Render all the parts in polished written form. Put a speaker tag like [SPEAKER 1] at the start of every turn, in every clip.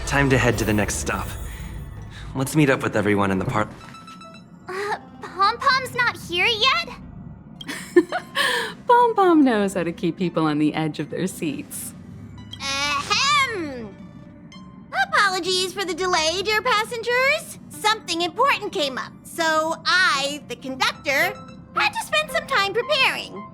[SPEAKER 1] Time to head to the next stop. Let's meet up with everyone in the park.
[SPEAKER 2] Pom-Pom's not here yet?
[SPEAKER 3] Pom-Pom knows how to keep people on the edge of their seats.
[SPEAKER 4] Ahem! Apologies for the delay, dear passengers. Something important came up, so I, the conductor, had to spend some time preparing.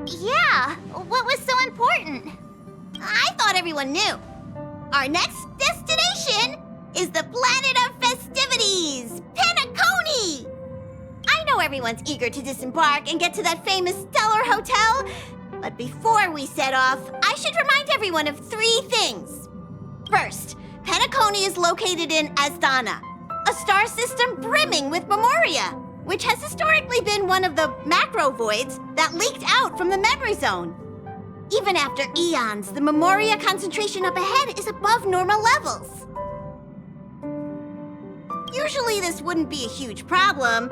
[SPEAKER 2] Yeah, what was so important?
[SPEAKER 4] I thought everyone knew. Our next destination is the planet of festivities, Penacony! I know everyone's eager to disembark and get to that famous Stellar Hotel, but before we set off, I should remind everyone of 3 things. First, Penacony is located in Asdana, a star system brimming with memoria, which has historically been one of the macro voids that leaked out from the memory zone. Even after eons, the memoria concentration up ahead is above normal levels. Usually this wouldn't be a huge problem,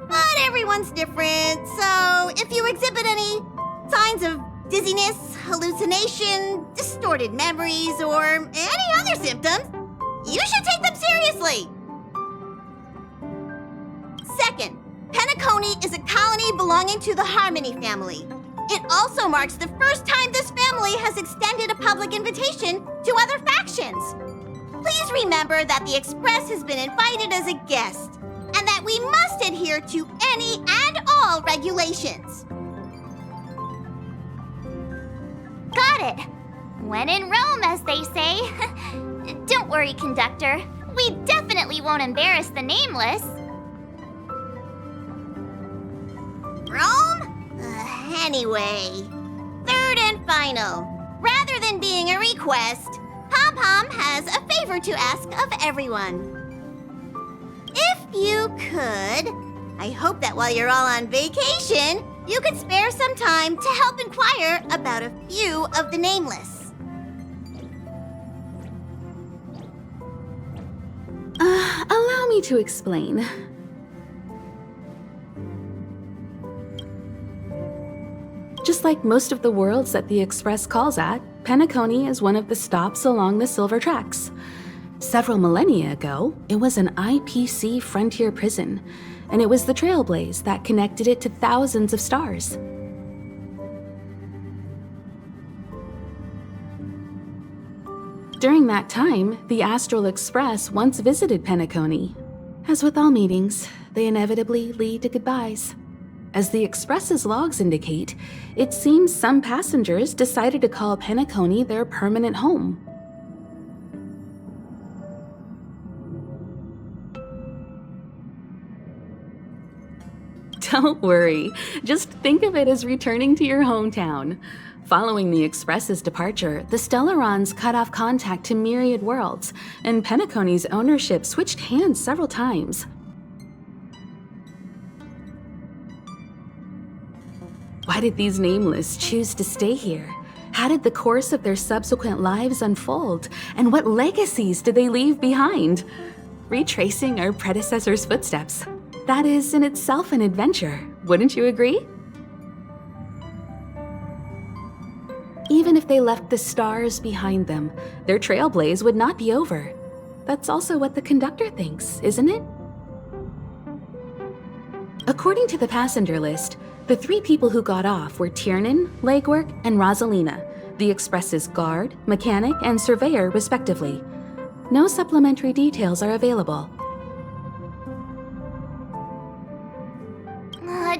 [SPEAKER 4] but everyone's different, so if you exhibit any signs of dizziness, hallucination, distorted memories, or any other symptoms, you should take them seriously. Second, Penacony is a colony belonging to the Harmony family. It also marks the first time this family has extended a public invitation to other factions. Please remember that the Express has been invited as a guest, and that we must adhere to any and all regulations.
[SPEAKER 2] Got it. When in Rome, as they say. Don't worry, conductor. We definitely won't embarrass the nameless.
[SPEAKER 4] Rome? Anyway, third and final. Rather than being a request, Pom-Pom has a favor to ask of everyone. If you could, I hope that while you're all on vacation, you could spare some time to help inquire about a few of the nameless.
[SPEAKER 3] Allow me to explain. Just like most of the worlds that the Express calls at, Penacony is one of the stops along the Silver Tracks. Several millennia ago, it was an IPC frontier prison, and it was the Trailblaze that connected it to thousands of stars. During that time, the Astral Express once visited Penacony. As with all meetings, they inevitably lead to goodbyes. As the Express's logs indicate, it seems some passengers decided to call Penacony their permanent home. Don't worry, just think of it as returning to your hometown. Following the Express's departure, the Stellarons cut off contact to myriad worlds, and Penacony's ownership switched hands several times. Why did these nameless choose to stay here? How did the course of their subsequent lives unfold? And what legacies did they leave behind? Retracing our predecessors' footsteps. That is in itself an adventure, wouldn't you agree? Even if they left the stars behind them, their trailblaze would not be over. That's also what the conductor thinks, isn't it? According to the passenger list, the 3 people who got off were Tiernan, Legwork, and Rosalina, the Express's guard, mechanic, and surveyor, respectively. No supplementary details are available.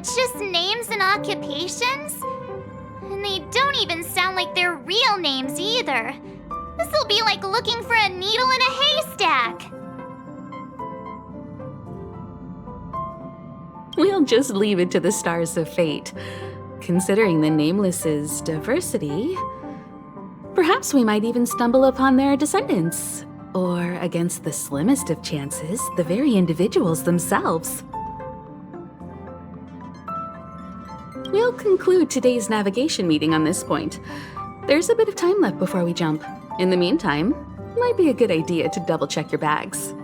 [SPEAKER 2] Just names and occupations? And they don't even sound like their real names either. This'll be like looking for a needle in a haystack.
[SPEAKER 3] We'll just leave it to the stars of fate. Considering the Nameless's diversity, perhaps we might even stumble upon their descendants. Or, against the slimmest of chances, the very individuals themselves. We'll conclude today's navigation meeting on this point. There's a bit of time left before we jump. In the meantime, it might be a good idea to double-check your bags.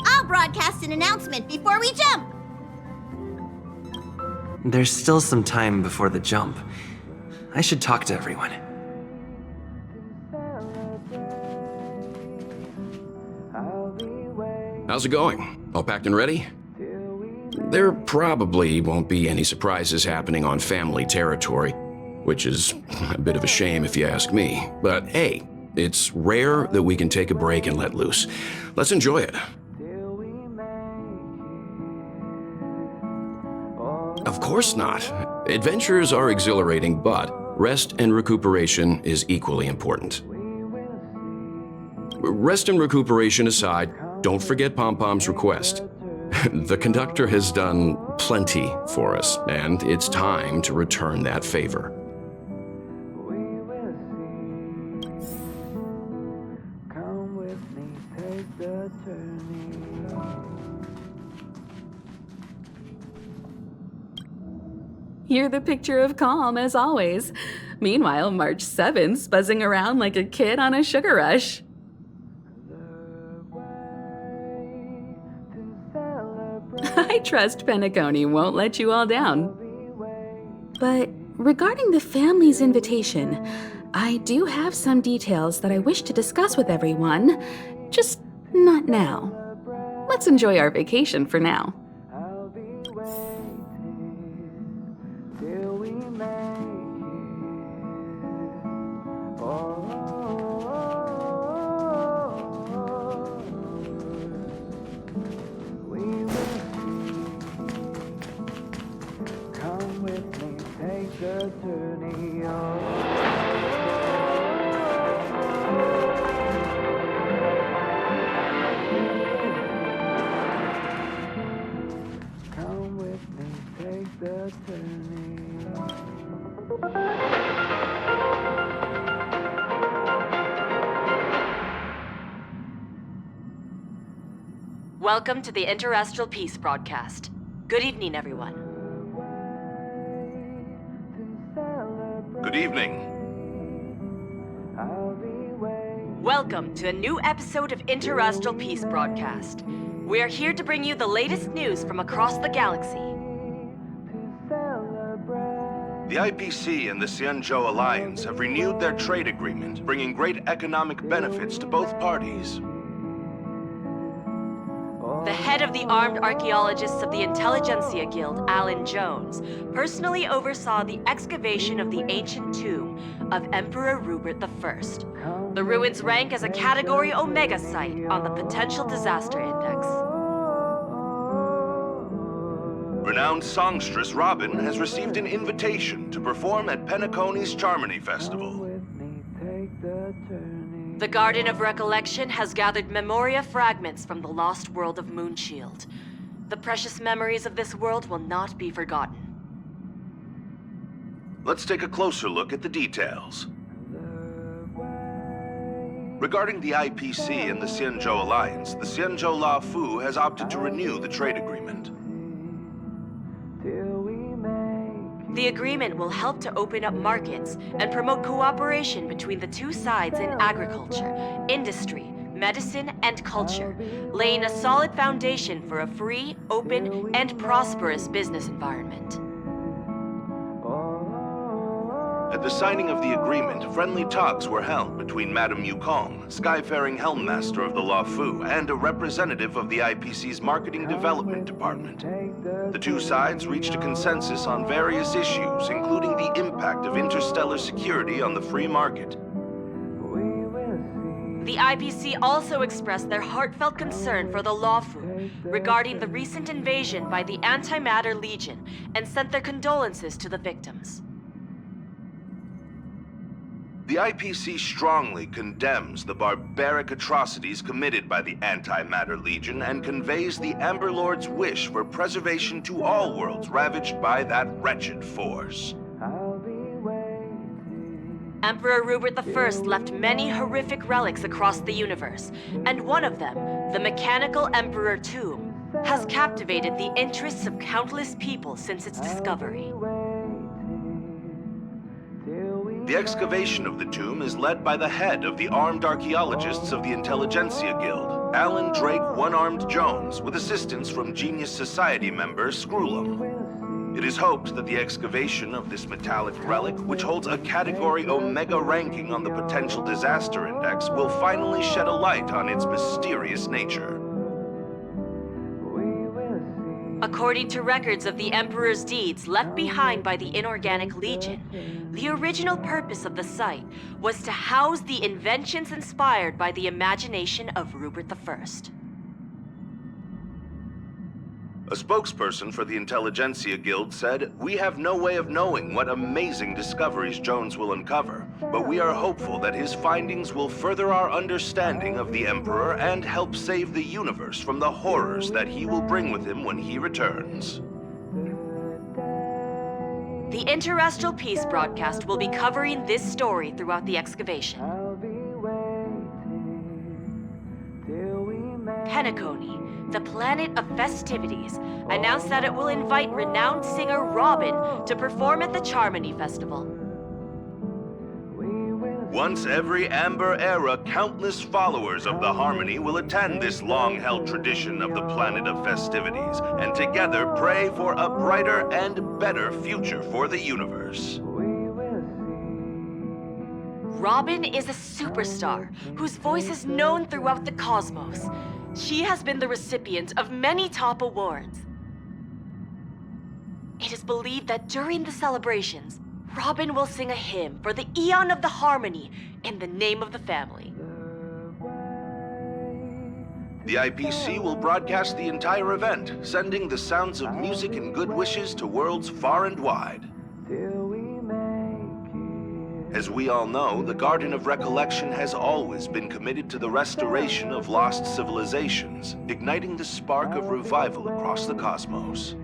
[SPEAKER 4] I'll broadcast an announcement before we jump.
[SPEAKER 1] There's still some time before the jump. I should talk to everyone.
[SPEAKER 5] How's it going? All packed and ready? There probably won't be any surprises happening on family territory, which is a bit of a shame if you ask me. But hey, it's rare that we can take a break and let loose. Let's enjoy it. Of course not. Adventures are exhilarating, but rest and recuperation is equally important. Rest and recuperation aside, don't forget Pom-Pom's request. The conductor has done plenty for us, and it's time to return that favor.
[SPEAKER 3] You're the picture of calm, as always. Meanwhile, March 7th's buzzing around like a kid on a sugar rush. I trust Penacony won't let you all down. But regarding the family's invitation, I do have some details that I wish to discuss with everyone, just not now. Let's enjoy our vacation for now.
[SPEAKER 6] Welcome to the Interastral Peace broadcast. Good evening, everyone.
[SPEAKER 7] Good evening.
[SPEAKER 6] Welcome to a new episode of Interastral Peace broadcast. We are here to bring you the latest news from across the galaxy.
[SPEAKER 7] The IPC and the Xianzhou Alliance have renewed their trade agreement, bringing great economic benefits to both parties.
[SPEAKER 6] The head of the Armed Archaeologists of the Intelligentsia Guild, Alan Jones, personally oversaw the excavation of the ancient tomb of Emperor Rupert I. The ruins rank as a Category Omega site on the Potential Disaster Index.
[SPEAKER 7] Renowned songstress Robin has received an invitation to perform at Penacony's Charmony Festival.
[SPEAKER 6] The Garden of Recollection has gathered memoria fragments from the lost world of Moonshield. The precious memories of this world will not be forgotten.
[SPEAKER 7] Let's take a closer look at the details. Regarding the IPC and the Xianzhou Alliance, the Xianzhou La Fu has opted to renew the trade agreement.
[SPEAKER 6] The agreement will help to open up markets and promote cooperation between the two sides in agriculture, industry, medicine, and culture, laying a solid foundation for a free, open, and prosperous business environment.
[SPEAKER 7] At the signing of the agreement, friendly talks were held between Madame Yukong, Skyfaring Helmmaster of the La Fu, and a representative of the IPC's Marketing Development Department. The two sides reached a consensus on various issues, including the impact of interstellar security on the free market.
[SPEAKER 6] The IPC also expressed their heartfelt concern for the La Fu regarding the recent invasion by the Antimatter Legion and sent their condolences to the victims.
[SPEAKER 7] The IPC strongly condemns the barbaric atrocities committed by the Antimatter Legion and conveys the Amber Lord's wish for preservation to all worlds ravaged by that wretched force.
[SPEAKER 6] Emperor Rupert I left many horrific relics across the universe, and one of them, the Mechanical Emperor Tomb, has captivated the interests of countless people since its discovery.
[SPEAKER 7] The excavation of the tomb is led by the head of the Armed Archaeologists of the Intelligentsia Guild, Alan Drake One-Armed Jones, with assistance from Genius Society member Screwlum. It is hoped that the excavation of this metallic relic, which holds a Category Omega ranking on the Potential Disaster Index, will finally shed a light on its mysterious nature.
[SPEAKER 6] According to records of the Emperor's deeds left behind by the Inorganic Legion, the original purpose of the site was to house the inventions inspired by the imagination of Rupert I.
[SPEAKER 7] A spokesperson for the Intelligentsia Guild said, "We have no way of knowing what amazing discoveries Jones will uncover, but we are hopeful that his findings will further our understanding of the Emperor and help save the universe from the horrors that he will bring with him when he returns."
[SPEAKER 6] The Interestral Peace broadcast will be covering this story throughout the excavation. Penacony, the planet of festivities, announced that it will invite renowned singer Robin to perform at the Charmony Festival.
[SPEAKER 7] Once every Amber Era, countless followers of the Harmony will attend this long-held tradition of the planet of festivities, and together pray for a brighter and better future for the universe.
[SPEAKER 6] Robin is a superstar whose voice is known throughout the cosmos. She has been the recipient of many top awards. It is believed that during the celebrations, Robin will sing a hymn for the Eon of the Harmony in the name of the family.
[SPEAKER 7] The IPC will broadcast the entire event, sending the sounds of music and good wishes to worlds far and wide. As we all know, the Garden of Recollection has always been committed to the restoration of lost civilizations, igniting the spark of revival across the cosmos.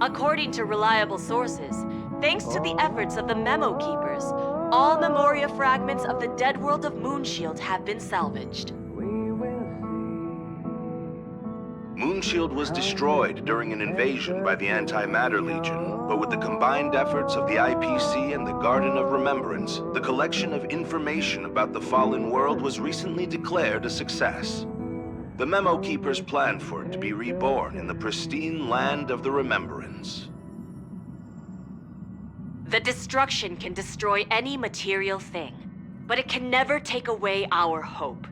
[SPEAKER 6] According to reliable sources, thanks to the efforts of the Memo Keepers, all Memoria fragments of the dead world of Moonshield have been salvaged.
[SPEAKER 7] Moonshield was destroyed during an invasion by the Antimatter Legion, but with the combined efforts of the IPC and the Garden of Remembrance, the collection of information about the fallen world was recently declared a success. The Memo Keepers planned for it to be reborn in the pristine land of the Remembrance.
[SPEAKER 6] The destruction can destroy any material thing, but it can never take away our hope.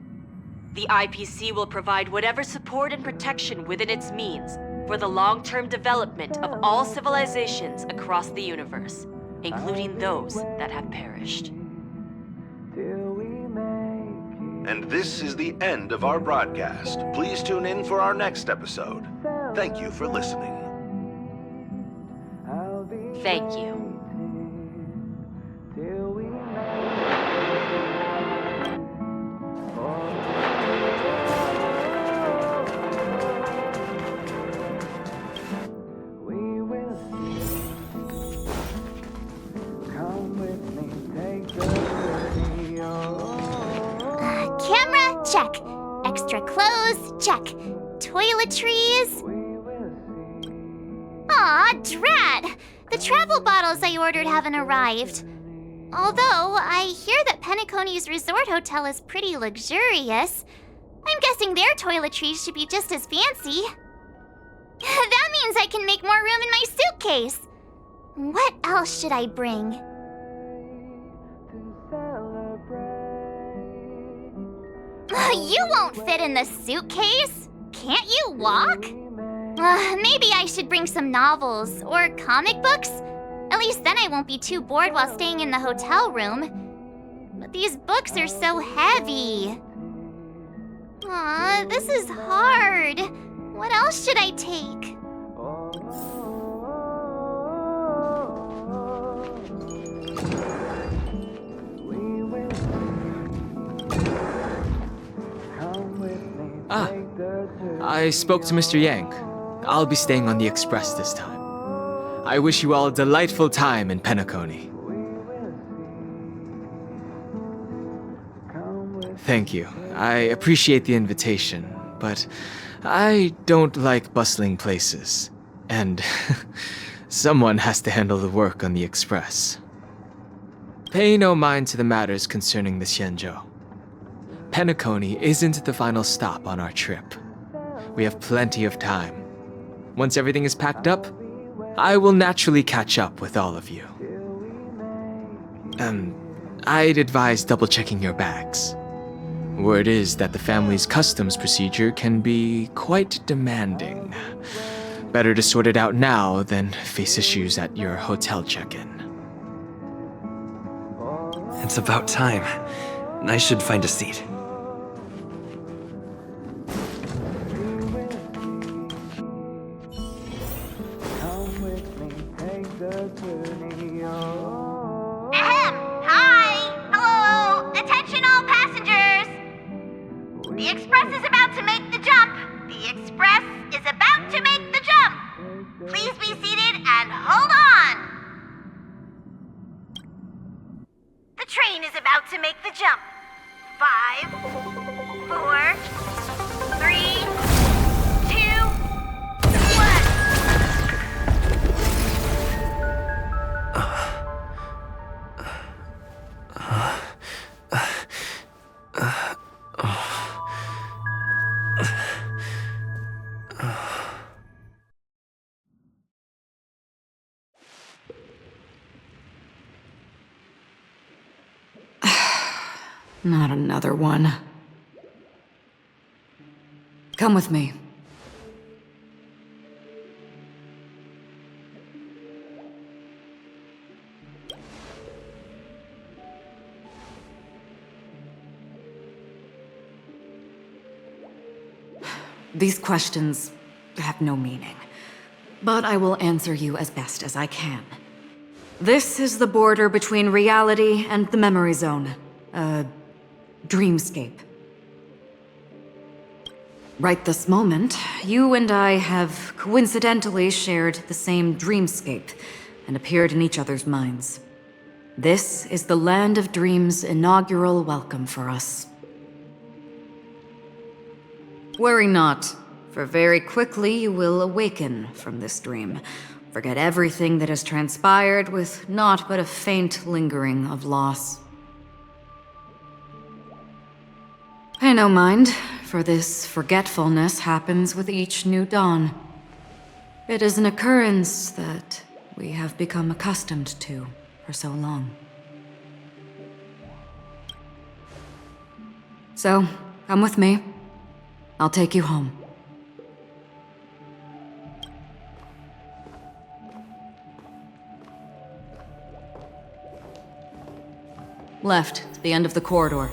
[SPEAKER 6] The IPC will provide whatever support and protection within its means for the long-term development of all civilizations across the universe, including those that have perished.
[SPEAKER 7] And this is the end of our broadcast. Please tune in for our next episode. Thank you for listening.
[SPEAKER 6] Thank you.
[SPEAKER 2] Camera, check. Extra clothes, check. Toiletries. Aw, drat! The travel bottles I ordered haven't arrived. Although, I hear that Penacony's resort hotel is pretty luxurious. I'm guessing their toiletries should be just as fancy. That means I can make more room in my suitcase. What else should I bring? You won't fit in the suitcase. Can't you walk? Maybe I should bring some novels or comic books. At least then I won't be too bored while staying in the hotel room. But these books are so heavy. Aw, this is hard. What else should I take?
[SPEAKER 8] I spoke to Mr. Yang. I'll be staying on the express this time. I wish you all a delightful time in Penacony. Thank you. I appreciate the invitation, but I don't like bustling places. And someone has to handle the work on the express. Pay no mind to the matters concerning the Xianzhou. Penacony isn't the final stop on our trip. We have plenty of time. Once everything is packed up, I will naturally catch up with all of you. I'd advise double-checking your bags. Word is that the family's customs procedure can be quite demanding. Better to sort it out now than face issues at your hotel check-in.
[SPEAKER 1] It's about time. I should find a seat.
[SPEAKER 4] Ahem! Hi! Hello! Attention all passengers! The express is about to make the jump! The express is about to make the jump! Please be seated and hold on! The train is about to make the jump. 5, 4, 3, 2, 1.
[SPEAKER 9] Not another one. Come with me. These questions have no meaning, but I will answer you as best as I can. This is the border between reality and the memory zone. Dreamscape. Right this moment, you and I have coincidentally shared the same dreamscape and appeared in each other's minds. This is the Land of Dreams' inaugural welcome for us. Worry not, for very quickly you will awaken from this dream. Forget everything that has transpired with naught but a faint lingering of loss. Pay no mind, for this forgetfulness happens with each new dawn. It is an occurrence that we have become accustomed to for so long. So, come with me. I'll take you home. Left, to the end of the corridor.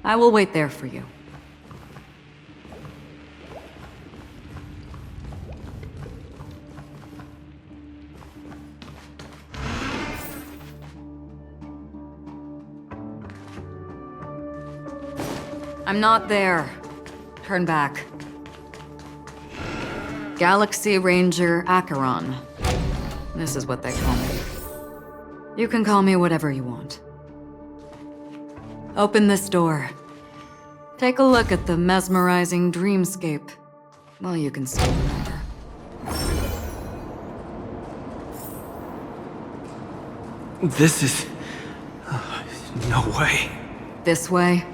[SPEAKER 9] I will wait there for you. I'm not there. Turn back. Galaxy Ranger Acheron. This is what they call me. You can call me whatever you want. Open this door. Take a look at the mesmerizing dreamscape. Well, you can still remember.
[SPEAKER 1] This is... no way.
[SPEAKER 9] This way?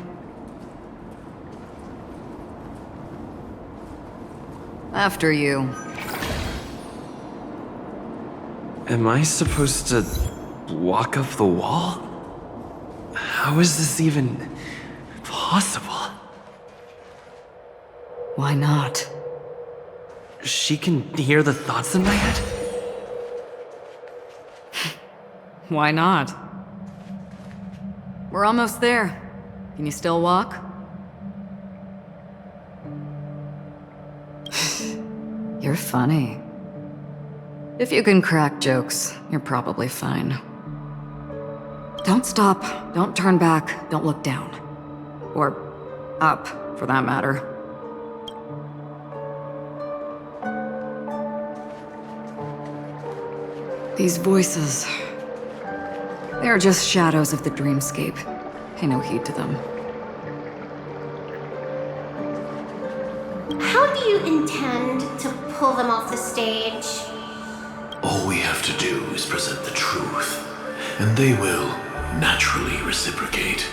[SPEAKER 9] After you.
[SPEAKER 1] Am I supposed to walk up the wall? How is this even possible?
[SPEAKER 9] Why not?
[SPEAKER 1] She can hear the thoughts in my head?
[SPEAKER 9] Why not? We're almost there. Can you still walk? You're funny. If you can crack jokes, you're probably fine. Don't stop, don't turn back, don't look down. Or up, for that matter. These voices... they're just shadows of the dreamscape. Pay no heed to them.
[SPEAKER 10] How do you intend to pull them off the stage?
[SPEAKER 11] All we have to do is present the truth, and they will naturally reciprocate.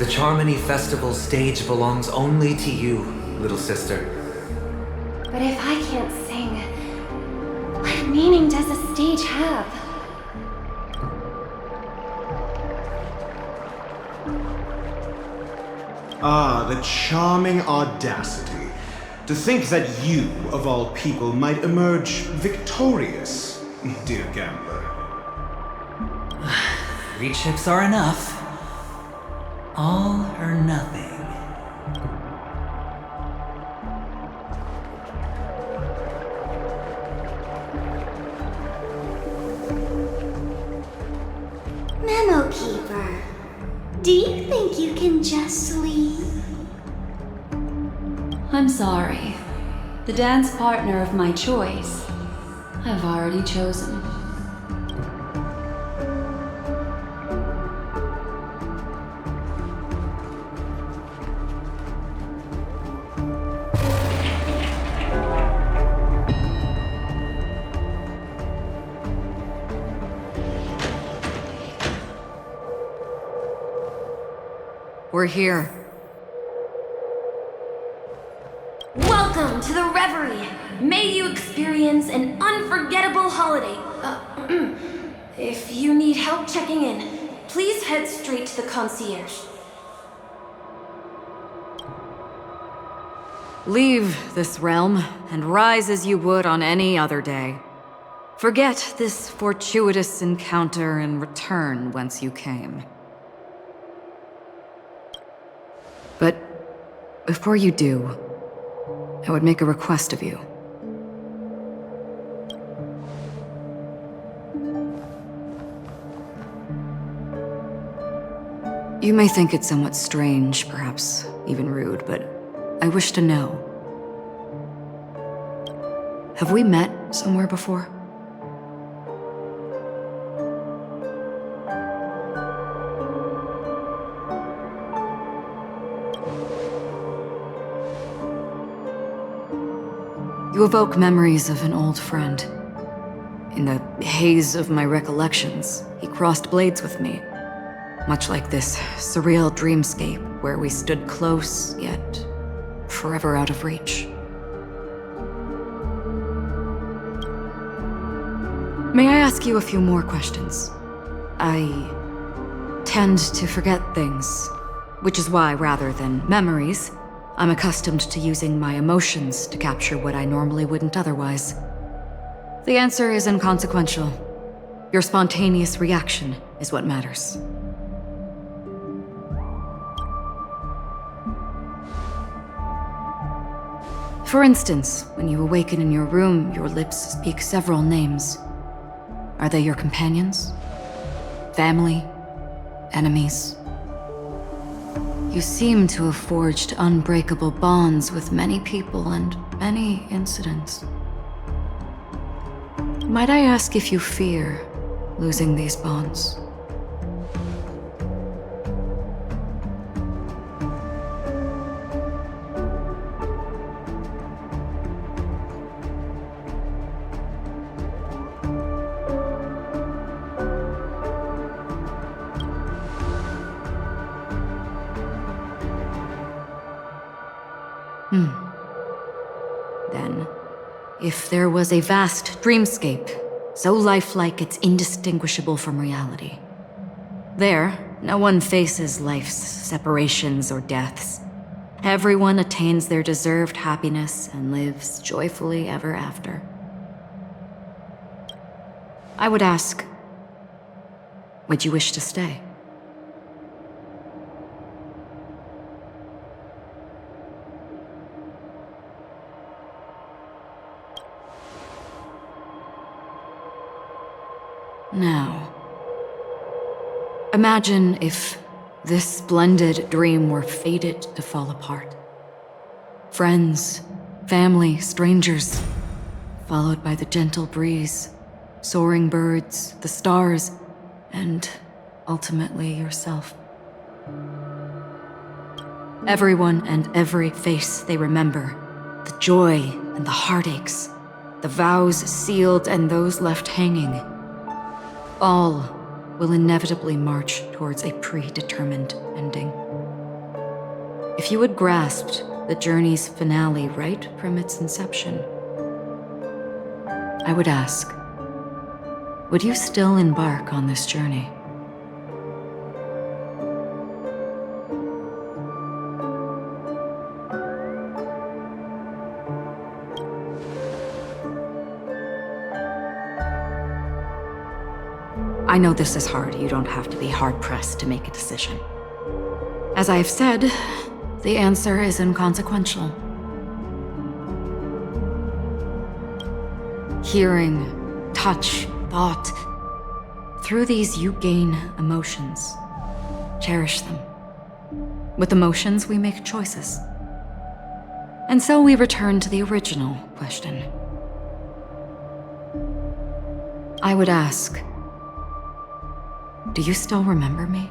[SPEAKER 12] The Charmony Festival stage belongs only to you, little sister.
[SPEAKER 10] But if I can't sing, what meaning does a stage have?
[SPEAKER 13] Ah, the charming audacity. To think that you, of all people, might emerge victorious, dear gambler.
[SPEAKER 12] 3 chips are enough. All or nothing.
[SPEAKER 10] Memo Keeper, do you think you can just leave?
[SPEAKER 14] I'm sorry. The dance partner of my choice, I've already chosen.
[SPEAKER 9] We're here.
[SPEAKER 10] Welcome to the Reverie! May you experience an unforgettable holiday. If you need help checking in, please head straight to the concierge.
[SPEAKER 9] Leave this realm and rise as you would on any other day. Forget this fortuitous encounter and return whence you came. But before you do, I would make a request of you. You may think it somewhat strange, perhaps even rude, but I wish to know. Have we met somewhere before? You evoke memories of an old friend. In the haze of my recollections, he crossed blades with me. Much like this surreal dreamscape where we stood close, yet forever out of reach. May I ask you a few more questions? I tend to forget things, which is why, rather than memories, I'm accustomed to using my emotions to capture what I normally wouldn't otherwise. The answer is inconsequential. Your spontaneous reaction is what matters. For instance, when you awaken in your room, your lips speak several names. Are they your companions? Family? Enemies? You seem to have forged unbreakable bonds with many people and many incidents. Might I ask if you fear losing these bonds? Then, if there was a vast dreamscape, so lifelike it's indistinguishable from reality. There, no one faces life's separations or deaths. Everyone attains their deserved happiness and lives joyfully ever after. I would ask, would you wish to stay? Now, imagine if this splendid dream were fated to fall apart. Friends, family, strangers, followed by the gentle breeze, soaring birds, the stars, and ultimately yourself. Everyone and every face they remember, the joy and the heartaches, the vows sealed and those left hanging, all will inevitably march towards a predetermined ending. if you had grasped the journey's finale right from its inception, I would ask, would you still embark on this journey? I know this is hard. You don't have to be hard-pressed to make a decision. As I have said, the answer is inconsequential. Hearing, touch, thought. Through these you gain emotions. Cherish them. With emotions, we make choices. And so we return to the original question. I would ask, do you still remember me?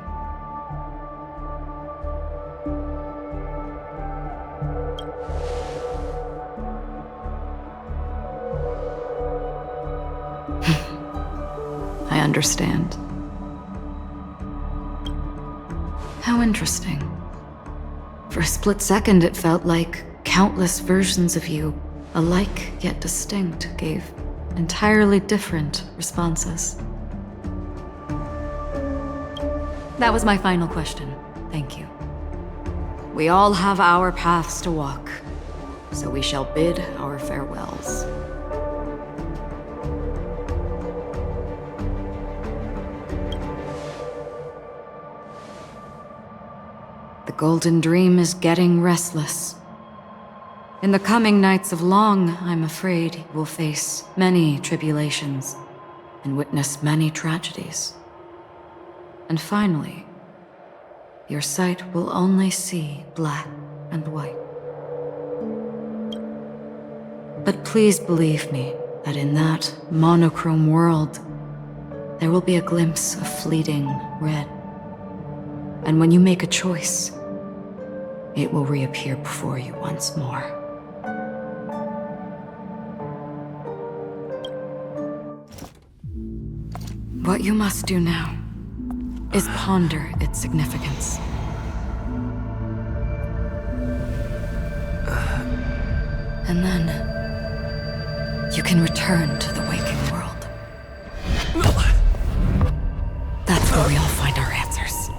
[SPEAKER 9] I understand. How interesting. For a split second, it felt like countless versions of you, alike yet distinct, gave entirely different responses. That was my final question. Thank you. We all have our paths to walk, so we shall bid our farewells. The Golden Dream is getting restless. In the coming nights of Long, I'm afraid you will face many tribulations and witness many tragedies. And finally, your sight will only see black and white. But please believe me that in that monochrome world, there will be a glimpse of fleeting red. And when you make a choice, it will reappear before you once more. What you must do now is ponder its significance. And then you can return to the waking world. That's where we all find our answers.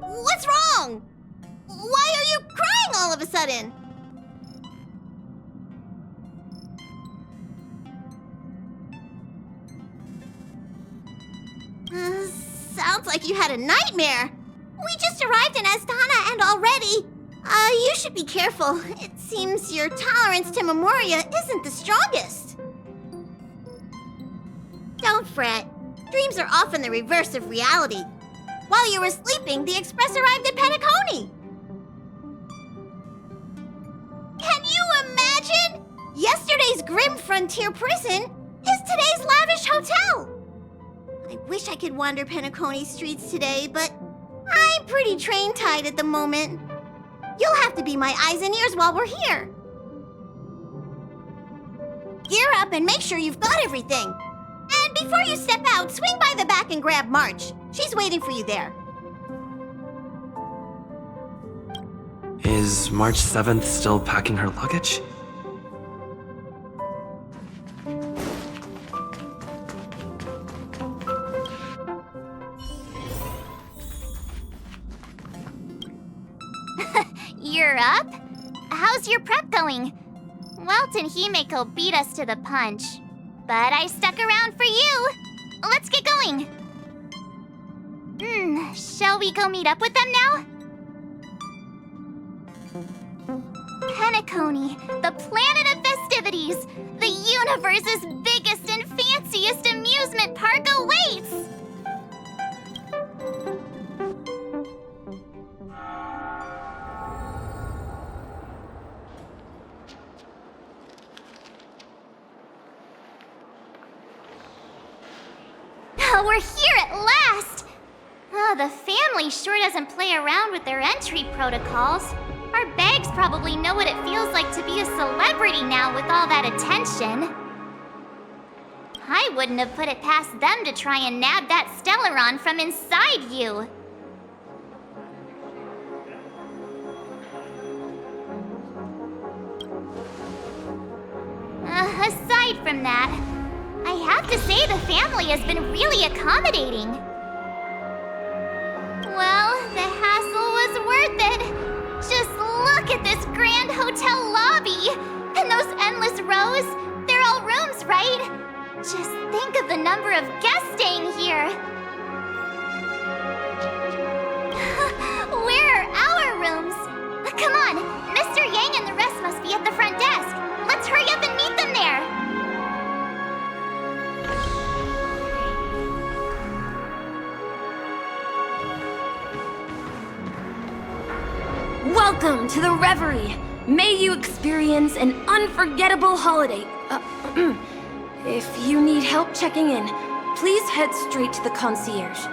[SPEAKER 4] What's wrong? Why are you crying all of a sudden? Sounds like you had a nightmare. We just arrived in Astana and already... you should be careful. It seems your tolerance to Memoria isn't the strongest. Don't fret. Dreams are often the reverse of reality. While you were sleeping, the express arrived at Penacony. Can you imagine? Yesterday's grim frontier prison is today's lavish hotel. I wish I could wander Penacony streets today, but I'm pretty train-tied at the moment. You'll have to be my eyes and ears while we're here. Gear up and make sure you've got everything. And before you step out, swing by the back and grab March. She's waiting for you there.
[SPEAKER 1] Is March 7th still packing her luggage?
[SPEAKER 2] You're up? How's your prep going? Welt and Himeko beat us to the punch, but I stuck around for you. Let's get going. Shall we go meet up with them now? Penacony, the planet of festivities, the universe's biggest and fanciest amusement park awaits! We're here at last! Oh, the family sure doesn't play around with their entry protocols. Our bags probably know what it feels like to be a celebrity now with all that attention. I wouldn't have put it past them to try and nab that Stellaron from inside you. Aside from that, I have to say the family has been really accommodating. Well, the hassle was worth it. Just look at this grand hotel lobby! And those endless rows, they're all rooms, right? Just think of the number of guests staying here. Where are our rooms? Come on, Mr. Yang and the rest must be at the front desk. Let's hurry up and meet them there.
[SPEAKER 10] Welcome to the Reverie. May you experience an unforgettable holiday. If you need help checking in, please head straight to the concierge.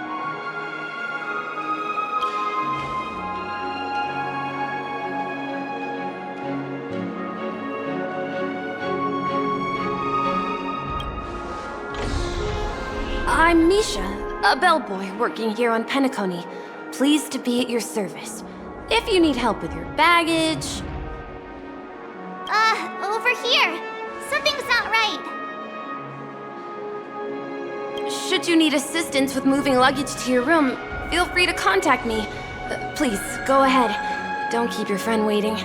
[SPEAKER 10] I'm Misha, a bellboy working here on Penacony. Pleased to be at your service. If you need help with your baggage...
[SPEAKER 2] Over here. Something's not right.
[SPEAKER 10] Should you need assistance with moving luggage to your room, feel free to contact me. Please, go ahead. Don't keep your friend waiting.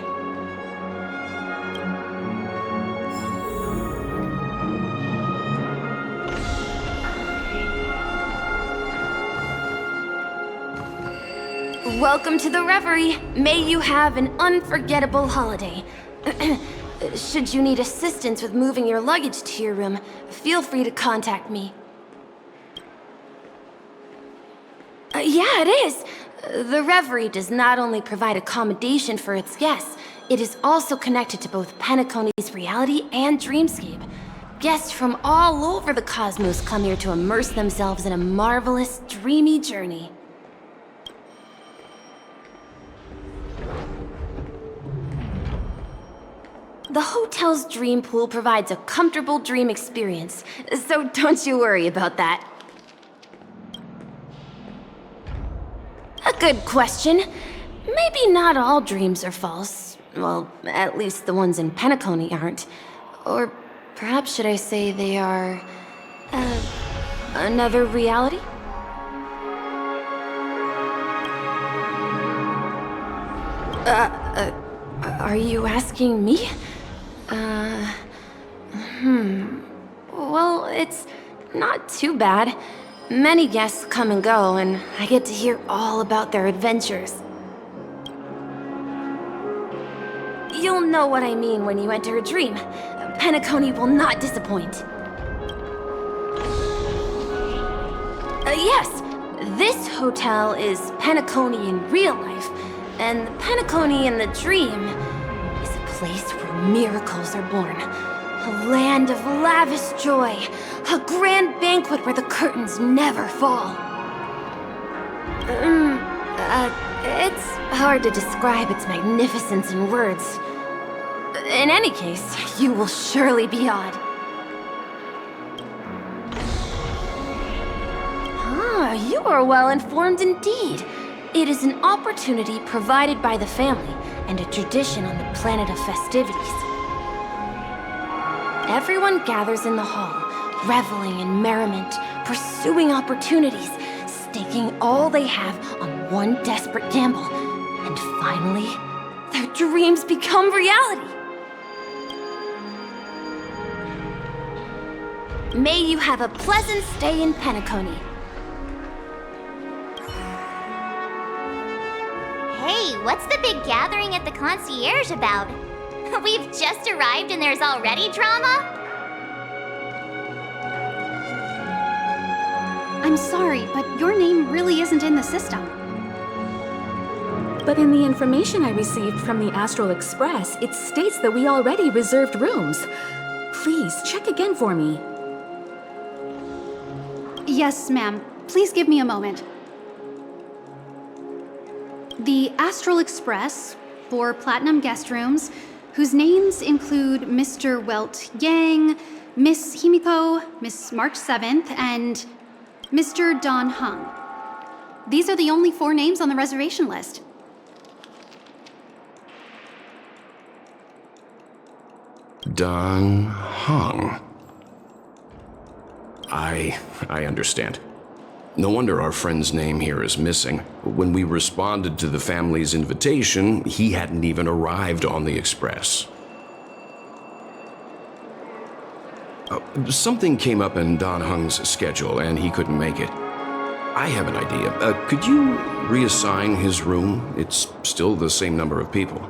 [SPEAKER 10] Welcome to the Reverie. May you have an unforgettable holiday. Should you need assistance with moving your luggage to your room, feel free to contact me. Yeah, it is. The Reverie does not only provide accommodation for its guests, it is also connected to both Penacony's reality and dreamscape. Guests from all over the cosmos come here to immerse themselves in a marvelous, dreamy journey. The hotel's dream pool provides a comfortable dream experience, so don't you worry about that. A good question. Maybe not all dreams are false. Well, at least the ones in Penacony aren't. Or perhaps should I say they are... another reality? Are you asking me? Well, it's not too bad. Many guests come and go, and I get to hear all about their adventures. You'll know what I mean when you enter a dream. Penacony will not disappoint. Yes, this hotel is Penacony in real life, and Penacony in the dream is a place where miracles are born. A land of lavish joy. A grand banquet where the curtains never fall. It's hard to describe its magnificence in words. In any case, you will surely be awed. You are well informed indeed. It is an opportunity provided by the family and a tradition on the planet of festivities. Everyone gathers in the hall, reveling in merriment, pursuing opportunities, staking all they have on one desperate gamble. And finally, their dreams become reality. May you have a pleasant stay in Penacony.
[SPEAKER 2] Hey, what's the big gathering at the concierge about? We've just arrived and there's already drama?
[SPEAKER 15] I'm sorry, but your name really isn't in the system.
[SPEAKER 3] But in the information I received from the Astral Express, it states that we already reserved rooms. Please, check again for me.
[SPEAKER 15] Yes, ma'am. Please give me a moment. the Astral Express, 4 platinum guest rooms, whose names include Mr. Welt Yang, Miss Himiko, Miss March 7th, and Mr. Don Hung. These are the only 4 names on the reservation list.
[SPEAKER 5] Don Hung. I understand. No wonder our friend's name here is missing. When we responded to the family's invitation, he hadn't even arrived on the express. Something came up in Don Hung's schedule, and he couldn't make it. I have an idea. Could you reassign his room? It's still the same number of people.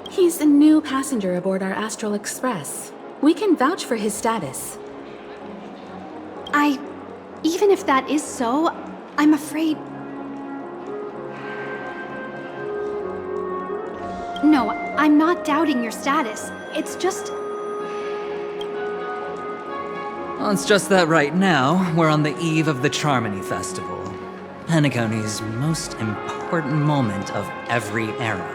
[SPEAKER 3] He's a new passenger aboard our Astral Express. We can vouch for his status.
[SPEAKER 15] Even if that is so, I'm afraid... No, I'm not doubting your status. It's just...
[SPEAKER 12] Well, it's just that right now, we're on the eve of the Charmony Festival, Penacony's most important moment of every era.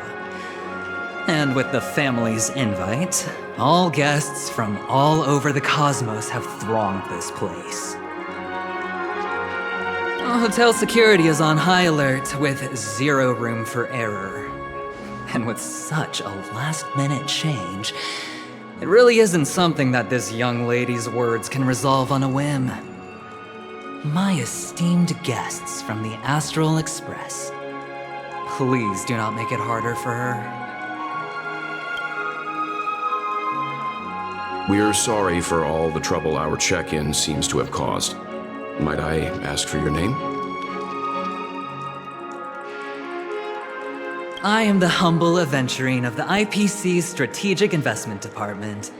[SPEAKER 12] And with the family's invite, all guests from all over the cosmos have thronged this place. Hotel security is on high alert with 0 room for error. And with such a last-minute change, it really isn't something that this young lady's words can resolve on a whim. My esteemed guests from the Astral Express, please do not make it harder for her.
[SPEAKER 5] We're sorry for all the trouble our check-in seems to have caused. Might I ask for your name?
[SPEAKER 12] I am the humble aventurine of the IPC's Strategic Investment Department,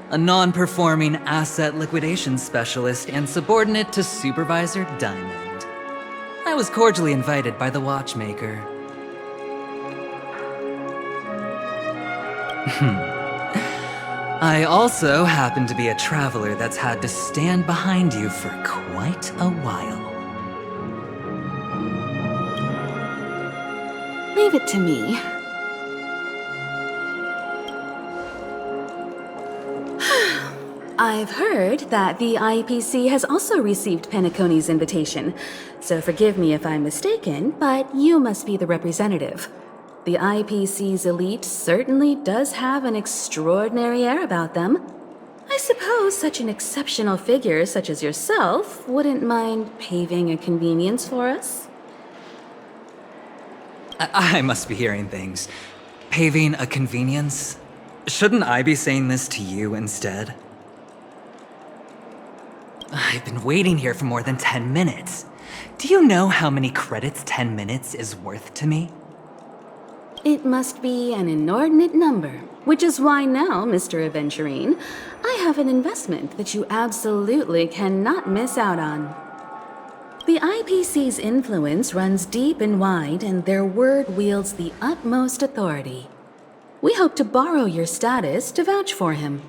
[SPEAKER 12] a non-performing asset liquidation specialist and subordinate to Supervisor Diamond. I was cordially invited by the watchmaker. I also happen to be a traveler that's had to stand behind you for quite a while.
[SPEAKER 3] Leave it to me. I've heard that the IPC has also received Penacony's invitation, so forgive me if I'm mistaken, but you must be the representative. The IPC's elite certainly does have an extraordinary air about them. I suppose such an exceptional figure such as yourself wouldn't mind paving a convenience for us?
[SPEAKER 12] I must be hearing things. Paving a convenience? Shouldn't I be saying this to you instead? I've been waiting here for more than 10 minutes. Do you know how many credits 10 minutes is worth to me?
[SPEAKER 3] It must be an inordinate number, which is why now, Mr. Aventurine, I have an investment that you absolutely cannot miss out on. The IPC's influence runs deep and wide, and their word wields the utmost authority. We hope to borrow your status to vouch for him.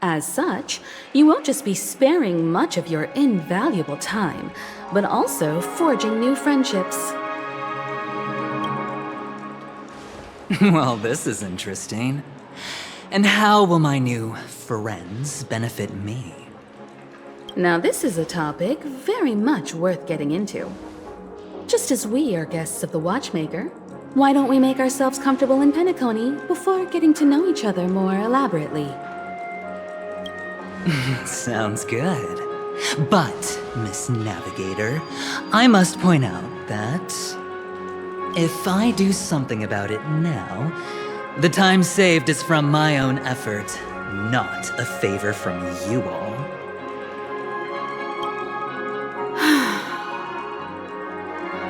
[SPEAKER 3] As such, you won't just be sparing much of your invaluable time, but also forging new friendships.
[SPEAKER 12] Well, this is interesting. And how will my new friends benefit me?
[SPEAKER 3] Now this is a topic very much worth getting into. Just as we are guests of the Watchmaker, why don't we make ourselves comfortable in Penacony before getting to know each other more elaborately?
[SPEAKER 12] Sounds good. But, Miss Navigator, I must point out that if I do something about it now, the time saved is from my own effort, not a favor from you all.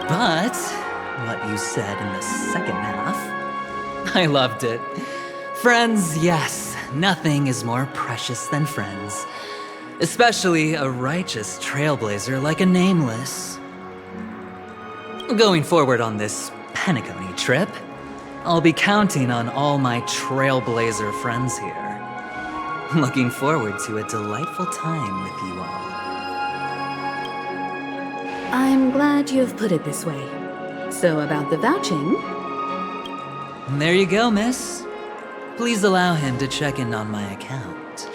[SPEAKER 12] But what you said in the second half, I loved it. Friends, yes, nothing is more precious than friends. Especially a righteous trailblazer like a Nameless. Going forward on this Penacony trip, I'll be counting on all my trailblazer friends here. Looking forward to a delightful time with you all.
[SPEAKER 3] I'm glad you've put it this way. So about the vouching...
[SPEAKER 12] There you go, miss. Please allow him to check in on my account.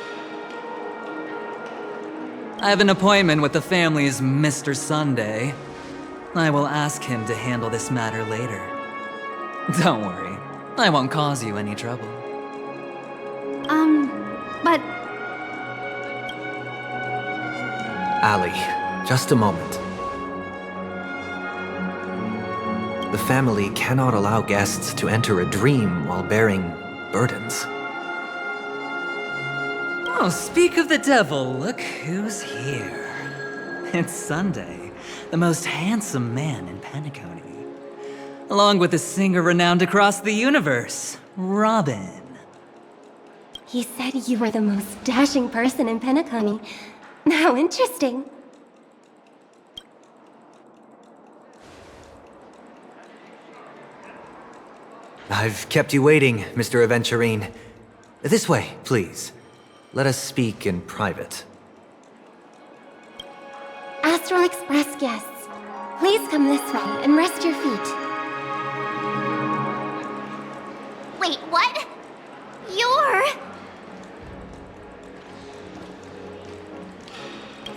[SPEAKER 12] I have an appointment with the family's Mr. Sunday. I will ask him to handle this matter later. Don't worry, I won't cause you any trouble.
[SPEAKER 15] But...
[SPEAKER 16] Ali, just a moment. The family cannot allow guests to enter a dream while bearing burdens.
[SPEAKER 12] Oh, speak of the devil, look who's here. It's Sunday, the most handsome man in Penacony. Along with a singer renowned across the universe, Robin.
[SPEAKER 17] He said you were the most dashing person in Penacony. How interesting.
[SPEAKER 16] I've kept you waiting, Mr. Aventurine. This way, please. Let us speak in private.
[SPEAKER 17] Astral Express guests, please come this way and rest your feet.
[SPEAKER 2] Wait, what? You're...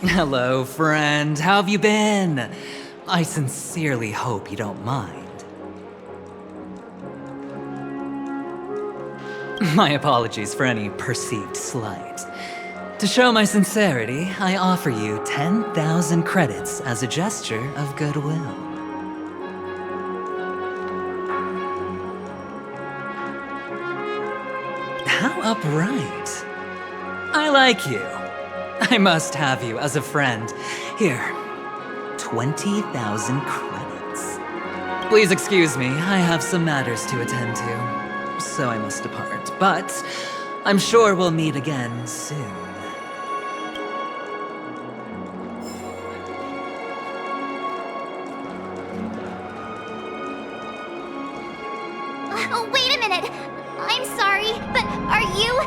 [SPEAKER 12] Hello, friend. How have you been? I sincerely hope you don't mind. My apologies for any perceived slight. To show my sincerity, I offer you 10,000 credits as a gesture of goodwill. How upright. I like you. I must have you as a friend. Here, 20,000 credits. Please excuse me, I have some matters to attend to, so I must depart. But I'm sure we'll meet again soon.
[SPEAKER 2] Oh, wait a minute. I'm sorry, but are you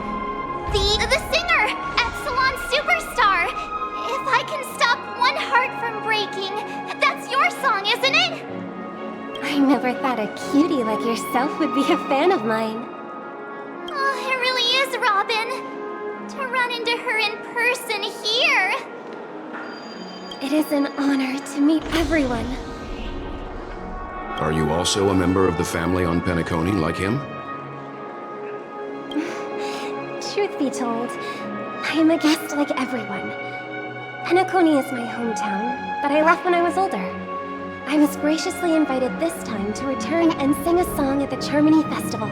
[SPEAKER 2] the singer, Epsilon Superstar? If I can stop one heart from breaking, that's your song, isn't it?
[SPEAKER 17] I never thought a cutie like yourself would be a fan of mine.
[SPEAKER 2] Oh, it really is, Robin. To run into her in person here.
[SPEAKER 17] It is an honor to meet everyone.
[SPEAKER 5] Are you also a member of the family on Penacony like him?
[SPEAKER 17] Truth be told, I am a guest like everyone. Penacony is my hometown, but I left when I was older. I was graciously invited this time to return and sing a song at the Charmony Festival.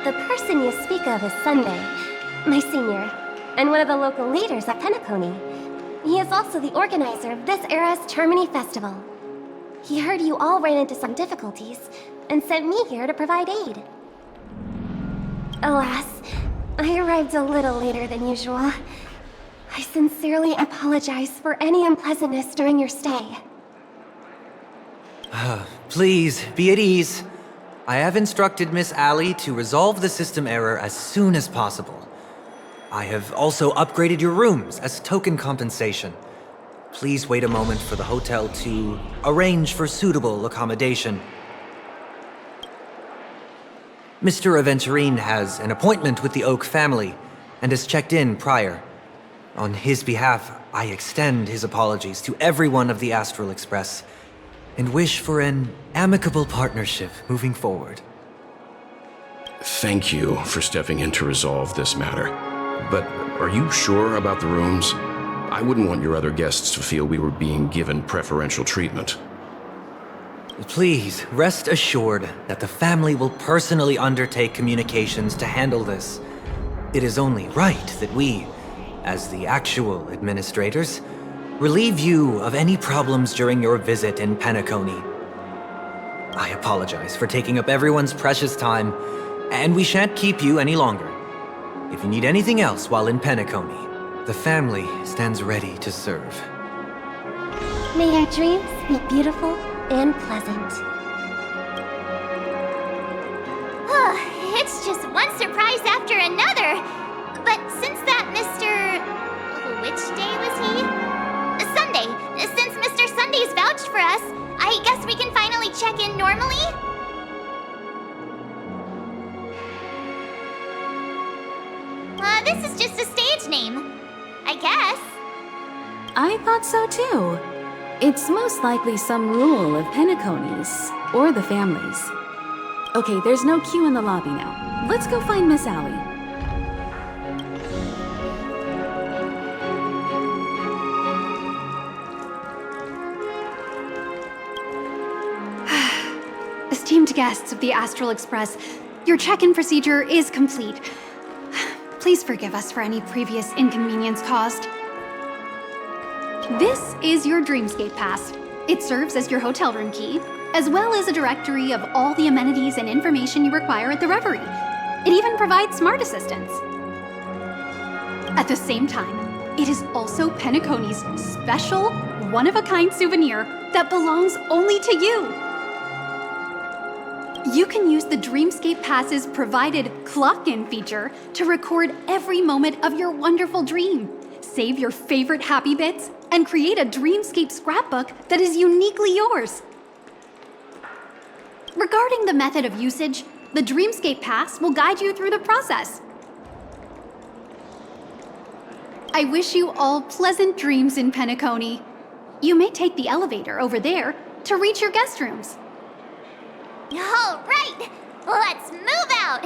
[SPEAKER 17] The person you speak of is Sunday, my senior, and one of the local leaders at Penacony. He is also the organizer of this era's Charmony Festival. He heard you all ran into some difficulties and sent me here to provide aid. Alas, I arrived a little later than usual. I sincerely apologize for any unpleasantness during your stay.
[SPEAKER 16] Please, be at ease. I have instructed Miss Ali to resolve the system error as soon as possible. I have also upgraded your rooms as token compensation. Please wait a moment for the hotel to arrange for suitable accommodation. Mr. Aventurine has an appointment with the Oak family and has checked in prior. On his behalf, I extend his apologies to everyone of the Astral Express and wish for an amicable partnership moving forward.
[SPEAKER 5] Thank you for stepping in to resolve this matter. But are you sure about the rooms? I wouldn't want your other guests to feel we were being given preferential treatment.
[SPEAKER 16] Please, rest assured that the family will personally undertake communications to handle this. It is only right that we, as the actual administrators, relieve you of any problems during your visit in Penacony. I apologize for taking up everyone's precious time, and we shan't keep you any longer. If you need anything else while in Penacony, the family stands ready to serve.
[SPEAKER 17] May your dreams be beautiful and pleasant.
[SPEAKER 2] It's just one surprise after another. But since that Mr... Which day was he? Sunday's vouched for us. I guess we can finally check in normally? This is just a stage name. I guess.
[SPEAKER 3] I thought so too. It's most likely some rule of Penacony's, or the family's. Okay, there's no queue in the lobby now. Let's go find Miss Allie.
[SPEAKER 15] Esteemed guests of the Astral Express, your check-in procedure is complete. Please forgive us for any previous inconvenience caused. This is your Dreamscape Pass. It serves as your hotel room key, as well as a directory of all the amenities and information you require at the Reverie. It even provides smart assistants. At the same time, it is also Penacony's special, one-of-a-kind souvenir that belongs only to you. You can use the Dreamscape Pass's provided clock-in feature to record every moment of your wonderful dream, save your favorite happy bits, and create a Dreamscape scrapbook that is uniquely yours. Regarding the method of usage, the Dreamscape Pass will guide you through the process. I wish you all pleasant dreams in Penacony. You may take the elevator over there to reach your guest rooms.
[SPEAKER 2] All right, let's move out.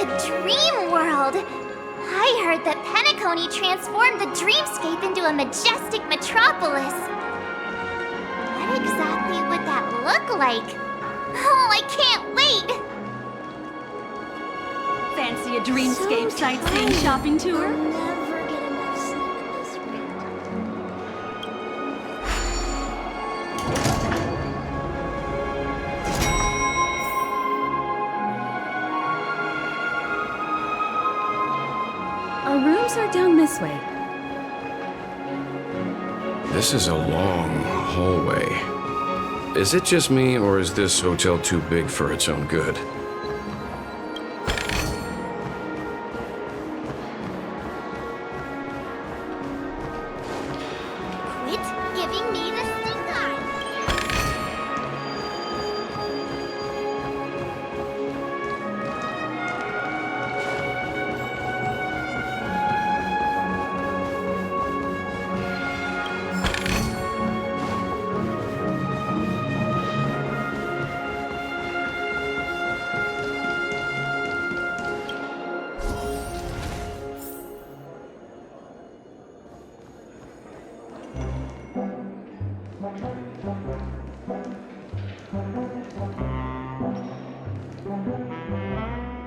[SPEAKER 2] A dream world! I heard that Penacony transformed the dreamscape into a majestic metropolis. What exactly would that look like? Oh, I can't wait!
[SPEAKER 10] Fancy a dreamscape sightseeing shopping tour?
[SPEAKER 17] Never get enough sleep at this rate.
[SPEAKER 3] Our rooms are down this way.
[SPEAKER 5] This is a long hallway. Is it just me, or is this hotel too big for its own good?
[SPEAKER 2] Quit giving me the stink eye!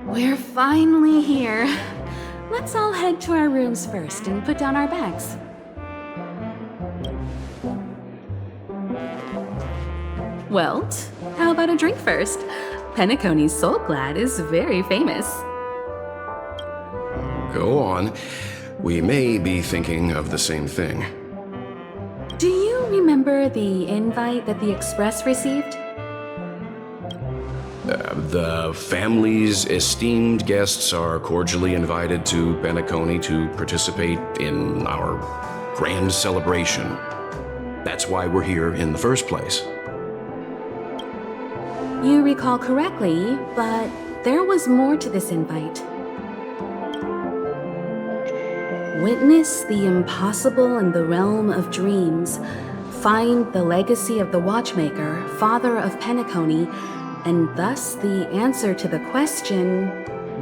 [SPEAKER 3] We're finally here. Let's all head to our rooms first and put down our bags. Welt, how about a drink first? Penacony's Soul Glad is very famous.
[SPEAKER 5] Go on. We may be thinking of the same thing.
[SPEAKER 3] Do you remember the invite that the Express received?
[SPEAKER 5] The family's esteemed guests are cordially invited to Penacony to participate in our grand celebration. That's why we're here in the first place.
[SPEAKER 3] You recall correctly, but there was more to this invite. Witness the impossible in the realm of dreams. Find the legacy of the Watchmaker, father of Penacony, and thus the answer to the question,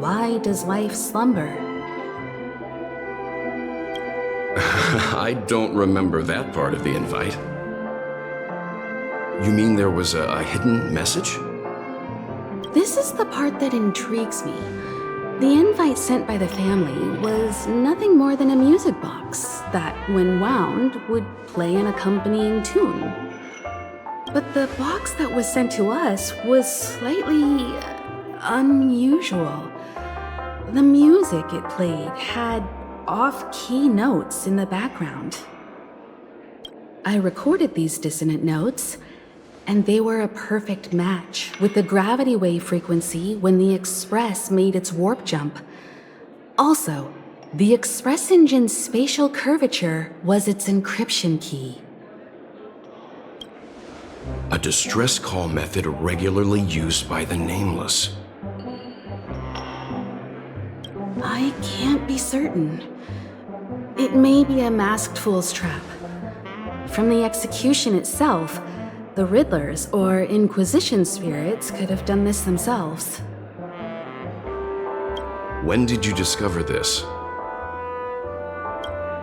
[SPEAKER 3] why does life slumber?
[SPEAKER 5] I don't remember that part of the invite. You mean there was a hidden message?
[SPEAKER 3] This is the part that intrigues me. The invite sent by the family was nothing more than a music box that, when wound, would play an accompanying tune. But the box that was sent to us was slightly unusual. The music it played had off-key notes in the background. I recorded these dissonant notes, and they were a perfect match with the gravity wave frequency when the Express made its warp jump. Also, the Express engine's spatial curvature was its encryption key.
[SPEAKER 5] A distress call method regularly used by the Nameless.
[SPEAKER 3] I can't be certain. It may be a masked fool's trap. From the execution itself, the Riddlers or Inquisition spirits could have done this themselves.
[SPEAKER 5] When did you discover this?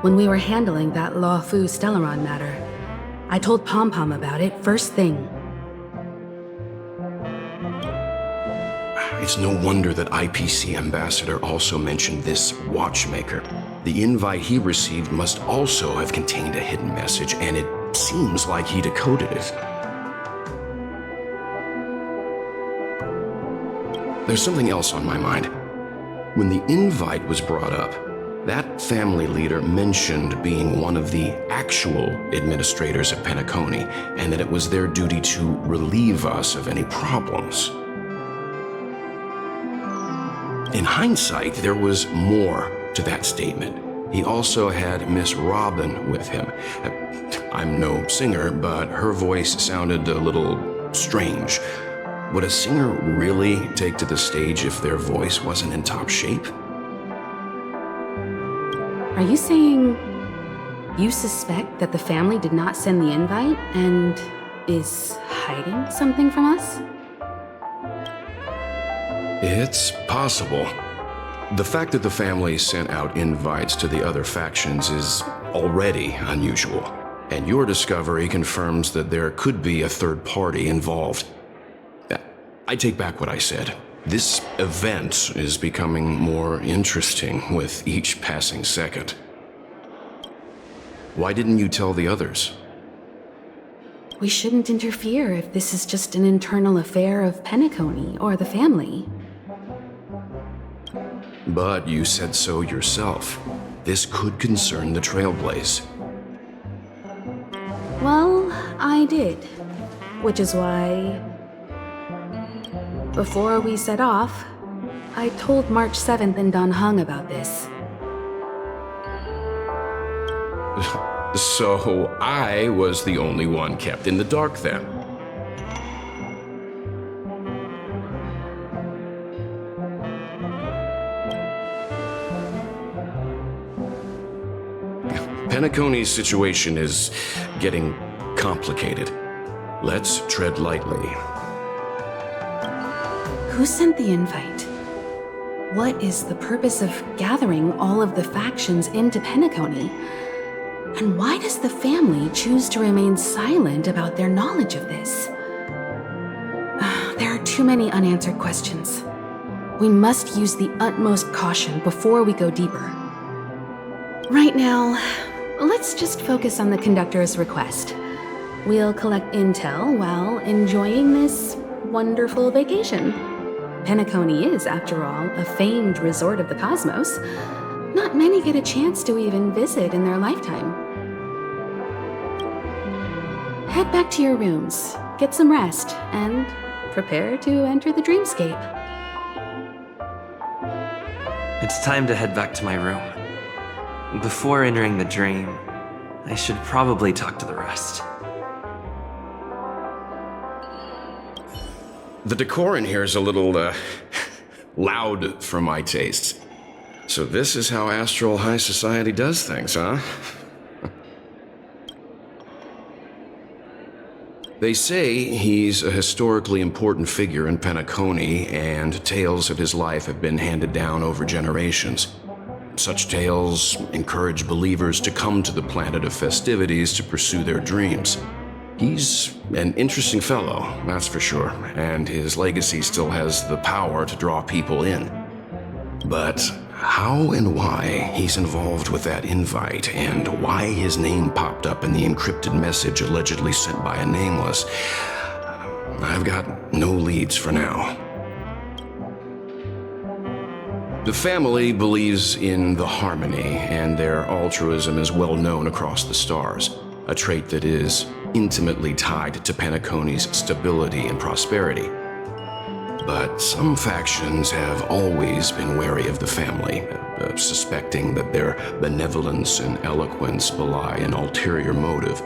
[SPEAKER 3] When we were handling that Lawfu Stellaron matter, I told Pom Pom about it first thing.
[SPEAKER 5] It's no wonder that IPC Ambassador also mentioned this Watchmaker. The invite he received must also have contained a hidden message, and it seems like he decoded it. There's something else on my mind. When the invite was brought up, that family leader mentioned being one of the actual administrators of Penacony, and that it was their duty to relieve us of any problems. In hindsight, there was more to that statement. He also had Miss Robin with him. I'm no singer, but her voice sounded a little strange. Would a singer really take to the stage if their voice wasn't in top shape?
[SPEAKER 3] Are you saying you suspect that the family did not send the invite and is hiding something from us?
[SPEAKER 5] It's possible. The fact that the family sent out invites to the other factions is already unusual, and your discovery confirms that there could be a third party involved. I take back what I said. This event is becoming more interesting with each passing second. Why didn't you tell the others?
[SPEAKER 3] We shouldn't interfere if this is just an internal affair of Penacony or the family.
[SPEAKER 5] But you said so yourself. This could concern the Trailblaze.
[SPEAKER 3] Well, I did. Which is why, before we set off, I told March 7th and Don Hung about this.
[SPEAKER 5] So I was the only one kept in the dark then. Penacony's situation is getting complicated. Let's tread lightly.
[SPEAKER 3] Who sent the invite? What is the purpose of gathering all of the factions into Penacony? And why does the family choose to remain silent about their knowledge of this? There are too many unanswered questions. We must use the utmost caution before we go deeper. Right now, let's just focus on the conductor's request. We'll collect intel while enjoying this wonderful vacation. Penacony is, after all, a famed resort of the cosmos. Not many get a chance to even visit in their lifetime. Head back to your rooms, get some rest, and prepare to enter the dreamscape.
[SPEAKER 1] It's time to head back to my room. Before entering the dream, I should probably talk to the rest.
[SPEAKER 5] The decor in here is a little, loud for my tastes. So this is how Astral High Society does things, huh? They say he's a historically important figure in Penacony, and tales of his life have been handed down over generations. Such tales encourage believers to come to the planet of festivities to pursue their dreams. He's an interesting fellow, that's for sure, and his legacy still has the power to draw people in. But how and why he's involved with that invite, and why his name popped up in the encrypted message allegedly sent by a nameless, I've got no leads for now. The family believes in the harmony, and their altruism is well known across the stars, a trait that is intimately tied to Penacony's stability and prosperity. But some factions have always been wary of the family, suspecting that their benevolence and eloquence belie an ulterior motive.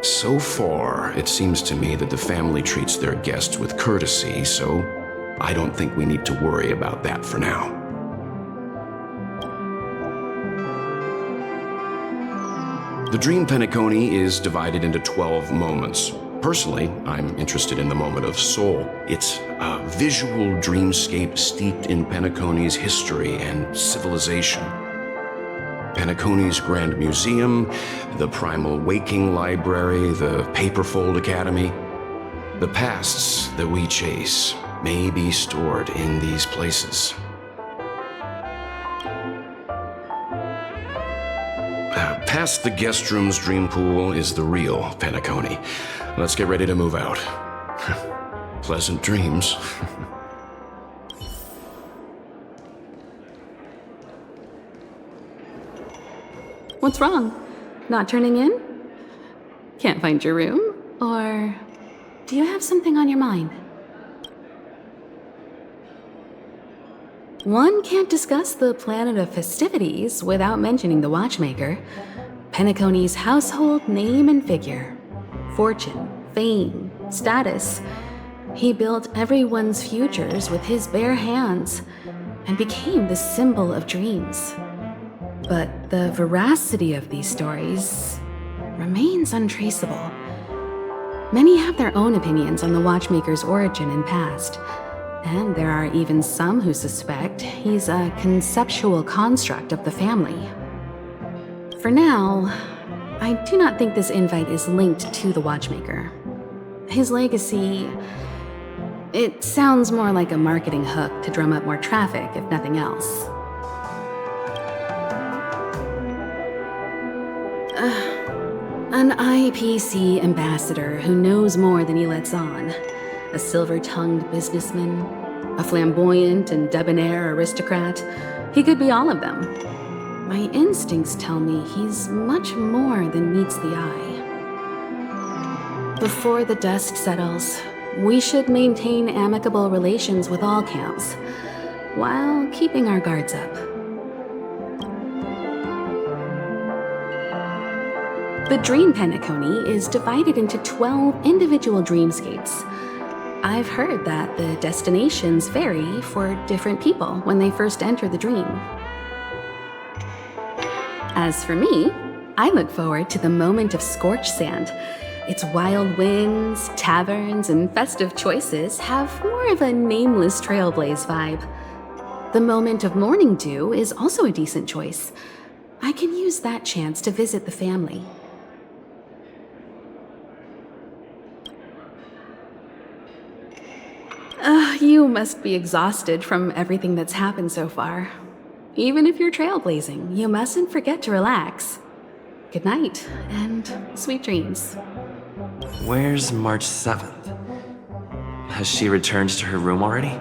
[SPEAKER 5] So far, it seems to me that the family treats their guests with courtesy, so I don't think we need to worry about that for now. The Dream Penacony is divided into 12 moments. Personally, I'm interested in the moment of Soul. It's a visual dreamscape steeped in Penacony's history and civilization. Penacony's Grand Museum, the Primal Waking Library, the Paperfold Academy. The pasts that we chase may be stored in these places. Past the guest room's dream pool is the real Penacony. Let's get ready to move out. Pleasant dreams.
[SPEAKER 3] What's wrong? Not turning in? Can't find your room? Or do you have something on your mind? One can't discuss the planet of festivities without mentioning the Watchmaker, Penacony's household name and figure. Fortune, fame, status. He built everyone's futures with his bare hands and became the symbol of dreams. But the veracity of these stories remains untraceable. Many have their own opinions on the Watchmaker's origin and past, And there are even some who suspect he's a conceptual construct of the family. For now, I do not think this invite is linked to the Watchmaker. His legacy... it sounds more like a marketing hook to drum up more traffic, if nothing else. An IPC ambassador who knows more than he lets on. A silver-tongued businessman, a flamboyant and debonair aristocrat. He could be all of them. My instincts tell me he's much more than meets the eye. Before the dust settles, we should maintain amicable relations with all camps, while keeping our guards up. The Dream Penacony is divided into 12 individual dreamscapes. I've heard that the destinations vary for different people when they first enter the dream. As for me, I look forward to the moment of scorched sand. Its wild winds, taverns, and festive choices have more of a nameless trailblaze vibe. The moment of morning dew is also a decent choice. I can use that chance to visit the family. You must be exhausted from everything that's happened so far. Even if you're trailblazing, you mustn't forget to relax. Good night, and sweet dreams.
[SPEAKER 1] Where's March 7th? Has she returned to her room already?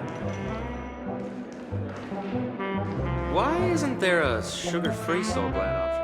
[SPEAKER 18] Why isn't there a sugar-free Soul Glad option?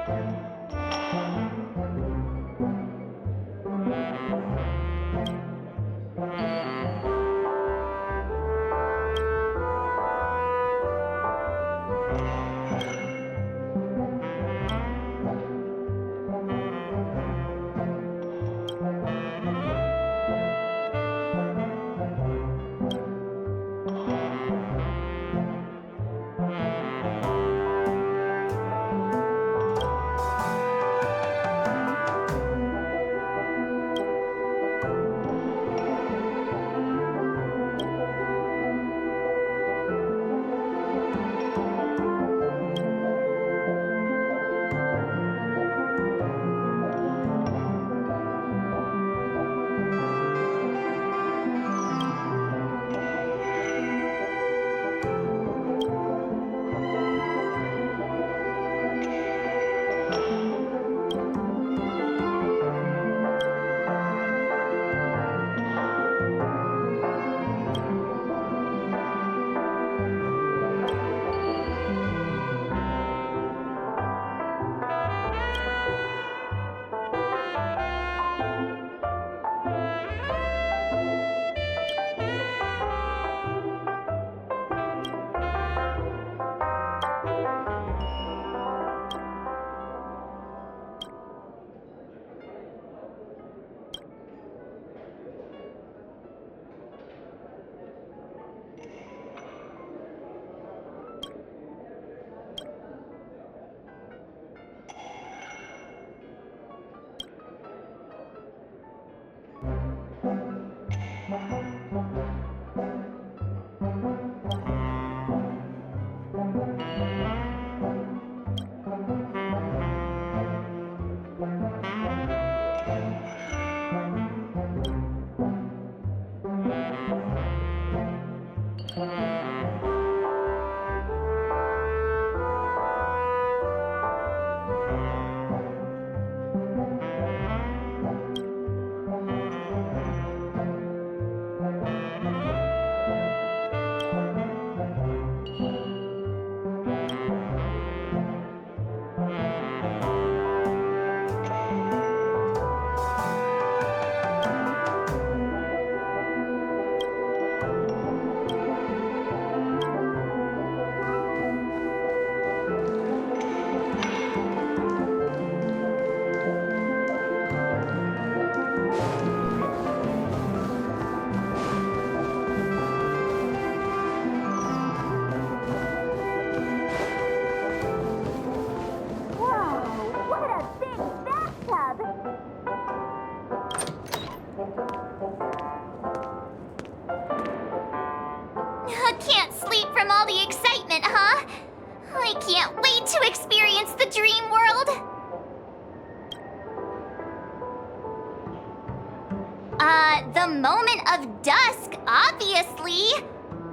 [SPEAKER 2] can't sleep from all the excitement, huh? I can't wait to experience the dream world. The moment of dusk, obviously.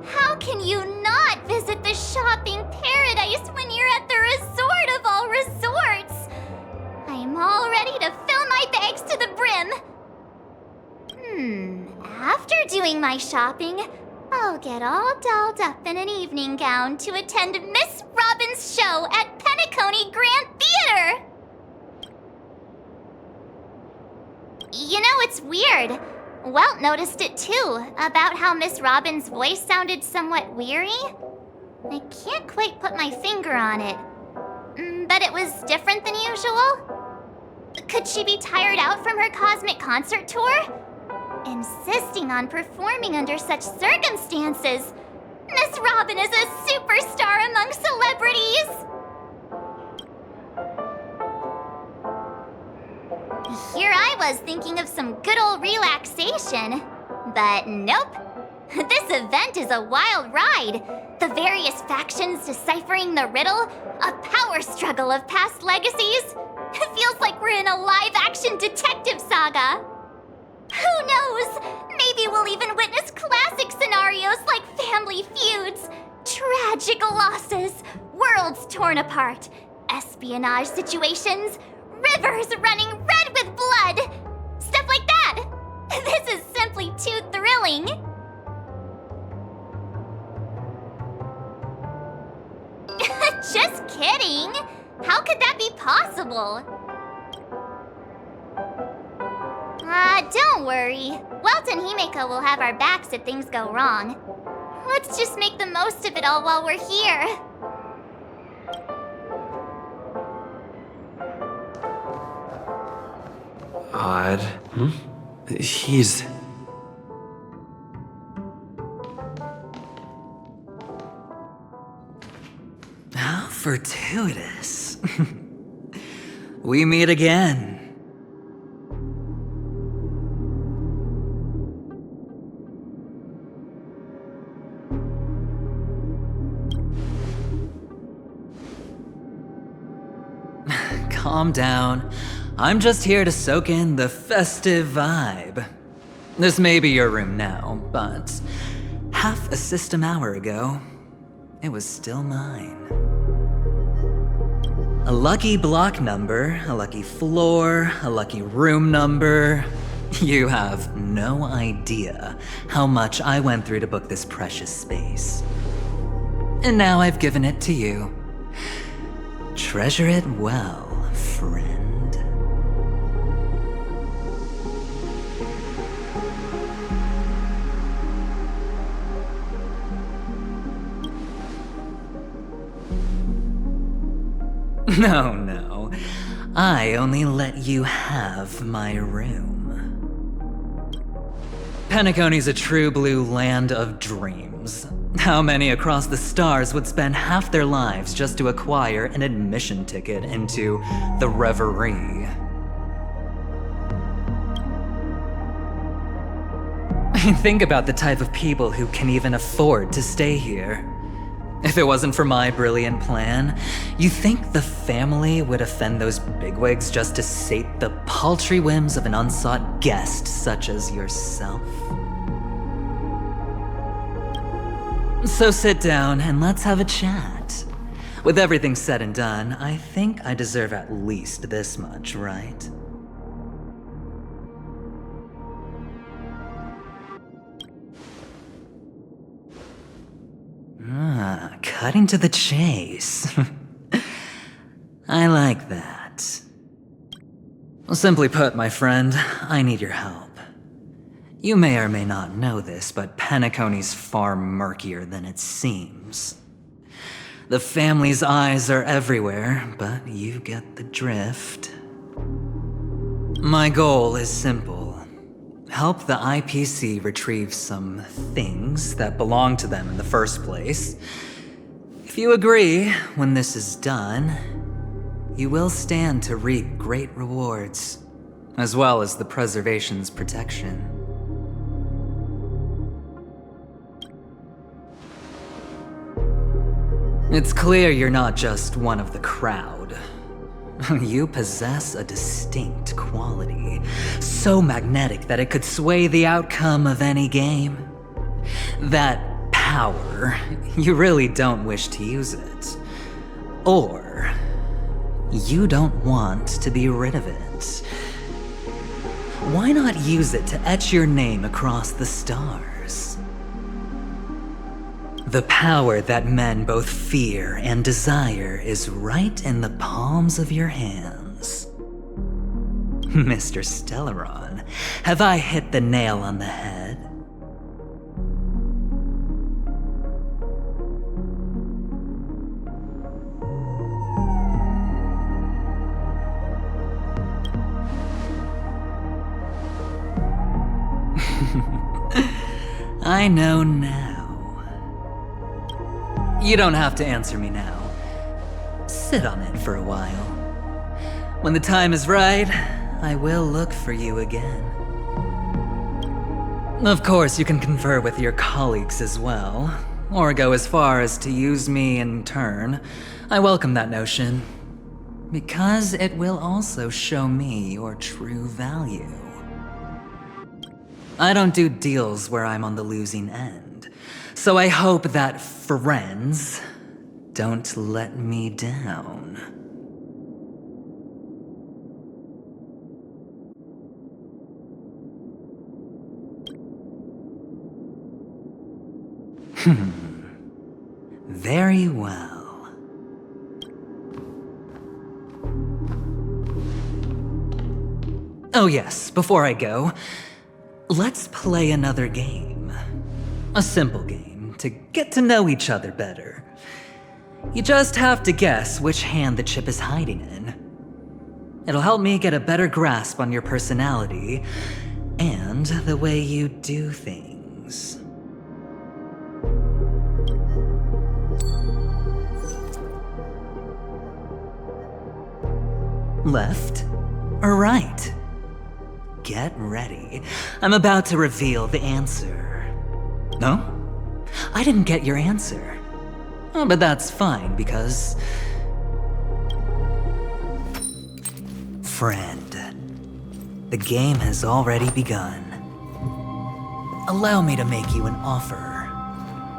[SPEAKER 2] How can you not visit the shopping paradise when you're at the resort of all resorts? I'm all ready to fill my bags to the brim. After doing my shopping, I'll get all dolled up in an evening gown to attend Miss Robin's show at Penacony Grand Theater. You know, it's weird. Welt noticed it too, about how Miss Robin's voice sounded somewhat weary. I can't quite put my finger on it, but it was different than usual. Could she be tired out from her cosmic concert tour? Insisting on performing under such circumstances. Miss Robin is a superstar among celebrities. Here I was thinking of some good old relaxation, but nope. This event is a wild ride. The various factions deciphering the riddle, a power struggle of past legacies. It feels like we're in a live-action detective saga. Who knows? Maybe we'll even witness classic scenarios like family feuds, tragic losses, worlds torn apart, espionage situations, rivers running red with blood! Stuff like that! This is simply too thrilling! Just kidding! How could that be possible? Don't worry. Welt and Himeko will have our backs if things go wrong. Let's just make the most of it all while we're here.
[SPEAKER 1] Odd. He's...
[SPEAKER 12] How fortuitous. We meet again. Calm down. I'm just here to soak in the festive vibe. This may be your room now, but half a system hour ago, it was still mine. A lucky block number, a lucky floor, a lucky room number. You have no idea how much I went through to book this precious space. And now I've given it to you. Treasure it well, friend. No. I only let you have my room. Penacony's a true blue land of dreams. How many across the stars would spend half their lives just to acquire an admission ticket into the Reverie? Think about the type of people who can even afford to stay here. If it wasn't for my brilliant plan, you think the family would offend those bigwigs just to sate the paltry whims of an unsought guest such as yourself? So sit down and let's have a chat. With everything said and done, I think I deserve at least this much, right? Cutting to the chase. I like that. Simply put, my friend, I need your help. You may or may not know this, but Penacony's far murkier than it seems. The family's eyes are everywhere, but you get the drift. My goal is simple. Help the IPC retrieve some things that belong to them in the first place. If you agree, when this is done, you will stand to reap great rewards, as well as the preservation's protection. It's clear you're not just one of the crowd. You possess a distinct quality, so magnetic that it could sway the outcome of any game. That power, you really don't wish to use it. Or, you don't want to be rid of it. Why not use it to etch your name across the stars? The power that men both fear and desire is right in the palms of your hands. Mr. Stellaron, have I hit the nail on the head? I know now. You don't have to answer me now. Sit on it for a while. When the time is right, I will look for you again. Of course, you can confer with your colleagues as well, or go as far as to use me in turn. I welcome that notion, because it will also show me your true value. I don't do deals where I'm on the losing end, so I hope that friends don't let me down. Very well. Oh yes, before I go, let's play another game. A simple game to get to know each other better. You just have to guess which hand the chip is hiding in. It'll help me get a better grasp on your personality and the way you do things. Left or right? Get ready. I'm about to reveal the answer. No? I didn't get your answer. Oh, but that's fine because... Friend, the game has already begun. Allow me to make you an offer.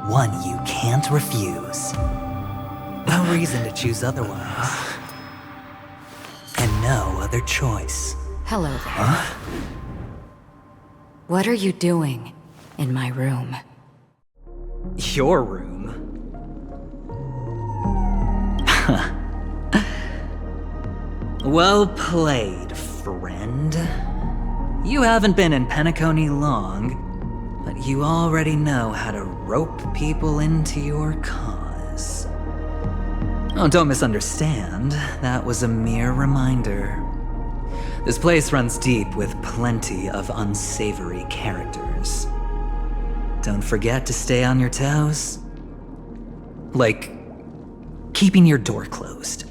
[SPEAKER 12] One you can't refuse. No reason to choose otherwise. And no other choice.
[SPEAKER 9] Hello there.
[SPEAKER 12] Huh?
[SPEAKER 9] What are you doing in my room?
[SPEAKER 12] Your room? Well played, friend. You haven't been in Penacony long, but you already know how to rope people into your cause. Oh, don't misunderstand. That was a mere reminder. This place runs deep with plenty of unsavory characters. Don't forget to stay on your toes. Like, keeping your door closed.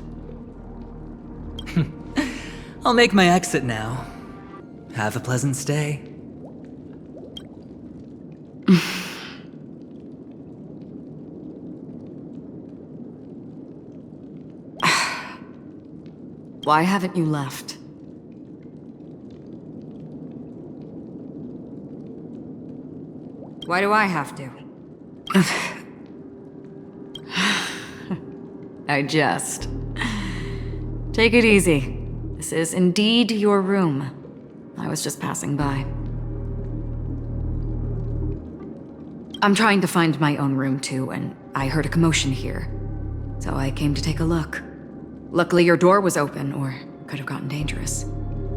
[SPEAKER 12] I'll make my exit now. Have a pleasant stay.
[SPEAKER 9] Why haven't you left? Why do I have to? I jest. Take it easy. This is indeed your room. I was just passing by. I'm trying to find my own room too, and I heard a commotion here. So I came to take a look. Luckily your door was open, or it could have gotten dangerous.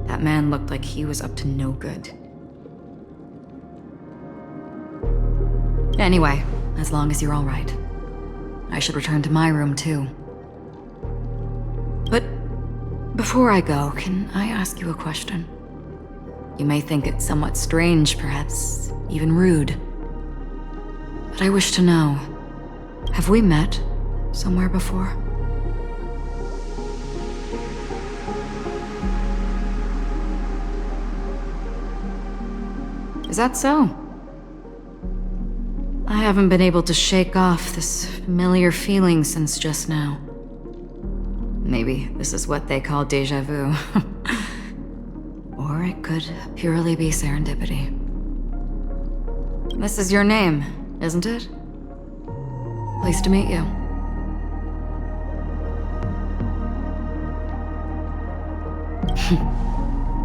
[SPEAKER 9] That man looked like he was up to no good. Anyway, as long as you're all right. I should return to my room too. But before I go, can I ask you a question? You may think it somewhat strange, perhaps even rude. But I wish to know, have we met somewhere before? Is that so? I haven't been able to shake off this familiar feeling since just now. Maybe this is what they call déjà vu. Or it could purely be serendipity. This is your name, isn't it? Pleased to meet you.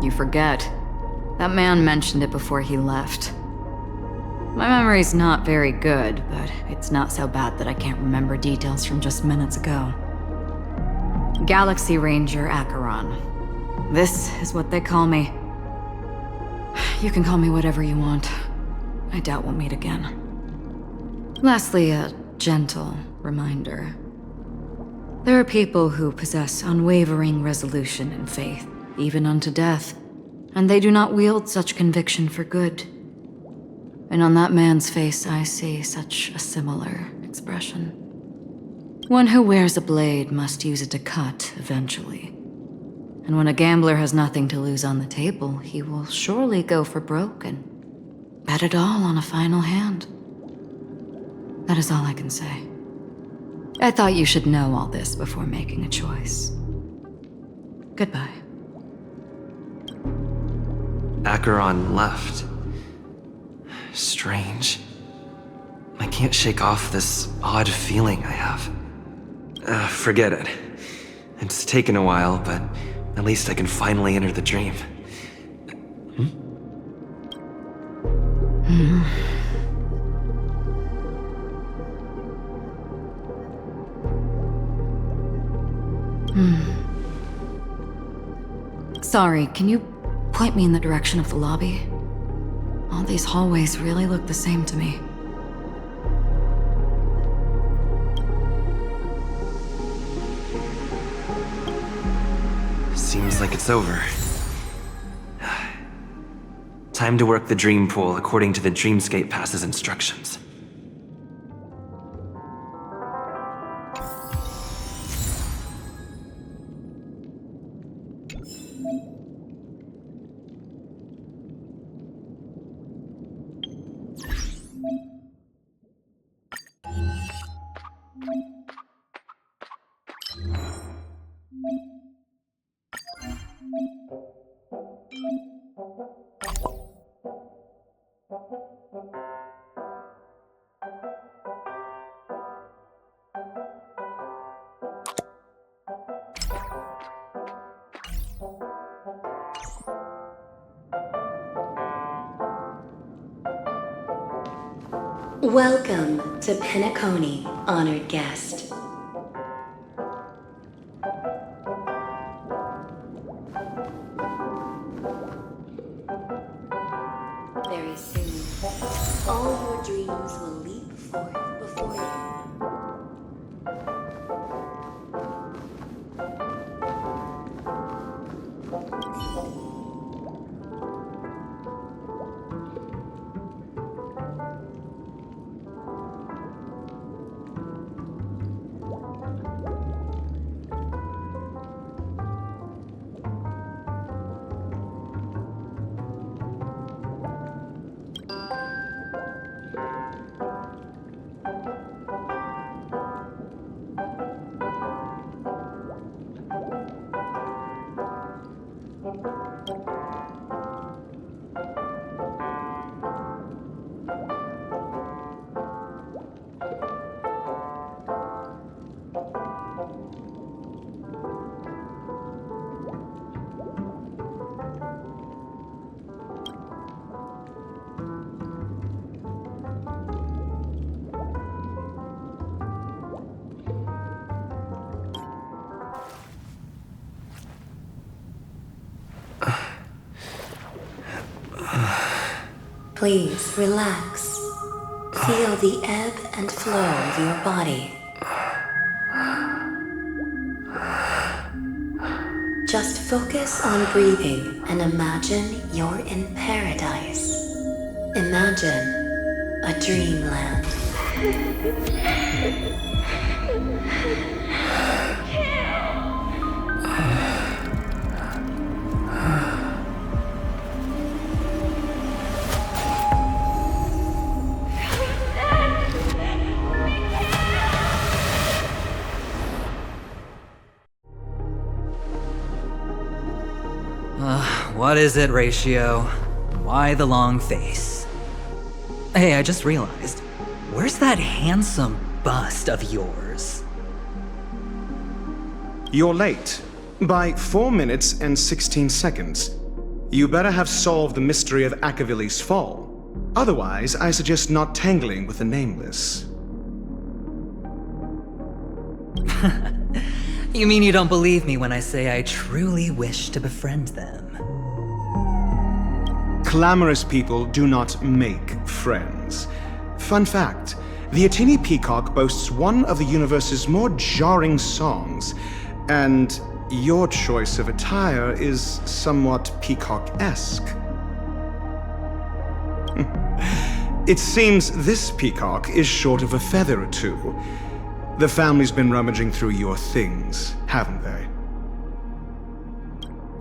[SPEAKER 9] You forget. That man mentioned it before he left. My memory's not very good, but it's not so bad that I can't remember details from just minutes ago. Galaxy Ranger Acheron. This is what they call me. You can call me whatever you want. I doubt we'll meet again. Lastly, a gentle reminder. There are people who possess unwavering resolution and faith, even unto death, and they do not wield such conviction for good. And on that man's face I see such a similar expression. One who wears a blade must use it to cut eventually. And when a gambler has nothing to lose on the table, he will surely go for broke and bet it all on a final hand. That is all I can say. I thought you should know all this before making a choice. Goodbye.
[SPEAKER 1] Acheron left. Strange. I can't shake off this odd feeling I have. Forget it. It's taken a while, but at least I can finally enter the dream.
[SPEAKER 9] Sorry, can you point me in the direction of the lobby? All these hallways really look the same to me.
[SPEAKER 1] Seems like it's over. Time to work the dream pool according to the Dreamscape Pass's instructions.
[SPEAKER 14] Welcome to Penacony, honored guest. Very soon, all your dreams will leap forth before you. Please relax. Feel the ebb and flow of your body. Just focus on breathing and imagine you're in paradise. Imagine a dreamland.
[SPEAKER 12] What is it, Ratio? Why the long face? Hey, I just realized. Where's that handsome bust of yours?
[SPEAKER 13] You're late. By 4 minutes and 16 seconds. You better have solved the mystery of Akavili's fall. Otherwise, I suggest not tangling with the nameless.
[SPEAKER 12] You mean you don't believe me when I say I truly wish to befriend them?
[SPEAKER 13] Clamorous people do not make friends. Fun fact, the Atini Peacock boasts one of the universe's more jarring songs, and your choice of attire is somewhat peacock-esque. It seems this peacock is short of a feather or two. The family's been rummaging through your things, haven't they?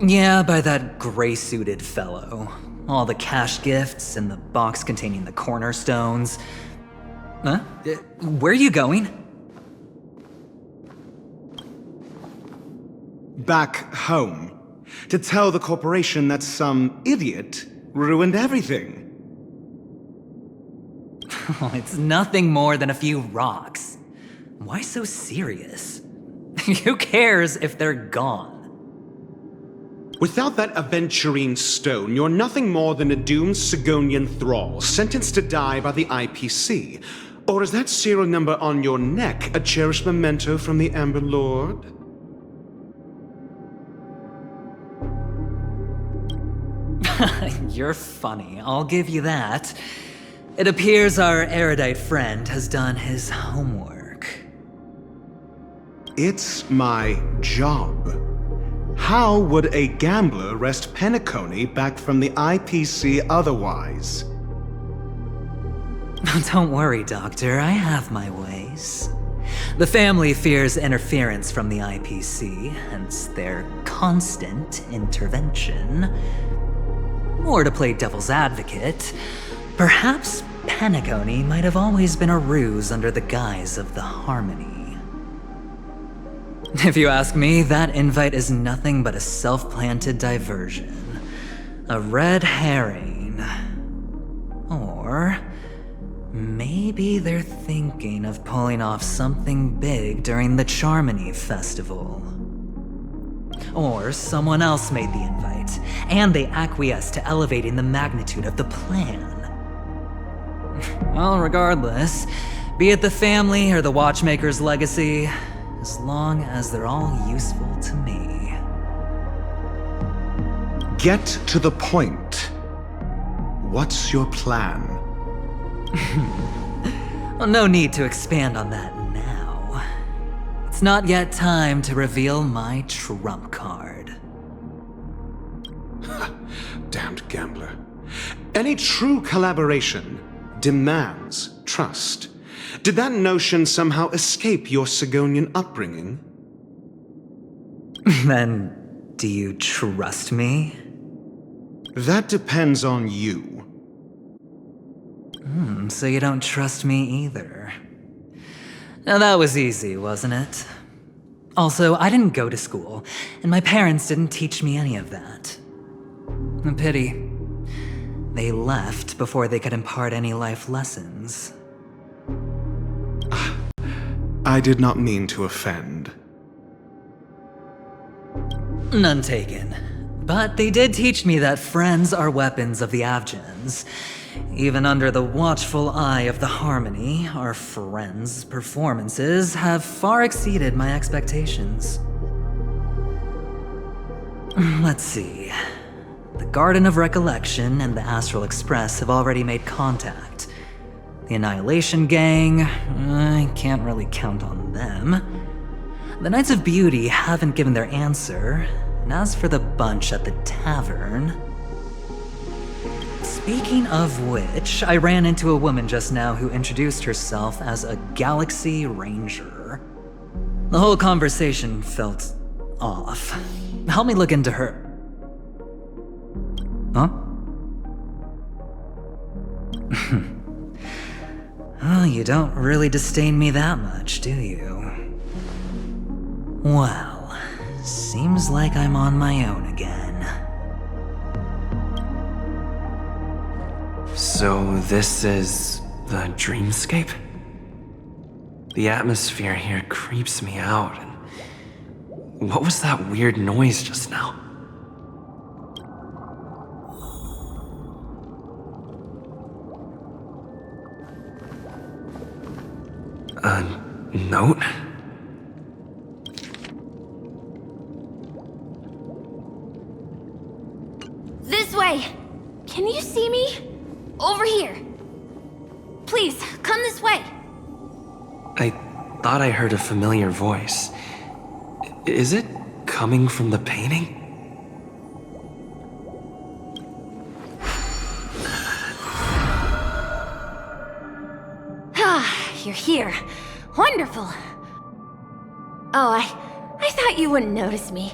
[SPEAKER 12] Yeah, by that gray-suited fellow. All the cash gifts and the box containing the cornerstones. Huh? Where are you going?
[SPEAKER 13] Back home. To tell the corporation that some idiot ruined everything.
[SPEAKER 12] Oh, it's nothing more than a few rocks. Why so serious? Who cares if they're gone?
[SPEAKER 13] Without that aventurine stone, you're nothing more than a doomed Sigonian thrall, sentenced to die by the IPC. Or is that serial number on your neck a cherished memento from the Amber Lord?
[SPEAKER 12] You're funny, I'll give you that. It appears our erudite friend has done his homework.
[SPEAKER 13] It's my job. How would a gambler wrest Penacony back from the IPC otherwise?
[SPEAKER 12] Don't worry, Doctor, I have my ways. The family fears interference from the IPC, hence their constant intervention. Or to play devil's advocate, perhaps Penacony might have always been a ruse under the guise of the Harmony. If you ask me, that invite is nothing but a self-planted diversion. A red herring. Or maybe they're thinking of pulling off something big during the Charmony Festival. Or someone else made the invite, and they acquiesced to elevating the magnitude of the plan. Well, regardless, be it the family or the Watchmaker's legacy, as long as they're all useful to me.
[SPEAKER 13] Get to the point. What's your plan?
[SPEAKER 12] Well, no need to expand on that now. It's not yet time to reveal my trump card.
[SPEAKER 13] Damned gambler. Any true collaboration demands trust. Did that notion somehow escape your Sigonian upbringing?
[SPEAKER 12] Then, do you trust me?
[SPEAKER 13] That depends on you.
[SPEAKER 12] So you don't trust me either. Now that was easy, wasn't it? Also, I didn't go to school, and my parents didn't teach me any of that. A pity. They left before they could impart any life lessons.
[SPEAKER 13] I did not mean to offend.
[SPEAKER 12] None taken. But they did teach me that friends are weapons of the Avgens. Even under the watchful eye of the Harmony, our friends' performances have far exceeded my expectations. Let's see. The Garden of Recollection and the Astral Express have already made contact. The Annihilation Gang, I can't really count on them. The Knights of Beauty haven't given their answer, and as for the bunch at the tavern... Speaking of which, I ran into a woman just now who introduced herself as a Galaxy Ranger. The whole conversation felt off. Help me look into her. Huh? Oh, you don't really disdain me that much, do you? Well, seems like I'm on my own again.
[SPEAKER 1] So this is the dreamscape? The atmosphere here creeps me out. And what was that weird noise just now? A note?
[SPEAKER 10] This way! Can you see me? Over here. Please, come this way.
[SPEAKER 1] I thought I heard a familiar voice. Is it coming from the painting?
[SPEAKER 10] Ah, you're here. Wonderful. Oh, I thought you wouldn't notice me.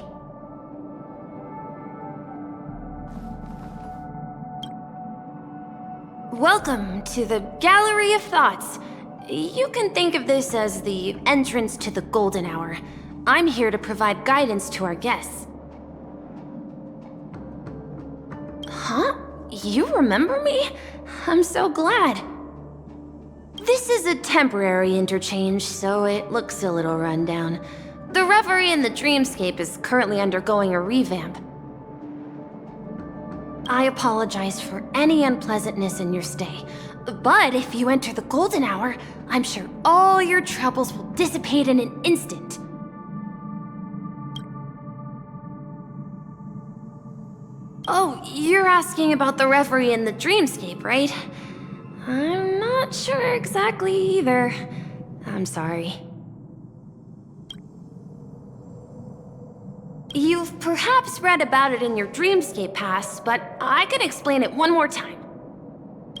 [SPEAKER 10] Welcome to the Gallery of Thoughts. You can think of this as the entrance to the Golden Hour. I'm here to provide guidance to our guests. Huh? You remember me? I'm so glad. This is a temporary interchange, so it looks a little rundown. The Reverie in the Dreamscape is currently undergoing a revamp. I apologize for any unpleasantness in your stay, but if you enter the Golden Hour, I'm sure all your troubles will dissipate in an instant. Oh, you're asking about the Reverie in the Dreamscape, right? I'm not sure exactly either. I'm sorry. You've perhaps read about it in your Dreamscape past, but I could explain it one more time.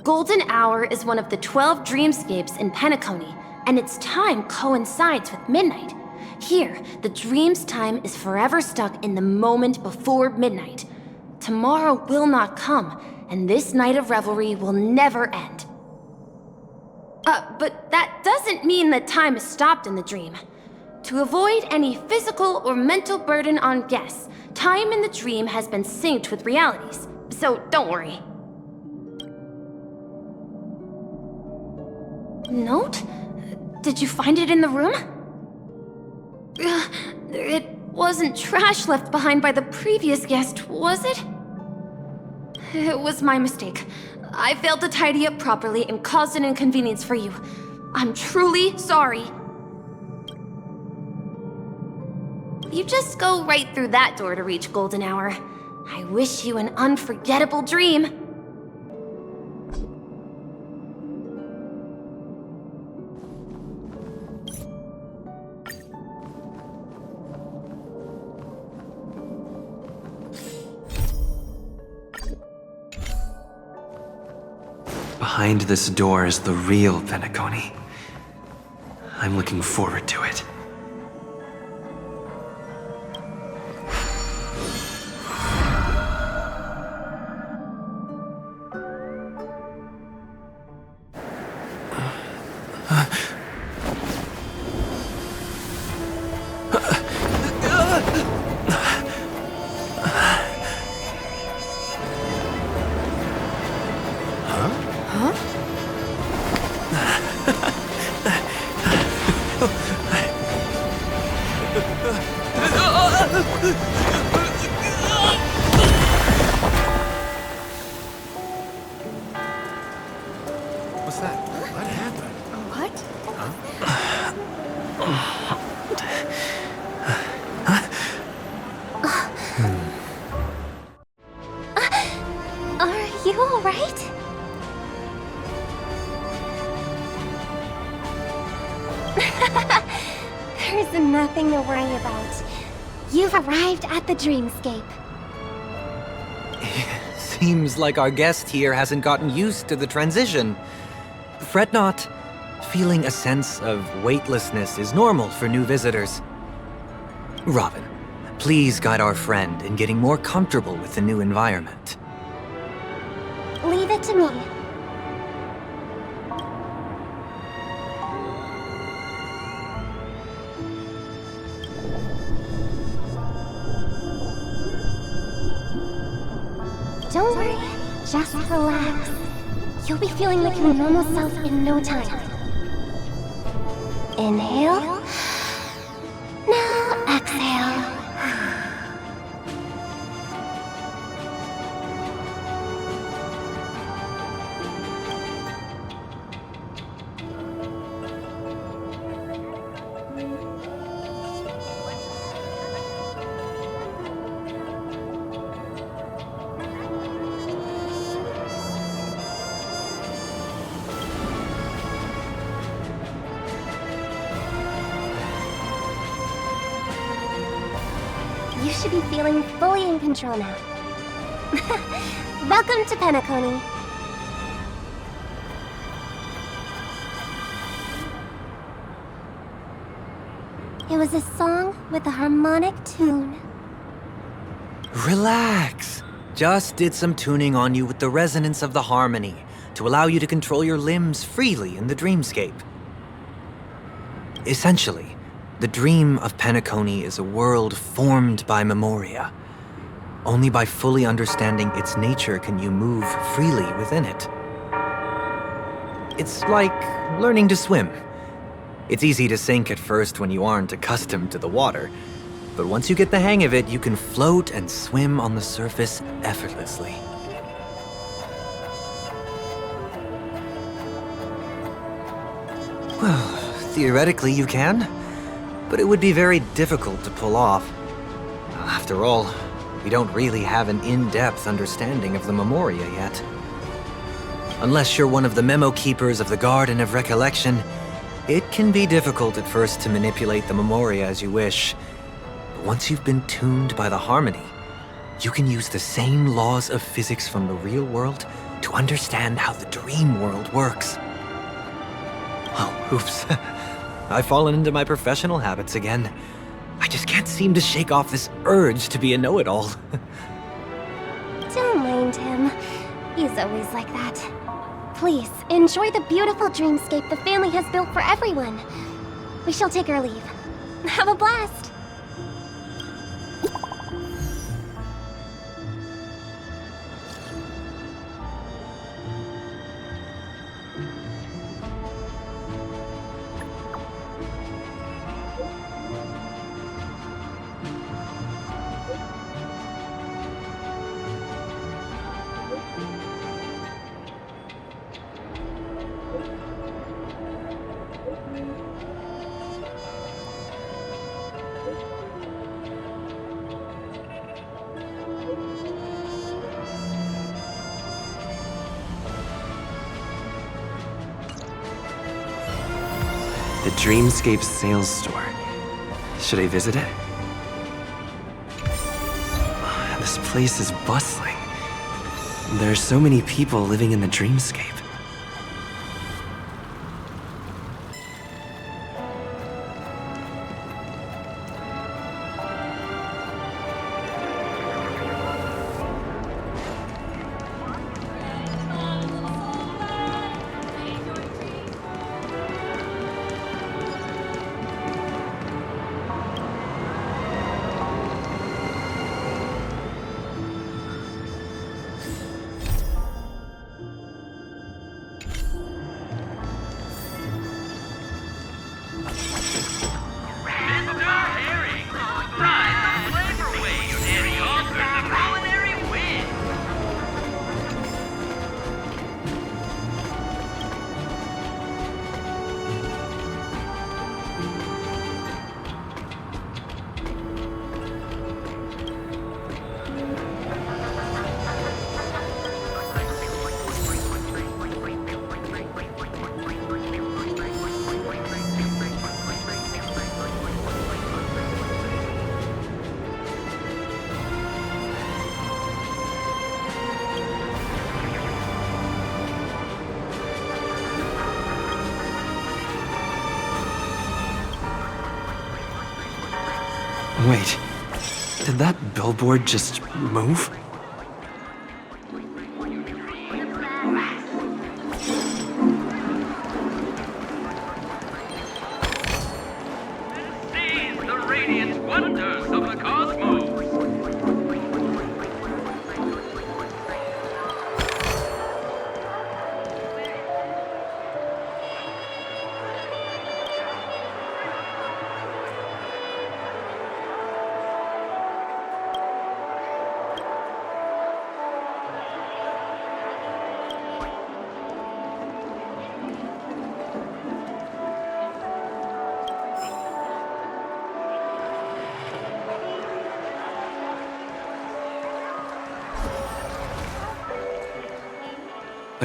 [SPEAKER 10] Golden Hour is one of the 12 dreamscapes in Penacony, and its time coincides with midnight. Here, the dream's time is forever stuck in the moment before midnight. Tomorrow will not come, and this night of revelry will never end. But that doesn't mean that time is stopped in the dream. To avoid any physical or mental burden on guests, time in the dream has been synced with realities, so don't worry. Note? Did you find it in the room? It wasn't trash left behind by the previous guest, was it? It was my mistake. I failed to tidy up properly and caused an inconvenience for you. I'm truly sorry. You just go right through that door to reach Golden Hour. I wish you an unforgettable dream.
[SPEAKER 1] Behind this door is the real Penacony. I'm looking forward to it.
[SPEAKER 11] What's that? What happened?
[SPEAKER 10] What?
[SPEAKER 17] Are you alright? There's nothing to worry about. You've arrived at the dreamscape.
[SPEAKER 16] Seems like our guest here hasn't gotten used to the transition. Fret not. Feeling a sense of weightlessness is normal for new visitors. Robin, please guide our friend in getting more comfortable with the new environment.
[SPEAKER 17] Leave it to me. Don't worry, just relax. You'll be feeling like your normal self in no time. Inhale. Now exhale. You should be feeling fully in control now. Welcome to Penacony. It was a song with a harmonic tune.
[SPEAKER 16] Relax. Just did some tuning on you with the resonance of the harmony to allow you to control your limbs freely in the dreamscape. Essentially, the dream of Penacony is a world formed by memoria. Only by fully understanding its nature can you move freely within it. It's like learning to swim. It's easy to sink at first when you aren't accustomed to the water, but once you get the hang of it, you can float and swim on the surface effortlessly. Well, theoretically you can, but it would be very difficult to pull off. After all, we don't really have an in-depth understanding of the memoria yet. Unless you're one of the memo keepers of the Garden of Recollection, it can be difficult at first to manipulate the memoria as you wish. But once you've been tuned by the harmony, you can use the same laws of physics from the real world to understand how the dream world works. Oh, oops. I've fallen into my professional habits again. I just can't seem to shake off this urge to be a know-it-all.
[SPEAKER 17] Don't mind him. He's always like that. Please, enjoy the beautiful dreamscape the family has built for everyone. We shall take our leave. Have a blast!
[SPEAKER 1] The Dreamscape sales store. Should I visit it? This place is bustling. There are so many people living in the Dreamscape. Wait, did that billboard just move?
[SPEAKER 19] Seize the radiant wonders of the cosmos!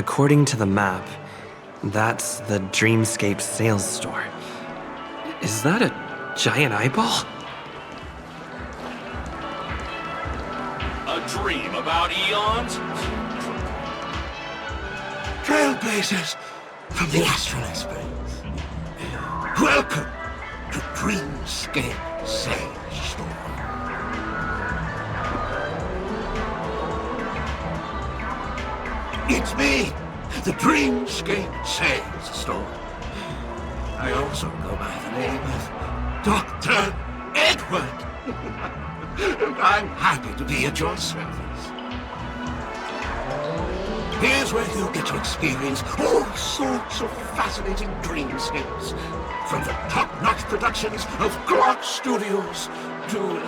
[SPEAKER 1] According to the map, that's the Dreamscape sales store. Is that a giant eyeball?
[SPEAKER 11] A dream about eons?
[SPEAKER 20] Trailblazers from the Astral Springs. Welcome to Dreamscape Sales Store. It's me, the Dreamscape Sales Store. I also go by the name of Dr. Edward. And I'm happy to be at your service. Here's where you get to experience all sorts of fascinating dreamscapes. From the top-notch productions of Glock Studios to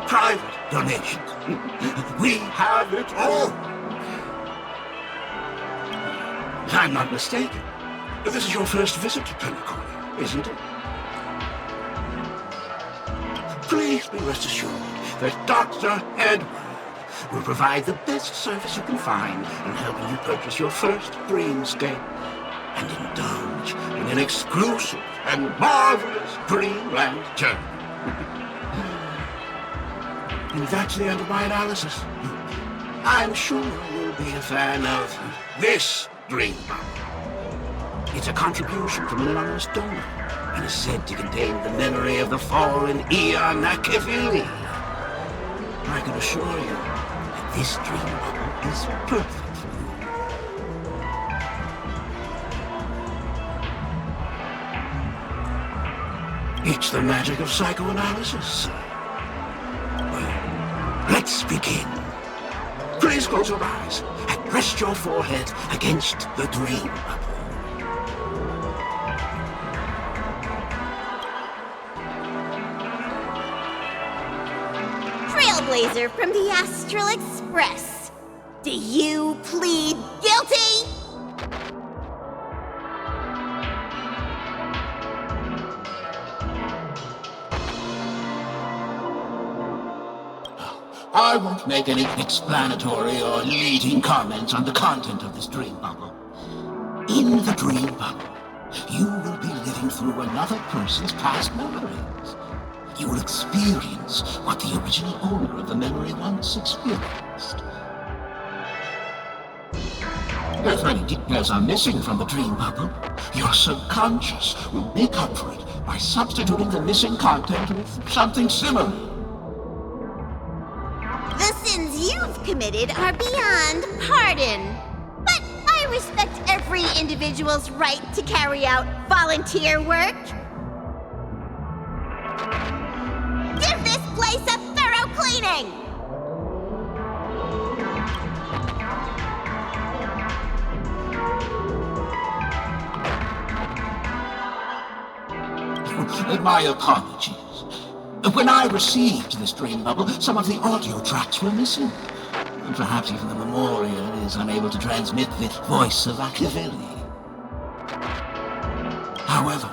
[SPEAKER 20] private donations. We have it all. If I'm not mistaken, this is your first visit to Penacony, isn't it? Please be rest assured that Dr. Edward will provide the best service you can find in helping you purchase your first dreamscape and indulge in an exclusive and marvelous dreamland journey. And that's the end of my analysis. I'm sure you'll be a fan of this dream bubble. It's a contribution from an anonymous donor and is said to contain the memory of the fallen Eon Akivili. I can assure you that this dream bubble is perfect for you. It's the magic of psychoanalysis. Well, let's begin. Please close your eyes and rest your forehead against the dream bubble.
[SPEAKER 4] Trailblazer from the Astral Express. Do you plead guilty?
[SPEAKER 20] I won't make any explanatory or leading comments on the content of this dream bubble. In the dream bubble, you will be living through another person's past memories. You will experience what the original owner of the memory once experienced. If any details are missing from the dream bubble, your subconscious will make up for it by substituting the missing content with something similar.
[SPEAKER 4] The sins you've committed are beyond pardon. But I respect every individual's right to carry out volunteer work. Give this place a thorough cleaning!
[SPEAKER 20] My apologies. When I received this dream bubble, some of the audio tracks were missing. And perhaps even the memorial is unable to transmit the voice of Akivili. However,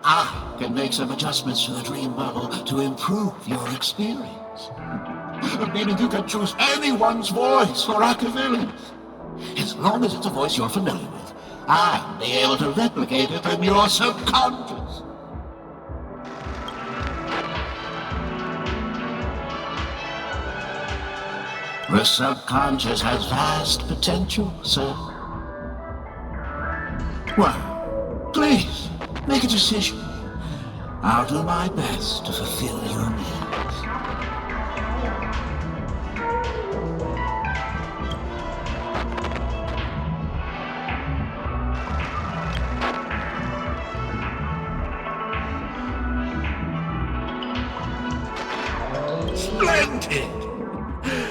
[SPEAKER 20] I can make some adjustments to the dream bubble to improve your experience. Meaning you can choose anyone's voice for Akivili. As long as it's a voice you're familiar with, I'll be able to replicate it in your subconscious. The subconscious has vast potential, sir. Well, please, make a decision. I'll do my best to fulfill your needs. Splendid!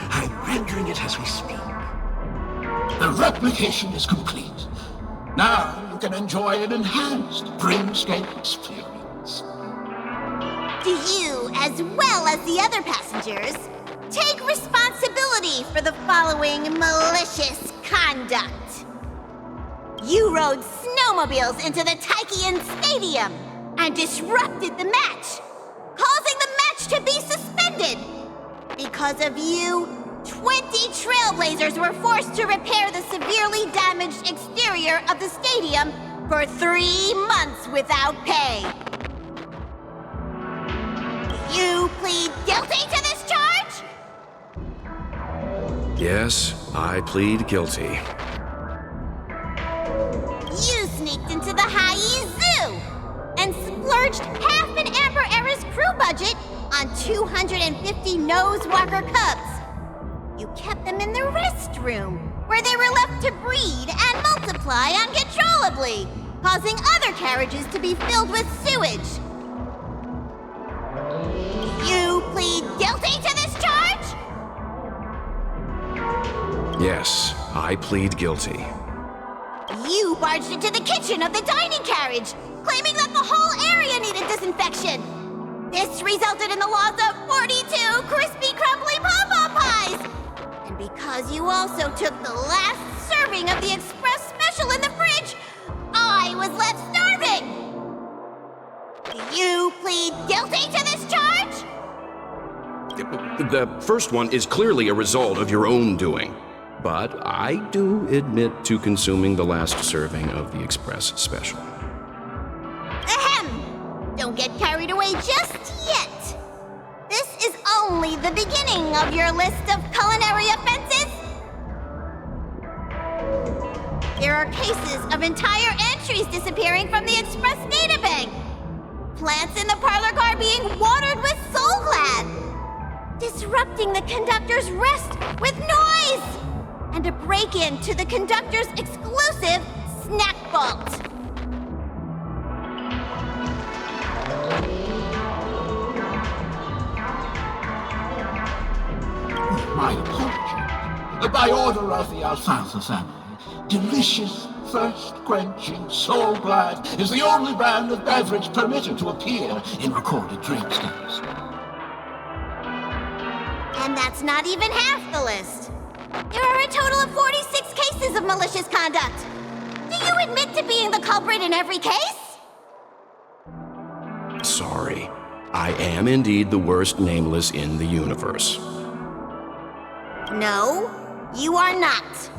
[SPEAKER 20] I'm rendering it as we speak. The replication is complete. Now you can enjoy an enhanced dreamscape experience.
[SPEAKER 4] Do you, as well as the other passengers, take responsibility for the following malicious conduct? You rode snowmobiles into the Taikian Stadium and disrupted the match, causing the match to be suspended. Because of you, 20 trailblazers were forced to repair the severely damaged exterior of the stadium for 3 months without pay. You plead guilty to this charge?
[SPEAKER 5] Yes, I plead guilty.
[SPEAKER 4] You sneaked into the High Zoo and splurged half an Amber Era's crew budget on 250 Nosewalker cubs. You kept them in the restroom, where they were left to breed and multiply uncontrollably, causing other carriages to be filled with sewage. You plead guilty to this charge?
[SPEAKER 5] Yes, I plead guilty.
[SPEAKER 4] You barged into the kitchen of the dining carriage, claiming that the whole area needed disinfection. This resulted in the loss of 42 crispy, crumbly pom-pom pies. And because you also took the last serving of the express special in the fridge, I was left starving. You plead guilty to this charge?
[SPEAKER 5] The first one is clearly a result of your own doing. But I do admit to consuming the last serving of the Express Special.
[SPEAKER 4] Ahem! Don't get carried away just yet. This is only the beginning of your list of culinary offenses. There are cases of entire entries disappearing from the Express databank. Plants in the parlor car being watered with Soul Glad. Disrupting the conductor's rest with noise. And a break-in to the conductor's exclusive snack vault.
[SPEAKER 20] My apologies. By order of the Alfalfa family, delicious, thirst-quenching Soul Glad is the only brand of beverage permitted to appear in recorded drink studies.
[SPEAKER 4] And that's not even half the list. There are a total of 46 cases of malicious conduct. Do you admit to being the culprit in every case?
[SPEAKER 5] Sorry. I am indeed the worst nameless in the universe.
[SPEAKER 4] No, you are not.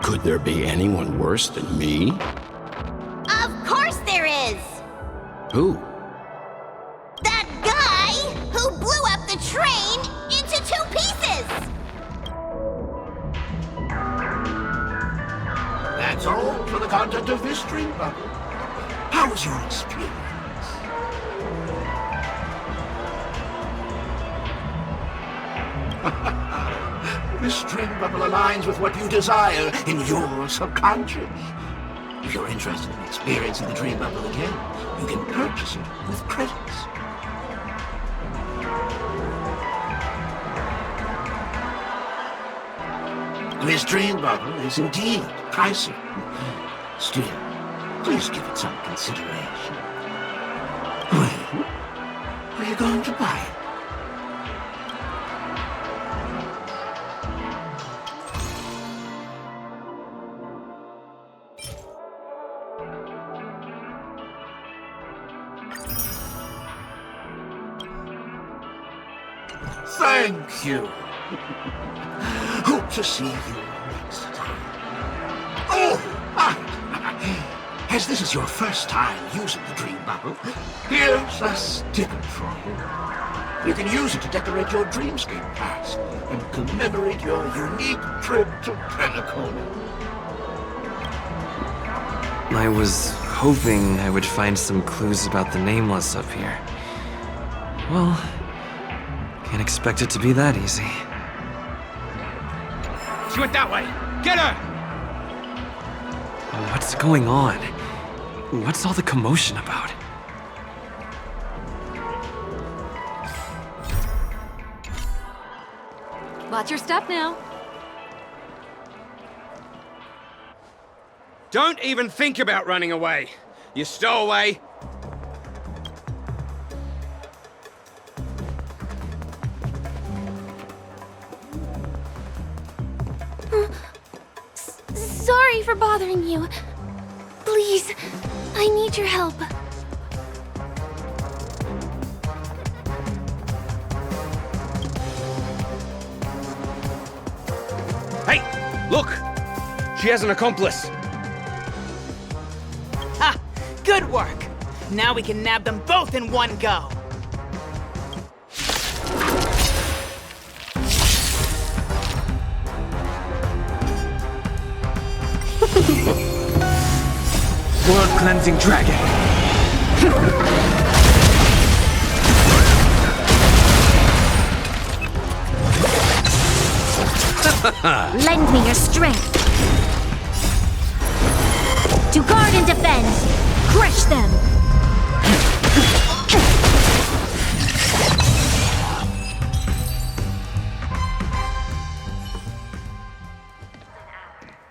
[SPEAKER 5] Could there be anyone worse than me?
[SPEAKER 4] Of course there is.
[SPEAKER 5] Who?
[SPEAKER 4] That guy who blew up the train into 2 pieces.
[SPEAKER 20] That's all for the content of this dream bubble. How was your experience? This dream bubble aligns with what you desire in your subconscious. If you're interested in experiencing the dream bubble again, you can purchase it with credits. This dream bubble is indeed pricey. Still, please give it some consideration. When are you going to buy it? Thank you. Hope to see you next time. Oh, as this is your first time using the dream bubble, here's a sticker for you. You can use it to decorate your dreamscape pass and commemorate your unique trip to Penacona.
[SPEAKER 1] I was hoping I would find some clues about the nameless up here. Well, can't expect it to be that easy.
[SPEAKER 21] She went that way! Get her!
[SPEAKER 1] What's going on? What's all the commotion about?
[SPEAKER 22] Watch your step now.
[SPEAKER 21] Don't even think about running away. You stowaway.
[SPEAKER 10] Sorry for bothering you. Please, I need your help.
[SPEAKER 21] She has an accomplice.
[SPEAKER 6] Ha! Good work! Now we can nab them both in one go!
[SPEAKER 21] World-cleansing dragon.
[SPEAKER 7] Lend me your strength. To guard and defend. Crush them.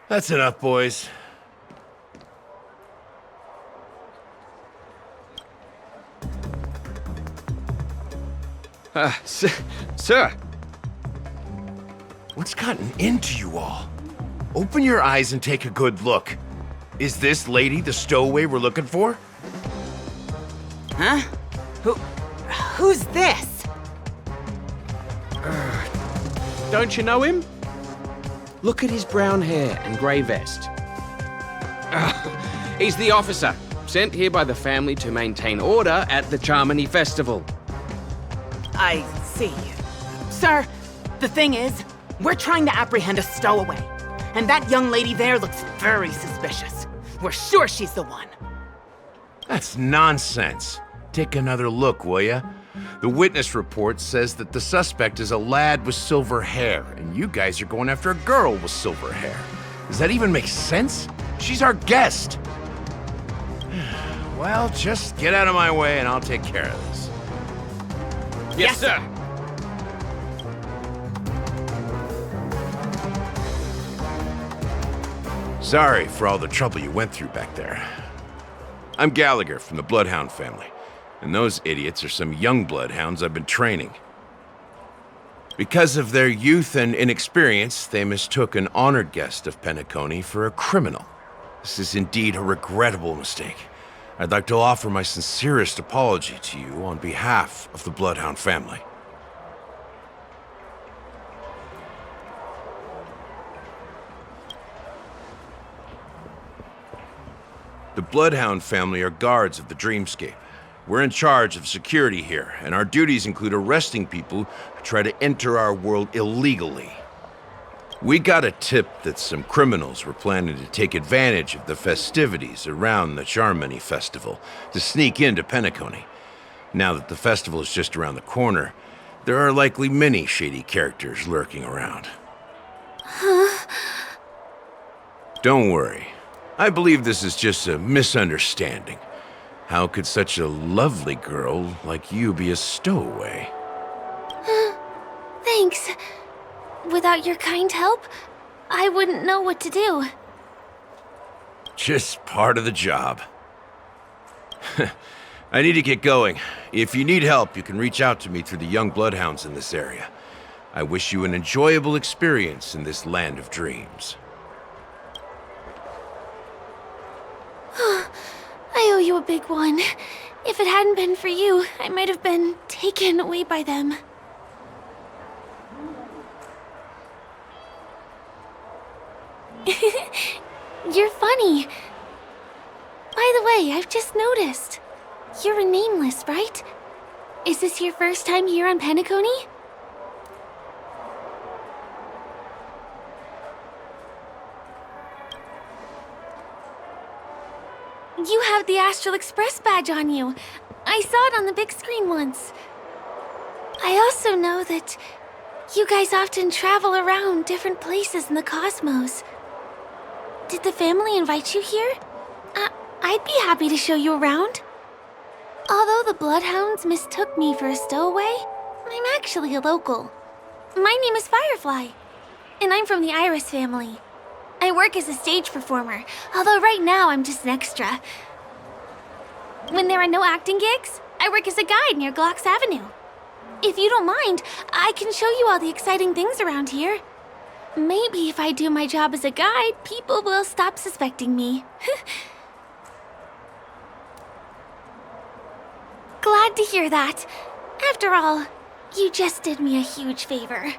[SPEAKER 23] That's enough, boys.
[SPEAKER 21] Sir.
[SPEAKER 23] What's gotten into you all? Open your eyes and take a good look. Is this lady the stowaway we're looking for?
[SPEAKER 6] Huh? Who's this?
[SPEAKER 21] Don't you know him? Look at his brown hair and grey vest. He's the officer, sent here by the family to maintain order at the Charmony Festival.
[SPEAKER 6] I see. Sir, the thing is, we're trying to apprehend a stowaway. And that young lady there looks very suspicious. We're sure she's the one.
[SPEAKER 23] That's nonsense. Take another look, will ya? The witness report says that the suspect is a lad with silver hair, and you guys are going after a girl with silver hair. Does that even make sense? She's our guest. Well, just get out of my way and I'll take care of this.
[SPEAKER 21] Yes, sir.
[SPEAKER 23] Sorry for all the trouble you went through back there. I'm Gallagher from the Bloodhound family, and those idiots are some young bloodhounds I've been training. Because of their youth and inexperience, they mistook an honored guest of Penacony for a criminal. This is indeed a regrettable mistake. I'd like to offer my sincerest apology to you on behalf of the Bloodhound family. The Bloodhound family are guards of the Dreamscape. We're in charge of security here, and our duties include arresting people who try to enter our world illegally. We got a tip that some criminals were planning to take advantage of the festivities around the Charmony Festival to sneak into Penacony. Now that the festival is just around the corner, there are likely many shady characters lurking around.
[SPEAKER 7] Huh?
[SPEAKER 23] Don't worry. I believe this is just a misunderstanding. How could such a lovely girl like you be a stowaway?
[SPEAKER 7] Thanks. Without your kind help, I wouldn't know what to do.
[SPEAKER 23] Just part of the job. I need to get going. If you need help, you can reach out to me through the young bloodhounds in this area. I wish you an enjoyable experience in this land of dreams.
[SPEAKER 7] I owe you a big one. If it hadn't been for you, I might have been taken away by them. You're funny. By the way, I've just noticed. You're a nameless, right? Is this your first time here on Penacony? You have the Astral Express badge on you. I saw it on the big screen once. I also know that you guys often travel around different places in the cosmos. Did the family invite you here? I'd be happy to show you around. Although the Bloodhounds mistook me for a stowaway, I'm actually a local. My name is Firefly, and I'm from the Iris family. I work as a stage performer, although right now I'm just an extra. When there are no acting gigs, I work as a guide near Glocks Avenue. If you don't mind, I can show you all the exciting things around here. Maybe if I do my job as a guide, people will stop suspecting me. Glad to hear that. After all, you just did me a huge favor.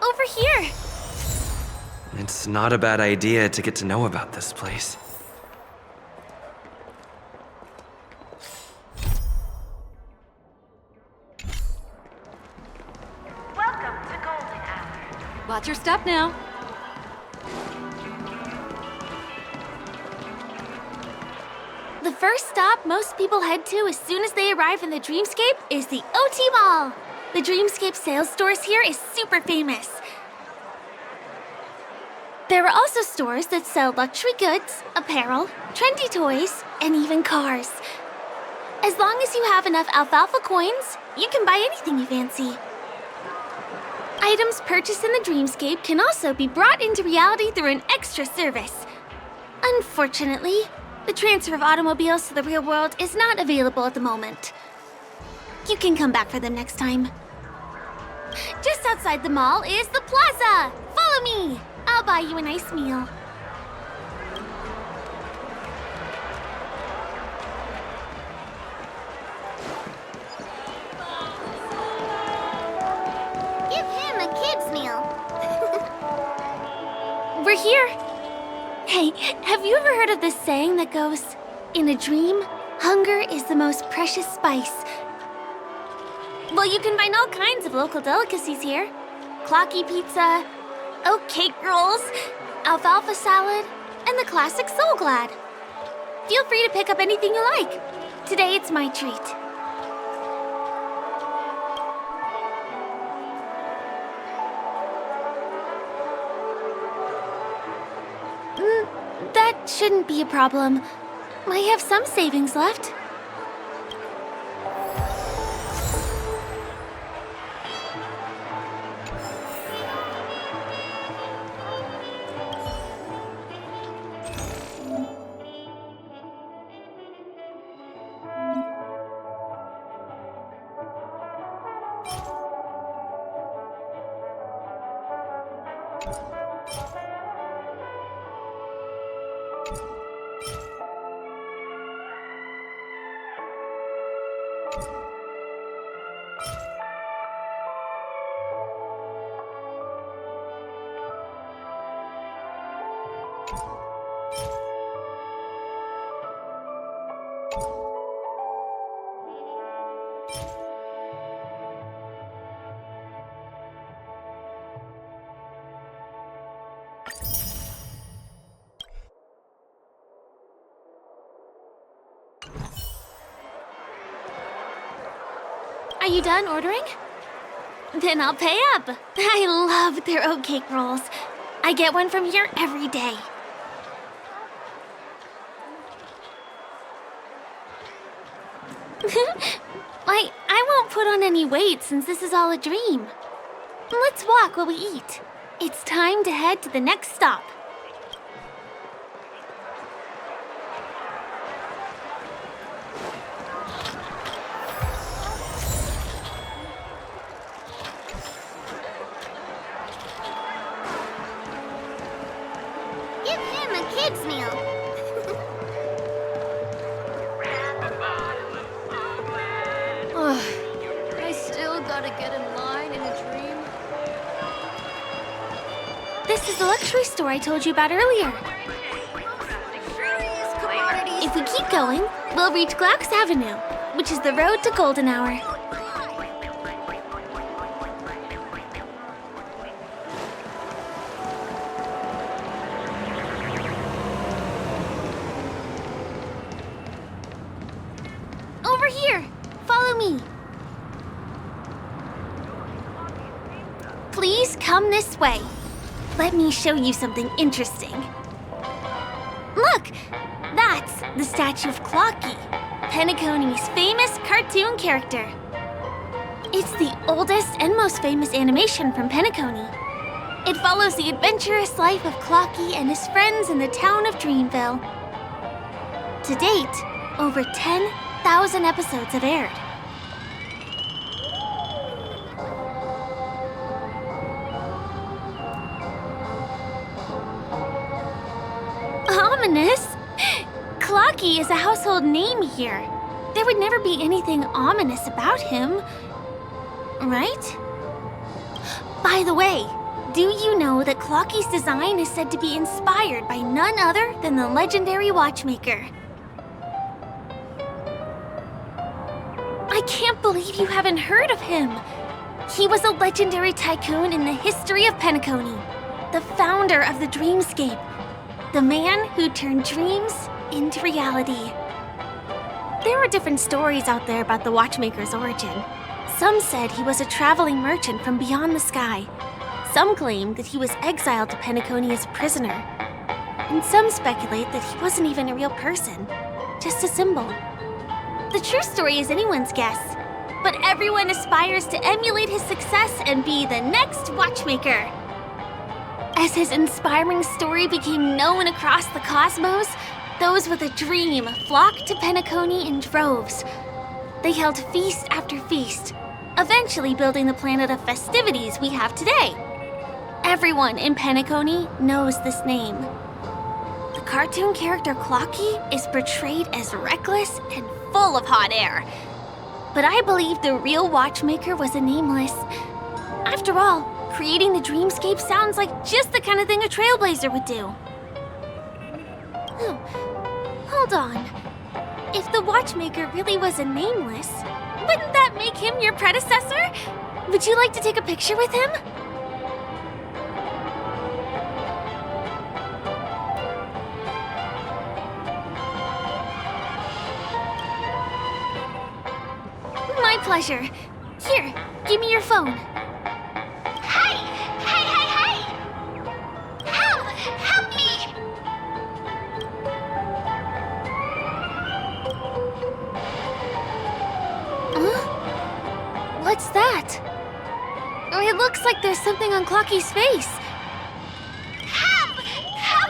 [SPEAKER 7] Over here!
[SPEAKER 1] It's not a bad idea to get to know about this place.
[SPEAKER 22] Welcome to Golden Hour. Watch your step now.
[SPEAKER 7] The first stop most people head to as soon as they arrive in the Dreamscape is the OT Mall. The Dreamscape sales stores here is super famous. There are also stores that sell luxury goods, apparel, trendy toys, and even cars. As long as you have enough alfalfa coins, you can buy anything you fancy. Items purchased in the Dreamscape can also be brought into reality through an extra service. Unfortunately, the transfer of automobiles to the real world is not available at the moment. You can come back for them next time. Just outside the mall is the plaza! Follow me! I'll buy you a nice meal.
[SPEAKER 2] Give him a kid's meal.
[SPEAKER 7] We're here. Hey, have you ever heard of this saying that goes, in a dream, hunger is the most precious spice? Well, you can find all kinds of local delicacies here. Clocky pizza, oat cake rolls, alfalfa salad, and the classic Soul Glad. Feel free to pick up anything you like. Today it's my treat. That shouldn't be a problem. I have some savings left. Are you done ordering? Then I'll pay up. I love their oat cake rolls. I get one from here every day. I won't put on any weight since this is all a dream. Let's walk while we eat. It's time to head to the next stop.
[SPEAKER 2] Give him a kid's meal.
[SPEAKER 22] I still gotta get in line in a dream.
[SPEAKER 7] This is the luxury store I told you about earlier. If we keep going, we'll reach Glauc's Avenue, which is the road to Golden Hour. Over here! Follow me! Please come this way. Let me show you something interesting. Look! That's the statue of Clocky, Penacony's famous cartoon character. It's the oldest and most famous animation from Penacony. It follows the adventurous life of Clocky and his friends in the town of Dreamville. To date, over 10,000 episodes have aired. Ominous? Clocky is a household name here. There would never be anything ominous about him, right? By the way, Do you know that Clocky's design is said to be inspired by none other than the legendary watchmaker? I can't believe you haven't heard of him. He was a legendary tycoon in the history of Penacony, the founder of the dreamscape, the man who turned dreams into reality. There are different stories out there about the watchmaker's origin. Some said he was a traveling merchant from beyond the sky. Some claim that he was exiled to Penacony as a prisoner. And some speculate that he wasn't even a real person, just a symbol. The true story is anyone's guess, but everyone aspires to emulate his success and be the next watchmaker. As his inspiring story became known across the cosmos, those with a dream flocked to Penacony in droves. They held feast after feast, eventually building the planet of festivities we have today. Everyone in Penacony knows this name. The cartoon character Clocky is portrayed as reckless and full of hot air. But I believe the real watchmaker was a nameless. After all, creating the dreamscape sounds like just the kind of thing a trailblazer would do. Hold on. If the watchmaker really was a nameless, wouldn't that make him your predecessor? Would you like to take a picture with him? My pleasure. Here, give me your phone.
[SPEAKER 2] Hey! Help me!
[SPEAKER 7] What's that? It looks like there's something on Clocky's face.
[SPEAKER 2] Help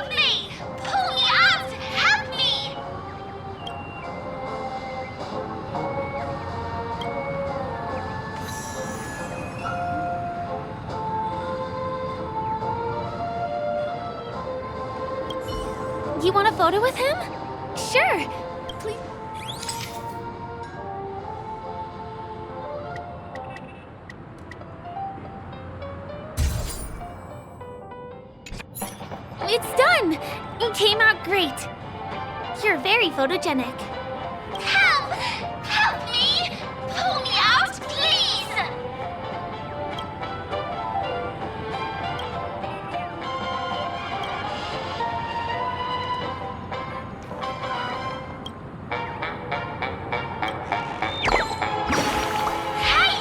[SPEAKER 2] me! Pull me out! Help me!
[SPEAKER 7] You want a photo with him? Sure. Please. It's done! It came out great. You're very photogenic.
[SPEAKER 2] Help me! Pull me out, please! Hey!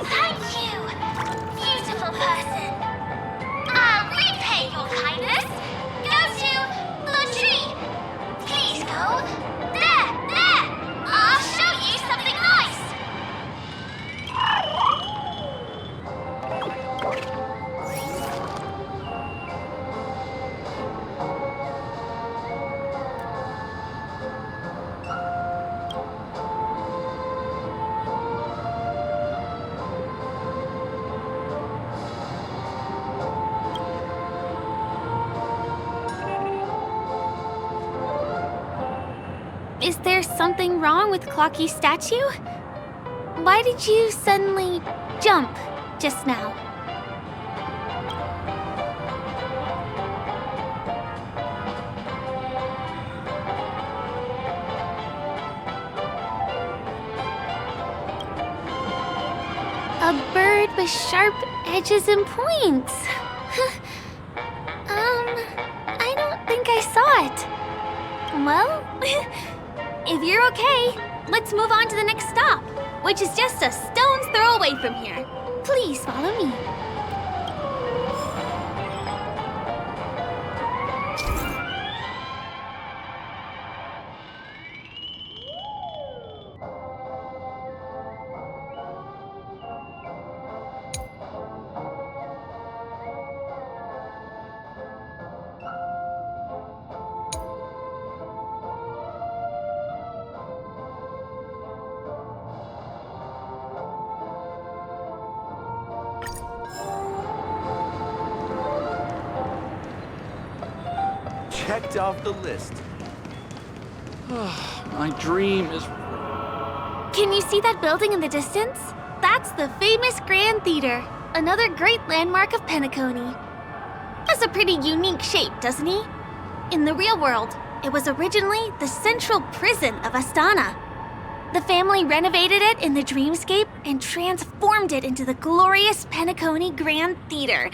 [SPEAKER 2] Thank you, beautiful person. I'll repay your kindness. Go to the tree. Please go. There. I'll show you something nice.
[SPEAKER 7] Is there something wrong with Clocky's statue? Why did you suddenly jump just now? A bird with sharp edges and points. I don't think I saw it. Well, if you're okay, let's move on to the next stop, which is just a stone's throw away from here. Please follow me.
[SPEAKER 18] Checked off the list. My dream is...
[SPEAKER 7] Can you see that building in the distance? That's the famous Grand Theater. another great landmark of Penacony. Has a pretty unique shape, doesn't he? In the real world, it was originally the central prison of Astana. The family renovated it in the dreamscape and transformed it into the glorious Penacony Grand Theater.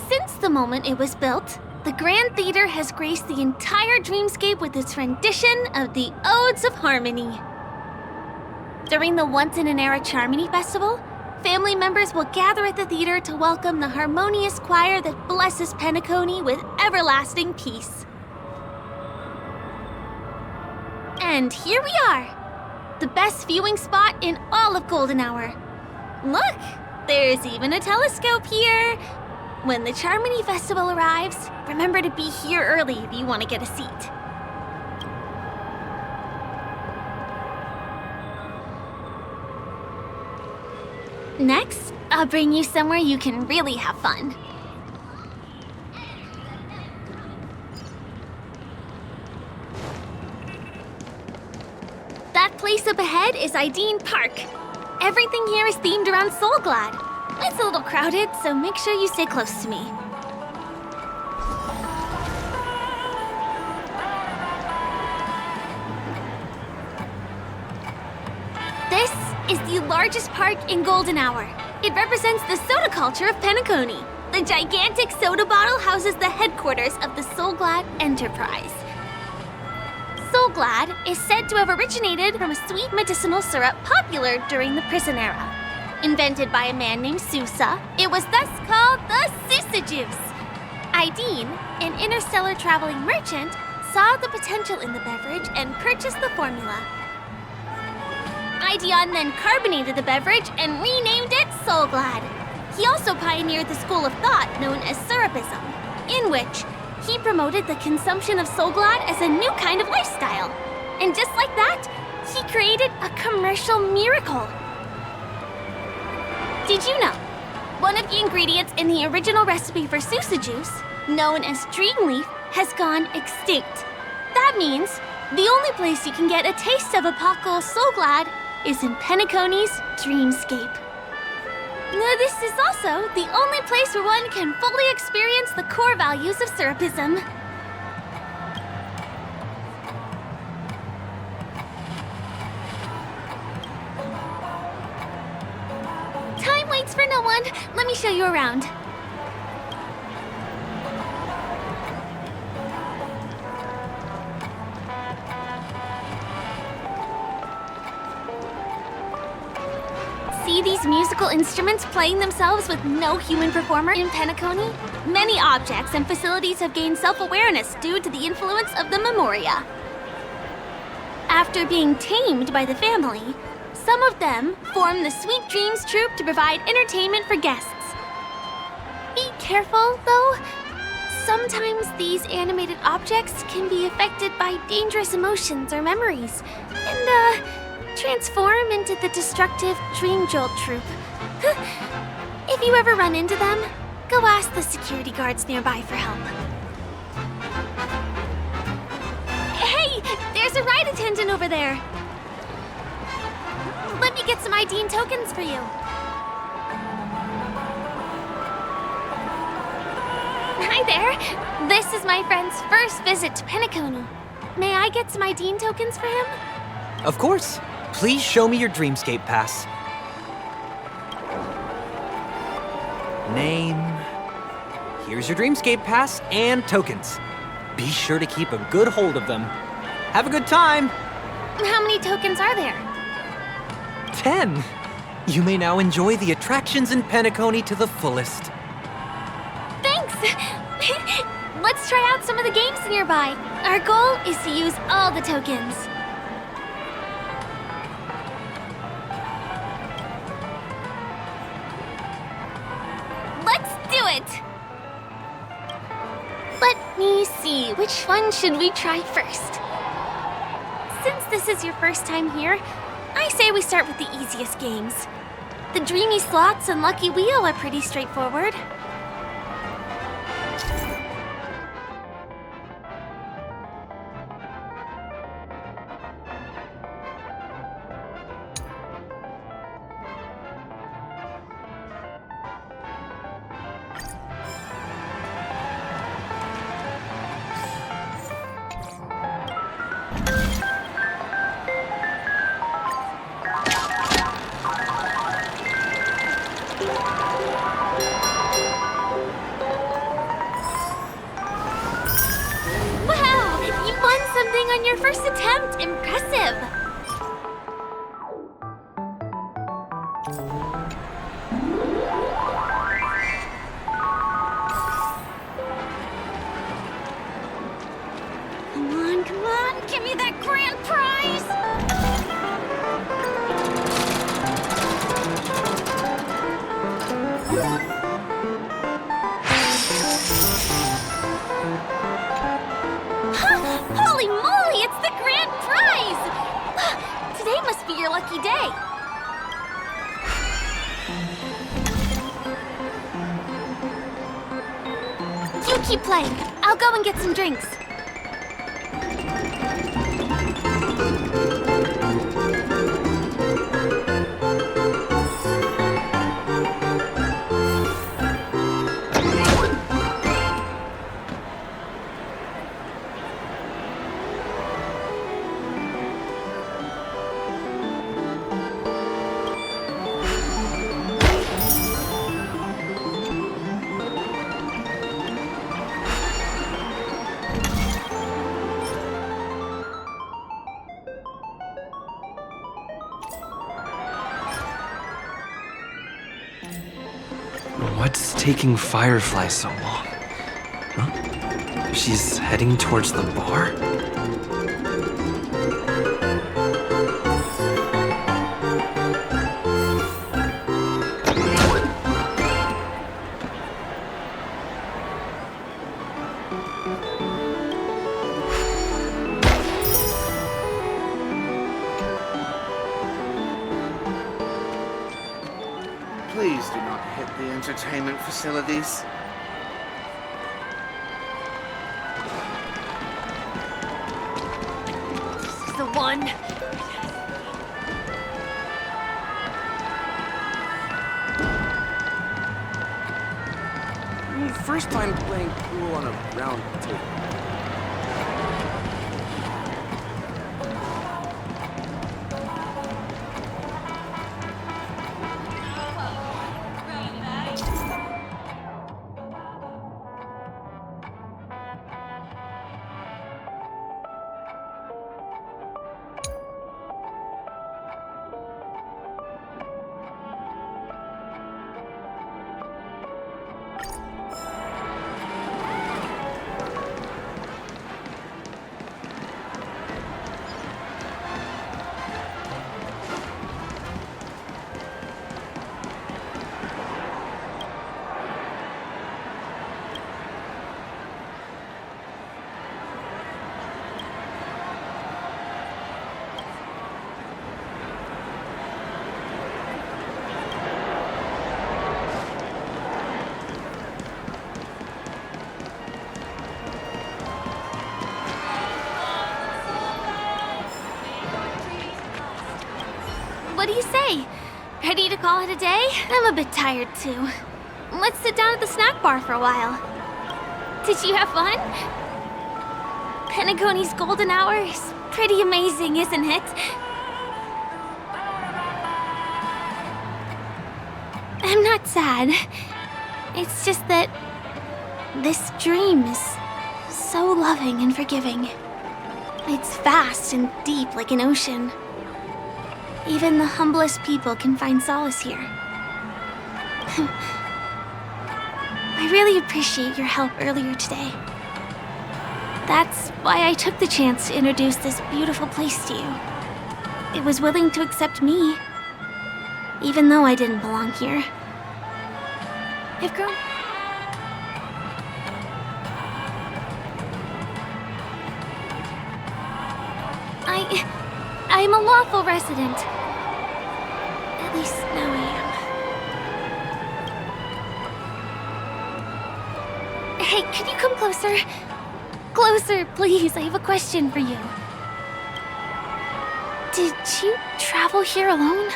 [SPEAKER 7] Since the moment it was built, the Grand Theater has graced the entire dreamscape with its rendition of the Odes of Harmony. During the once-in-an-era Charmony Festival, family members will gather at the theater to welcome the harmonious choir that blesses Penacony with everlasting peace. And here we are, the best viewing spot in all of Golden Hour. Look, there's even a telescope here. When the Charmony Festival arrives, remember to be here early if you want to get a seat. Next, I'll bring you somewhere you can really have fun. That place up ahead is Ideen Park. Everything here is themed around Soulglad. It's a little crowded, so make sure you stay close to me. This is the largest park in Golden Hour. It represents the soda culture of Penacony. The gigantic soda bottle houses the headquarters of the Soulglad Enterprise. Soulglad is said to have originated from a sweet medicinal syrup popular during the prison era. Invented by a man named Sousa, it was thus called the Sousa Juice. Ideen, an interstellar traveling merchant, saw the potential in the beverage and purchased the formula. Ideon then carbonated the beverage and renamed it Soulglad. He also pioneered the school of thought known as syrupism, in which he promoted the consumption of Soulglad as a new kind of lifestyle. And just like that, he created a commercial miracle. Did you know? One of the ingredients in the original recipe for Sousa juice, known as dream leaf, has gone extinct. That means the only place you can get a taste of Apocal Soulglad is in Penacony's dreamscape. This is also the only place where one can fully experience the core values of syrupism. Time waits for no one. Let me show you around. See these musical instruments playing themselves with no human performer in Penacony? Many objects and facilities have gained self-awareness due to the influence of the Memoria. After being tamed by the family, some of them form the Sweet Dreams Troupe to provide entertainment for guests. Be careful, though. Sometimes these animated objects can be affected by dangerous emotions or memories, and, transform into the destructive Dream Jolt Troupe. If you ever run into them, go ask the security guards nearby for help. Hey, there's a ride attendant over there. Let me get some Ideen tokens for you. Hi there. This is my friend's first visit to Penacony. May I get some Ideen tokens for him?
[SPEAKER 16] Of course. Please show me your Dreamscape pass. Name. Here's your Dreamscape pass and tokens. Be sure to keep a good hold of them. Have a good time!
[SPEAKER 7] How many tokens are there?
[SPEAKER 16] 10! You may now enjoy the attractions in Penacony to the fullest.
[SPEAKER 7] Thanks! Let's try out some of the games nearby. Our goal is to use all the tokens. Let me see, which one should we try first? Since this is your first time here, I say we start with the easiest games. The Dreamy Slots and Lucky Wheel are pretty straightforward. on your first attempt. Impressive. Come on, give me that grand prize! Holy moly, it's the grand prize! Today must be your lucky day. You keep playing. I'll go and get some drinks.
[SPEAKER 1] What's taking Firefly so long? Huh? She's heading towards the bar?
[SPEAKER 3] Please do not hit the entertainment facilities.
[SPEAKER 7] This is the one.
[SPEAKER 21] First time playing pool on a round table.
[SPEAKER 7] What do you say? Ready to call it a day? I'm a bit tired too. Let's sit down at the snack bar for a while. Did you have fun? Penacony's golden hour is pretty amazing, isn't it? I'm not sad. It's just that this dream is so loving and forgiving. It's vast and deep like an ocean. Even the humblest people can find solace here. I really appreciate your help earlier today. That's why I took the chance to introduce this beautiful place to you. It was willing to accept me, even though I didn't belong here. I've grown... I'm a lawful resident. At least now I am. Hey, can you come closer? Closer, please. I have a question for you. Did you travel here alone?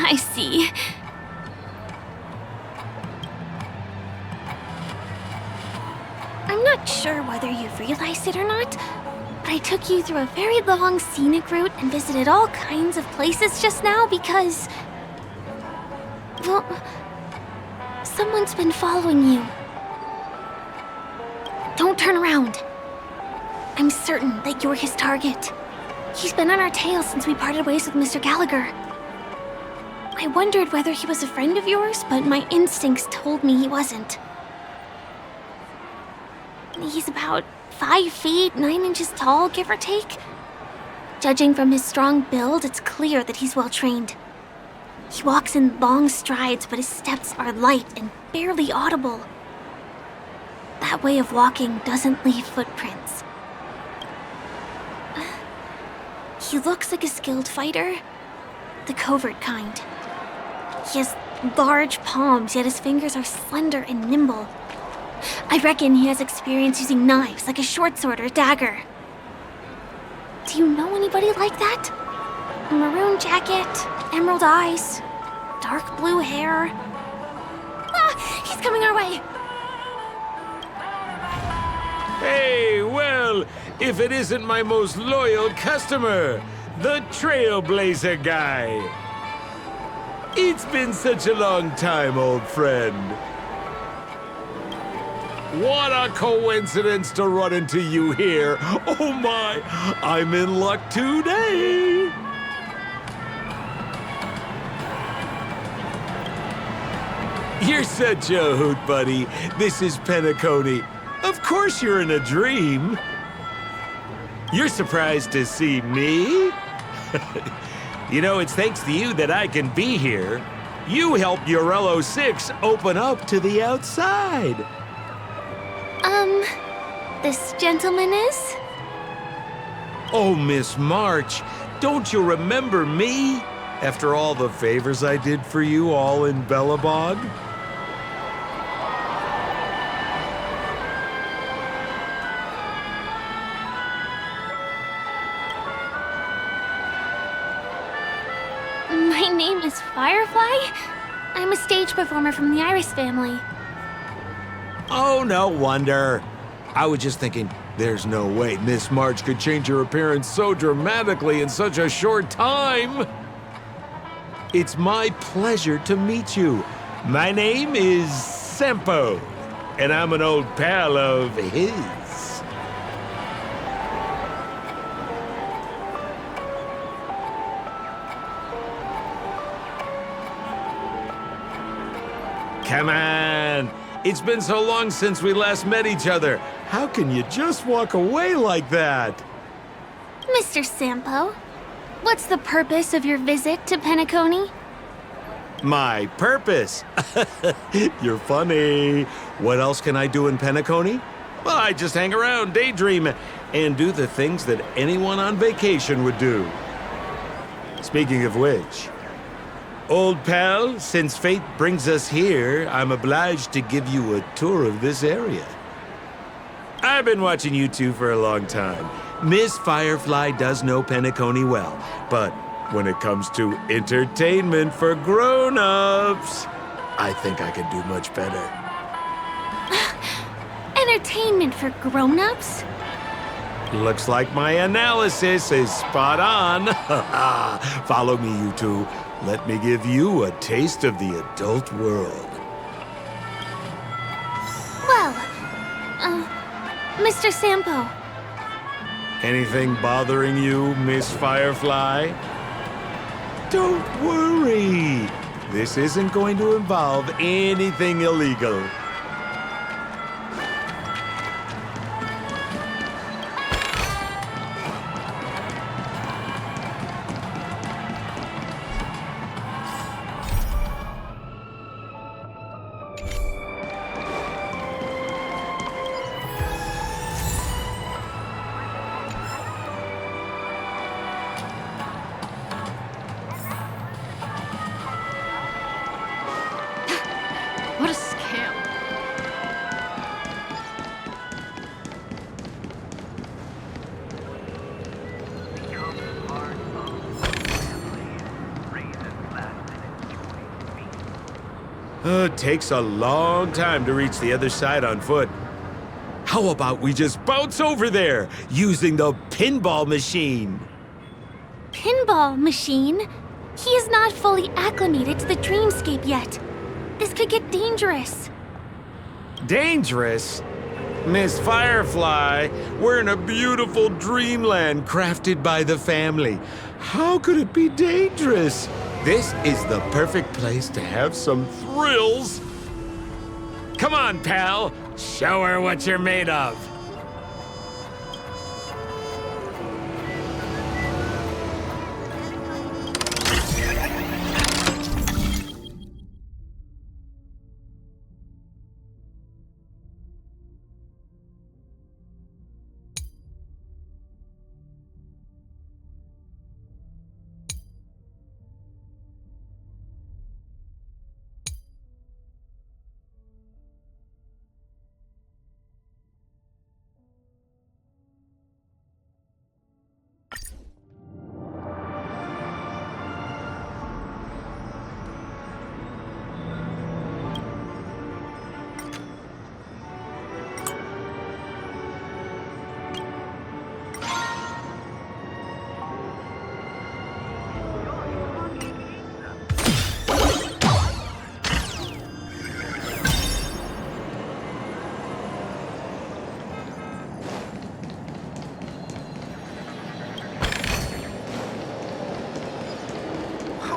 [SPEAKER 7] I see. I'm not sure whether you've realized it or not, but I took you through a very long scenic route and visited all kinds of places just now because... well, someone's been following you. Don't turn around. I'm certain that you're his target. He's been on our tail since we parted ways with Mr. Gallagher. I wondered whether he was a friend of yours, but my instincts told me he wasn't. He's about 5 feet, 9 inches tall, give or take. Judging from his strong build, it's clear that he's well-trained. He walks in long strides, but his steps are light and barely audible. That way of walking doesn't leave footprints. He looks like a skilled fighter, the covert kind. He has large palms, yet his fingers are slender and nimble. I reckon he has experience using knives, like a short sword or a dagger. Do you know anybody like that? A maroon jacket, emerald eyes, dark blue hair. Ah, he's coming our way.
[SPEAKER 8] Hey, well, if it isn't my most loyal customer, the Trailblazer guy. It's been such a long time, old friend. What a coincidence to run into you here. Oh my, I'm in luck today. You're such a hoot, buddy. This is Penacony. Of course you're in a dream. You're surprised to see me? You know, it's thanks to you that I can be here. You helped Urello 6 open up to the outside.
[SPEAKER 7] This gentleman is?
[SPEAKER 8] Oh, Miss March, don't you remember me? After all the favors I did for you all in Bellabog?
[SPEAKER 7] My name is Firefly? I'm a stage performer from the Iris family.
[SPEAKER 8] Oh, no wonder. I was just thinking, there's no way Miss March could change her appearance so dramatically in such a short time. It's my pleasure to meet you. My name is Sempo, and I'm an old pal of his. Come on. It's been so long since we last met each other. How can you just walk away like that?
[SPEAKER 7] Mr. Sampo, what's the purpose of your visit to Penacony?
[SPEAKER 8] My purpose? You're funny. What else can I do in Penacony? Well, I just hang around, daydream, and do the things that anyone on vacation would do. Speaking of which, old pal, since fate brings us here, I'm obliged to give you a tour of this area. I've been watching you two for a long time. Miss Firefly does know Penacony well, but when it comes to entertainment for grown-ups, I think I can do much better.
[SPEAKER 7] Entertainment for grown-ups?
[SPEAKER 8] Looks like my analysis is spot on. Follow me, you two. Let me give you a taste of the adult world.
[SPEAKER 7] Well, Mr. Sampo.
[SPEAKER 8] Anything bothering you, Miss Firefly? Don't worry. This isn't going to involve anything illegal.
[SPEAKER 22] What a scam.
[SPEAKER 8] It takes a long time to reach the other side on foot. How about we just bounce over there using the pinball machine?
[SPEAKER 7] Pinball machine? He is not fully acclimated to the dreamscape yet. This could get dangerous.
[SPEAKER 8] Dangerous? Miss Firefly, we're in a beautiful dreamland crafted by the family. How could it be dangerous? This is the perfect place to have some thrills. Come on, pal. Show her what you're made of.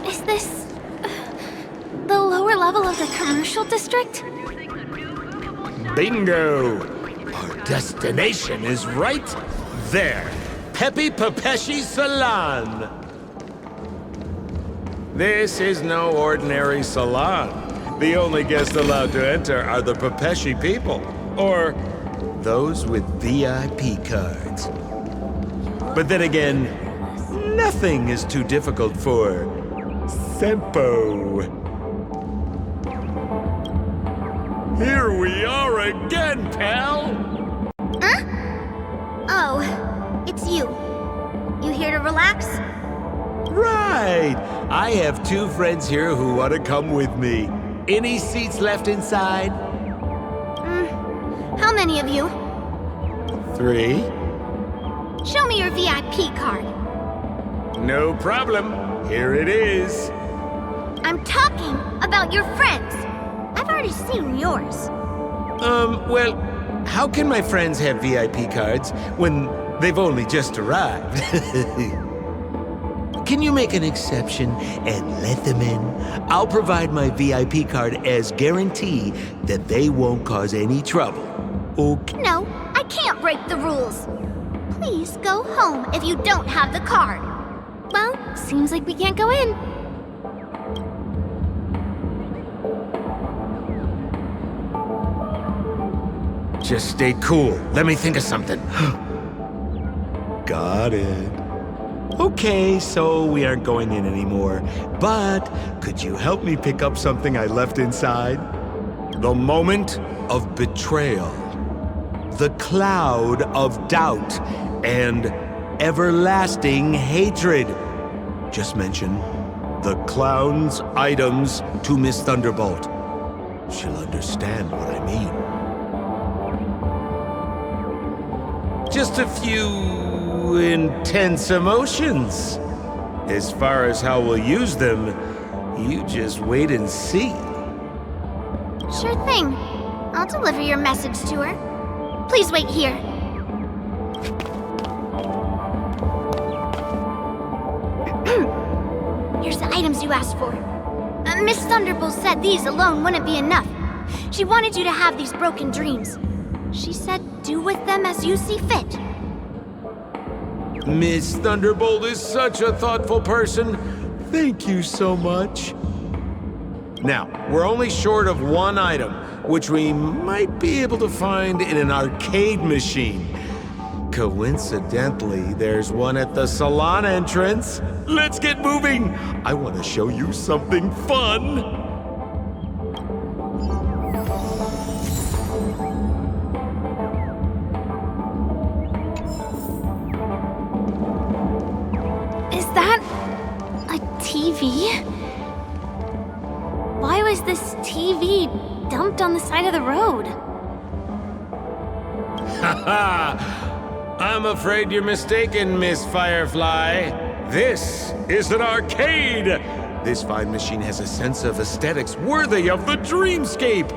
[SPEAKER 7] Is this the lower level of the commercial district?
[SPEAKER 8] Bingo! Our destination is right there. Pepe Pepeshi Salon. This is no ordinary salon. The only guests allowed to enter are the Pepeshi people, or those with VIP cards. But then again, nothing is too difficult for Sempo. Here we are again, pal!
[SPEAKER 4] Huh? Oh, it's you. You here to relax?
[SPEAKER 8] Right! I have 2 friends here who want to come with me. Any seats left inside?
[SPEAKER 4] How many of you?
[SPEAKER 8] 3.
[SPEAKER 4] Show me your VIP card.
[SPEAKER 8] No problem. Here it is.
[SPEAKER 4] I'm talking about your friends. I've already seen yours.
[SPEAKER 8] Well, how can my friends have VIP cards when they've only just arrived? Can you make an exception and let them in? I'll provide my VIP card as guarantee that they won't cause any trouble. Okay?
[SPEAKER 4] No, I can't break the rules. Please go home if you don't have the card.
[SPEAKER 7] Well, seems like we can't go in.
[SPEAKER 8] Just stay cool. Let me think of something. Got it. Okay, so we aren't going in anymore. But could you help me pick up something I left inside? The moment of betrayal. The cloud of doubt. And everlasting hatred. Just mention the clown's items to Miss Thunderbolt. She'll understand what I mean. Just a few intense emotions. As far as how we'll use them, you just wait and see.
[SPEAKER 4] Sure thing. I'll deliver your message to her. Please wait here. Here's the items you asked for. Miss Thunderbolt said these alone wouldn't be enough. She wanted you to have these broken dreams. She said do with them as you see fit.
[SPEAKER 8] Miss Thunderbolt is such a thoughtful person. Thank you so much. Now, we're only short of 1 item, which we might be able to find in an arcade machine. Coincidentally, there's one at the salon entrance. Let's get moving. I want to show you something fun.
[SPEAKER 7] Is that a TV? Why was this TV dumped on the side of the road?
[SPEAKER 8] I'm afraid you're mistaken, Miss Firefly. This is an arcade. This fine machine has a sense of aesthetics worthy of the dreamscape.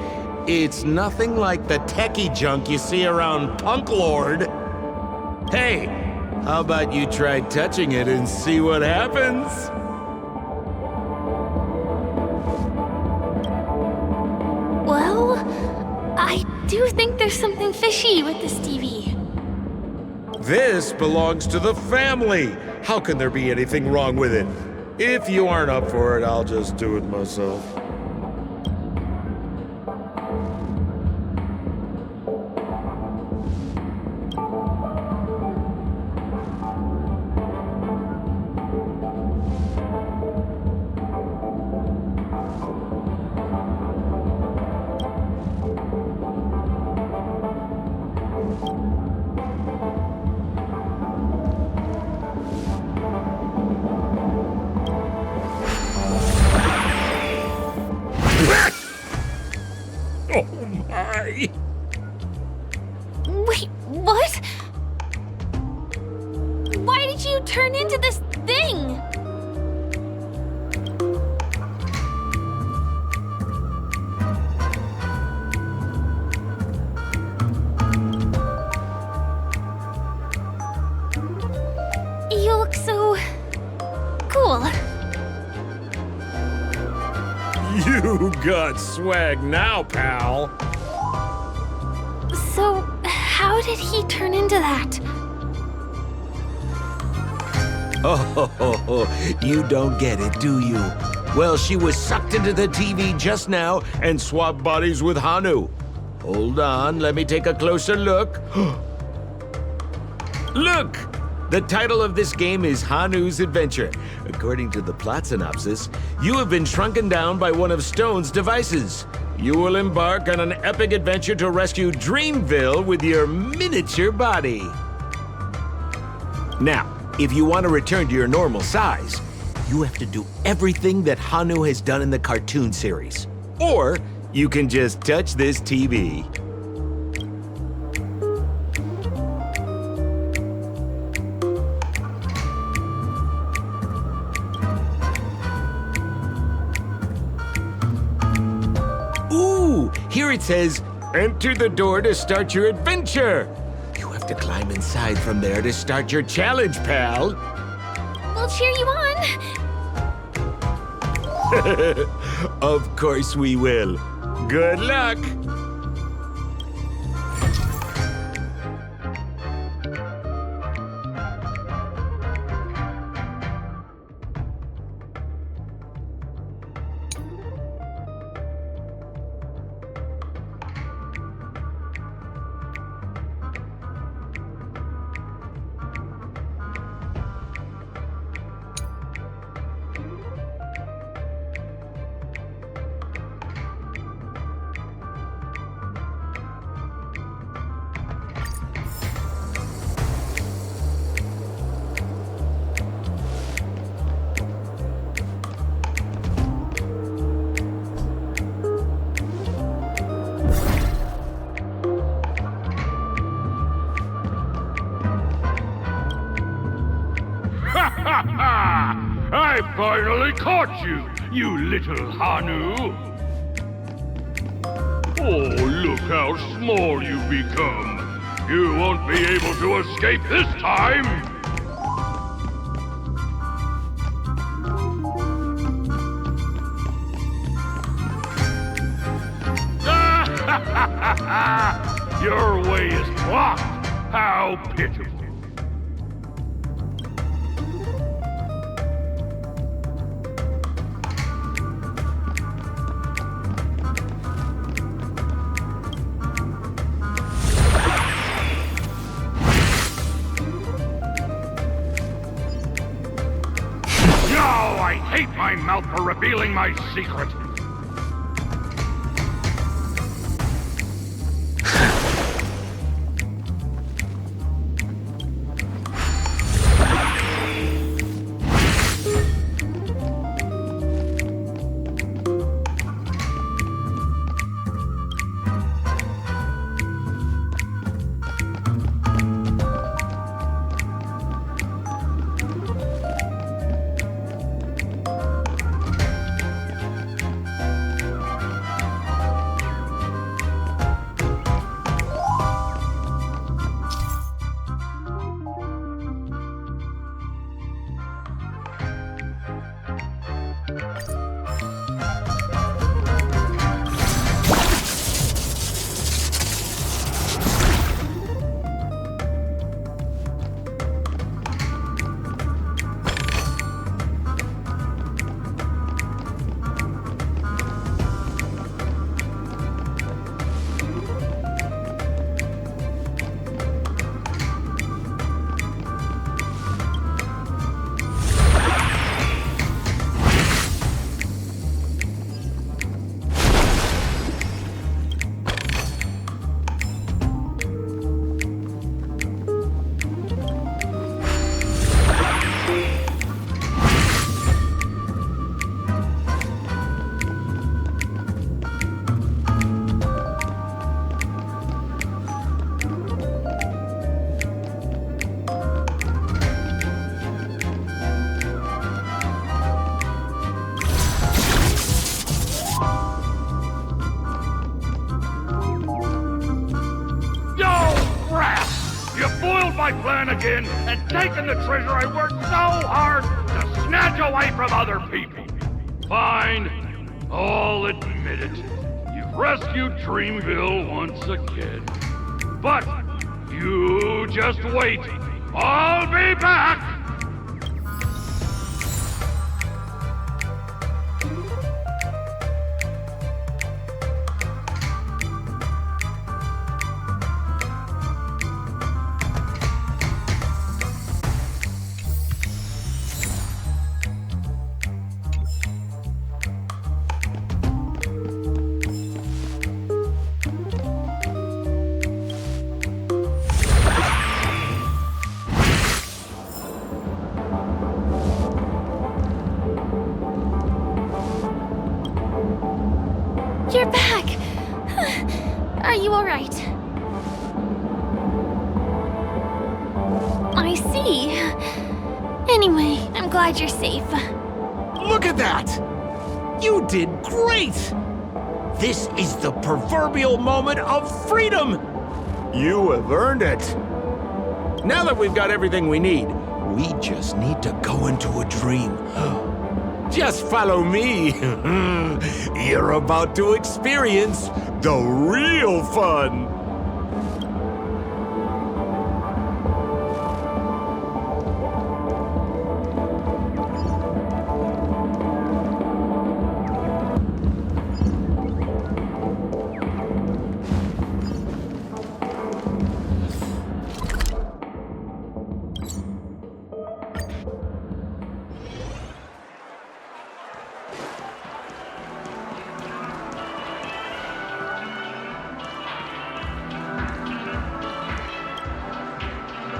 [SPEAKER 8] It's nothing like the techie junk you see around Punk Lord. Hey, how about you try touching it and see what happens?
[SPEAKER 7] Well, I do think there's something fishy with this TV.
[SPEAKER 8] This belongs to the family. How can there be anything wrong with it? If you aren't up for it, I'll just do it myself.
[SPEAKER 7] Wait, what? Why did you turn into this thing? You look so cool.
[SPEAKER 8] You got swag now, pal.
[SPEAKER 7] So, how did he turn into that?
[SPEAKER 8] Oh, you don't get it, do you? Well, she was sucked into the TV just now and swapped bodies with Hanu. Hold on, let me take a closer look. Look! The title of this game is Hanu's Adventure. According to the plot synopsis, you have been shrunken down by one of Stone's devices. You will embark on an epic adventure to rescue Dreamville with your miniature body. Now, if you want to return to your normal size, you have to do everything that Hanu has done in the cartoon series. Or you can just touch this TV. Here it says, enter the door to start your adventure. You have to climb inside from there to start your challenge, pal.
[SPEAKER 7] We'll cheer you on.
[SPEAKER 8] Of course we will. Good luck.
[SPEAKER 19] I finally caught you, you little Hanu! Oh, look how small you've become! You won't be able to escape this time! Your way is blocked! How pitiful! I hate my mouth for revealing my secret. my plan again and taken the treasure I worked so hard to snatch away from other people. Fine, I'll admit it. You've rescued Dreamville once again. But you just wait. I'll be back!
[SPEAKER 7] You're back! Are you alright? I see. Anyway, I'm glad you're safe.
[SPEAKER 8] Look at that! You did great! This is the proverbial moment of freedom! You have earned it. Now that we've got everything we need, we just need to go into a dream. Just follow me. You're about to experience the real fun.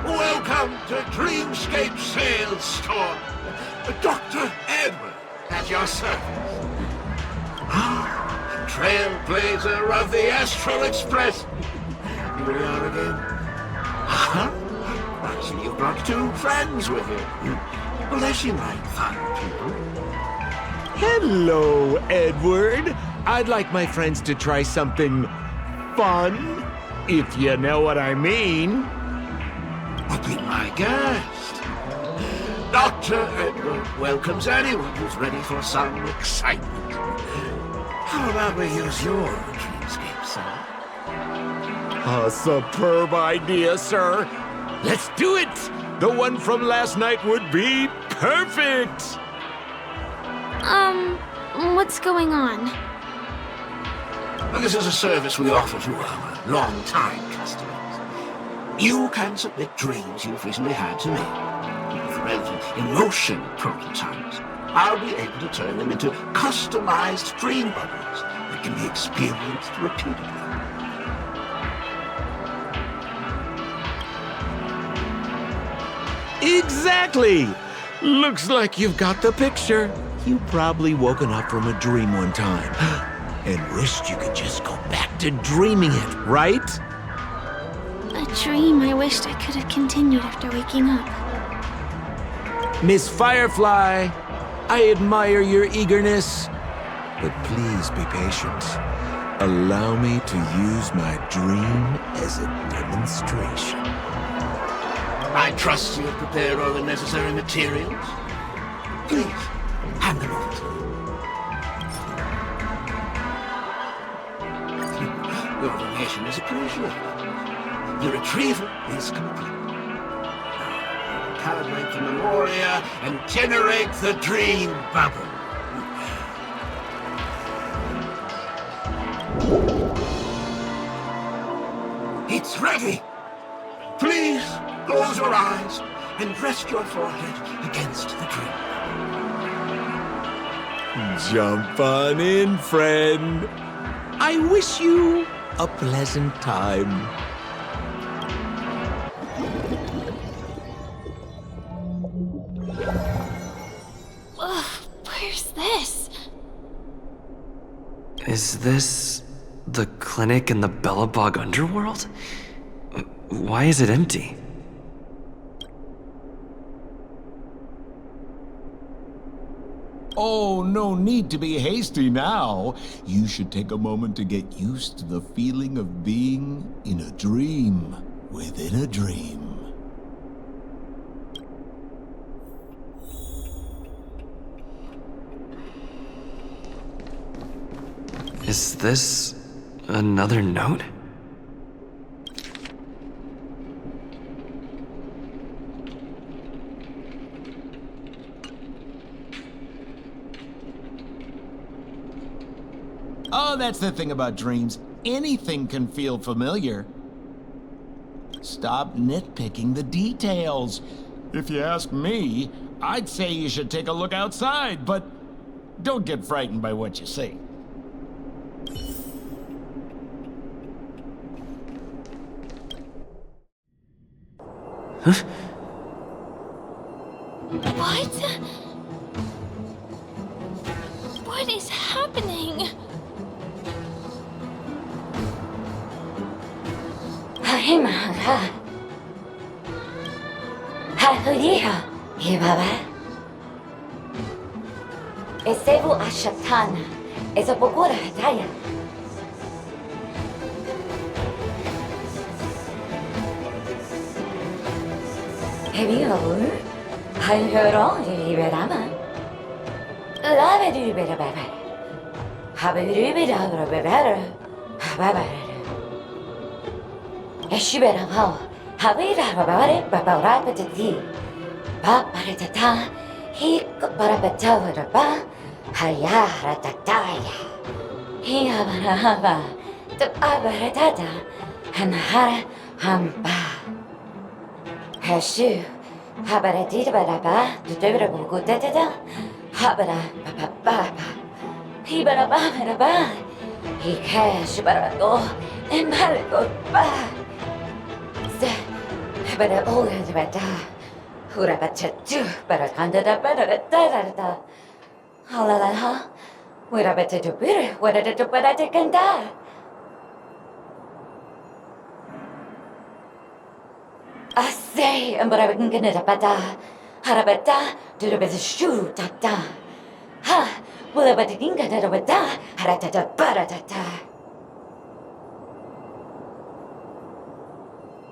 [SPEAKER 20] Welcome to Dreamscape Sales Store. Dr. Edward at your service. Trailblazer of the Astral Express. Here we are again. I see you've brought two friends with you. Unless you like fun, people.
[SPEAKER 8] Hello, Edward. I'd like my friends to try something fun, if you know what I mean.
[SPEAKER 20] Be my guest. Dr. Edward welcomes anyone who's ready for some excitement. How about we use your dreamscape, sir?
[SPEAKER 8] A superb idea, sir. Let's do it! The one from last night would be perfect!
[SPEAKER 7] What's going on?
[SPEAKER 20] Well, this is a service we offer to our long-time customers. You can submit dreams you've recently had to me. With relevant emotion prototypes, I'll be able to turn them into customized dream bubbles that can be experienced repeatedly.
[SPEAKER 8] Exactly! Looks like you've got the picture. You've probably woken up from a dream one time and wished you could just go back to dreaming it, right?
[SPEAKER 7] A dream I wished I could have continued after waking up.
[SPEAKER 8] Miss Firefly, I admire your eagerness, but please be patient. Allow me to use my dream as a demonstration.
[SPEAKER 20] I trust you have prepared all the necessary materials. Please, hand them over to me. Your donation is appreciated. The retrieval is complete. Now, calibrate the memoria and generate the dream bubble. It's ready. Please close your eyes and rest your forehead against the dream.
[SPEAKER 8] Jump on in, friend. I wish you a pleasant time.
[SPEAKER 7] Where's this?
[SPEAKER 1] Is this the clinic in the Bellabog underworld? Why is it empty?
[SPEAKER 9] Oh, no need to be hasty now. You should take a moment to get used to the feeling of being in a dream within a dream.
[SPEAKER 1] Is this another note?
[SPEAKER 9] Oh, that's the thing about dreams. Anything can feel familiar. Stop nitpicking the details. If you ask me, I'd say you should take a look outside, but don't get frightened by what you see.
[SPEAKER 1] Huh?
[SPEAKER 7] What? What is happening?
[SPEAKER 13] Esevu Ashatana, is a Bogora Hataya. Heavy, I heard all you Rama. Love it, you better, baby. Have you been out of a better? She better how. Have you heard about it? Papa Rapid, Papa Tata, he could put up a tower of ba. Hayara Tataya. He have the Abaratata and Hara Hamba. Hashu, Habaratita Baraba, the Durable Good Data, Habara Papa, he Baraba, he cash Barado, and Marigo Ba. But I always better. Hurabachu, Barakanda, Barada. Halalaha, we're better to beer, what did it but I can die? I say, and but I can get it a bada, Harabata, to the best shoe, tata. Ha, will I but think that over da, Haratata, Baratata.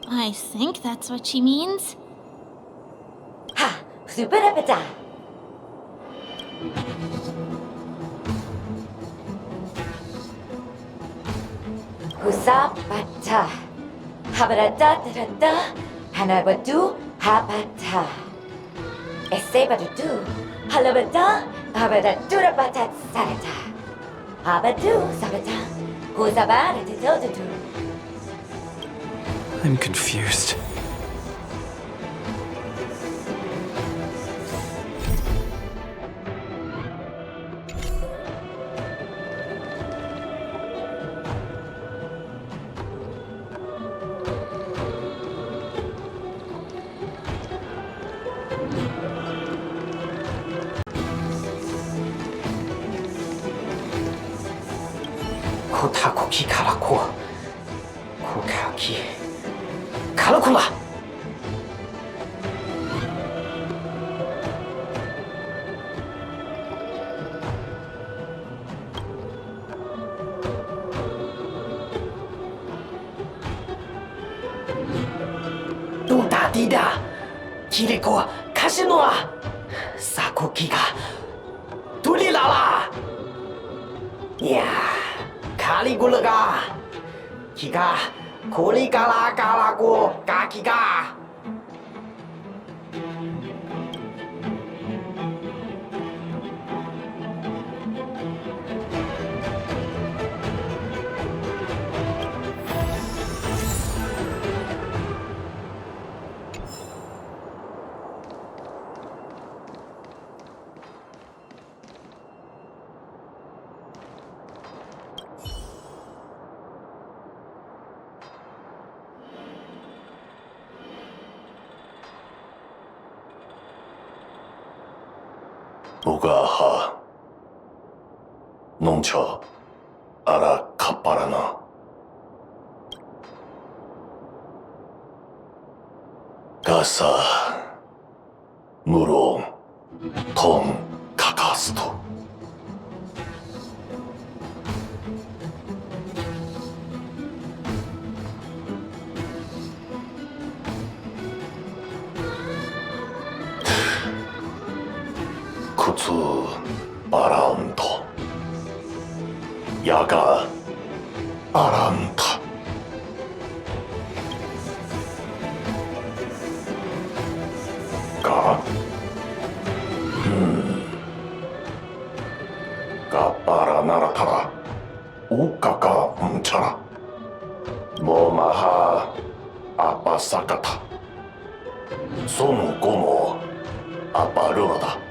[SPEAKER 7] I think that's what she means.
[SPEAKER 13] Ha, Superabata. Husapata. Habarata da, Hanabadu, Habata. Esebadu, Halabata, Habadura Batat Sarata. Habadu, Sabata, Husabata to tell the truth.
[SPEAKER 1] I'm confused.
[SPEAKER 16] Kotakoki Karako. Kokaki. Kalakula! Duda dida! Kiriko Kashinoa! Sakokiga! Turilala! Yeah! Kaligulaga! Kiga! Kulikala kalaku kakiga.
[SPEAKER 11] Ugaha Noncha Ara Kaparana Gasa Muro Ton Kakasto Kutsu Baranto 야가 아란타 가 가빠라 나라타라 우까까 훔쳐라 뭐마하 아빠사카타 손고모 아빠르다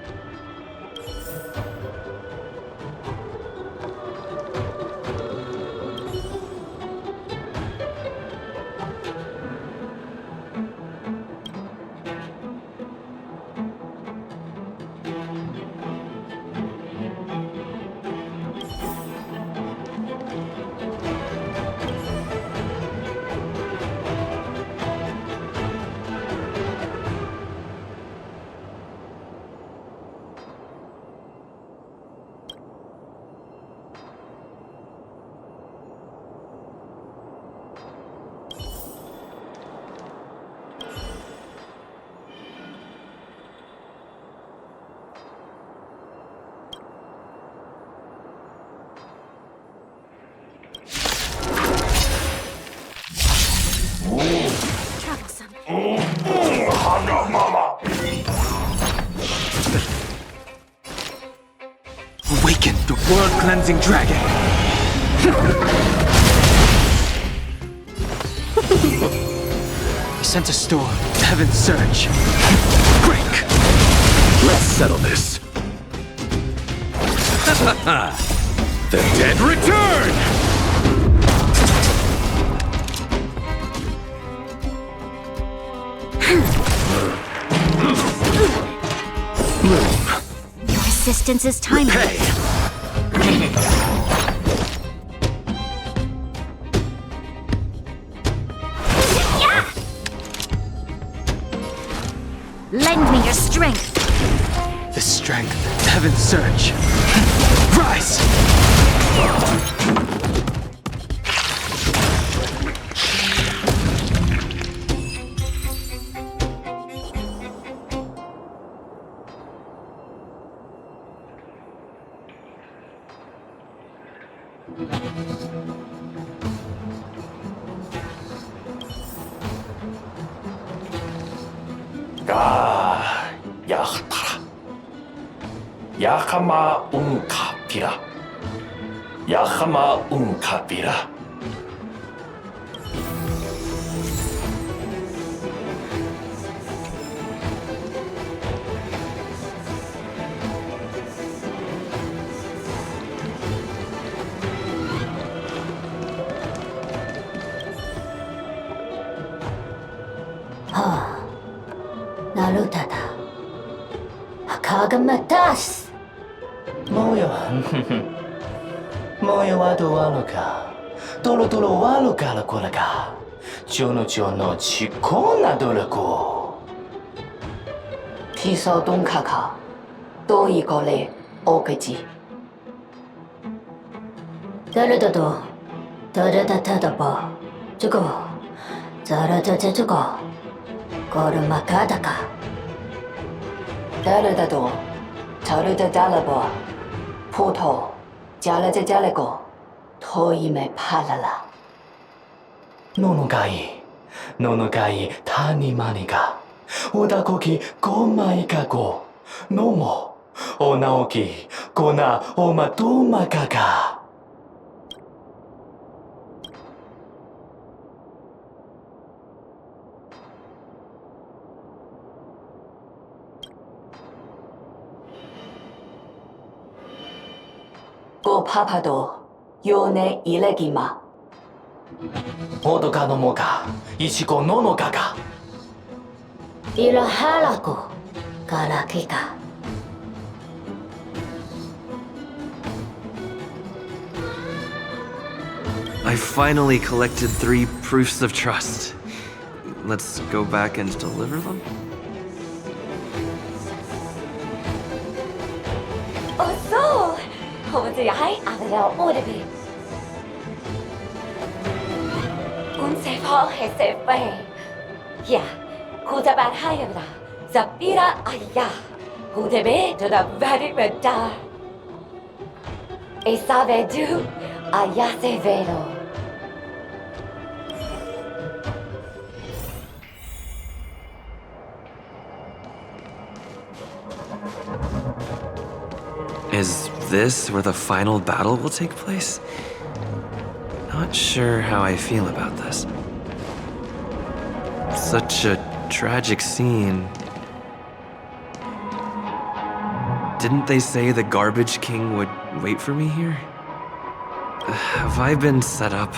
[SPEAKER 1] Awaken the world-cleansing dragon! I sent a storm to heaven's surge. Break! Let's settle this. The dead return!
[SPEAKER 2] Your resistance is timely. Lend me your strength.
[SPEAKER 1] The strength of heaven's surge. Rise!
[SPEAKER 11] 야htara 야하마 운카피라 야하마 운카피라
[SPEAKER 13] 나루타다 가가마타스
[SPEAKER 12] 뭐요 뭐요 와도 와루가 도로도로 와루가라 고라가 조노조노 치코나 도라고
[SPEAKER 13] 피서 동카가 또 이거래 오그지 다르다도 다르다타다봐 저거 자라자자저거 거르마가다가 다르다도 자르다달라봐 포토 잘라자잘라고 토임에 팔라라
[SPEAKER 12] 노노가이 타니마니가 오다고기 고마이가고 노모 오나오기 고나 오마도마가가
[SPEAKER 13] 고 파파도 요네 일레기마
[SPEAKER 12] 오도가 노모가 이시고 노노가가
[SPEAKER 13] 일하라고 가라키가
[SPEAKER 1] I finally collected 3 proofs of trust. Let's go back and deliver them?
[SPEAKER 13] 어서! 호주야이 아들려 오르비 운세퍼 해세페 야 고자반 하여라 잡비라 아야 고데베 저다 바리메다 에사베두 Ayase velo.
[SPEAKER 1] Is this where the final battle will take place? Not sure how I feel about this. Such a tragic scene. Didn't they say the Garbage King would wait for me here? Have I been set up?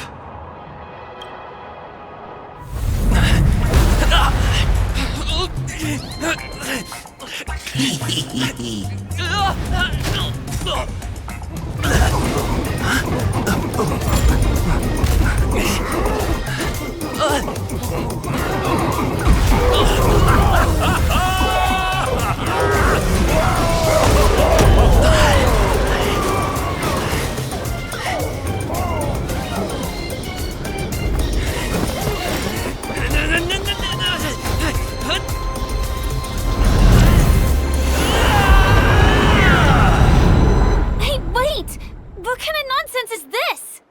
[SPEAKER 7] Hey, wait! What kind of nonsense is this?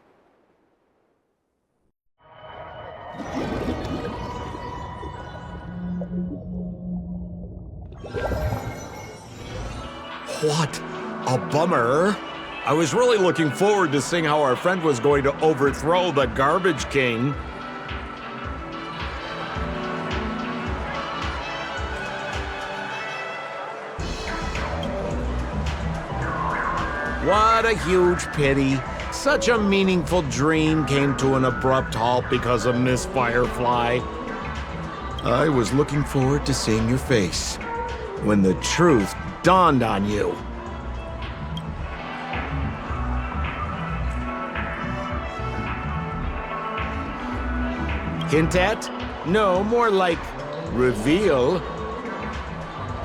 [SPEAKER 8] What a bummer. I was really looking forward to seeing how our friend was going to overthrow the Garbage King. What a huge pity. Such a meaningful dream came to an abrupt halt because of Miss Firefly. I was looking forward to seeing your face when the truth dawned on you. Hint at? No, more like reveal.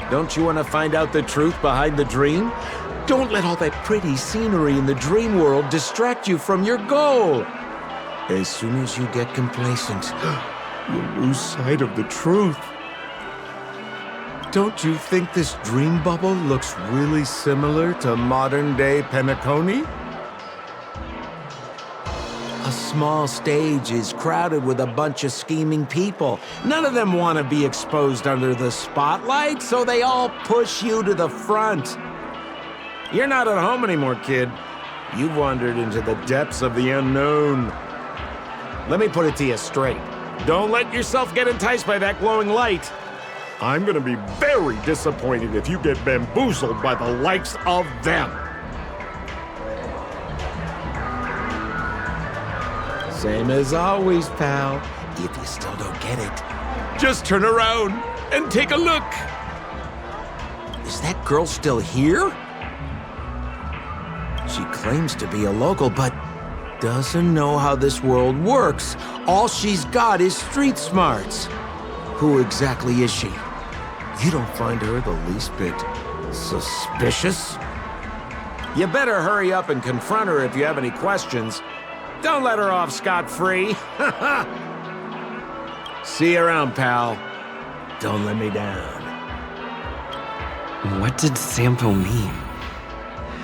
[SPEAKER 8] Don't you want to find out the truth behind the dream? Don't let all that pretty scenery in the dream world distract you from your goal. As soon as you get complacent, you'll lose sight of the truth. Don't you think this dream bubble looks really similar to modern-day Penacony? A small stage is crowded with a bunch of scheming people. None of them want to be exposed under the spotlight, so they all push you to the front. You're not at home anymore, kid. You've wandered into the depths of the unknown. Let me put it to you straight. Don't let yourself get enticed by that glowing light. I'm gonna be very disappointed if you get bamboozled by the likes of them. Same as always, pal. If you still don't get it, just turn around and take a look. Is that girl still here? She claims to be a local, but doesn't know how this world works. All she's got is street smarts. Who exactly is she? You don't find her the least bit suspicious? You better hurry up and confront her if you have any questions. Don't let her off scot-free. See you around, pal. Don't let me down.
[SPEAKER 1] What did Sampo mean?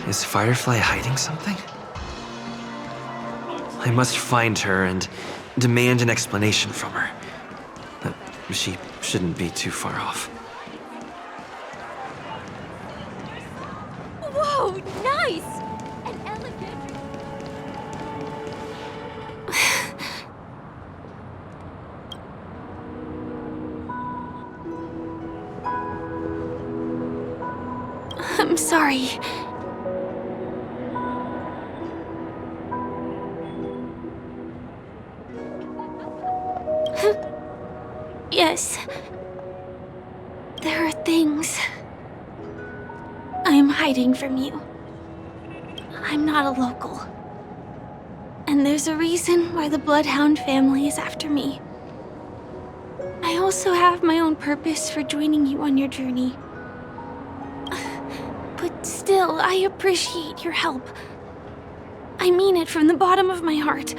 [SPEAKER 1] Is Firefly hiding something? I must find her and demand an explanation from her. She shouldn't be too far off.
[SPEAKER 7] Whoa, nice! An elegant... I'm sorry. Yes. There are things I'm hiding from you. I'm not a local. And there's a reason why the Bloodhound family is after me. I also have my own purpose for joining you on your journey. But still, I appreciate your help. I mean it from the bottom of my heart.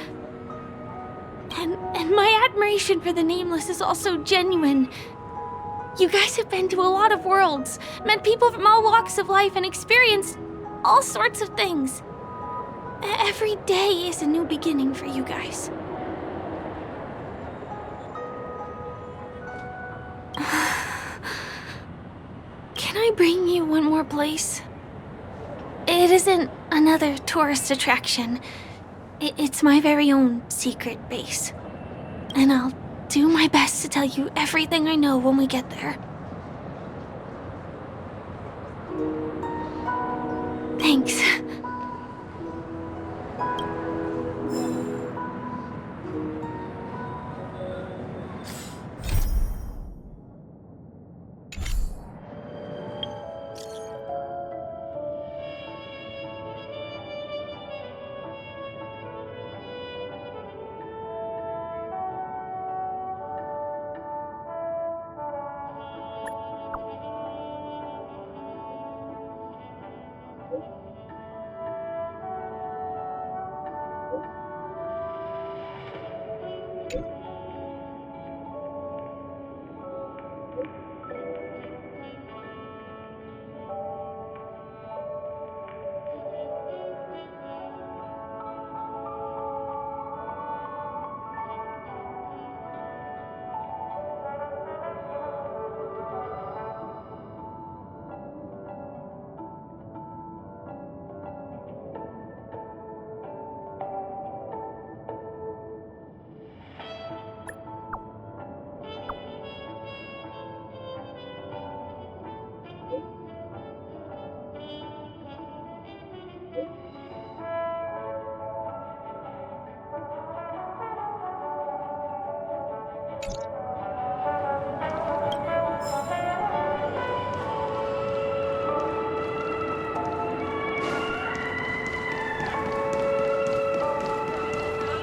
[SPEAKER 7] And my admiration for the Nameless is also genuine. You guys have been to a lot of worlds, met people from all walks of life, and experienced all sorts of things. Every day is a new beginning for you guys. Can I bring you one more place? It isn't another tourist attraction. It's my very own secret base. And I'll do my best to tell you everything I know when we get there. Thanks.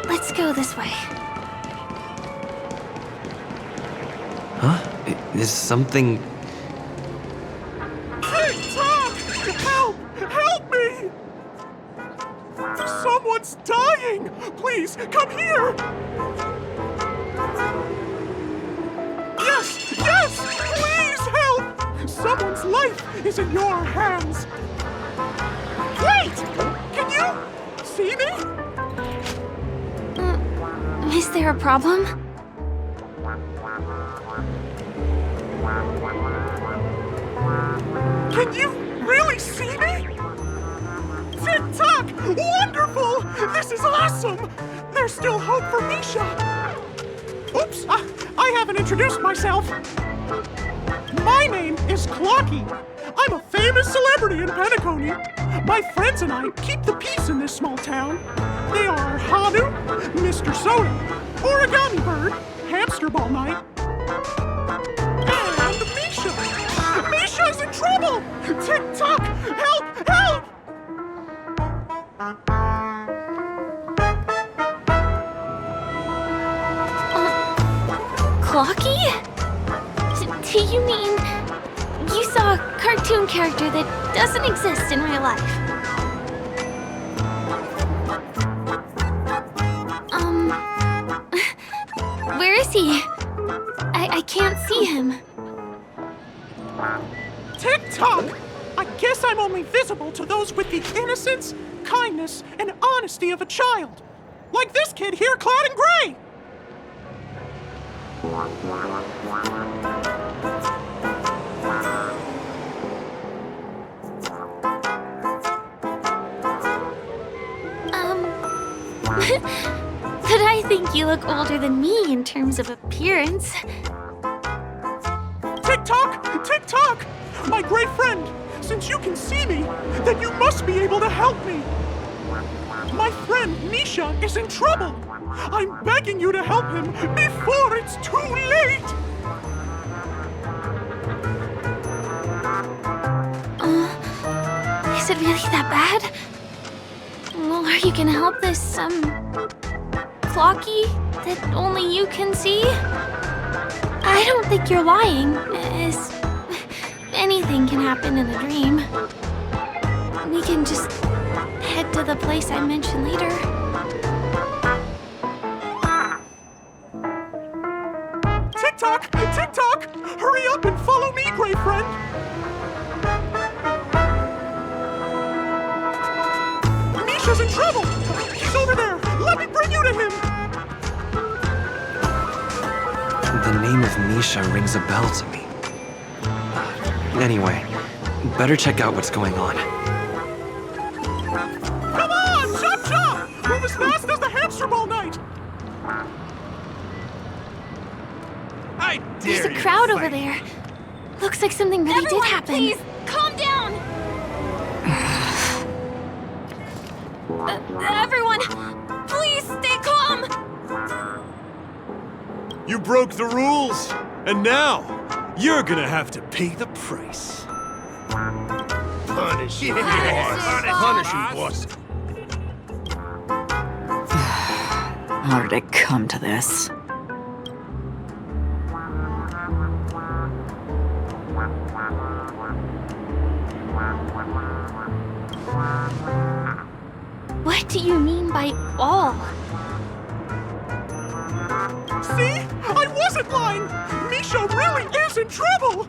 [SPEAKER 7] Let's go this way.
[SPEAKER 1] Huh? Is something...
[SPEAKER 14] TikTok! Help! Help me! Someone's dying! Please, come here! Yes! Yes! Please help! Someone's life is in your hands! Wait! Can you see me?
[SPEAKER 7] Is there a problem?
[SPEAKER 14] Can you really see me? TikTok! Wonderful! This is awesome! There's still hope for Misha! Oops, I haven't introduced myself. My name is Clocky. I'm a famous celebrity in Penacony. My friends and I keep the peace in this small town. They are Hanu, Mr. Soda, Origami Bird, Hamster Ball Night, and Misha. Misha's in trouble! TikTok! Help! Help!
[SPEAKER 7] Clocky? Do you mean you saw a cartoon character that doesn't exist in real life? Where is he? I can't see him.
[SPEAKER 14] TikTok! I guess I'm only visible to those with the innocence, kindness, and honesty of a child. Like this kid here clad in gray!
[SPEAKER 7] But I think you look older than me in terms of appearance.
[SPEAKER 14] TikTok! TikTok! My great friend, since you can see me, then you must be able to help me. My friend Misha is in trouble. I'm begging you to help him before it's too late.
[SPEAKER 7] Is it really that bad? Well, are you gonna help this, Clocky that only you can see? I don't think you're lying, as anything can happen in a dream. We can just head to the place I mentioned later.
[SPEAKER 14] TikTok! TikTok! Hurry up and follow me, great friend! Misha's in trouble! He's over there! Let me bring you to him!
[SPEAKER 1] The name of Misha rings a bell to me. Anyway, better check out what's going on.
[SPEAKER 14] Come on! Chop chop! Move as fast as the hamster ball knight!
[SPEAKER 8] I dare
[SPEAKER 7] There's a
[SPEAKER 8] you
[SPEAKER 7] crowd
[SPEAKER 8] to
[SPEAKER 7] over
[SPEAKER 8] fight.
[SPEAKER 7] there. Looks like something really did happen.
[SPEAKER 10] Please, calm down! Everyone, please stay calm!
[SPEAKER 5] You broke the rules, and now you're gonna have to pay the price.
[SPEAKER 20] Punish him, boss. Punish him, boss.
[SPEAKER 15] How did it come to this?
[SPEAKER 7] What do you mean by all?
[SPEAKER 14] See? I wasn't lying! Misha really is in trouble!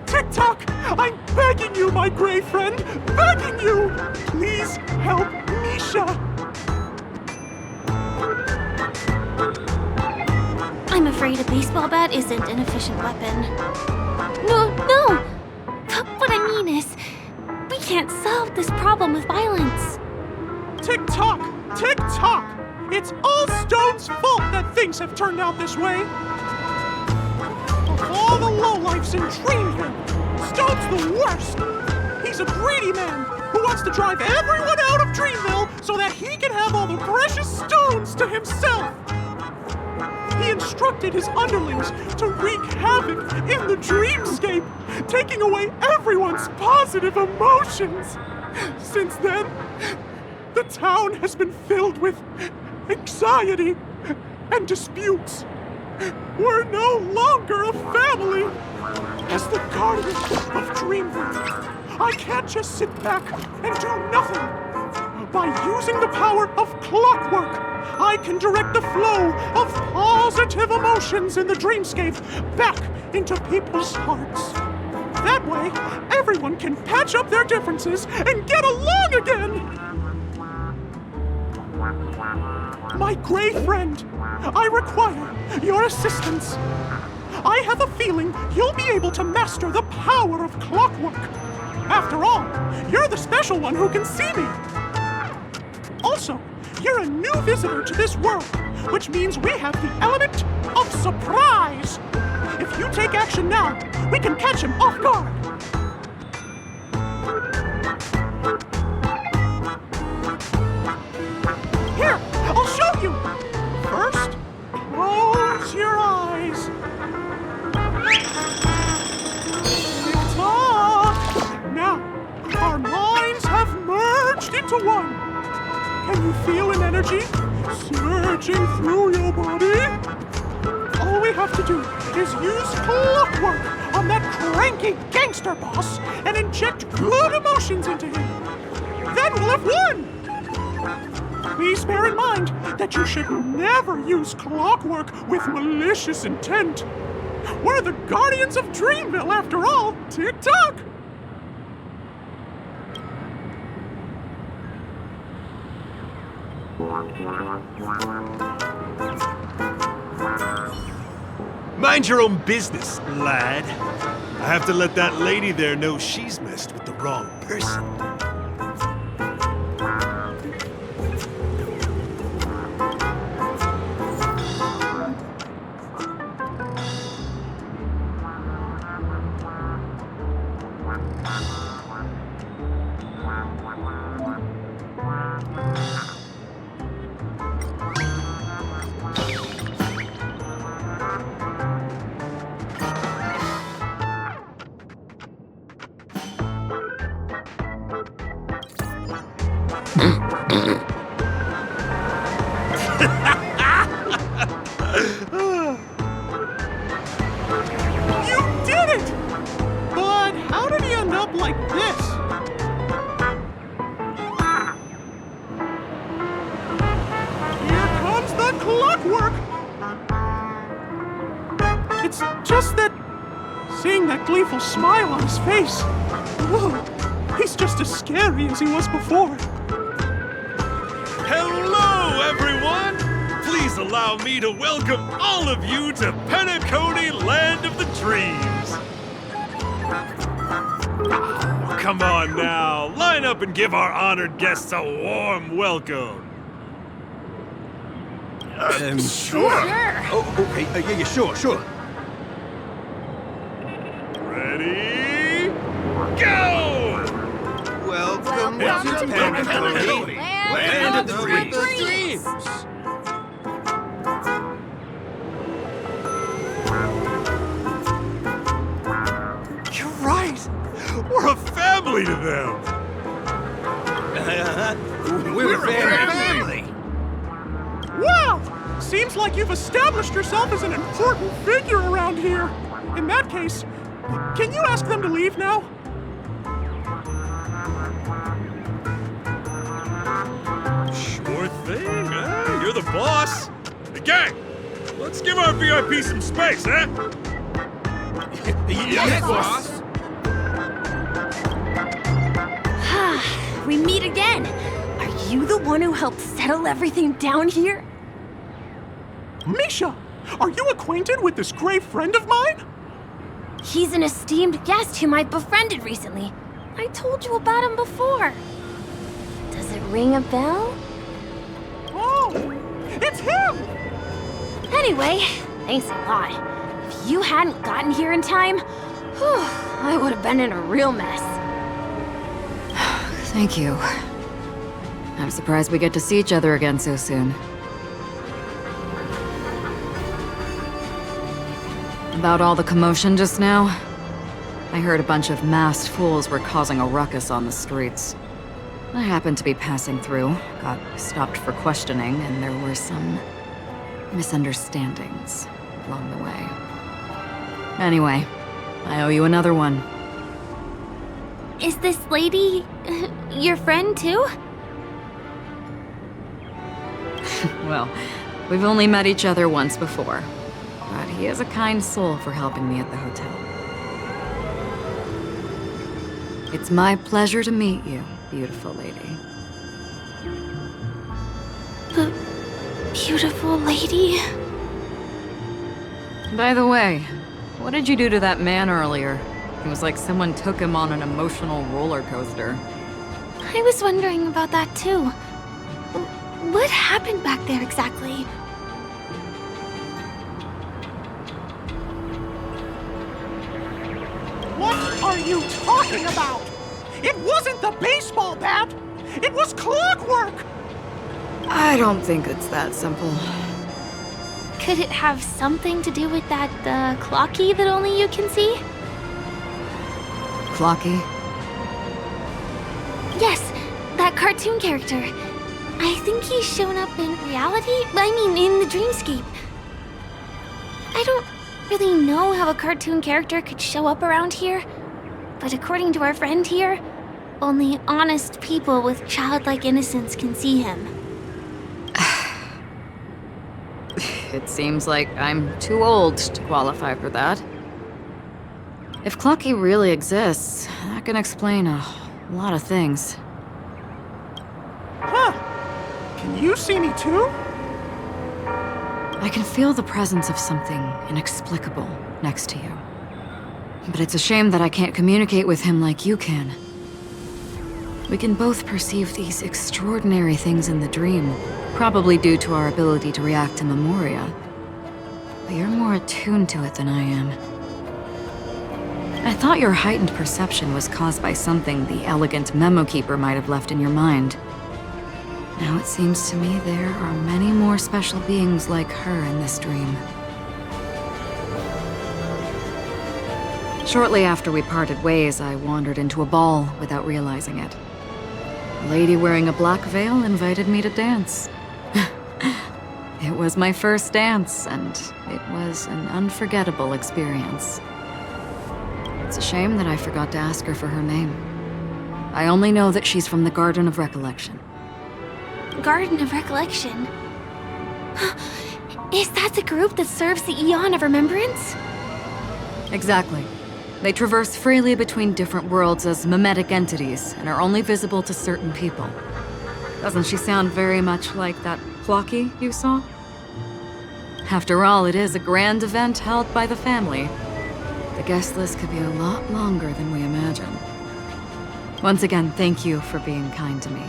[SPEAKER 14] Tick-tock! I'm begging you, my gray friend! Begging you! Please help Misha!
[SPEAKER 7] I'm afraid a baseball bat isn't an efficient weapon. No! What I mean is, we can't solve this problem with violence.
[SPEAKER 14] Tick-tock! Tick-tock! It's all Stone's fault that things have turned out this way! Of all the lowlifes in Dreamville, Stone's the worst! He's a greedy man who wants to drive everyone out of Dreamville so that he can have all the precious stones to himself! He instructed his underlings to wreak havoc in the dreamscape, taking away everyone's positive emotions. Since then, the town has been filled with anxiety and disputes. We're no longer a family. As the guardian of Dreamville, I can't just sit back and do nothing. By using the power of clockwork, I can direct the flow of positive emotions in the dreamscape back into people's hearts. That way, everyone can patch up their differences and get along again! My gray friend, I require your assistance. I have a feeling you'll be able to master the power of clockwork. After all, you're the special one who can see me. Also, you're a new visitor to this world, which means we have the element of surprise. If you take action now, we can catch him off guard. Here, I'll show you. First, close your eyes. Tick-tock. Now, our minds have merged into one. Can you feel an energy surging through your body? All we have to do is use clockwork on that cranky gangster boss and inject good emotions into him. Then we'll have won! Please bear in mind that you should never use clockwork with malicious intent. We're the guardians of Dreamville, after all. Tick-tock!
[SPEAKER 5] Mind your own business, lad. I have to let that lady there know she's messed with the wrong person.
[SPEAKER 14] You did it! But how did he end up like this? Here comes the clockwork! It's just that seeing that gleeful smile on his face, ooh, he's just as scary as he was before.
[SPEAKER 5] Hello, everyone! Please allow me to welcome all of you to Penacony, Land of the Dreams. Oh, come on now, line up and give our honored guests a warm welcome.
[SPEAKER 8] Sure. Oh, okay, yeah, sure.
[SPEAKER 5] Ready? Go!
[SPEAKER 3] Welcome to Penacony, Land of the Dreams.
[SPEAKER 14] You're right.
[SPEAKER 5] We're a family to them.
[SPEAKER 3] We're a family.
[SPEAKER 14] Wow! Seems like you've established yourself as an important figure around here. In that case, can you ask them to leave now?
[SPEAKER 5] Sure thing, huh? You're the boss. Hey, gang, let's give our VIP some space, huh?
[SPEAKER 3] Yes, boss.
[SPEAKER 10] We meet again. Are you the one who helped settle everything down here?
[SPEAKER 14] Misha, are you acquainted with this gray friend of mine?
[SPEAKER 10] He's an esteemed guest whom I befriended recently. I told you about him before. Does it ring a bell?
[SPEAKER 14] Oh, it's him!
[SPEAKER 10] Anyway, thanks a lot. If you hadn't gotten here in time, I would have been in a real mess.
[SPEAKER 15] Thank you. I'm surprised we get to see each other again so soon. About all the commotion just now, I heard a bunch of masked fools were causing a ruckus on the streets. I happened to be passing through, got stopped for questioning, and there were some misunderstandings along the way. Anyway, I owe you another one.
[SPEAKER 7] Is this lady your friend too?
[SPEAKER 15] Well, we've only met each other once before, but he is a kind soul for helping me at the hotel. It's my pleasure to meet you, beautiful lady.
[SPEAKER 7] Beautiful lady?
[SPEAKER 15] By the way, what did you do to that man earlier? It was like someone took him on an emotional roller coaster.
[SPEAKER 7] I was wondering about that too. What happened back there exactly?
[SPEAKER 14] What are you talking about? It wasn't the baseball bat! It was clockwork!
[SPEAKER 15] I don't think it's that simple.
[SPEAKER 7] Could it have something to do with that clocky that only you can see?
[SPEAKER 15] Clocky?
[SPEAKER 7] Yes, that cartoon character. I think he's shown up in reality. In the dreamscape. I don't really know how a cartoon character could show up around here, but according to our friend here, only honest people with childlike innocence can see him.
[SPEAKER 15] It seems like I'm too old to qualify for that. If Clocky really exists, that can explain a lot of things.
[SPEAKER 14] Huh. Can you see me too?
[SPEAKER 15] I can feel the presence of something inexplicable next to you. But it's a shame that I can't communicate with him like you can. We can both perceive these extraordinary things in the dream, probably due to our ability to react to memoria. But you're more attuned to it than I am. I thought your heightened perception was caused by something the elegant memo keeper might have left in your mind. Now it seems to me there are many more special beings like her in this dream. Shortly after we parted ways, I wandered into a ball without realizing it. A lady wearing a black veil invited me to dance. It was my first dance, and it was an unforgettable experience. It's a shame that I forgot to ask her for her name. I only know that she's from the Garden of Recollection.
[SPEAKER 7] Garden of Recollection? Is that the group that serves the Eon of Remembrance?
[SPEAKER 15] Exactly. They traverse freely between different worlds as mimetic entities and are only visible to certain people. Doesn't she sound very much like that Plocky you saw? After all, it is a grand event held by the family. The guest list could be a lot longer than we imagine. Once again, thank you for being kind to me.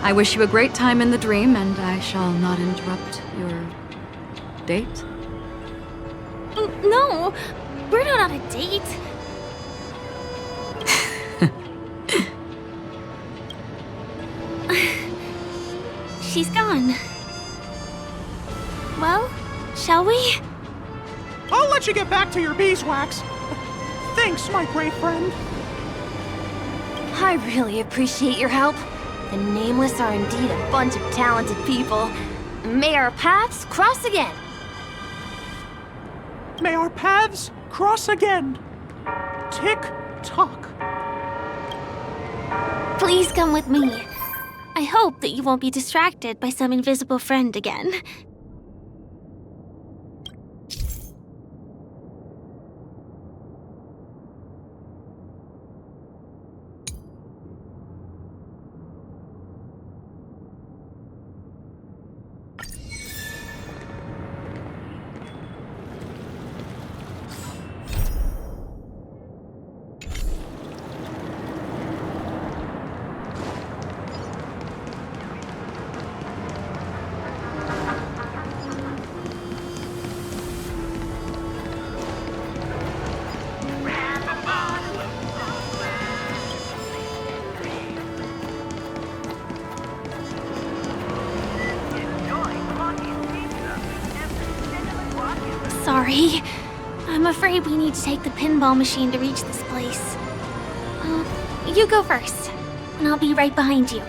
[SPEAKER 15] I wish you a great time in the dream, and I shall not interrupt your date.
[SPEAKER 7] No, we're not on a date. She's gone. Well, shall we?
[SPEAKER 14] I'll let you get back to your beeswax. Thanks, my great friend.
[SPEAKER 10] I really appreciate your help. The Nameless are indeed a bunch of talented people. May our paths cross again.
[SPEAKER 14] May our paths cross again. Tick-tock.
[SPEAKER 7] Please come with me. I hope that you won't be distracted by some invisible friend again. Sorry. I'm afraid we need to take the pinball machine to reach this place. You go first, and I'll be right behind you.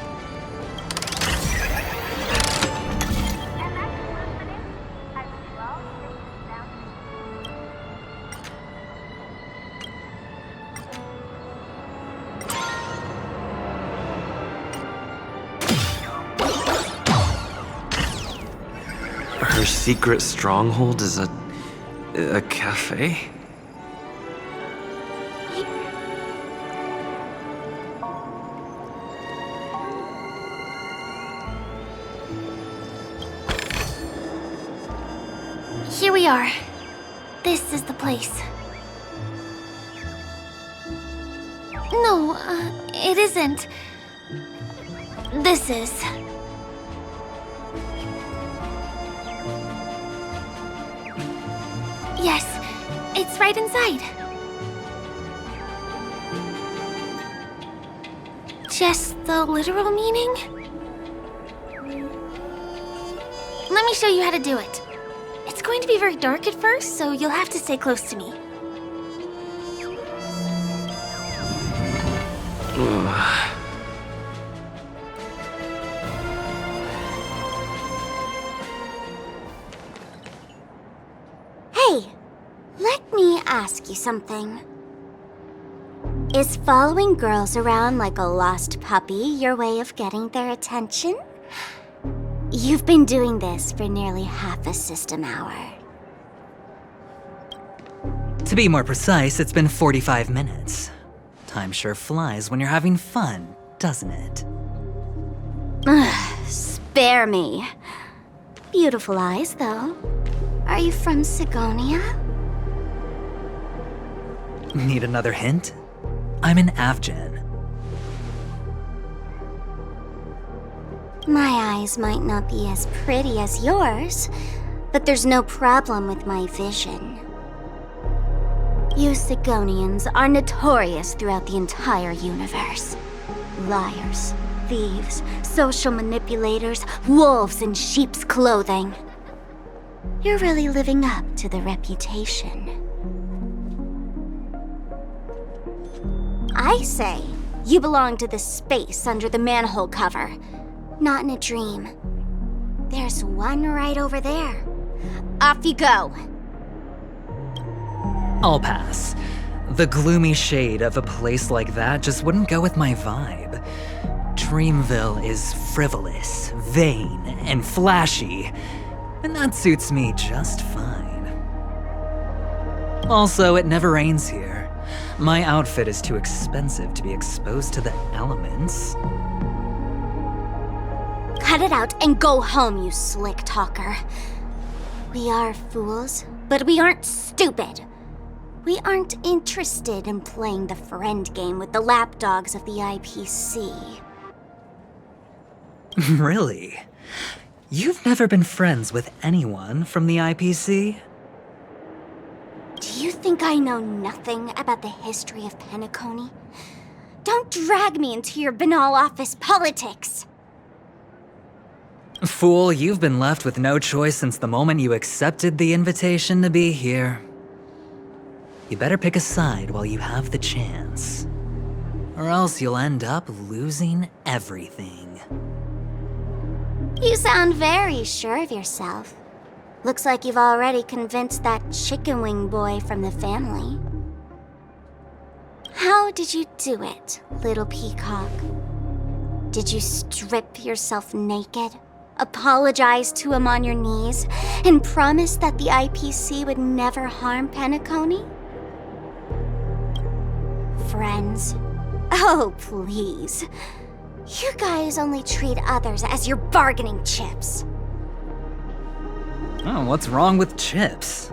[SPEAKER 1] Her secret stronghold is a cafe?
[SPEAKER 7] Here we are. This is the place. No, it isn't. This is. Yes, it's right inside. Just the literal meaning? Let me show you how to do it. It's going to be very dark at first, so you'll have to stay close to me.
[SPEAKER 2] Hey, let me ask you something. Is following girls around like a lost puppy your way of getting their attention? You've been doing this for nearly half a system hour.
[SPEAKER 6] To be more precise, it's been 45 minutes. Time sure flies when you're having fun, doesn't it?
[SPEAKER 2] Spare me. Beautiful eyes, though. Are you from Sigonia?
[SPEAKER 6] Need another hint? I'm an Avgen.
[SPEAKER 2] My eyes might not be as pretty as yours, but there's no problem with my vision. You Sigonians are notorious throughout the entire universe. Liars, thieves, social manipulators, wolves in sheep's clothing. You're really living up to the reputation. I say, you belong to the space under the manhole cover, not in a dream. There's one right over there. Off you go.
[SPEAKER 6] I'll pass. The gloomy shade of a place like that just wouldn't go with my vibe. Dreamville is frivolous, vain, and flashy, and that suits me just fine. Also, it never rains here. My outfit is too expensive to be exposed to the elements.
[SPEAKER 2] Cut it out and go home, you slick talker. We are fools, but we aren't stupid. We aren't interested in playing the friend game with the lapdogs of the IPC.
[SPEAKER 6] Really? You've never been friends with anyone from the IPC?
[SPEAKER 2] Do you think I know nothing about the history of Penacony? Don't drag me into your banal office politics!
[SPEAKER 6] Fool, you've been left with no choice since the moment you accepted the invitation to be here. You better pick a side while you have the chance. Or else you'll end up losing everything.
[SPEAKER 2] You sound very sure of yourself. Looks like you've already convinced that chicken wing boy from the family. How did you do it, little peacock? Did you strip yourself naked, apologize to him on your knees, and promise that the IPC would never harm Penacony? Friends? Oh, please. You guys only treat others as your bargaining chips.
[SPEAKER 6] Oh, what's wrong with chips?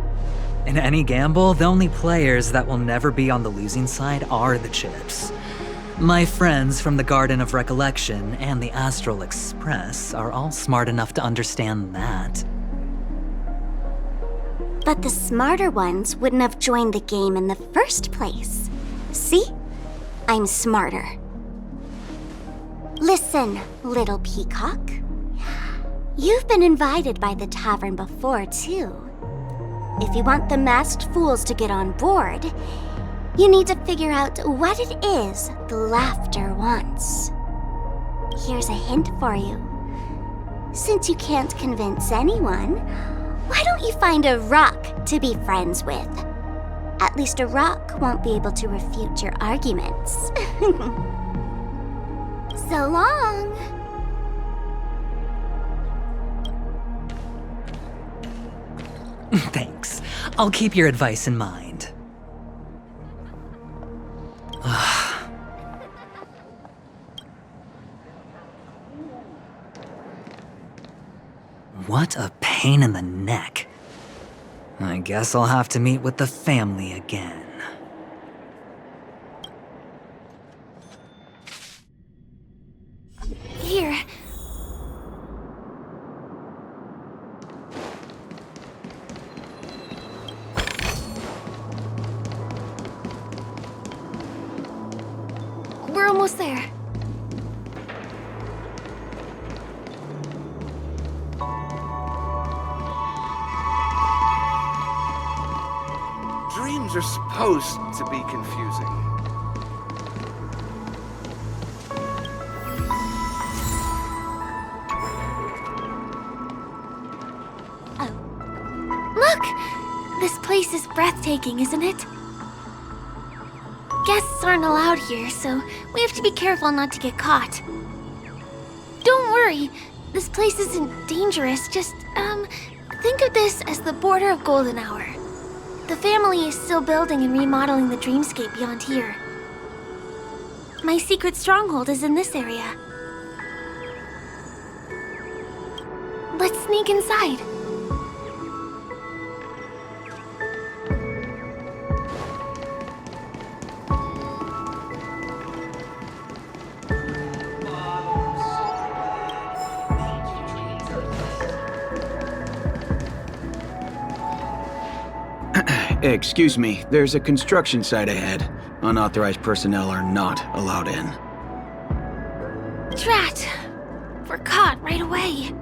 [SPEAKER 6] In any gamble, the only players that will never be on the losing side are the chips. My friends from the Garden of Recollection and the Astral Express are all smart enough to understand that.
[SPEAKER 2] But the smarter ones wouldn't have joined the game in the first place. See? I'm smarter. Listen, little peacock. You've been invited by the tavern before, too. If you want the masked fools to get on board, you need to figure out what it is the laughter wants. Here's a hint for you. Since you can't convince anyone, why don't you find a rock to be friends with? At least a rock won't be able to refute your arguments. So long!
[SPEAKER 6] Thanks. I'll keep your advice in mind. What a pain in the neck. I guess I'll have to meet with the family again.
[SPEAKER 7] Here. We're almost there.
[SPEAKER 3] Dreams are supposed to be confusing.
[SPEAKER 7] Look! This place is breathtaking, isn't it? Guests aren't allowed here, so we have to be careful not to get caught. Don't worry, this place isn't dangerous, just, think of this as the border of Golden Hour. The family is still building and remodeling the dreamscape beyond here. My secret stronghold is in this area. Let's sneak inside.
[SPEAKER 17] Excuse me, there's a construction site ahead. Unauthorized personnel are not allowed in.
[SPEAKER 7] Drat! We're caught right away.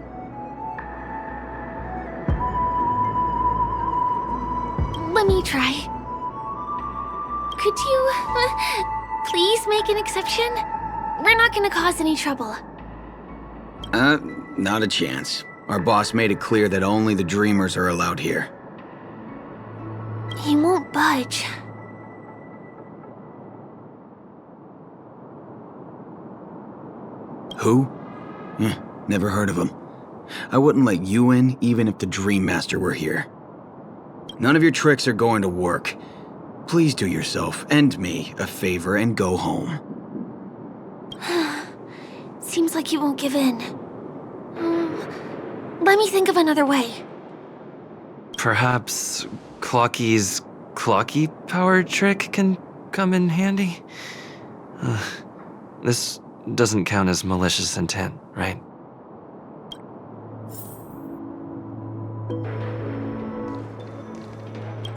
[SPEAKER 7] Let me try. Could you, please make an exception? We're not gonna cause any trouble.
[SPEAKER 17] Not a chance. Our boss made it clear that only the dreamers are allowed here.
[SPEAKER 7] He won't budge.
[SPEAKER 17] Who? Never heard of him. I wouldn't let you in even if the Dream Master were here. None of your tricks are going to work. Please do yourself and me a favor and go home.
[SPEAKER 7] Seems like you won't give in. Let me think of another way.
[SPEAKER 1] Perhaps Clocky's Clocky power trick can come in handy? This doesn't count as malicious intent, right?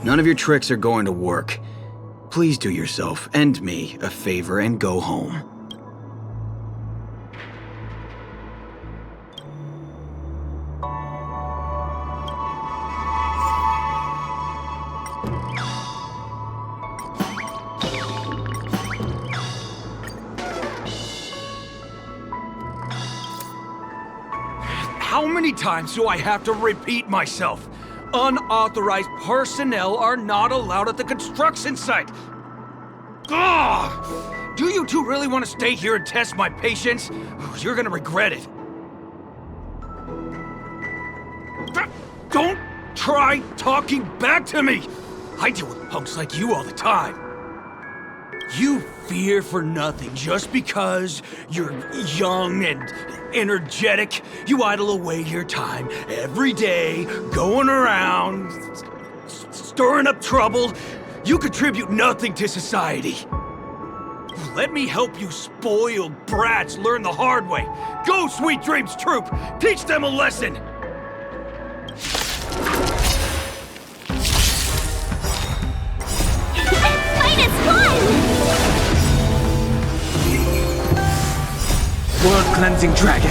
[SPEAKER 17] None of your tricks are going to work. Please do yourself and me a favor and go home.
[SPEAKER 18] How many times do I have to repeat myself? Unauthorized personnel are not allowed at the construction site. Ugh! Do you two really want to stay here and test my patience? You're gonna regret it. Don't try talking back to me! I deal with punks like you all the time. You fear for nothing just because you're young and energetic. You idle away your time every day, going around, stirring up trouble. You contribute nothing to society. Let me help you spoiled brats learn the hard way. Go, Sweet Dreams Troop! Teach them a lesson!
[SPEAKER 1] World-cleansing dragon.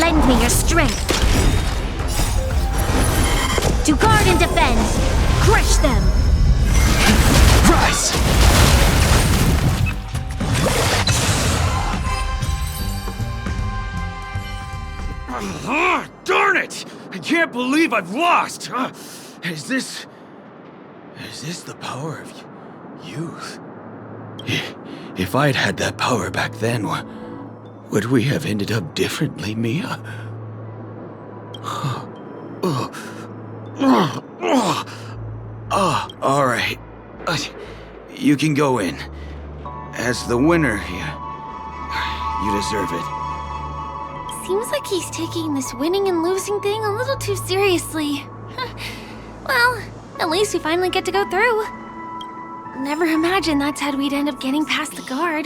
[SPEAKER 2] Lend me your strength. To guard and defend. Crush them.
[SPEAKER 1] Rise.
[SPEAKER 18] Darn it! I can't believe I've lost! Is this the power of youth?
[SPEAKER 17] If I'd had that power back then, would we have ended up differently, Mia? All right. You can go in. As the winner here, you deserve it.
[SPEAKER 7] Seems like he's taking this winning and losing thing a little too seriously. Well, at least we finally get to go through. Never imagined that's how we'd end up getting past the guard.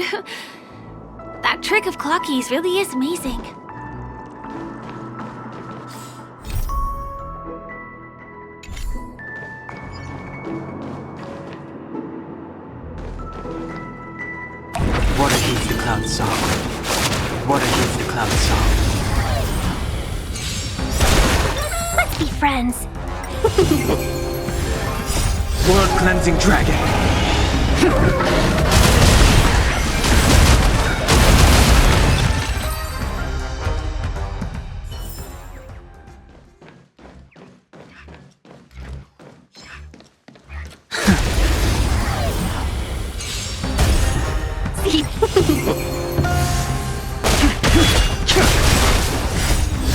[SPEAKER 7] That trick of Clocky's really is amazing.
[SPEAKER 21] Water gives the cloud song. Water gives the cloud song.
[SPEAKER 2] Let's be friends.
[SPEAKER 1] World-cleansing dragon.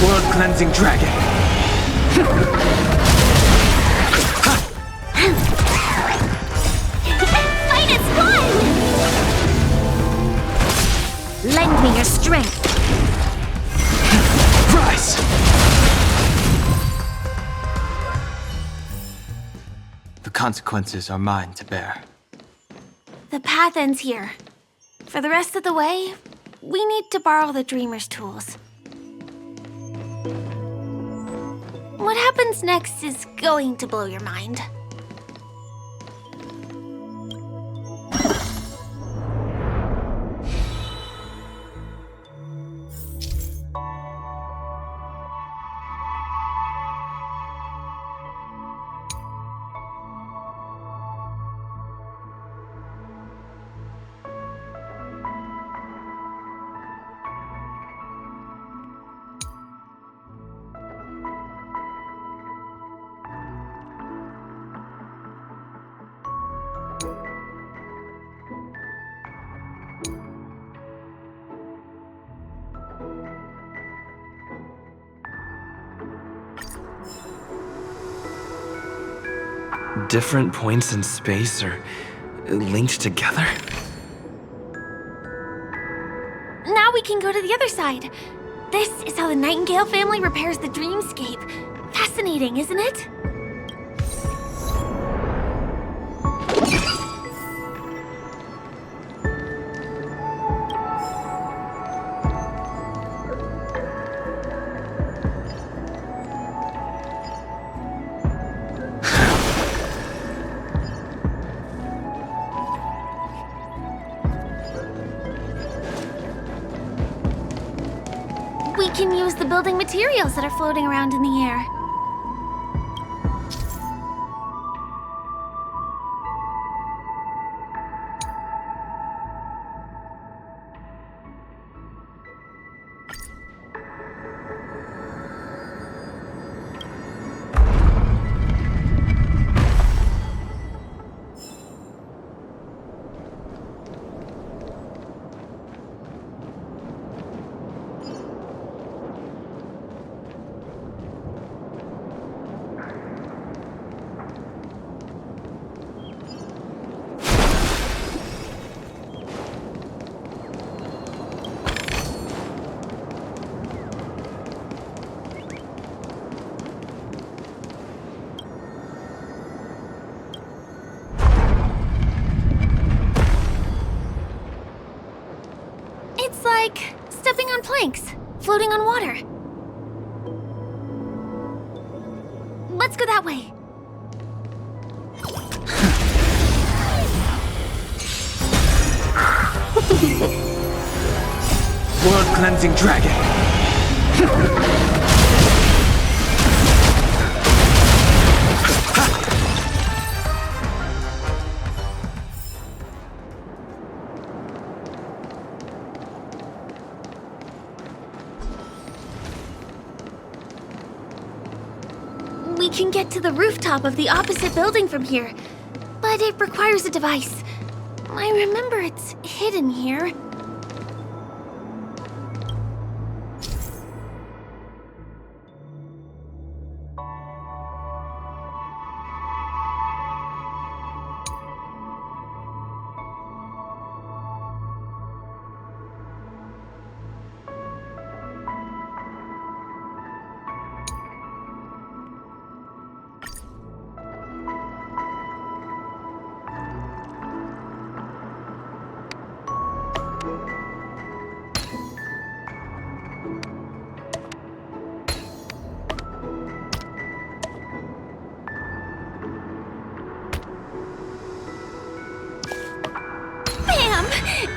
[SPEAKER 1] World-cleansing dragon.
[SPEAKER 2] Fight is fun! Lend me your strength.
[SPEAKER 1] Rise!
[SPEAKER 21] The consequences are mine to bear.
[SPEAKER 7] The path ends here. For the rest of the way, we need to borrow the Dreamer's tools. What happens next is going to blow your mind.
[SPEAKER 1] different points in space are linked together?
[SPEAKER 7] Now we can go to the other side. This is how the Nightingale family repairs the dreamscape. Fascinating, isn't it? We can use the building materials that are floating around in the air. It's like stepping on planks, floating on water. Let's go that way.
[SPEAKER 21] World-cleansing dragon.
[SPEAKER 7] We can get to the rooftop of the opposite building from here, but it requires a device. I remember it's hidden here.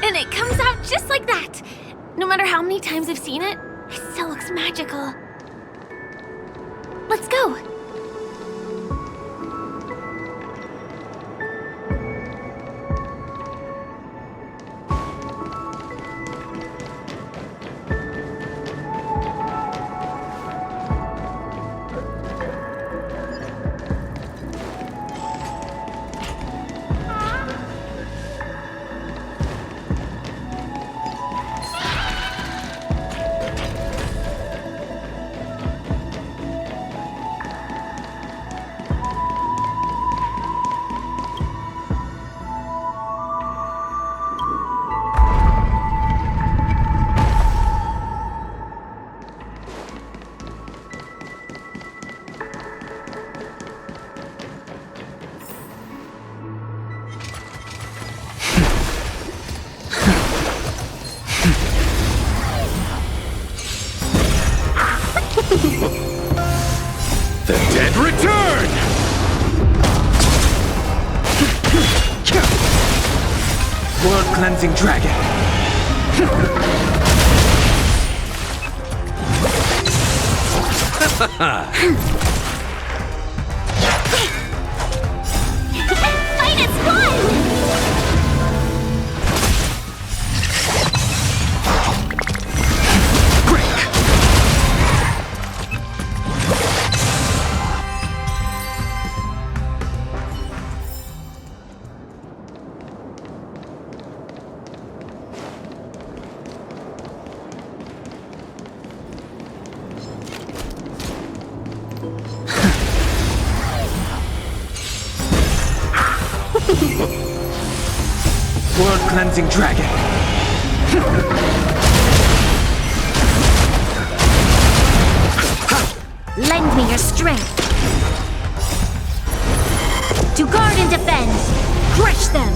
[SPEAKER 7] And it comes out just like that. No matter how many times I've seen it, it still looks magical. Let's go.
[SPEAKER 19] The dead return!
[SPEAKER 21] World-cleansing dragon.
[SPEAKER 2] Fight is fun!
[SPEAKER 21] World-cleansing dragon.
[SPEAKER 2] Lend me your strength. To guard and defend. Crush them.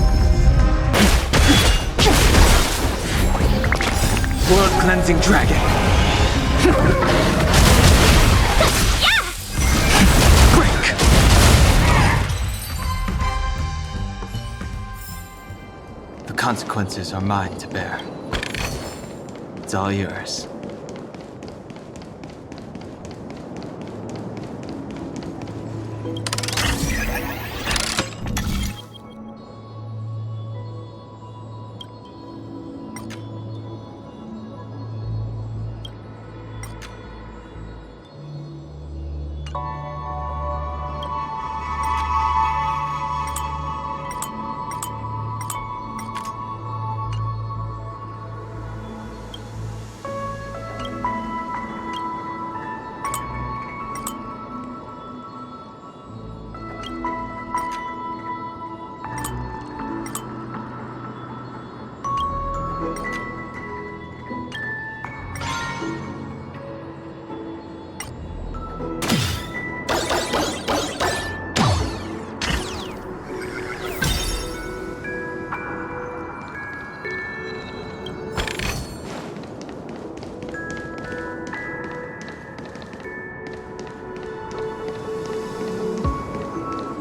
[SPEAKER 21] World-cleansing dragon. Break. The consequences are mine to bear. It's all yours.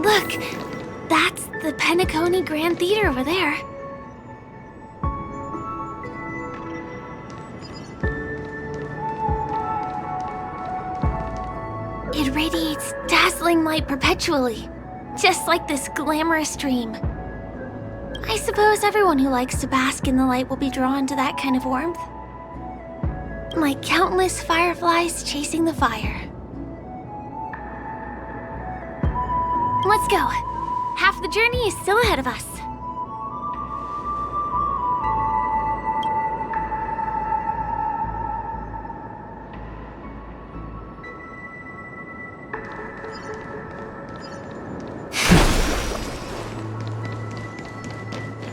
[SPEAKER 7] Look, that's the Penacony Grand Theater over there. It radiates dazzling light perpetually, just like this glamorous dream. I suppose everyone who likes to bask in the light will be drawn to that kind of warmth. Like countless fireflies chasing the fire. Let's go. Half the journey is still ahead of us.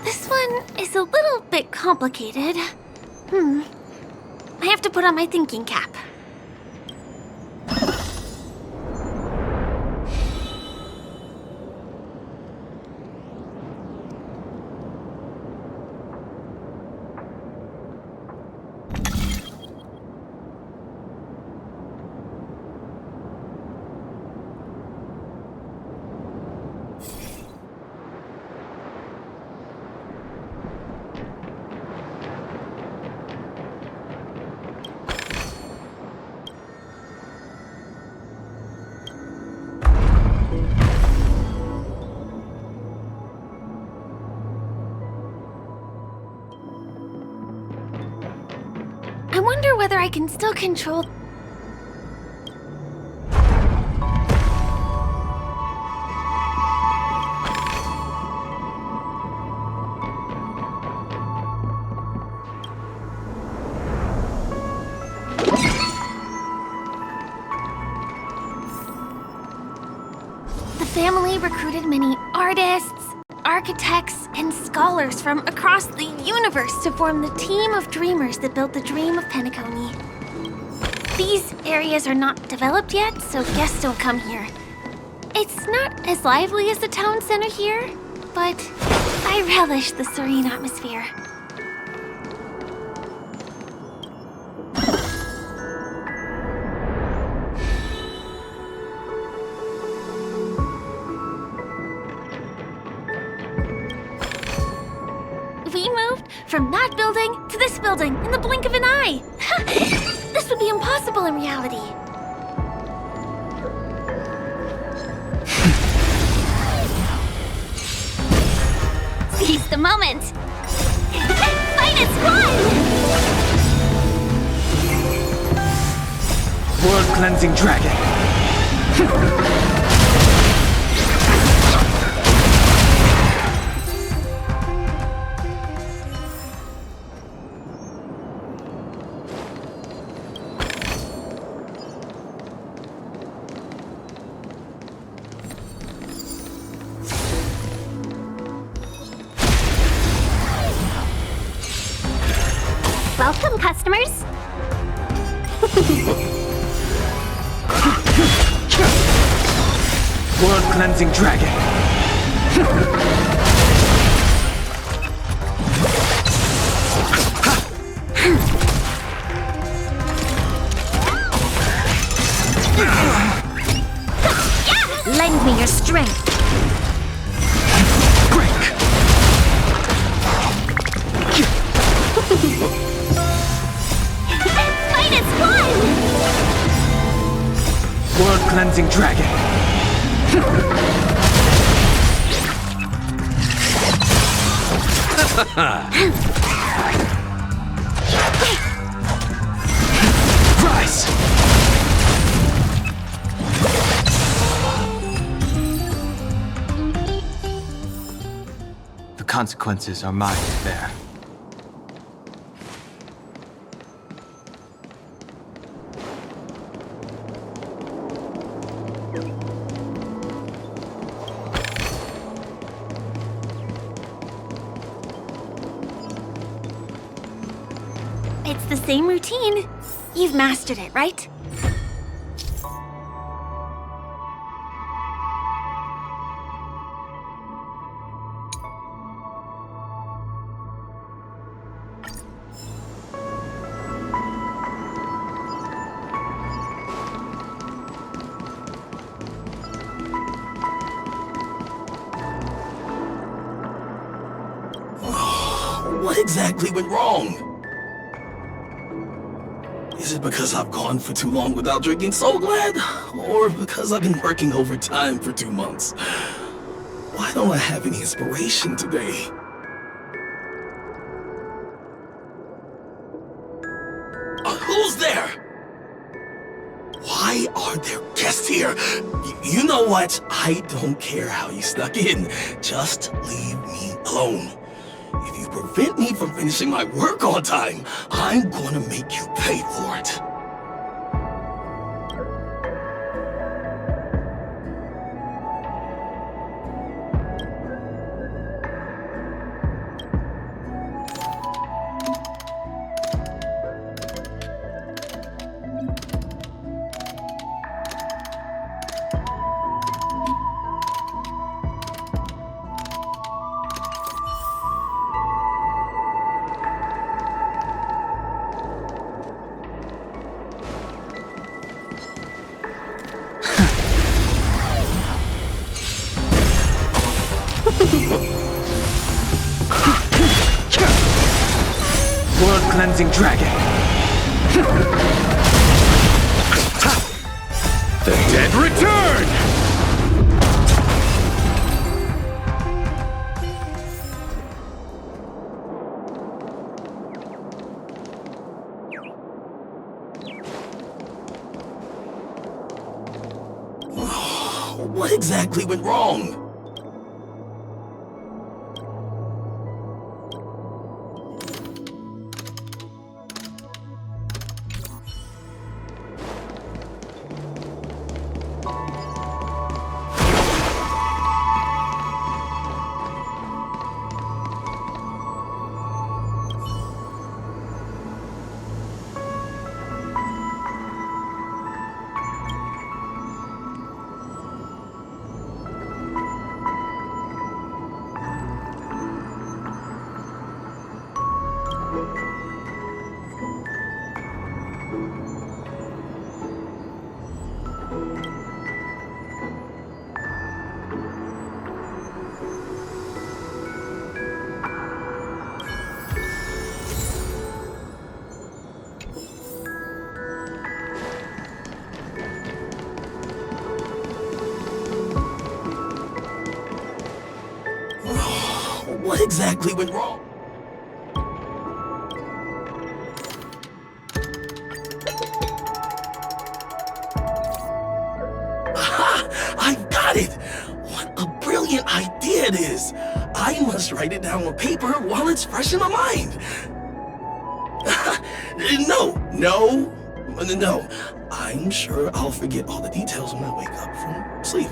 [SPEAKER 7] This one is a little bit complicated. I have to put on my thinking cap. I wonder whether I can still control... The family recruited many artists, architects, and scholars from across the universe to form the team of dreamers that built the dream of Penacony. These areas are not developed yet, so guests don't come here. It's not as lively as the town center here, but I relish the serene atmosphere. We moved from that building to this building in the blink of an eye. This would be impossible in reality. Seize the moment. Fight as one!
[SPEAKER 21] World-cleansing dragon.
[SPEAKER 2] Welcome, customers.
[SPEAKER 21] World-cleansing dragon.
[SPEAKER 2] Lend me your strength. Minus one!
[SPEAKER 21] World-cleansing dragon. Rise! The consequences are mine to bear.
[SPEAKER 7] It's the same routine. You've mastered it, right?
[SPEAKER 4] What exactly went wrong? Is it because I've gone for too long without drinking So Glad? Or because I've been working overtime for 2 months? Why don't I have any inspiration today? Who's there? Why are there guests here? You know what? I don't care how you snuck in. Just leave me alone. If you prevent me from finishing my work on time, I'm gonna make you pay for it.
[SPEAKER 21] World-cleansing dragon.
[SPEAKER 19] The dead return!
[SPEAKER 4] What exactly went wrong? What exactly went wrong? Aha! I've got it! What a brilliant idea it is! I must write it down on paper while it's fresh in my mind. No. I'm sure I'll forget all the details when I wake up from sleep.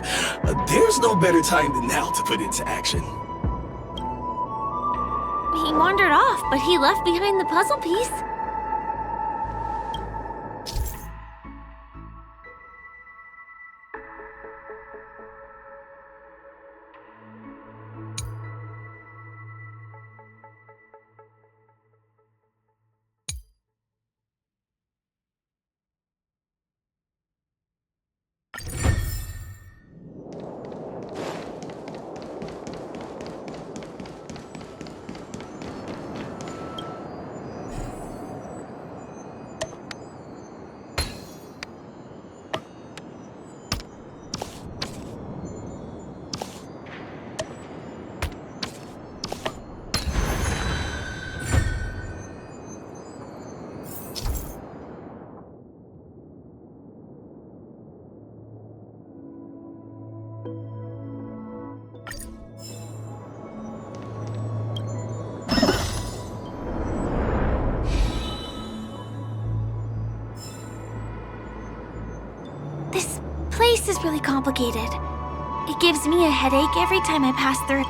[SPEAKER 4] There's no better time than now to put it into action.
[SPEAKER 7] He wandered off, but he left behind the puzzle piece. is really complicated. It gives me a headache every time I pass through.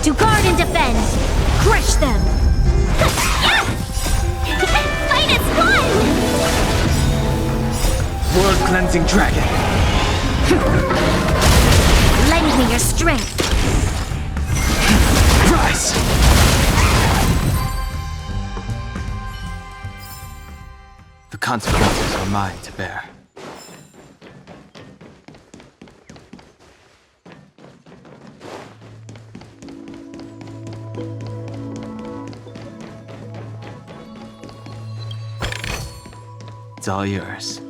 [SPEAKER 2] To guard and defend! Crush them! Fight is won!
[SPEAKER 21] World-cleansing dragon.
[SPEAKER 2] Lend me your strength!
[SPEAKER 21] Rise! The consequences are mine to bear. It's all yours.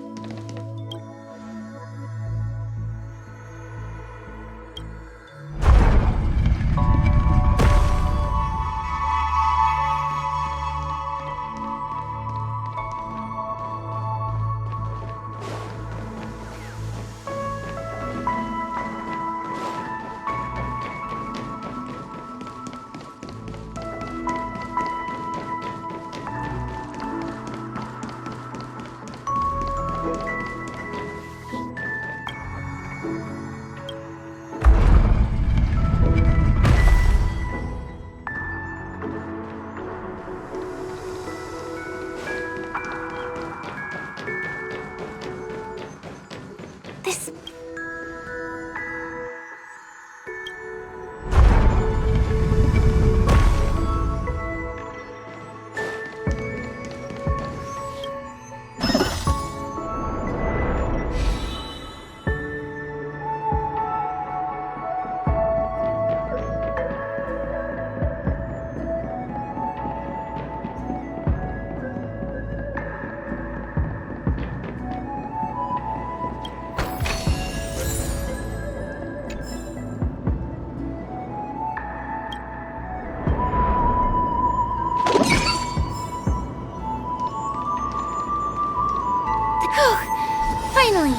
[SPEAKER 7] Finally!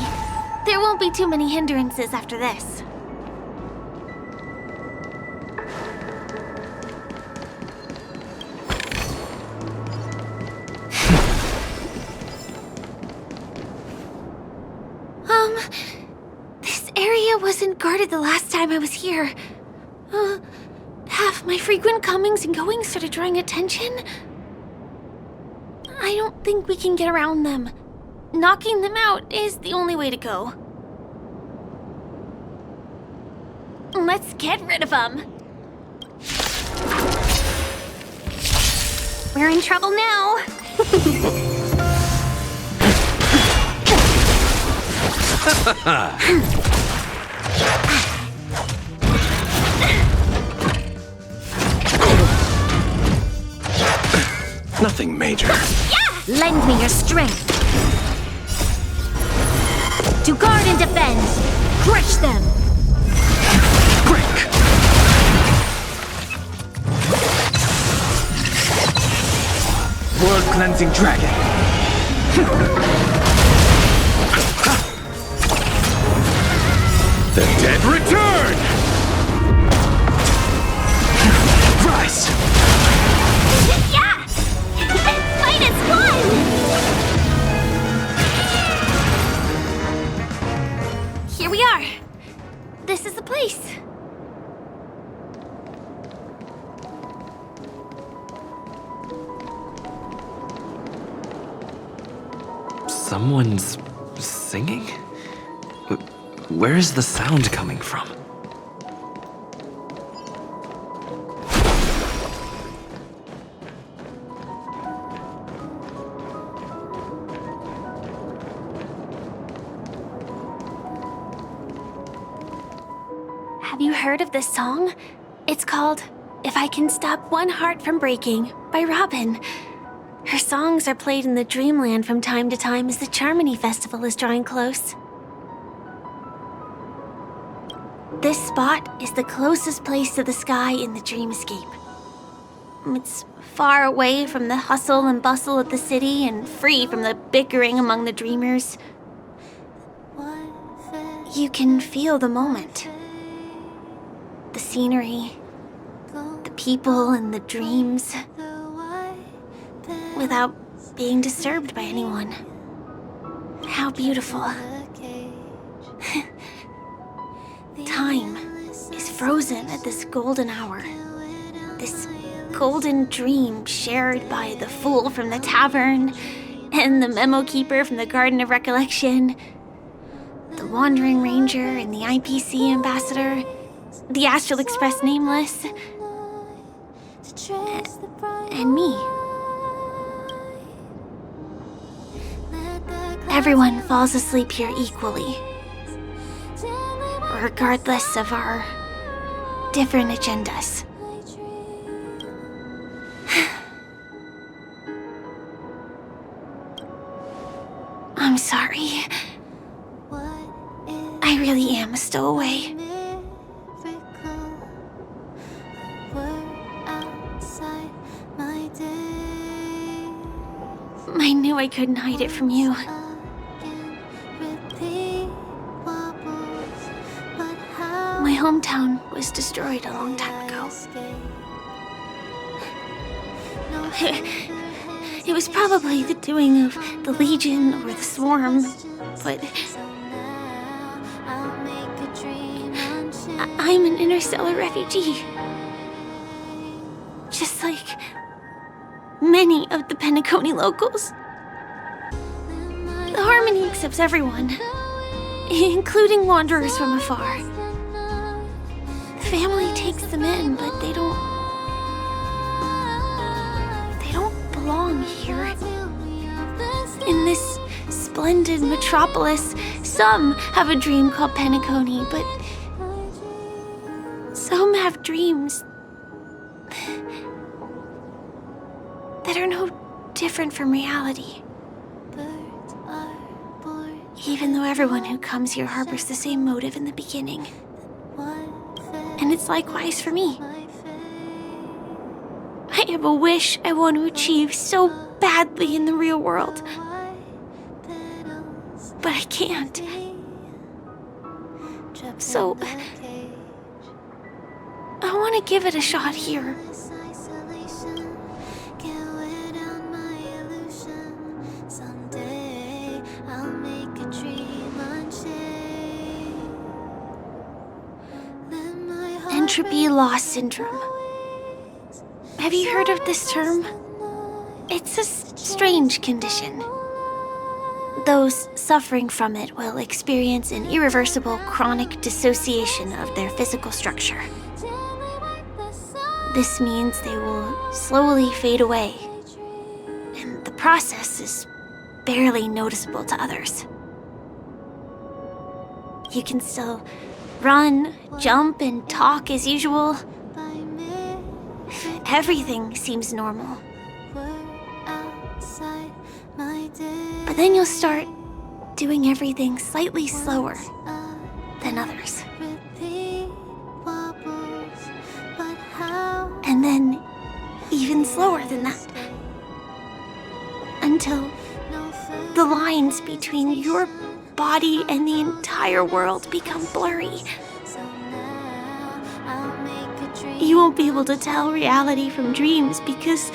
[SPEAKER 7] There won't be too many hindrances after this. This area wasn't guarded the last time I was here. Have my frequent comings and goings started drawing attention? I don't think we can get around them. Knocking them out is the only way to go. Let's get rid of them.
[SPEAKER 2] We're in trouble now.
[SPEAKER 1] Nothing major.
[SPEAKER 2] Lend me your strength. To guard and defend. Crush them.
[SPEAKER 1] Break.
[SPEAKER 21] World-cleansing dragon.
[SPEAKER 5] The dead return!
[SPEAKER 21] Rise!
[SPEAKER 2] Yeah! Fight is won!
[SPEAKER 7] Here we are. This is the place.
[SPEAKER 1] Someone's singing? Where is the sound coming from?
[SPEAKER 7] Have you heard of this song? It's called If I Can Stop One Heart from Breaking by Robin. Her songs are played in the Dreamland from time to time as the Charmony Festival is drawing close. This spot is the closest place to the sky in the dreamscape. It's far away from the hustle and bustle of the city and free from the bickering among the dreamers. You can feel the moment. The scenery, the people and the dreams, without being disturbed by anyone. How beautiful. Time is frozen at this golden hour. This golden dream shared by the fool from the tavern and the memo keeper from the Garden of Recollection, the wandering ranger and the IPC ambassador, the Astral Express nameless, and me. Everyone falls asleep here equally, regardless of our different agendas. I'm sorry. I really am a stowaway. I knew I couldn't hide it from you. My hometown was destroyed a long time ago. It was probably the doing of the Legion or the Swarm, but I'm an interstellar refugee. Just like many of the Penacony locals. The Harmony accepts everyone, including wanderers from afar. The family takes them in, but they don't belong here. In this splendid metropolis, some have a dream called Penacony, but some have dreams that are no different from reality. Even though everyone who comes here harbors the same motive in the beginning. And it's likewise for me. I have a wish I want to achieve so badly in the real world. But I can't. So, I want to give it a shot here. Entropy loss syndrome. Have you heard of this term? It's a strange condition. Those suffering from it will experience an irreversible chronic dissociation of their physical structure. This means they will slowly fade away, and the process is barely noticeable to others. You can still run, jump, and talk as usual. Everything seems normal. But then you'll start doing everything slightly slower than others. And then even slower than that. Until the lines between your body and the entire world become blurry. You won't be able to tell reality from dreams because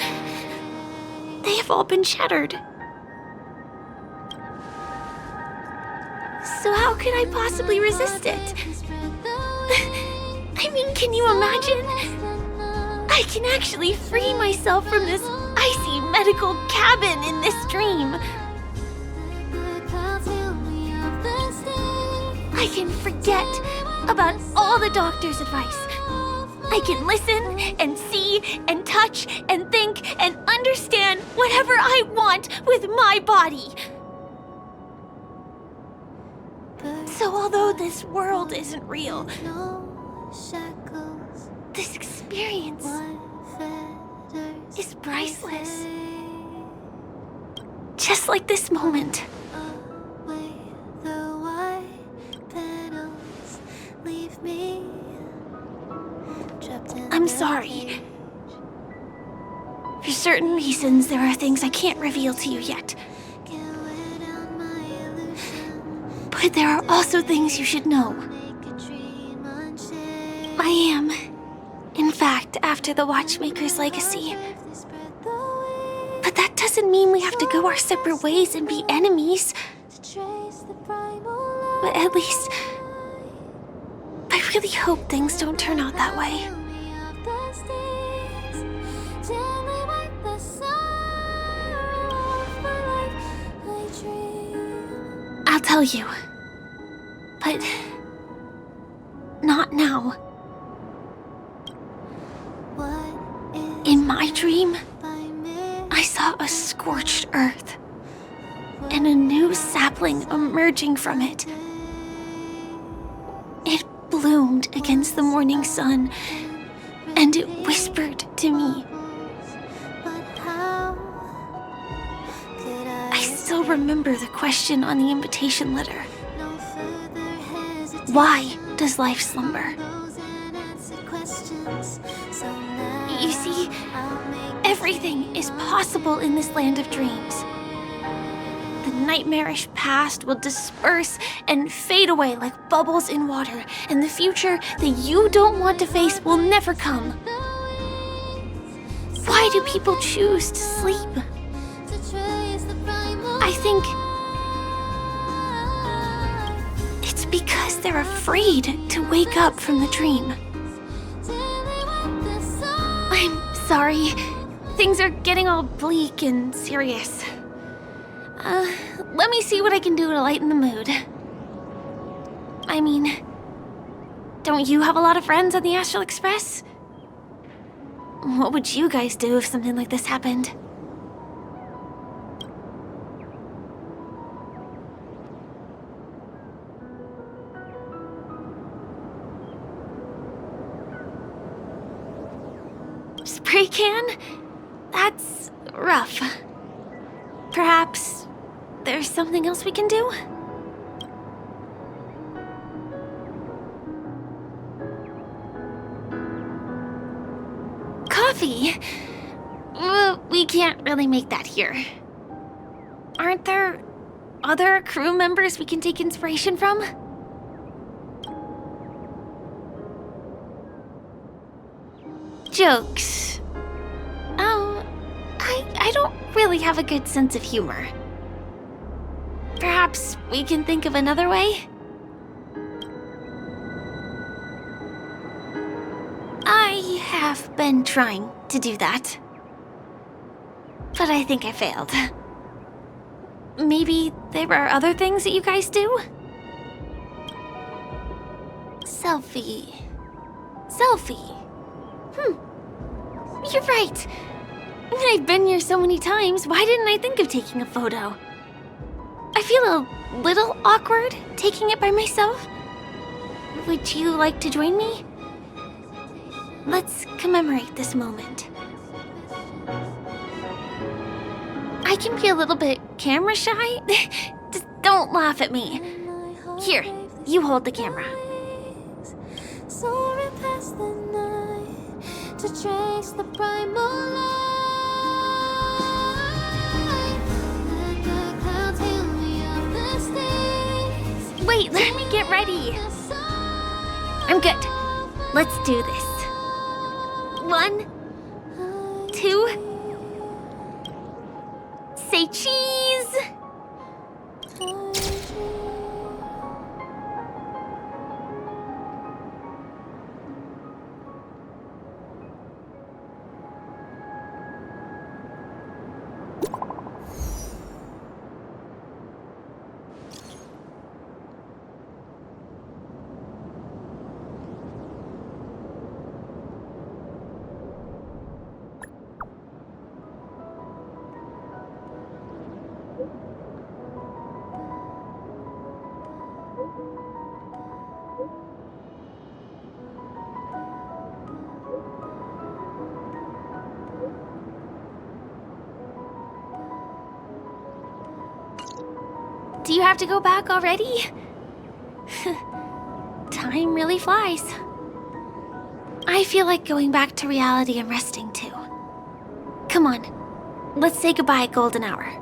[SPEAKER 7] they have all been shattered. So how could I possibly resist it? I mean, can you imagine? I can actually free myself from this icy medical cabin in this dream. I can forget about all the doctor's advice. I can listen and see and touch and think and understand whatever I want with my body. So although this world isn't real, this experience is priceless. Just like this moment. I'm sorry. For certain reasons, there are things I can't reveal to you yet. But there are also things you should know. I am, in fact, after the Watchmaker's legacy. But that doesn't mean we have to go our separate ways and be enemies. But at least, I really hope things don't turn out that way. I'll tell you. But not now. In my dream, I saw a scorched earth and a new sapling emerging from it. It bloomed against the morning sun, and it whispered to me. I still remember the question on the invitation letter. Why does life slumber? You see, everything is possible in this land of dreams. The nightmarish past will disperse and fade away like bubbles in water, and the future that you don't want to face will never come. Why do people choose to sleep? I think it's because they're afraid to wake up from the dream. I'm sorry. Things are getting all bleak and serious. Let me see what I can do to lighten the mood. I mean, don't you have a lot of friends on the Astral Express? What would you guys do if something like this happened? Spray can? That's rough. Perhaps there's something else we can do? Coffee? We can't really make that here. Aren't there other crew members we can take inspiration from? Jokes. I don't really have a good sense of humor. Perhaps we can think of another way? I have been trying to do that. But I think I failed. Maybe there are other things that you guys do? Selfie. You're right. I've been here so many times, why didn't I think of taking a photo? I feel a little awkward taking it by myself. Would you like to join me? Let's commemorate this moment. I can be a little bit camera shy. Just don't laugh at me. Here, you hold the camera.
[SPEAKER 9] Soaring past the night to trace the primal light.
[SPEAKER 7] Wait, let me get ready. I'm good. Let's do this. 1, 2. Say cheese. Do you have to go back already? Time really flies. I feel like going back to reality and resting too. Come on, let's say goodbye at golden hour.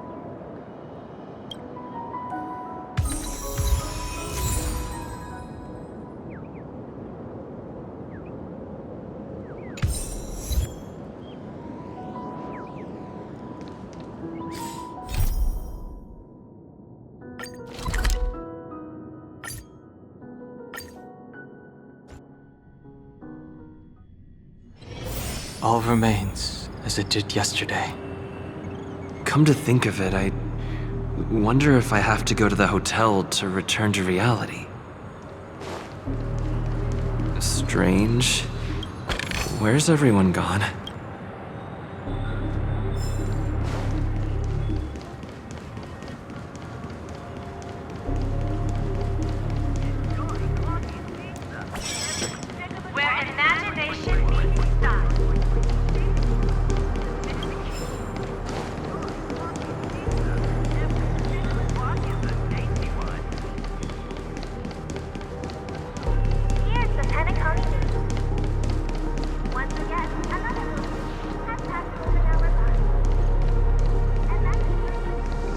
[SPEAKER 21] All remains as it did yesterday.
[SPEAKER 1] Come to think of it, I wonder if I have to go to the hotel to return to reality. Strange. Where's everyone gone?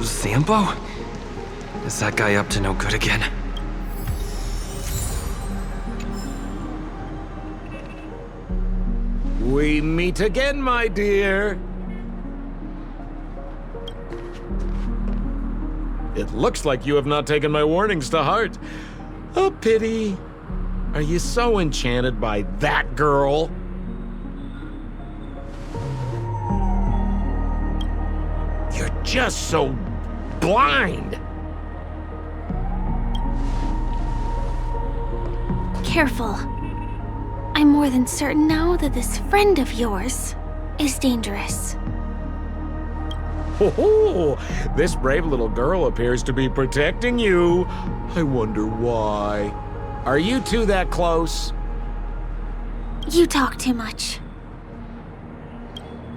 [SPEAKER 1] Sambo? Is that guy up to no good again?
[SPEAKER 8] We meet again, my dear. It looks like you have not taken my warnings to heart. A pity. Are you so enchanted by that girl? You're just so blind.
[SPEAKER 7] Careful. I'm more than certain now that this friend of yours is dangerous.
[SPEAKER 8] Oh, this brave little girl appears to be protecting you. I wonder why. Are you two that close?
[SPEAKER 7] You talk too much.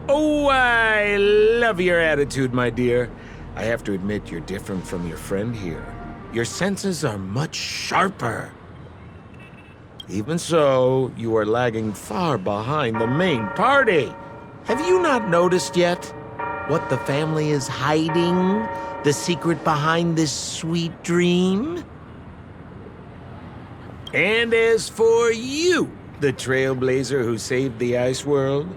[SPEAKER 8] Oh, I love your attitude, my dear. I have to admit you're different from your friend here. Your senses are much sharper. Even so, you are lagging far behind the main party. Have you not noticed yet what the family is hiding? The secret behind this sweet dream? And as for you, the trailblazer who saved the ice world,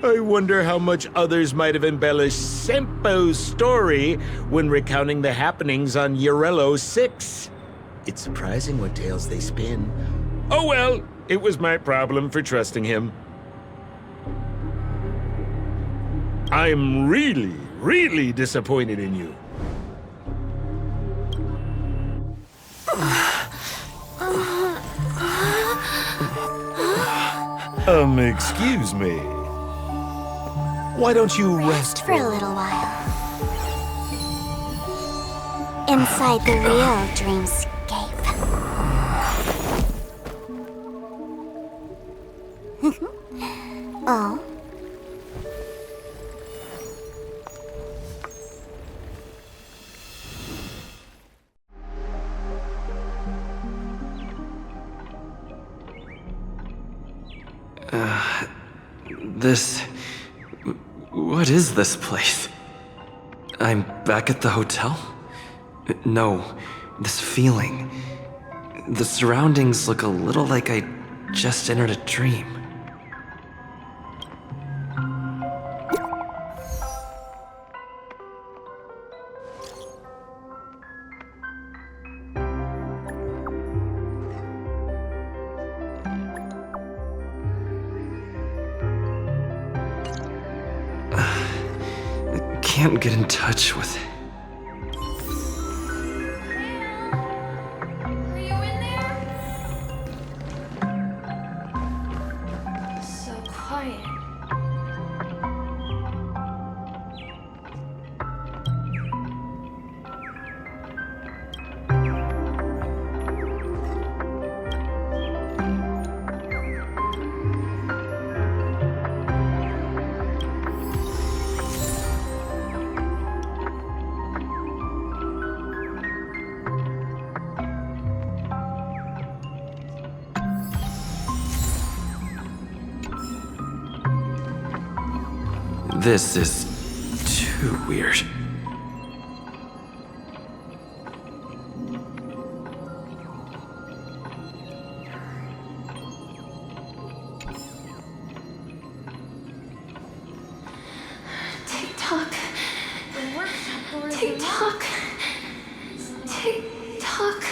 [SPEAKER 8] I wonder how much others might have embellished Sempo's story when recounting the happenings on Yarello 6. It's surprising what tales they spin. Oh well, it was my problem for trusting him. I'm really, really disappointed in you. Excuse me. Why don't you rest
[SPEAKER 2] for a little while? Inside the real dreamscape. Oh?
[SPEAKER 1] What is this place? I'm back at the hotel? No, this feeling. The surroundings look a little like I just entered a dream. Can't get in touch with it.
[SPEAKER 10] Are you in there? So quiet.
[SPEAKER 1] This is too weird.
[SPEAKER 10] Tick-tock. Tick-tock. Tick-tock.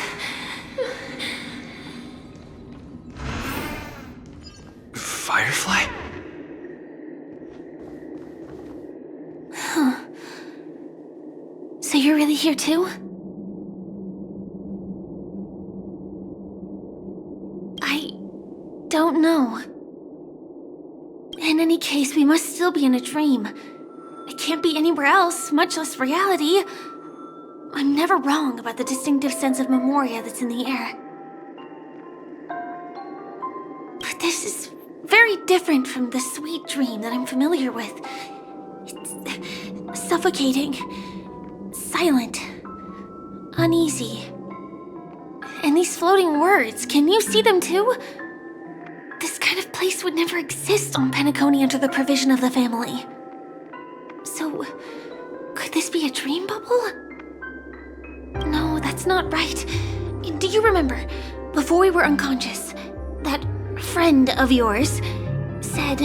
[SPEAKER 1] Firefly?
[SPEAKER 7] Huh. So you're really here too? I don't know. In any case, we must still be in a dream. It can't be anywhere else, much less reality. I'm never wrong about the distinctive sense of memoria that's in the air. But this is very different from the sweet dream that I'm familiar with. It's suffocating, silent, uneasy. And these floating words, can you see them too? This kind of place would never exist on Penacony under the provision of the family. So, could this be a dream bubble? No, that's not right. Do you remember, before we were unconscious, that friend of yours said,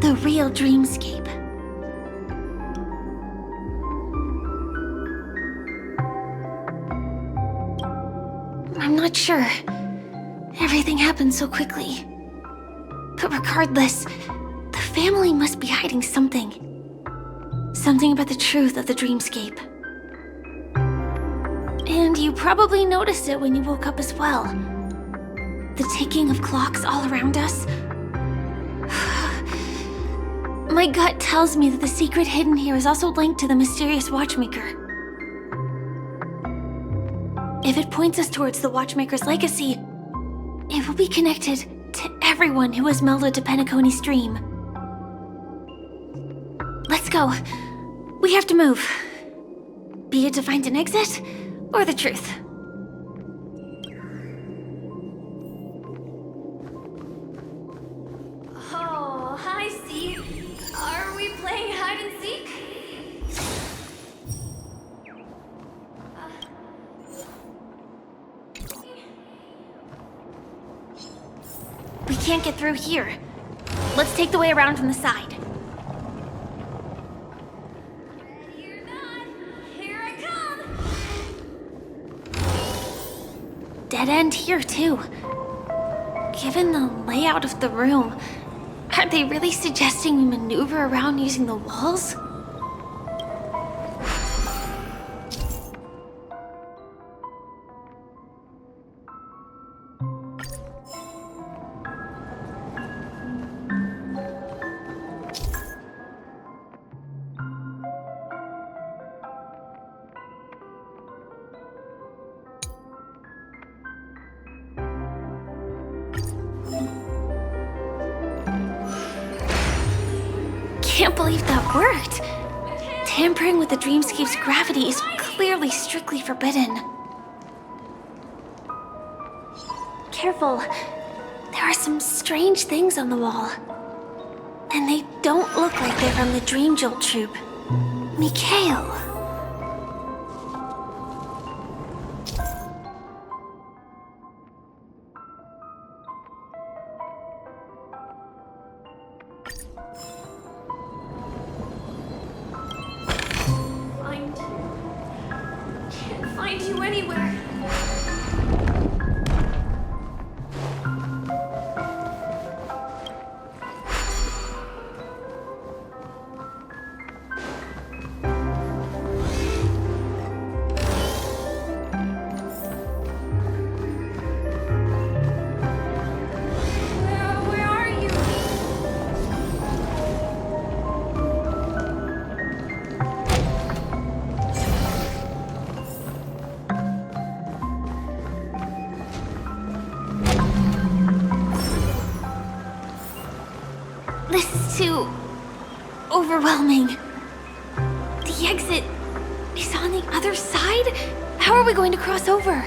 [SPEAKER 7] the real dreamscape? I'm not sure. Everything happened so quickly. But regardless, the family must be hiding something. Something about the truth of the dreamscape. And you probably noticed it when you woke up as well. The ticking of clocks all around us. My gut tells me that the secret hidden here is also linked to the mysterious watchmaker. If it points us towards the watchmaker's legacy, it will be connected to everyone who has melded to Penacony's dream. Let's go. We have to move. Be it to find an exit, or the truth.
[SPEAKER 10] Oh, hi, C. Are we playing hide and seek?
[SPEAKER 7] We can't get through here. Let's take the way around from the side. Dead end here, too. Given the layout of the room, aren't they really suggesting we maneuver around using the walls? Can't believe that worked. Tampering with the dreamscape's gravity is clearly strictly forbidden. Careful. There are some strange things on the wall. And they don't look like they're from the Dream Jolt troupe. Mikhail.
[SPEAKER 10] Can't find you anywhere. Where are you?
[SPEAKER 7] This is too overwhelming. The exit is on the other side? How are we going to cross over?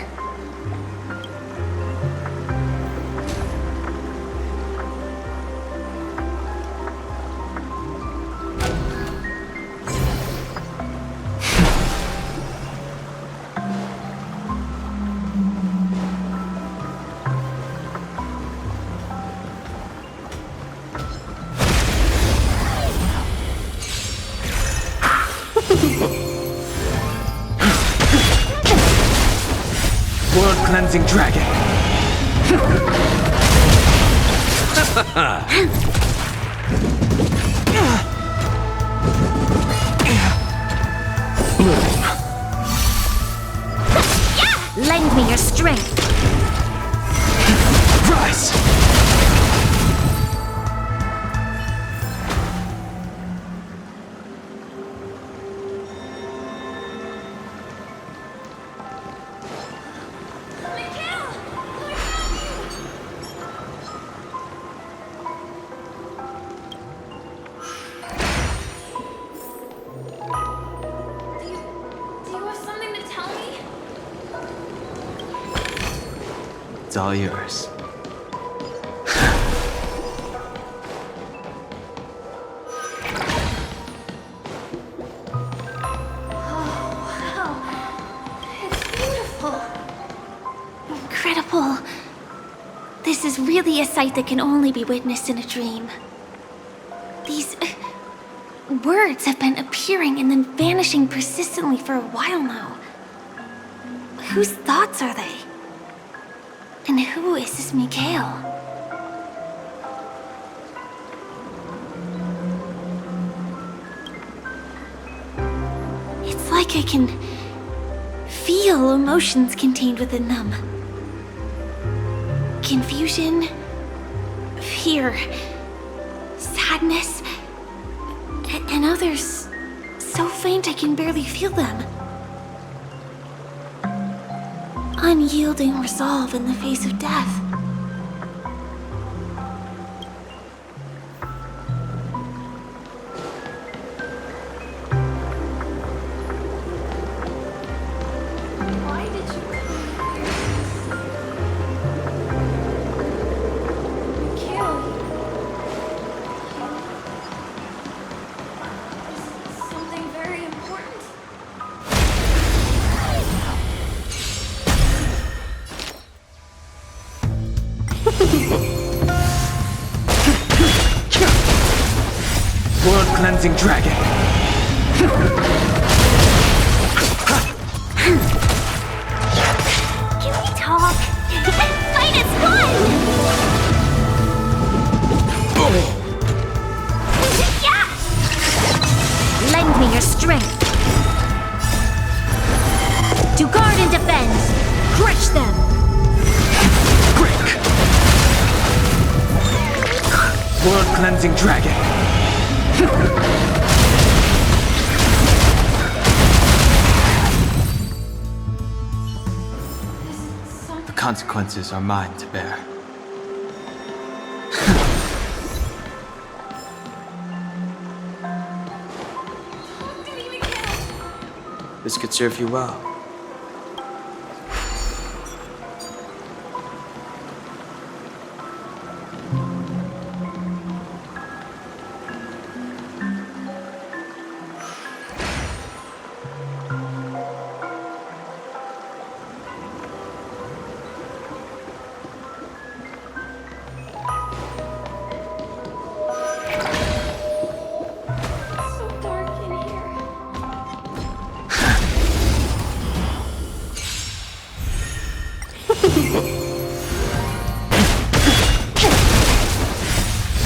[SPEAKER 21] World-cleansing dragon.
[SPEAKER 9] Bloom. Lend me your strength.
[SPEAKER 21] Rise. It's all yours.
[SPEAKER 7] Incredible. This is really a sight that can only be witnessed in a dream. These words have been appearing and then vanishing persistently for a while now. Whose thoughts are they? And who is this Mikhail? It's like I can feel emotions contained within them. Confusion, fear, sadness, and others so faint I can barely feel them. Unyielding resolve in the face of death. Why did you kill? Something very important.
[SPEAKER 21] World-cleansing dragon.
[SPEAKER 9] Can we talk? Fight is fun! Yeah! Lend me your strength. To guard and defend. Crush them.
[SPEAKER 21] World-cleansing dragon. The consequences are mine to bear. This could serve you well.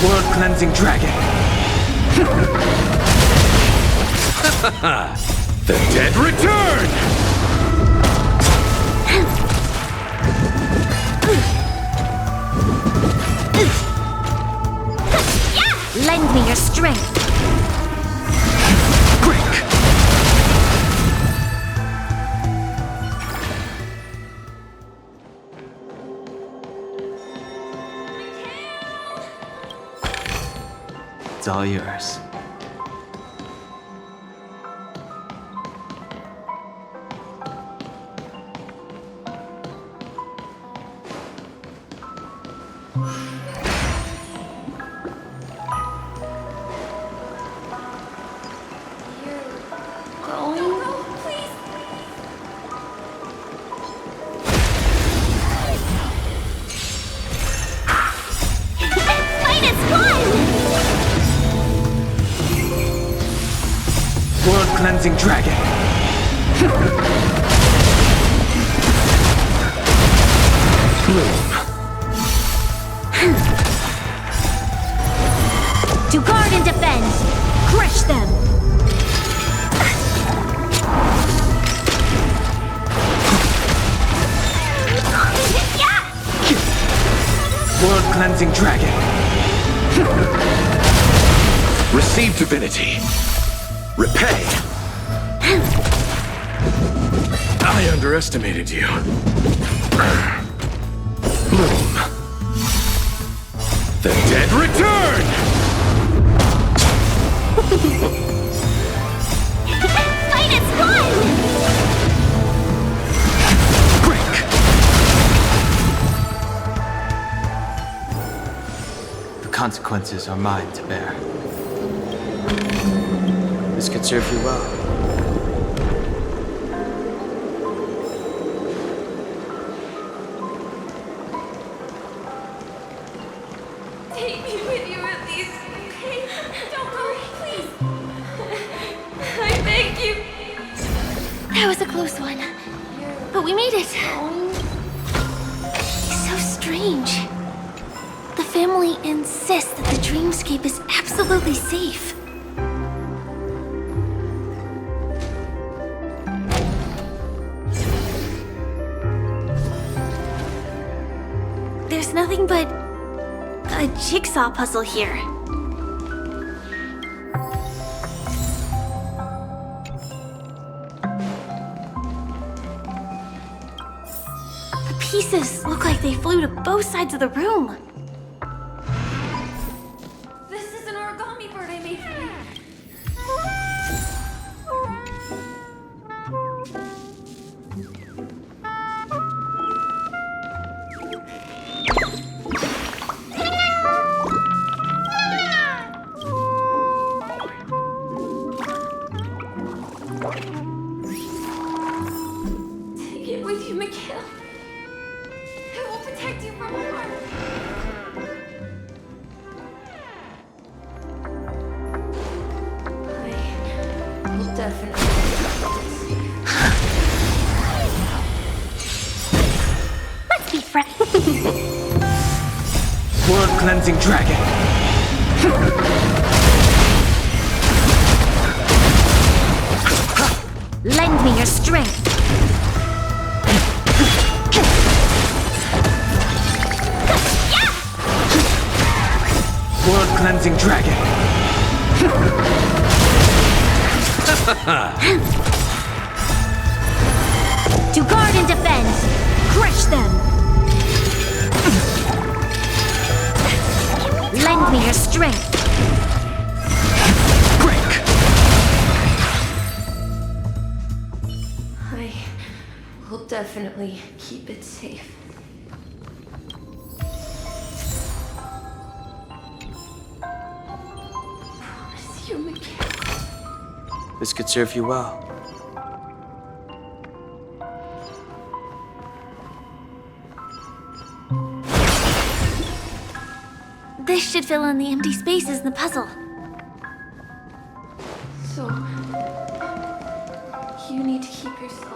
[SPEAKER 21] World-cleansing dragon.
[SPEAKER 19] The dead return!
[SPEAKER 9] Lend me your strength.
[SPEAKER 21] It's all yours. World-cleansing dragon. World-cleansing dragon.
[SPEAKER 11] Receive divinity. Repay. I underestimated you. Bloom. The dead return!
[SPEAKER 2] Fight is one!
[SPEAKER 21] The consequences are mine to bear. This could serve you well.
[SPEAKER 7] Take me with you at least, okay? Don't worry, please. I beg you. That was a close one. But we made it. So strange. The family insists that the dreamscape is absolutely safe. There's nothing but a jigsaw puzzle here. The pieces look like they flew to both sides of the room.
[SPEAKER 10] This is an origami bird I made for you. Take it with you, Mikhail. It will protect you from harm. I will definitely.
[SPEAKER 2] Let's be friends.
[SPEAKER 21] World-cleansing dragon.
[SPEAKER 2] Lend me your strength.
[SPEAKER 21] World-cleansing dragon.
[SPEAKER 2] To guard and defend. Crush them. Lend me your strength.
[SPEAKER 10] I will definitely keep it safe. Promise you, Mikhail.
[SPEAKER 21] This could serve you well.
[SPEAKER 7] This should fill in the empty spaces in the puzzle.
[SPEAKER 10] So, you need to keep yourself.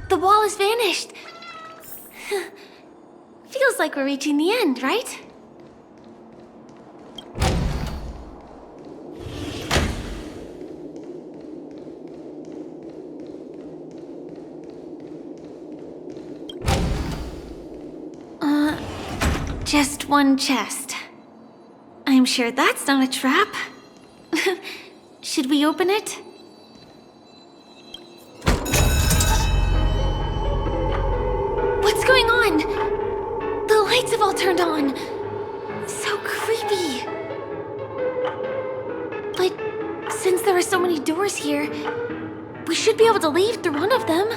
[SPEAKER 7] The wall has vanished. Feels like we're reaching the end, right? Just one chest. I'm sure that's not a trap. Should we open it? What's going on? The lights have all turned on. So creepy. But since there are so many doors here, we should be able to leave through one of them.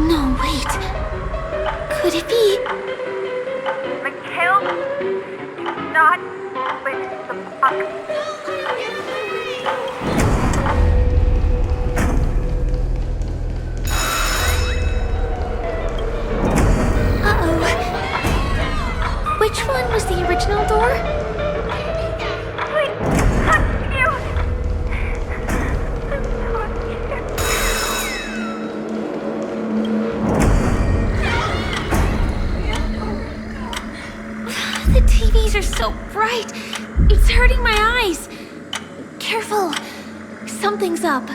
[SPEAKER 7] No, wait. Could it be?
[SPEAKER 16] Mikhail, do not open the box.
[SPEAKER 7] Uh-oh. Which one was the original door? The TVs are so bright. It's hurting my eyes. Careful. Something's up.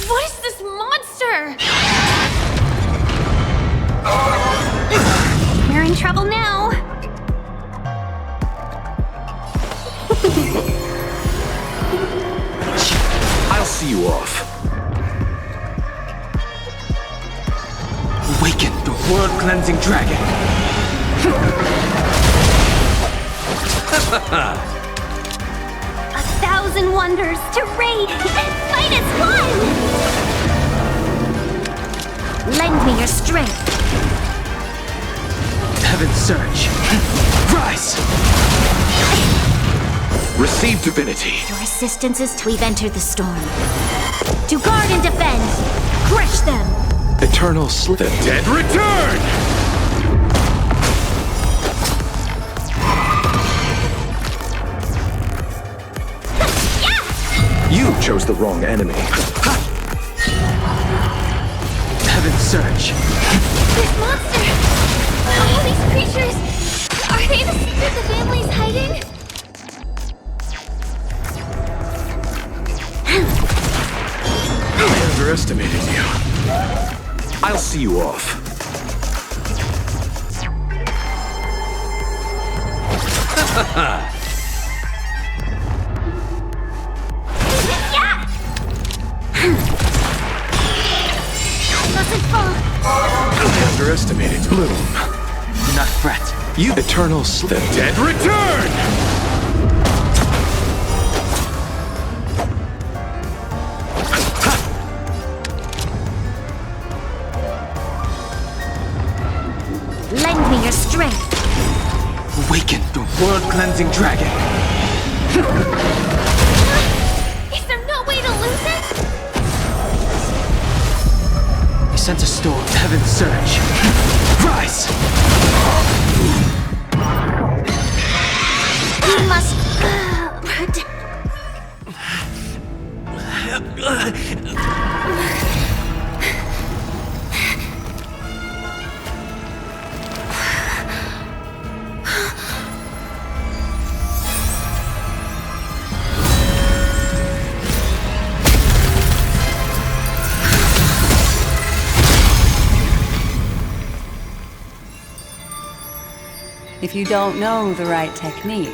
[SPEAKER 7] What is this monster?
[SPEAKER 2] We're in trouble now.
[SPEAKER 11] I'll see you off.
[SPEAKER 21] Awaken the world-cleansing dragon.
[SPEAKER 2] 1,000 wonders to raid and fight as one! Lend me your strength.
[SPEAKER 21] Heaven's surge. Rise!
[SPEAKER 11] Receive divinity.
[SPEAKER 2] Your assistance is we've entered the storm. To guard and defend, crush them!
[SPEAKER 11] Eternal slip. The dead return! You chose the wrong enemy.
[SPEAKER 21] Heaven's surge.
[SPEAKER 7] This monster! All these creatures! Are they the secret the family's hiding?
[SPEAKER 11] I underestimated you. I'll see you off.
[SPEAKER 2] Doesn't fall.
[SPEAKER 11] I underestimated Bloom.
[SPEAKER 21] Do not fret.
[SPEAKER 11] You eternal slip. The dead return!
[SPEAKER 2] Lend me your strength.
[SPEAKER 21] Awaken the world-cleansing dragon.
[SPEAKER 7] Is there no way to lose it?
[SPEAKER 21] I sense a storm. Heaven's surge. Rise!
[SPEAKER 2] We must...
[SPEAKER 22] If you don't know the right technique,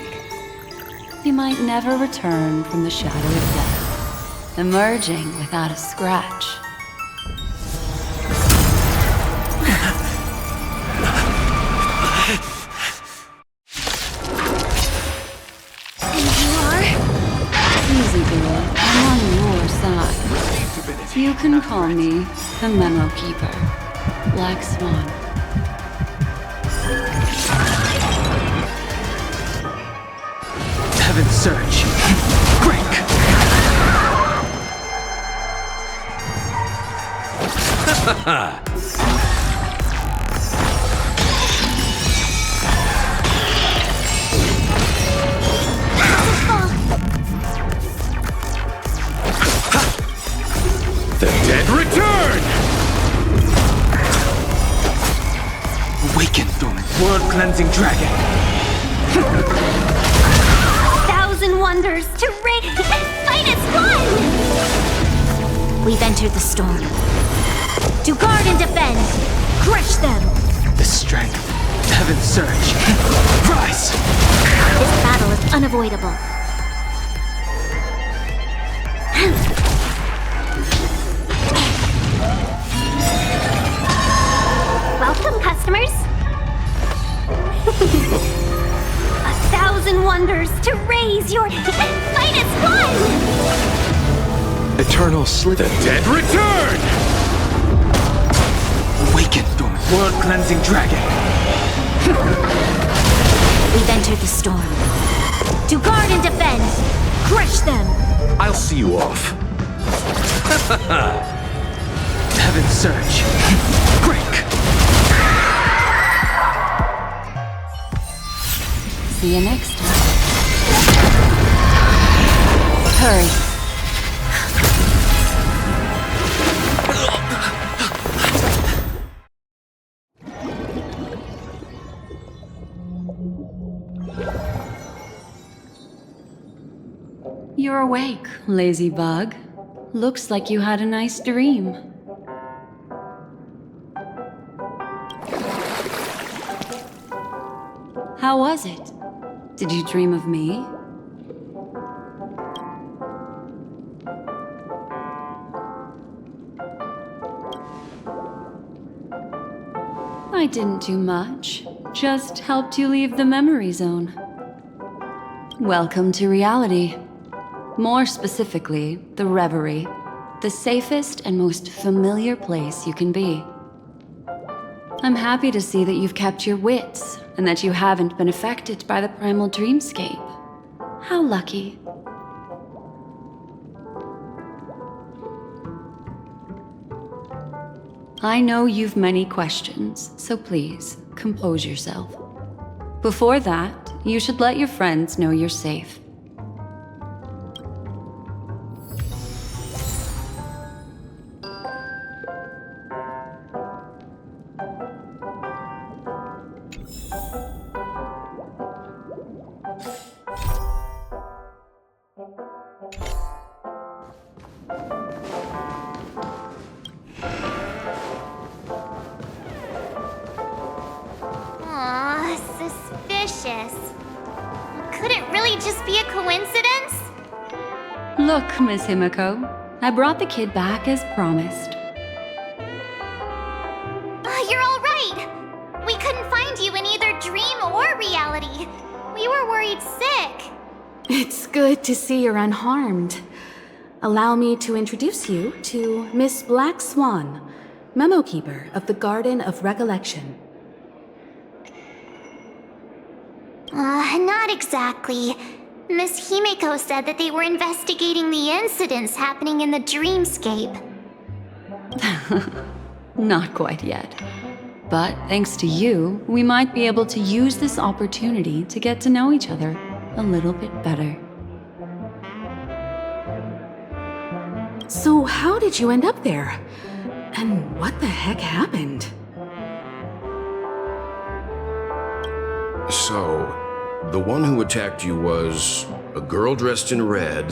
[SPEAKER 22] you might never return from the shadow of death, emerging without a scratch.
[SPEAKER 7] And you are?
[SPEAKER 22] Easy, girl. I'm on your side. You can call me the Memo Keeper, Black Swan.
[SPEAKER 21] Heaven's surge. Break!
[SPEAKER 11] The dead return!
[SPEAKER 21] Awaken the world-cleansing dragon.
[SPEAKER 2] 1,000 wonders to raid and fight as one! We've entered the storm. To guard and defend, crush them!
[SPEAKER 21] The strength. Heaven's surge. Rise!
[SPEAKER 2] This battle is unavoidable.
[SPEAKER 5] Eternal slip. The dead return!
[SPEAKER 21] Awaken, dormant world-cleansing dragon!
[SPEAKER 2] We've entered the storm. To guard and defend! Crush them!
[SPEAKER 11] I'll see you off.
[SPEAKER 21] Heaven's surge. Break!
[SPEAKER 22] See you next time. Hurry. You're awake, lazy bug. Looks like you had a nice dream. How was it? Did you dream of me? I didn't do much. Just helped you leave the memory zone. Welcome to reality. More specifically, the Reverie. The safest and most familiar place you can be. I'm happy to see that you've kept your wits, and that you haven't been affected by the primal dreamscape. How lucky. I know you've many questions, so please, compose yourself. Before that, you should let your friends know you're safe.
[SPEAKER 2] Aw, suspicious. Could it really just be a coincidence?
[SPEAKER 22] Look, Miss Himiko, I brought the kid back as promised.
[SPEAKER 2] You're all right. We couldn't find you in either dream or reality. We were worried sick.
[SPEAKER 12] It's good to see you're unharmed. Allow me to introduce you to Miss Black Swan, Memo Keeper of the Garden of Recollection.
[SPEAKER 2] Not exactly. Miss Himiko said that they were investigating the incidents happening in the dreamscape.
[SPEAKER 22] Not quite yet. But thanks to you, we might be able to use this opportunity to get to know each other a little bit better.
[SPEAKER 12] So how did you end up there? And what the heck happened?
[SPEAKER 13] So, the one who attacked you was a girl dressed in red,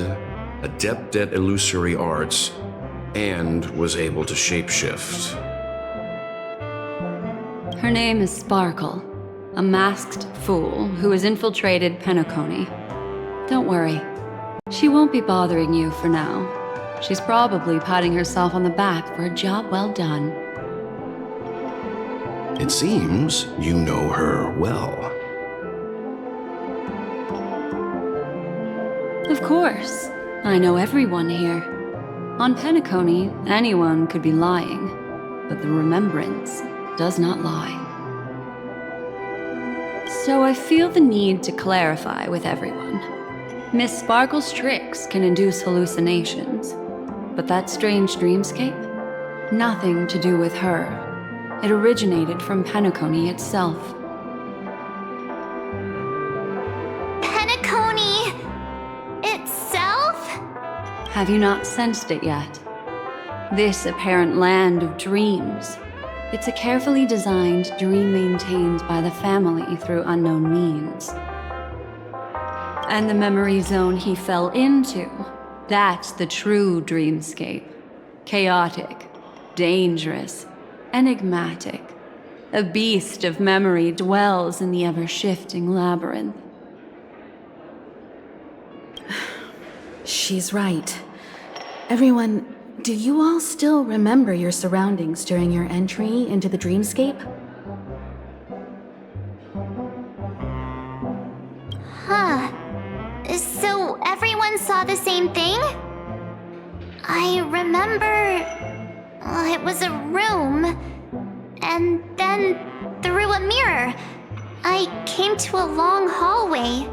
[SPEAKER 13] adept at illusory arts, and was able to shapeshift.
[SPEAKER 22] Her name is Sparkle, a masked fool who has infiltrated Penacony. Don't worry, she won't be bothering you for now. She's probably patting herself on the back for a job well done.
[SPEAKER 13] It seems you know her well.
[SPEAKER 22] Of course, I know everyone here. On Penacony, anyone could be lying, but the remembrance does not lie. So I feel the need to clarify with everyone. Miss Sparkle's tricks can induce hallucinations, but that strange dreamscape? Nothing to do with her. It originated from Penacony itself.
[SPEAKER 2] Penacony itself?
[SPEAKER 22] Have you not sensed it yet? This apparent land of dreams. It's a carefully designed dream maintained by the family through unknown means. And the memory zone he fell into, that's the true dreamscape. Chaotic, dangerous, enigmatic. A beast of memory dwells in the ever-shifting labyrinth.
[SPEAKER 12] She's right. Everyone, do you all still remember your surroundings during your entry into the dreamscape?
[SPEAKER 2] Huh. So everyone saw the same thing? I remember... it was a room. And then, through a mirror, I came to a long hallway.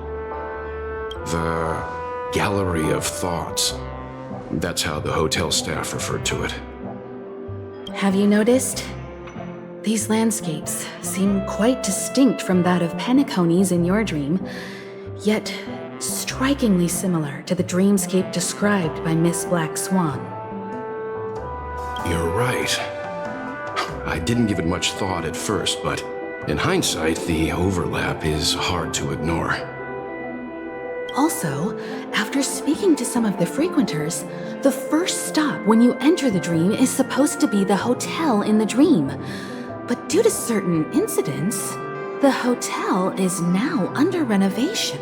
[SPEAKER 13] The Gallery of Thoughts. That's how the hotel staff referred to it.
[SPEAKER 12] Have you noticed? These landscapes seem quite distinct from that of Penacony's in your dream, yet strikingly similar to the dreamscape described by Miss Black Swan.
[SPEAKER 13] You're right. I didn't give it much thought at first, but in hindsight, the overlap is hard to ignore.
[SPEAKER 12] Also, after speaking to some of the frequenters, the first stop when you enter the dream is supposed to be the hotel in the dream. But due to certain incidents, the hotel is now under renovation.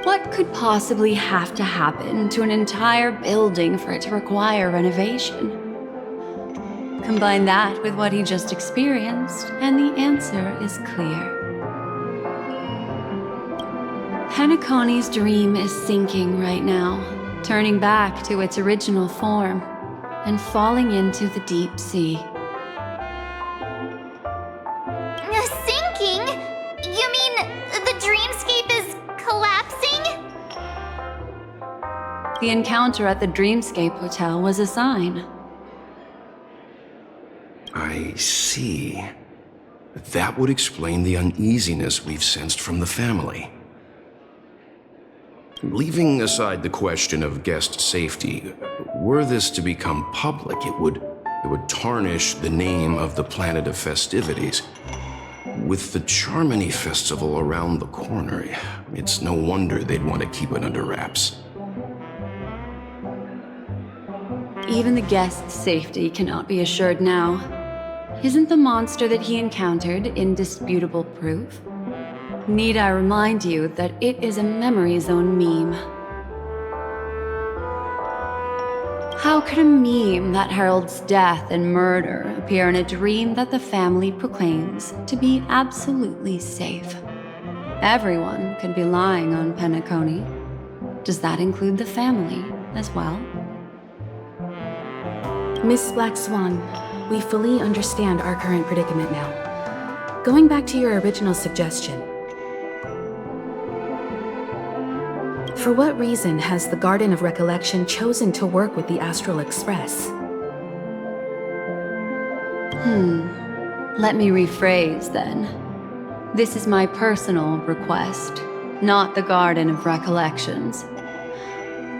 [SPEAKER 22] What could possibly have to happen to an entire building for it to require renovation? Combine that with what he just experienced, and the answer is clear. Penacony's dream is sinking right now, turning back to its original form, and falling into the deep sea.
[SPEAKER 2] Sinking? You mean the dreamscape is collapsing?
[SPEAKER 22] The encounter at the Dreamscape Hotel was a sign.
[SPEAKER 13] I see. That would explain the uneasiness we've sensed from the family. Leaving aside the question of guest safety, were this to become public, it would tarnish the name of the planet of festivities. With the Charmony Festival around the corner, it's no wonder they'd want to keep it under wraps.
[SPEAKER 22] Even the guest's safety cannot be assured now. Isn't the monster that he encountered indisputable proof? Need I remind you that it is a memory zone meme? How could a meme that heralds death and murder appear in a dream that the family proclaims to be absolutely safe? Everyone could be lying on Penacony. Does that include the family as well?
[SPEAKER 12] Miss Black Swan, we fully understand our current predicament now. Going back to your original suggestion, for what reason has the Garden of Recollection chosen to work with the Astral Express?
[SPEAKER 22] Let me rephrase then. This is my personal request, not the Garden of Recollections.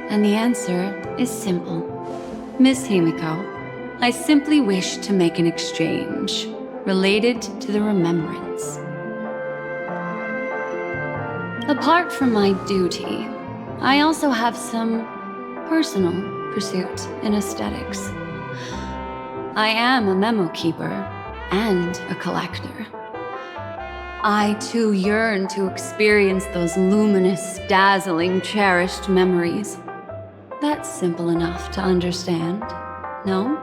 [SPEAKER 22] And the answer is simple. Miss Himiko, I simply wish to make an exchange related to the remembrance. Apart from my duty, I also have some personal pursuit in aesthetics. I am a memo keeper and a collector. I too yearn to experience those luminous, dazzling, cherished memories. That's simple enough to understand, no?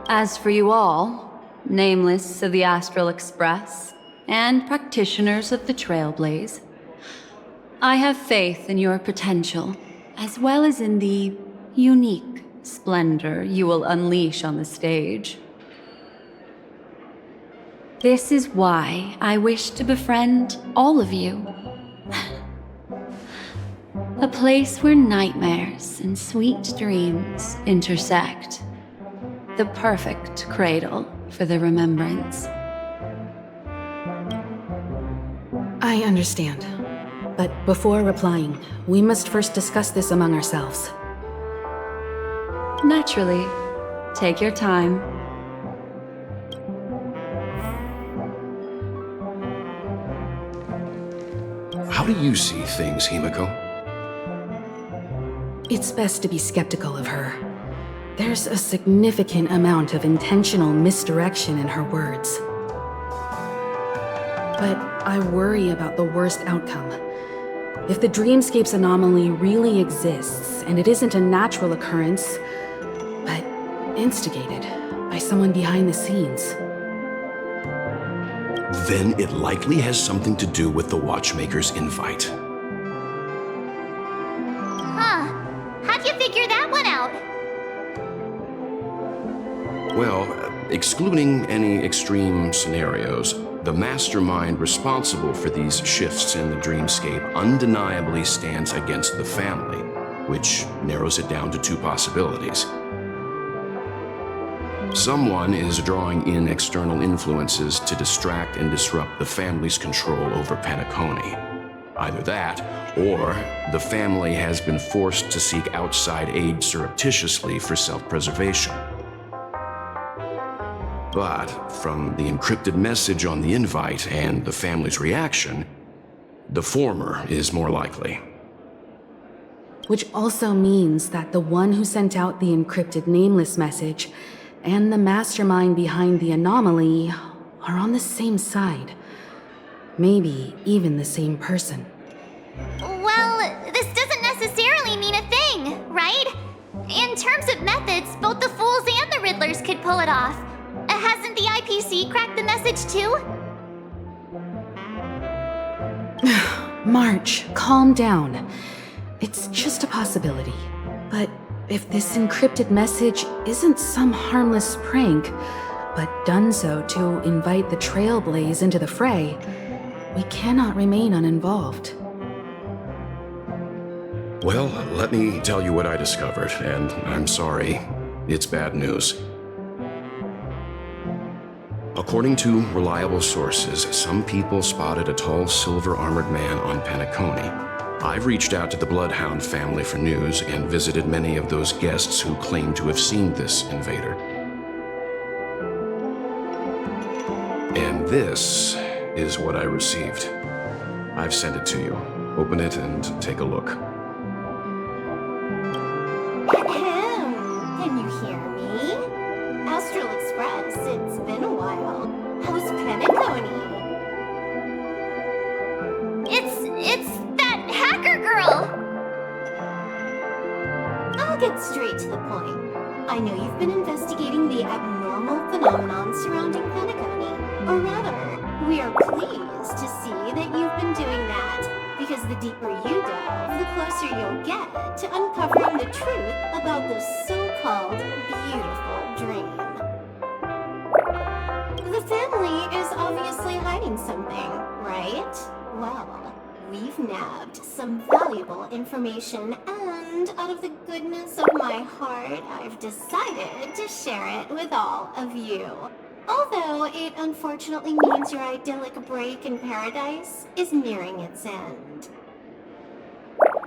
[SPEAKER 22] As for you all, nameless of the Astral Express, and practitioners of the Trailblaze, I have faith in your potential, as well as in the unique splendor you will unleash on the stage. This is why I wish to befriend all of you. A place where nightmares and sweet dreams intersect. The perfect cradle for the remembrance.
[SPEAKER 12] I understand. But before replying, we must first discuss this among ourselves.
[SPEAKER 22] Naturally. Take your time.
[SPEAKER 13] How do you see things, Himiko?
[SPEAKER 12] It's best to be skeptical of her. There's a significant amount of intentional misdirection in her words. But I worry about the worst outcome. If the dreamscape's anomaly really exists, and it isn't a natural occurrence, but instigated by someone behind the scenes,
[SPEAKER 13] then it likely has something to do with the Watchmaker's invite.
[SPEAKER 2] figure that one out?
[SPEAKER 13] Well, excluding any extreme scenarios, the mastermind responsible for these shifts in the dreamscape undeniably stands against the family, which narrows it down to two possibilities. Someone is drawing in external influences to distract and disrupt the family's control over Penacony. Either that, or the family has been forced to seek outside aid surreptitiously for self-preservation. But from the encrypted message on the invite and the family's reaction, the former is more likely.
[SPEAKER 12] Which also means that the one who sent out the encrypted nameless message and the mastermind behind the anomaly are on the same side. Maybe even the same person.
[SPEAKER 2] Well, this doesn't necessarily mean a thing, right? In terms of methods, both the Fools and the Riddlers could pull it off. Hasn't the IPC cracked the message too?
[SPEAKER 12] March, calm down. It's just a possibility. But if this encrypted message isn't some harmless prank, but done so to invite the Trailblaze into the fray, we cannot remain uninvolved.
[SPEAKER 13] Well, let me tell you what I discovered, and I'm sorry, it's bad news. According to reliable sources, some people spotted a tall silver-armored man on Penacony. I've reached out to the Bloodhound family for news and visited many of those guests who claim to have seen this invader. And this is what I received. I've sent it to you. Open it and take a look.
[SPEAKER 15] Can you hear me? Astral Express, it's been a while. How's Penacony?
[SPEAKER 2] It's that hacker girl!
[SPEAKER 15] I'll get straight to the point. I know you've been investigating the abnormal phenomenon surrounding Penacony. Or rather, we are pleased to see that you've been doing that, because the deeper you delve, the closer you'll get to uncovering the truth about this so-called beautiful dream. The family is obviously hiding something, right? Well, we've nabbed some valuable information, and out of the goodness of my heart, I've decided to share it with all of you. Although it unfortunately means your idyllic break in paradise is nearing its end.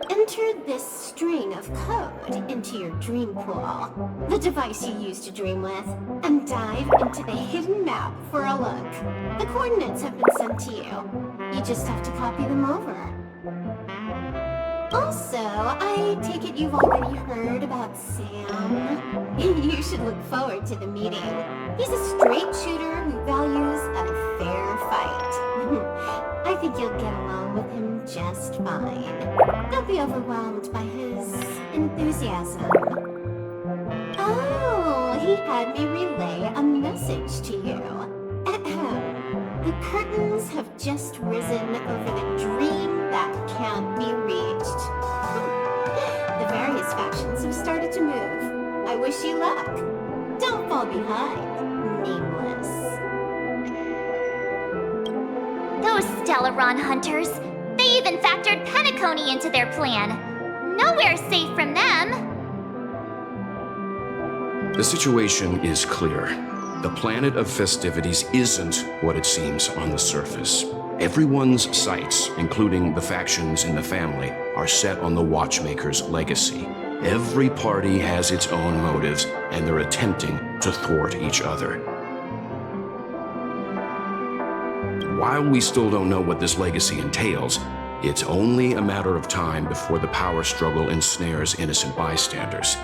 [SPEAKER 15] Enter this string of code into your dream pool, the device you use to dream with, and dive into the hidden map for a look. The coordinates have been sent to you. You just have to copy them over. Also, I take it you've already heard about Sam. You should look forward to the meeting. He's a straight shooter who values a fair fight. I think you'll get along with him just fine. Don't be overwhelmed by his enthusiasm. Oh, he had me relay a message to you. The curtains have just risen over the dream that can't be reached. The various factions have started to move. I wish you luck. Don't fall behind, nameless.
[SPEAKER 2] Those Stellaron hunters, they even factored Penacony into their plan. Nowhere safe from them.
[SPEAKER 13] The situation is clear. The planet of festivities isn't what it seems on the surface. Everyone's sights, including the factions in the family, are set on the Watchmaker's legacy. Every party has its own motives, and they're attempting to thwart each other. While we still don't know what this legacy entails, it's only a matter of time before the power struggle ensnares innocent bystanders.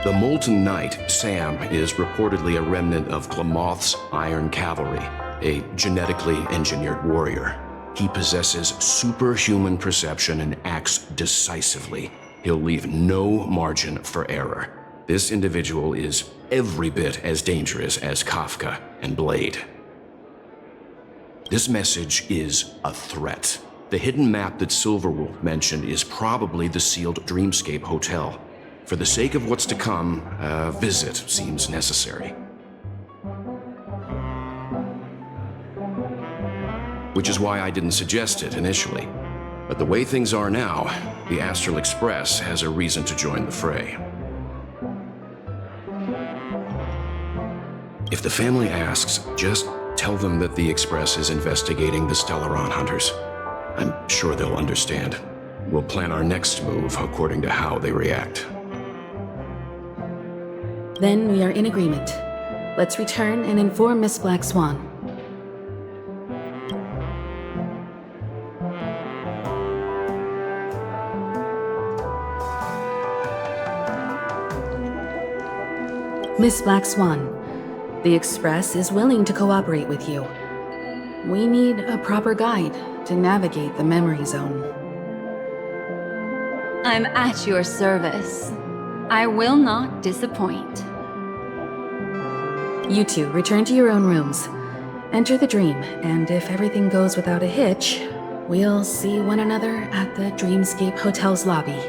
[SPEAKER 13] The Molten Knight, Sam, is reportedly a remnant of Glamoth's Iron Cavalry, a genetically engineered warrior. He possesses superhuman perception and acts decisively. He'll leave no margin for error. This individual is every bit as dangerous as Kafka and Blade. This message is a threat. The hidden map that Silverwolf mentioned is probably the sealed Dreamscape Hotel. For the sake of what's to come, a visit seems necessary. Which is why I didn't suggest it initially. But the way things are now, the Astral Express has a reason to join the fray. If the family asks, just tell them that the Express is investigating the Stellaron hunters. I'm sure they'll understand. We'll plan our next move according to how they react.
[SPEAKER 12] Then we are in agreement. Let's return and inform Miss Black Swan. Miss Black Swan, the Express is willing to cooperate with you. We need a proper guide to navigate the memory zone.
[SPEAKER 22] I'm at your service. I will not disappoint.
[SPEAKER 12] You two return to your own rooms. Enter the dream, and if everything goes without a hitch, we'll see one another at the Dreamscape Hotel's lobby.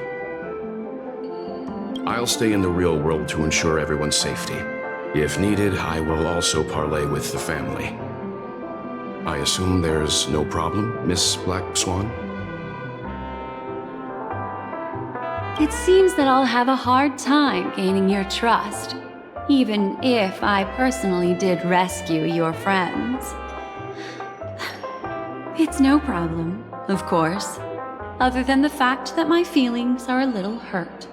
[SPEAKER 13] I'll stay in the real world to ensure everyone's safety. If needed, I will also parley with the family. I assume there's no problem, Miss Black Swan?
[SPEAKER 22] It seems that I'll have a hard time gaining your trust, even if I personally did rescue your friends. It's no problem, of course, other than the fact that my feelings are a little hurt.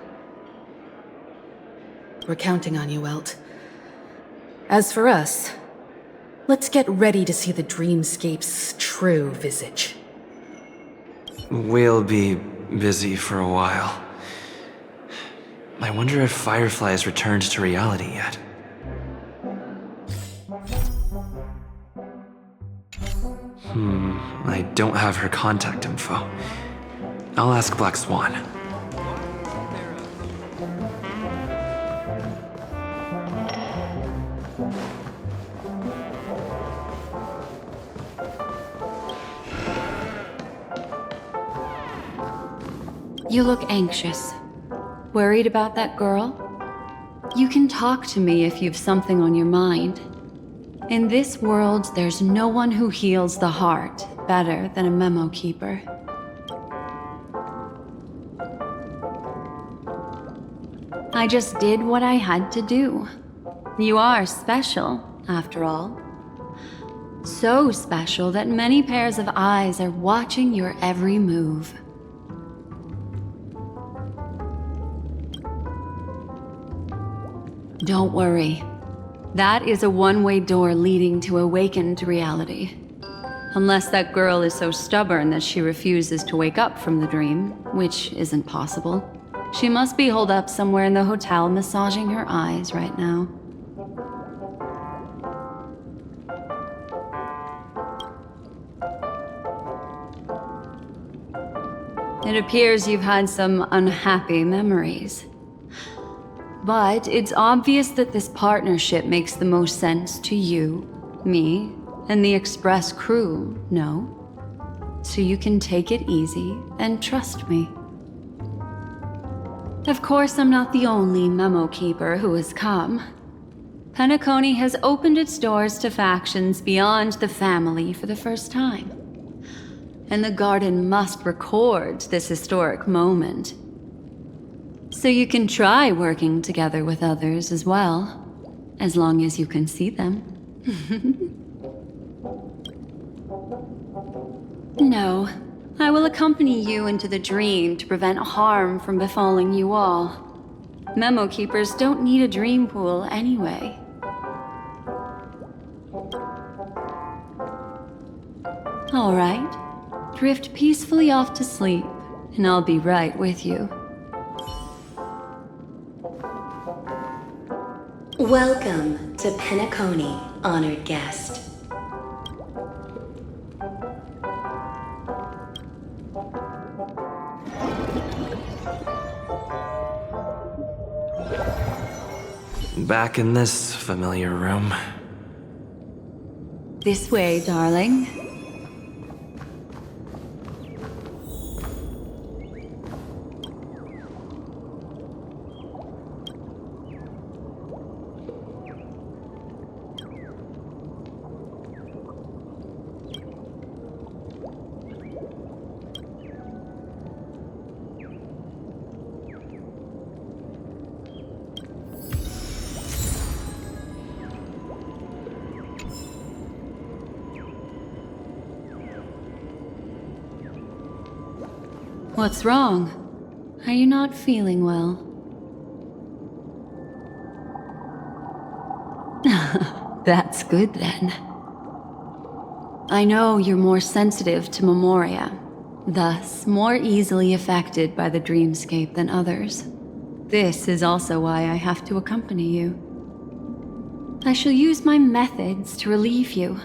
[SPEAKER 12] We're counting on you, Welt. As for us, let's get ready to see the Dreamscape's true visage.
[SPEAKER 1] We'll be busy for a while. I wonder if Firefly has returned to reality yet. I don't have her contact info. I'll ask Black Swan.
[SPEAKER 22] You look anxious. Worried about that girl? You can talk to me if you've something on your mind. In this world, there's no one who heals the heart better than a memo keeper. I just did what I had to do. You are special, after all. So special that many pairs of eyes are watching your every move. Don't worry. That is a one-way door leading to awakened reality. Unless that girl is so stubborn that she refuses to wake up from the dream, which isn't possible. She must be holed up somewhere in the hotel massaging her eyes right now. It appears you've had some unhappy memories. But it's obvious that this partnership makes the most sense to you, me, and the Express crew, no? So you can take it easy and trust me. Of course, I'm not the only memo keeper who has come. Penacony has opened its doors to factions beyond the family for the first time. And the Garden must record this historic moment. So you can try working together with others as well, as long as you can see them. No, I will accompany you into the dream to prevent harm from befalling you all. Memo keepers don't need a dream pool anyway. All right, drift peacefully off to sleep, and I'll be right with you.
[SPEAKER 14] Welcome to Penacony, honored guest.
[SPEAKER 1] Back in this familiar room.
[SPEAKER 22] This way, darling. What's wrong? Are you not feeling well? That's good then. I know you're more sensitive to memoria, thus more easily affected by the dreamscape than others. This is also why I have to accompany you. I shall use my methods to relieve you.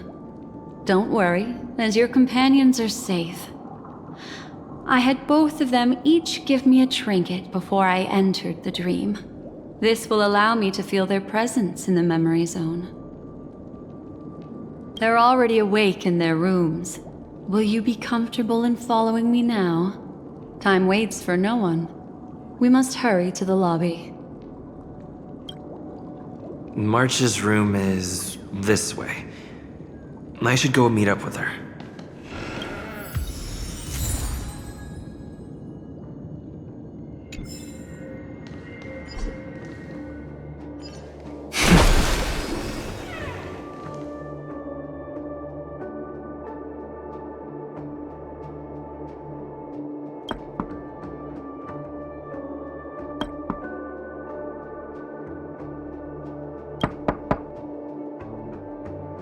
[SPEAKER 22] Don't worry, as your companions are safe. I had both of them each give me a trinket before I entered the dream. This will allow me to feel their presence in the memory zone. They're already awake in their rooms. Will you be comfortable in following me now? Time waits for no one. We must hurry to the lobby.
[SPEAKER 1] March's room is this way. I should go meet up with her.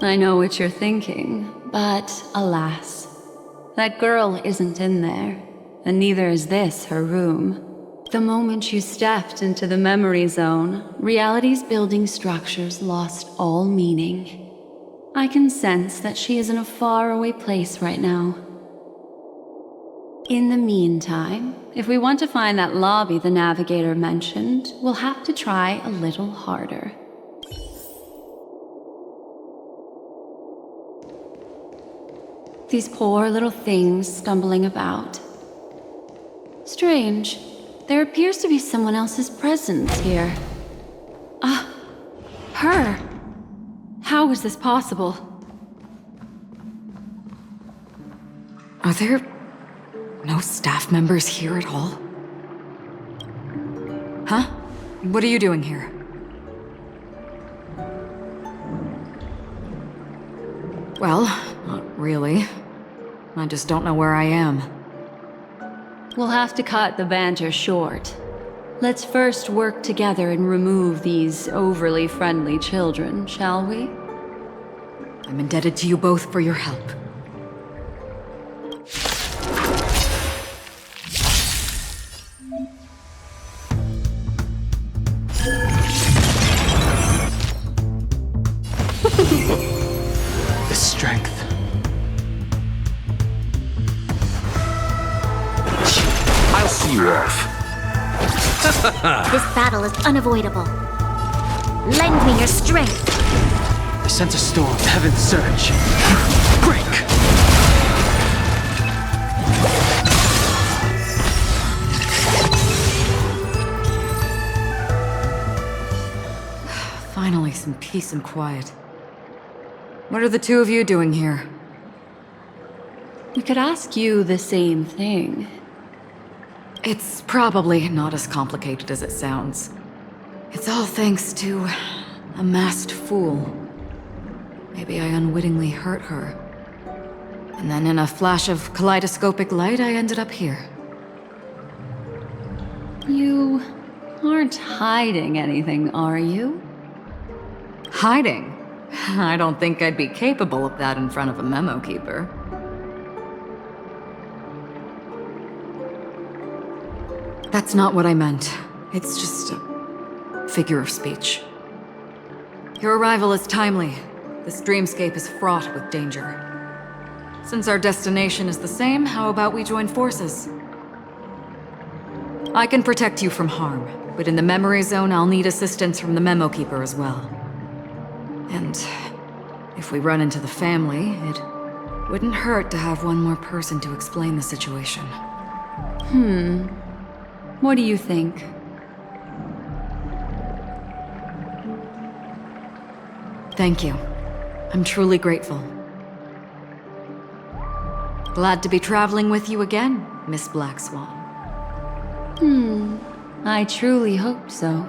[SPEAKER 22] I know what you're thinking, but alas, that girl isn't in there, and neither is this her room. The moment you stepped into the memory zone, reality's building structures lost all meaning. I can sense that she is in a faraway place right now. In the meantime, if we want to find that lobby the navigator mentioned, we'll have to try a little harder. These poor little things stumbling about. Strange. There appears to be someone else's presence here. Her! How is this possible?
[SPEAKER 12] Are there no staff members here at all? Huh? What are you doing here? Well, not really. I just don't know where I am.
[SPEAKER 22] We'll have to cut the banter short. Let's first work together and remove these overly friendly children, shall we?
[SPEAKER 12] I'm indebted to you both for your help.
[SPEAKER 1] The strength.
[SPEAKER 6] I'll see you off.
[SPEAKER 2] This battle is unavoidable. Lend me your strength.
[SPEAKER 21] I sense a storm. Heaven's surge. Break!
[SPEAKER 12] Finally, some peace and quiet. What are the two of you doing here?
[SPEAKER 22] We could ask you the same thing.
[SPEAKER 12] It's probably not as complicated as it sounds. It's all thanks to a masked fool. Maybe I unwittingly hurt her. And then in a flash of kaleidoscopic light, I ended up here.
[SPEAKER 22] You aren't hiding anything, are you?
[SPEAKER 12] Hiding? I don't think I'd be capable of that in front of a memo keeper. That's not what I meant. It's just a figure of speech. Your arrival is timely. This dreamscape is fraught with danger. Since our destination is the same, how about we join forces? I can protect you from harm, but in the memory zone, I'll need assistance from the memo keeper as well. And if we run into the family, it wouldn't hurt to have one more person to explain the situation.
[SPEAKER 22] What do you think?
[SPEAKER 12] Thank you. I'm truly grateful. Glad to be traveling with you again, Miss Black Swan.
[SPEAKER 22] I truly hope so.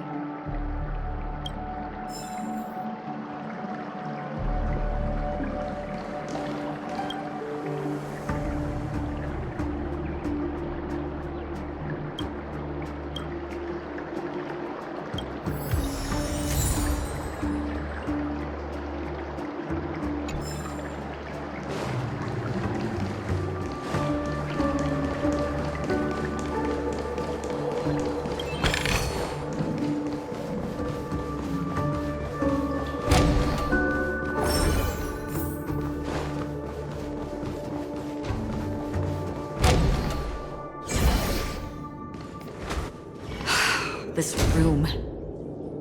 [SPEAKER 3] This room.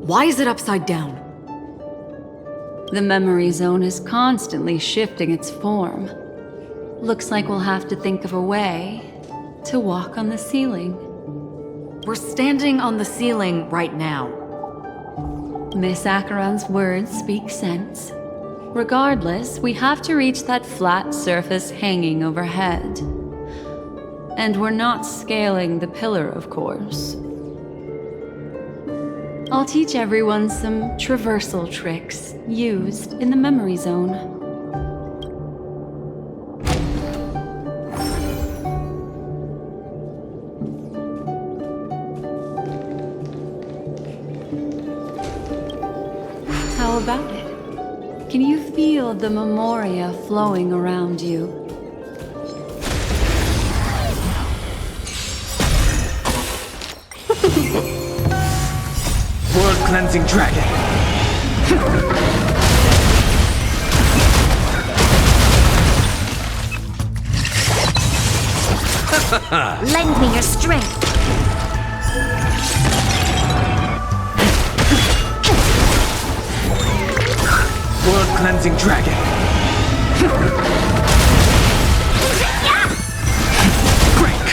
[SPEAKER 3] Why is it upside down?
[SPEAKER 22] The memory zone is constantly shifting its form. Looks like we'll have to think of a way to walk on the ceiling.
[SPEAKER 3] We're standing on the ceiling right now.
[SPEAKER 22] Miss Acheron's words speak sense. Regardless, we have to reach that flat surface hanging overhead. And we're not scaling the pillar, of course. I'll teach everyone some traversal tricks used in the memory zone. How about it? Can you feel the memoria flowing around you?
[SPEAKER 21] World-cleansing dragon.
[SPEAKER 9] Lend me your strength.
[SPEAKER 21] World-cleansing dragon. Break.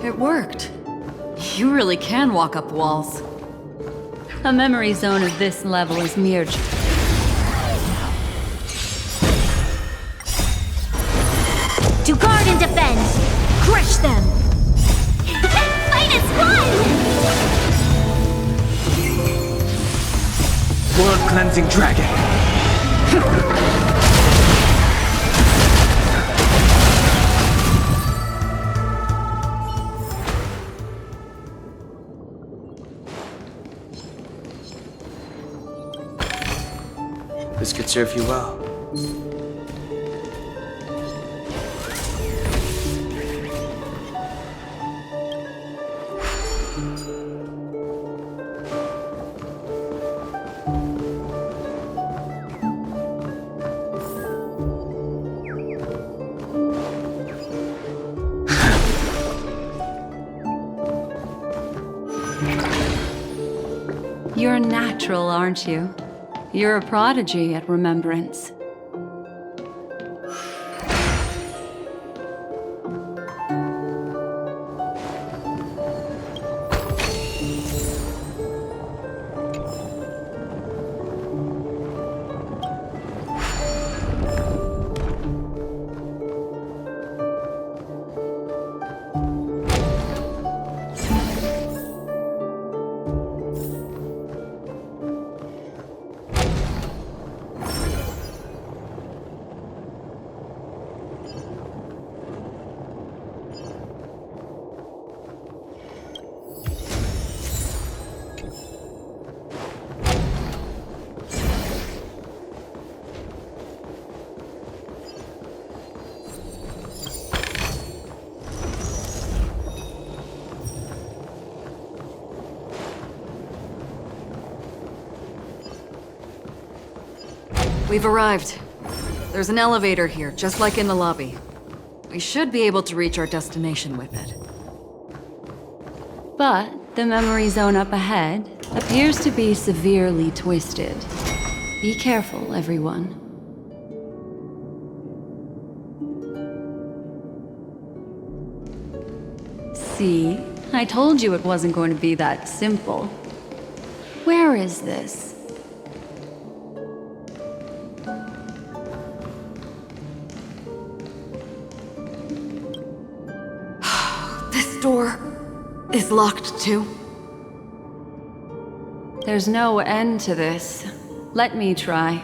[SPEAKER 3] It worked. You really can walk up walls.
[SPEAKER 22] A memory zone of this level is mere...
[SPEAKER 9] To guard and defend! Crush them!
[SPEAKER 2] Fight is won!
[SPEAKER 21] World-cleansing dragon. This could serve you well.
[SPEAKER 22] You're natural, aren't you? You're a prodigy at remembrance.
[SPEAKER 3] We've arrived. There's an elevator here, just like in the lobby. We should be able to reach our destination with it.
[SPEAKER 22] But the memory zone up ahead appears to be severely twisted. Be careful, everyone. See? I told you it wasn't going to be that simple. Where is this?
[SPEAKER 3] This door. is locked too?
[SPEAKER 22] There's no end to this. Let me try.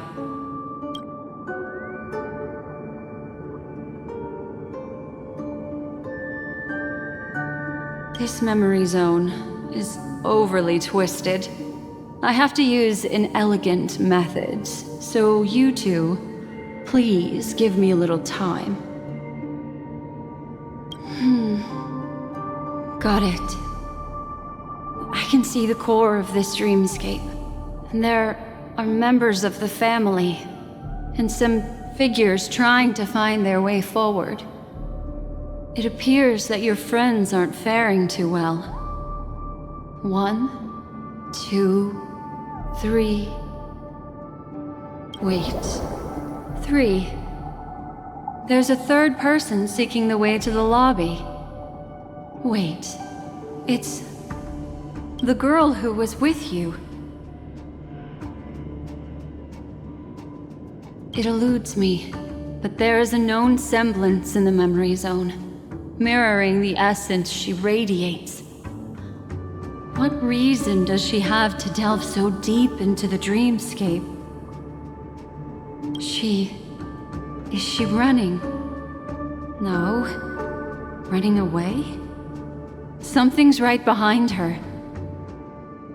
[SPEAKER 22] This memory zone is overly twisted. I have to use inelegant methods, so you two, please give me a little time. Got it. I can see the core of this dreamscape, and there are members of the family, and some figures trying to find their way forward. It appears that your friends aren't faring too well. 1, 2, 3. Wait. 3. There's a third person seeking the way to the lobby. Wait. It's the girl who was with you. It eludes me, but there is a known semblance in the memory zone, mirroring the essence she radiates. What reason does she have to delve so deep into the dreamscape? Is she running? No. Running away? Something's right behind her.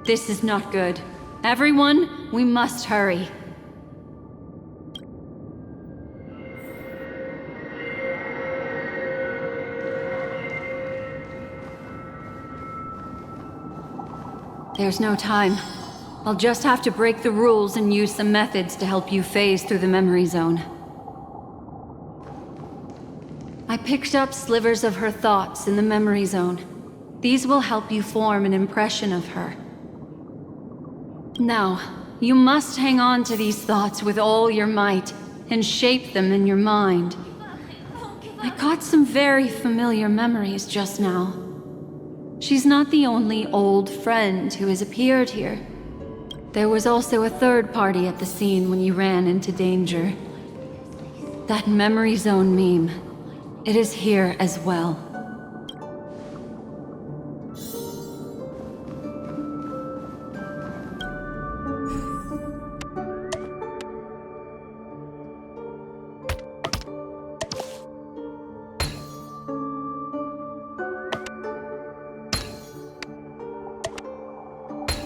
[SPEAKER 22] This is not good. Everyone, we must hurry. There's no time. I'll just have to break the rules and use some methods to help you phase through the memory zone. I picked up slivers of her thoughts in the memory zone. These will help you form an impression of her. Now, you must hang on to these thoughts with all your might and shape them in your mind. I caught some very familiar memories just now. She's not the only old friend who has appeared here. There was also a third party at the scene when you ran into danger. That memory zone meme. It is here as well.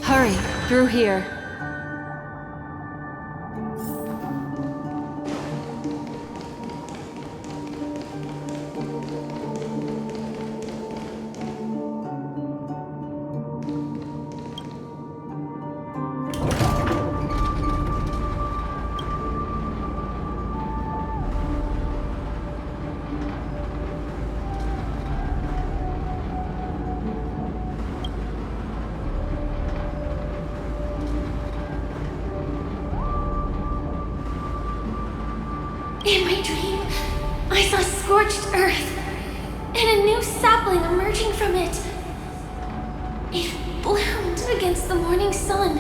[SPEAKER 22] Hurry, through here.
[SPEAKER 7] In my dream, I saw scorched earth, and a new sapling emerging from it. It bloomed against the morning sun,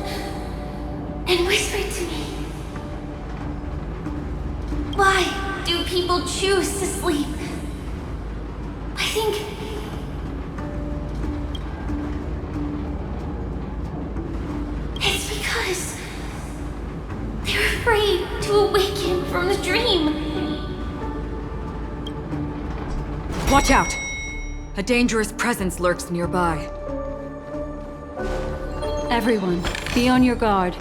[SPEAKER 7] and whispered to me. Why do people choose to sleep? I think it's because they're afraid to awaken from the dream.
[SPEAKER 3] Watch out! A dangerous presence lurks nearby.
[SPEAKER 22] Everyone, be on your guard.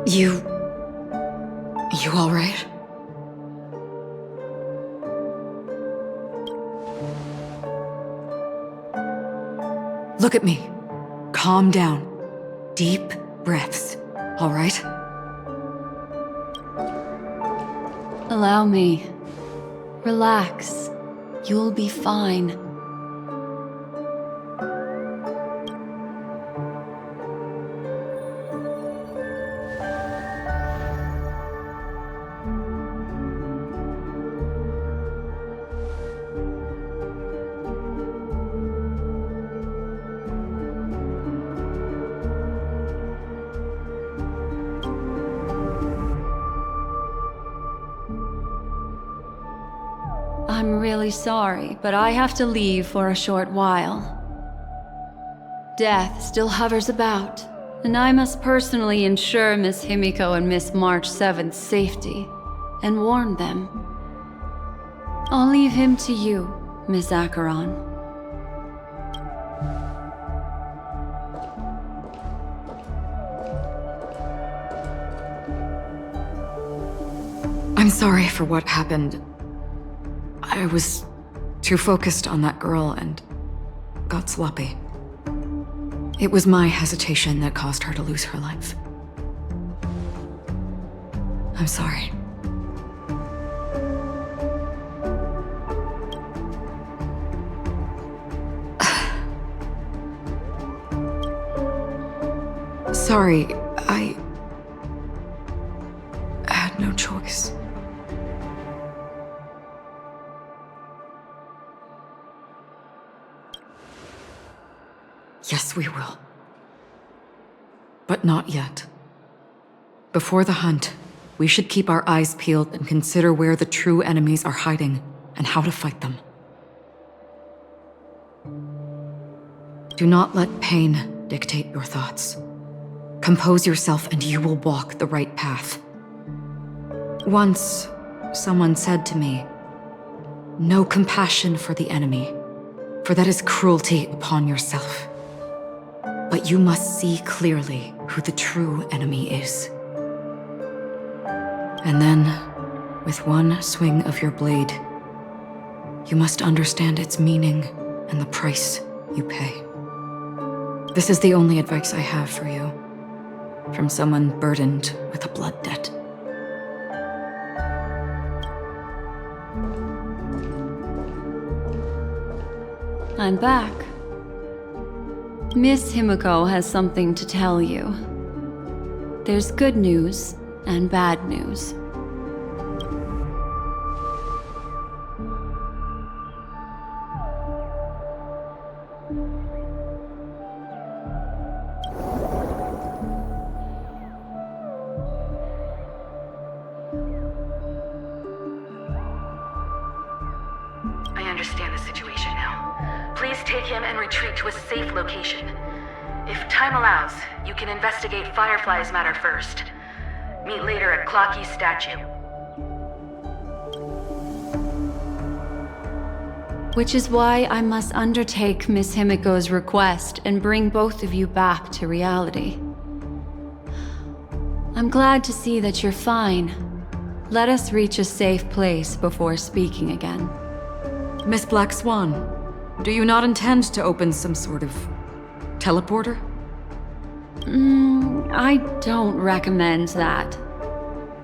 [SPEAKER 3] You all right? Look at me. Calm down. Deep breaths, all right?
[SPEAKER 22] Allow me. Relax. You'll be fine. I'm really sorry, but I have to leave for a short while. Death still hovers about, and I must personally ensure Miss Himiko and Miss March 7th's safety, and warn them. I'll leave him to you, Miss Acheron.
[SPEAKER 3] I'm sorry for what happened. I was too focused on that girl and got sloppy. It was my hesitation that caused her to lose her life. I'm sorry. Sorry, I had no choice. Yes, we will. But not yet. Before the hunt, we should keep our eyes peeled and consider where the true enemies are hiding and how to fight them. Do not let pain dictate your thoughts. Compose yourself and you will walk the right path. Once, someone said to me, "No compassion for the enemy, for that is cruelty upon yourself. But you must see clearly who the true enemy is." And then, with one swing of your blade, you must understand its meaning and the price you pay. This is the only advice I have for you, from someone burdened with a blood debt.
[SPEAKER 22] I'm back. Miss Himiko has something to tell you. There's good news and bad news.
[SPEAKER 12] I understand the situation now. Please take him and retreat to a safe location. If time allows, you can investigate Firefly's matter first. Meet later at Clocky's statue.
[SPEAKER 22] Which is why I must undertake Miss Himiko's request and bring both of you back to reality. I'm glad to see that you're fine. Let us reach a safe place before speaking again.
[SPEAKER 3] Miss Black Swan, do you not intend to open some sort of teleporter?
[SPEAKER 22] I don't recommend that.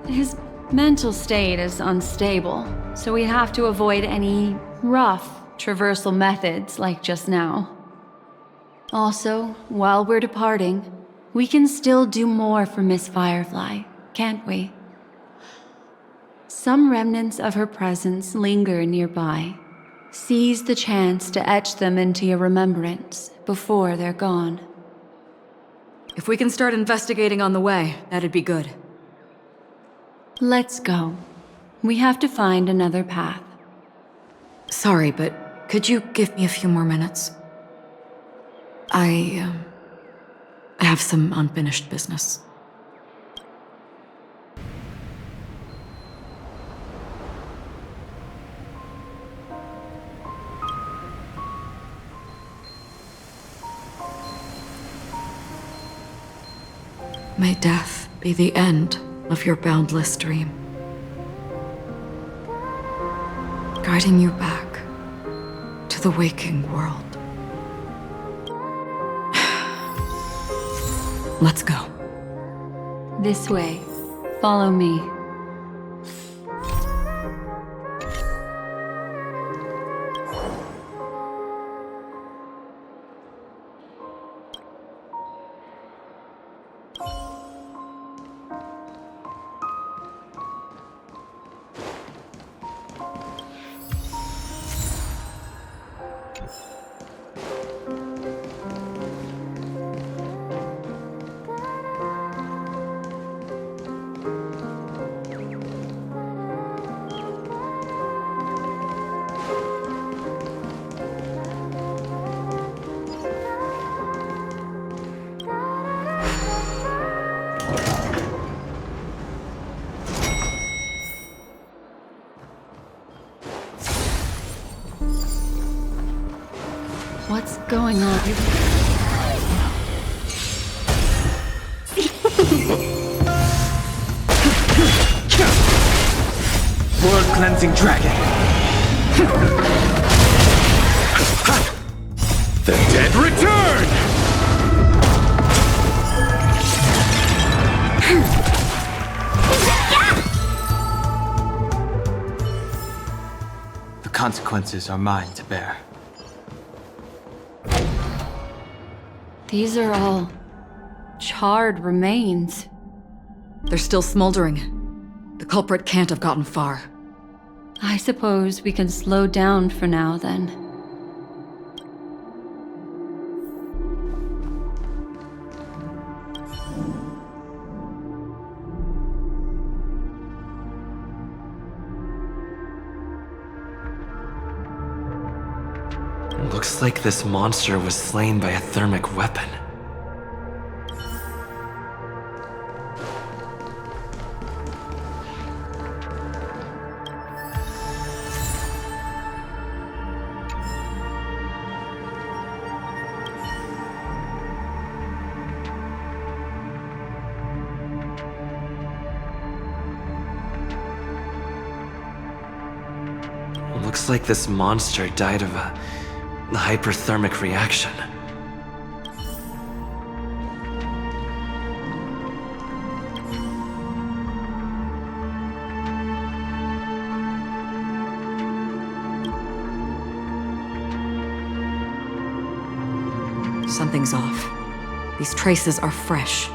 [SPEAKER 22] His mental state is unstable, so we have to avoid any rough traversal methods like just now. Also, while we're departing, we can still do more for Miss Firefly, can't we? Some remnants of her presence linger nearby. Seize the chance to etch them into your remembrance before they're gone.
[SPEAKER 3] If we can start investigating on the way, that'd be good.
[SPEAKER 22] Let's go. We have to find another path.
[SPEAKER 3] Sorry, but could you give me a few more minutes? I have some unfinished business. May death be the end of your boundless dream, guiding you back to the waking world. Let's go.
[SPEAKER 22] This way. Follow me. What's going on?
[SPEAKER 21] World cleansing dragon.
[SPEAKER 19] The dead return!
[SPEAKER 21] The consequences are mine to bear.
[SPEAKER 22] These are all charred remains.
[SPEAKER 3] They're still smoldering. The culprit can't have gotten far.
[SPEAKER 22] I suppose we can slow down for now, then.
[SPEAKER 1] Looks like this monster was slain by a thermic weapon. Looks like this monster died of a hyperthermic reaction.
[SPEAKER 3] Something's off. These traces are fresh.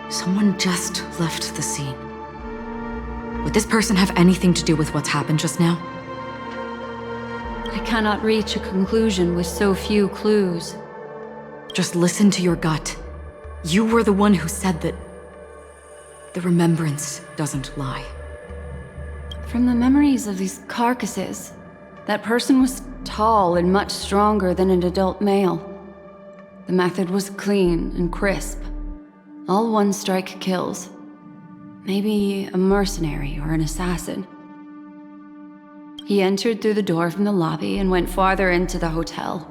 [SPEAKER 3] Someone just left the scene. Would this person have anything to do with what's happened just now?
[SPEAKER 22] I cannot reach a conclusion with so few clues.
[SPEAKER 3] Just listen to your gut. You were the one who said that the remembrance doesn't lie.
[SPEAKER 22] From the memories of these carcasses, that person was tall and much stronger than an adult male. The method was clean and crisp. All one-strike kills. Maybe a mercenary or an assassin. He entered through the door from the lobby and went farther into the hotel.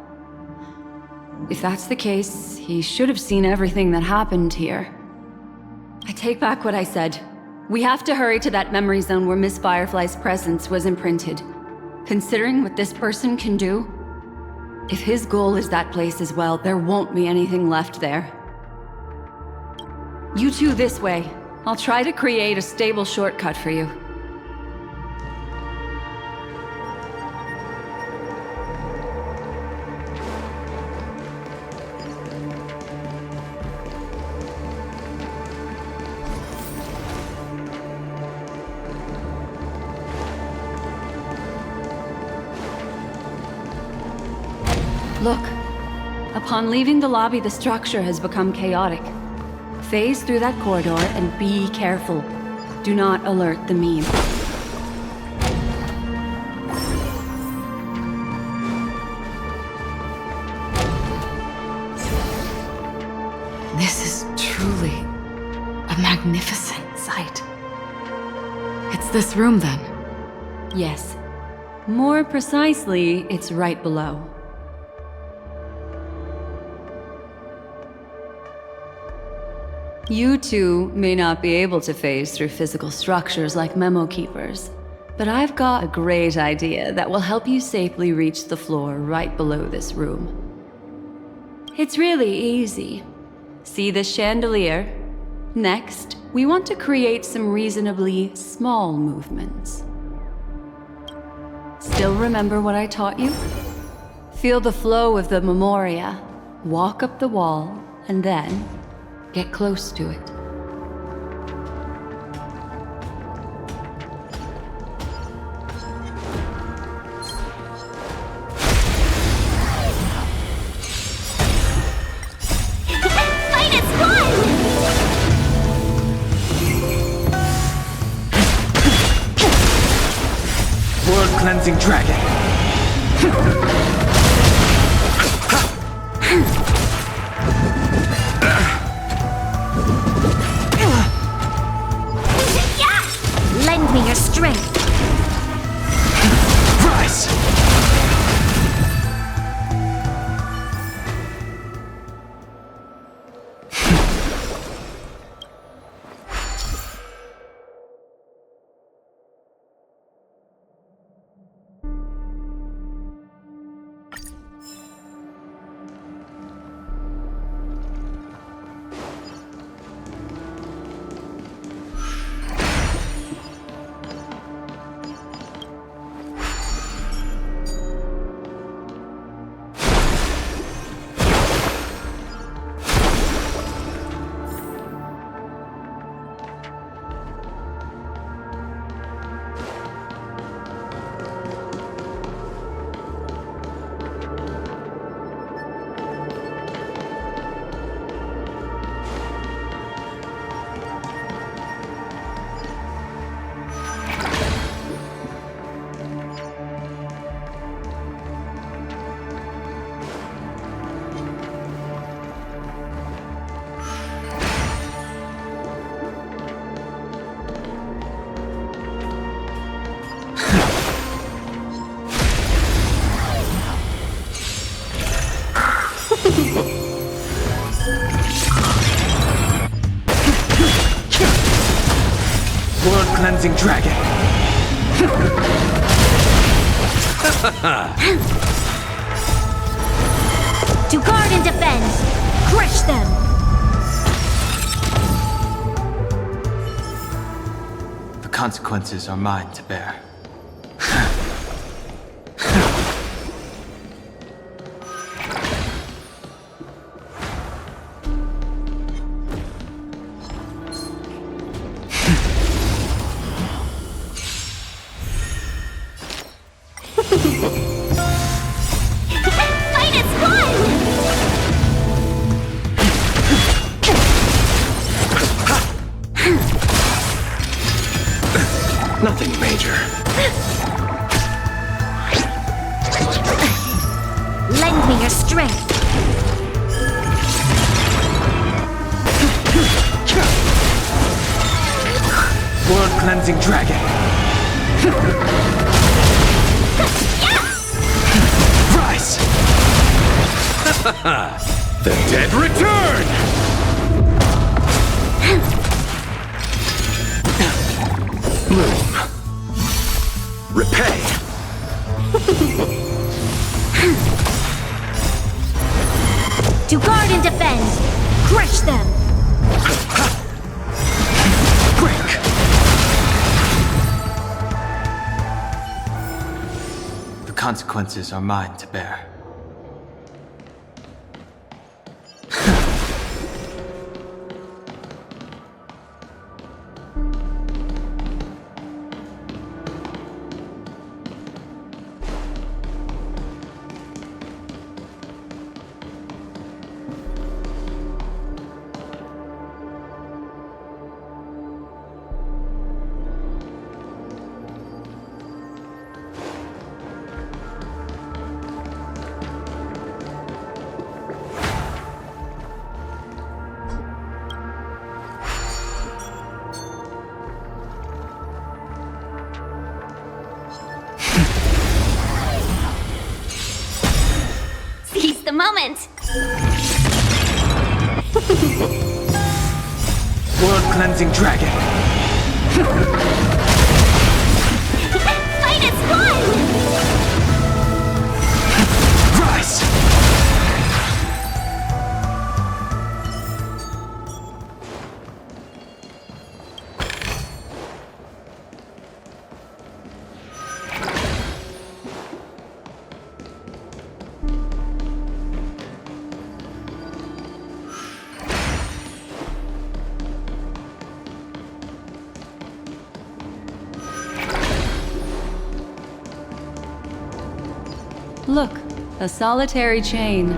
[SPEAKER 22] If that's the case, he should have seen everything that happened here. I take back what I said. We have to hurry to that memory zone where Miss Firefly's presence was imprinted. Considering what this person can do, if his goal is that place as well, there won't be anything left there. You two this way. I'll try to create a stable shortcut for you. Look. Upon leaving the lobby, the structure has become chaotic. Phase through that corridor and be careful. Do not alert the meme.
[SPEAKER 3] This is truly a magnificent sight. It's this room, then?
[SPEAKER 22] Yes. More precisely, it's right below. You two may not be able to phase through physical structures like memo keepers, but I've got a great idea that will help you safely reach the floor right below this room. It's really easy. See this chandelier? Next, we want to create some reasonably small movements. Still remember what I taught you? Feel the flow of the memoria, walk up the wall, and then get close to it.
[SPEAKER 2] Fight is fun!
[SPEAKER 21] World-cleansing dragon.
[SPEAKER 2] Lend me your strength.
[SPEAKER 21] Rise! World-cleansing dragon.
[SPEAKER 2] To guard and defend. Crush them.
[SPEAKER 21] The consequences are mine to bear.
[SPEAKER 2] Fight is fun!
[SPEAKER 21] Nothing major.
[SPEAKER 2] Lend me your strength.
[SPEAKER 21] World-cleansing dragon. Rise! The dead return! Bloom. Repay.
[SPEAKER 2] To guard and defend. Crush them.
[SPEAKER 21] Break. The consequences are mine to bear.
[SPEAKER 2] Seize the moment.
[SPEAKER 1] World-cleansing dragon!
[SPEAKER 2] Fight its blood!
[SPEAKER 1] Rise!
[SPEAKER 22] Look, a solitary chain.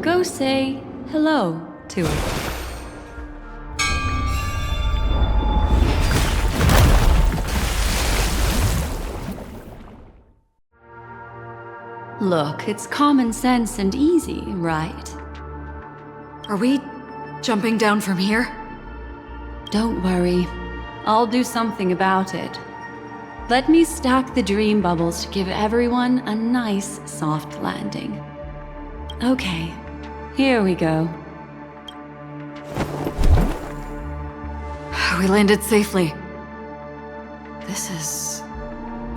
[SPEAKER 22] Go say hello to it. Look, it's common sense and easy, right?
[SPEAKER 3] Are we jumping down from here?
[SPEAKER 22] Don't worry. I'll do something about it. Let me stack the dream bubbles to give everyone a nice, soft landing. Okay, here we go.
[SPEAKER 3] We landed safely. This is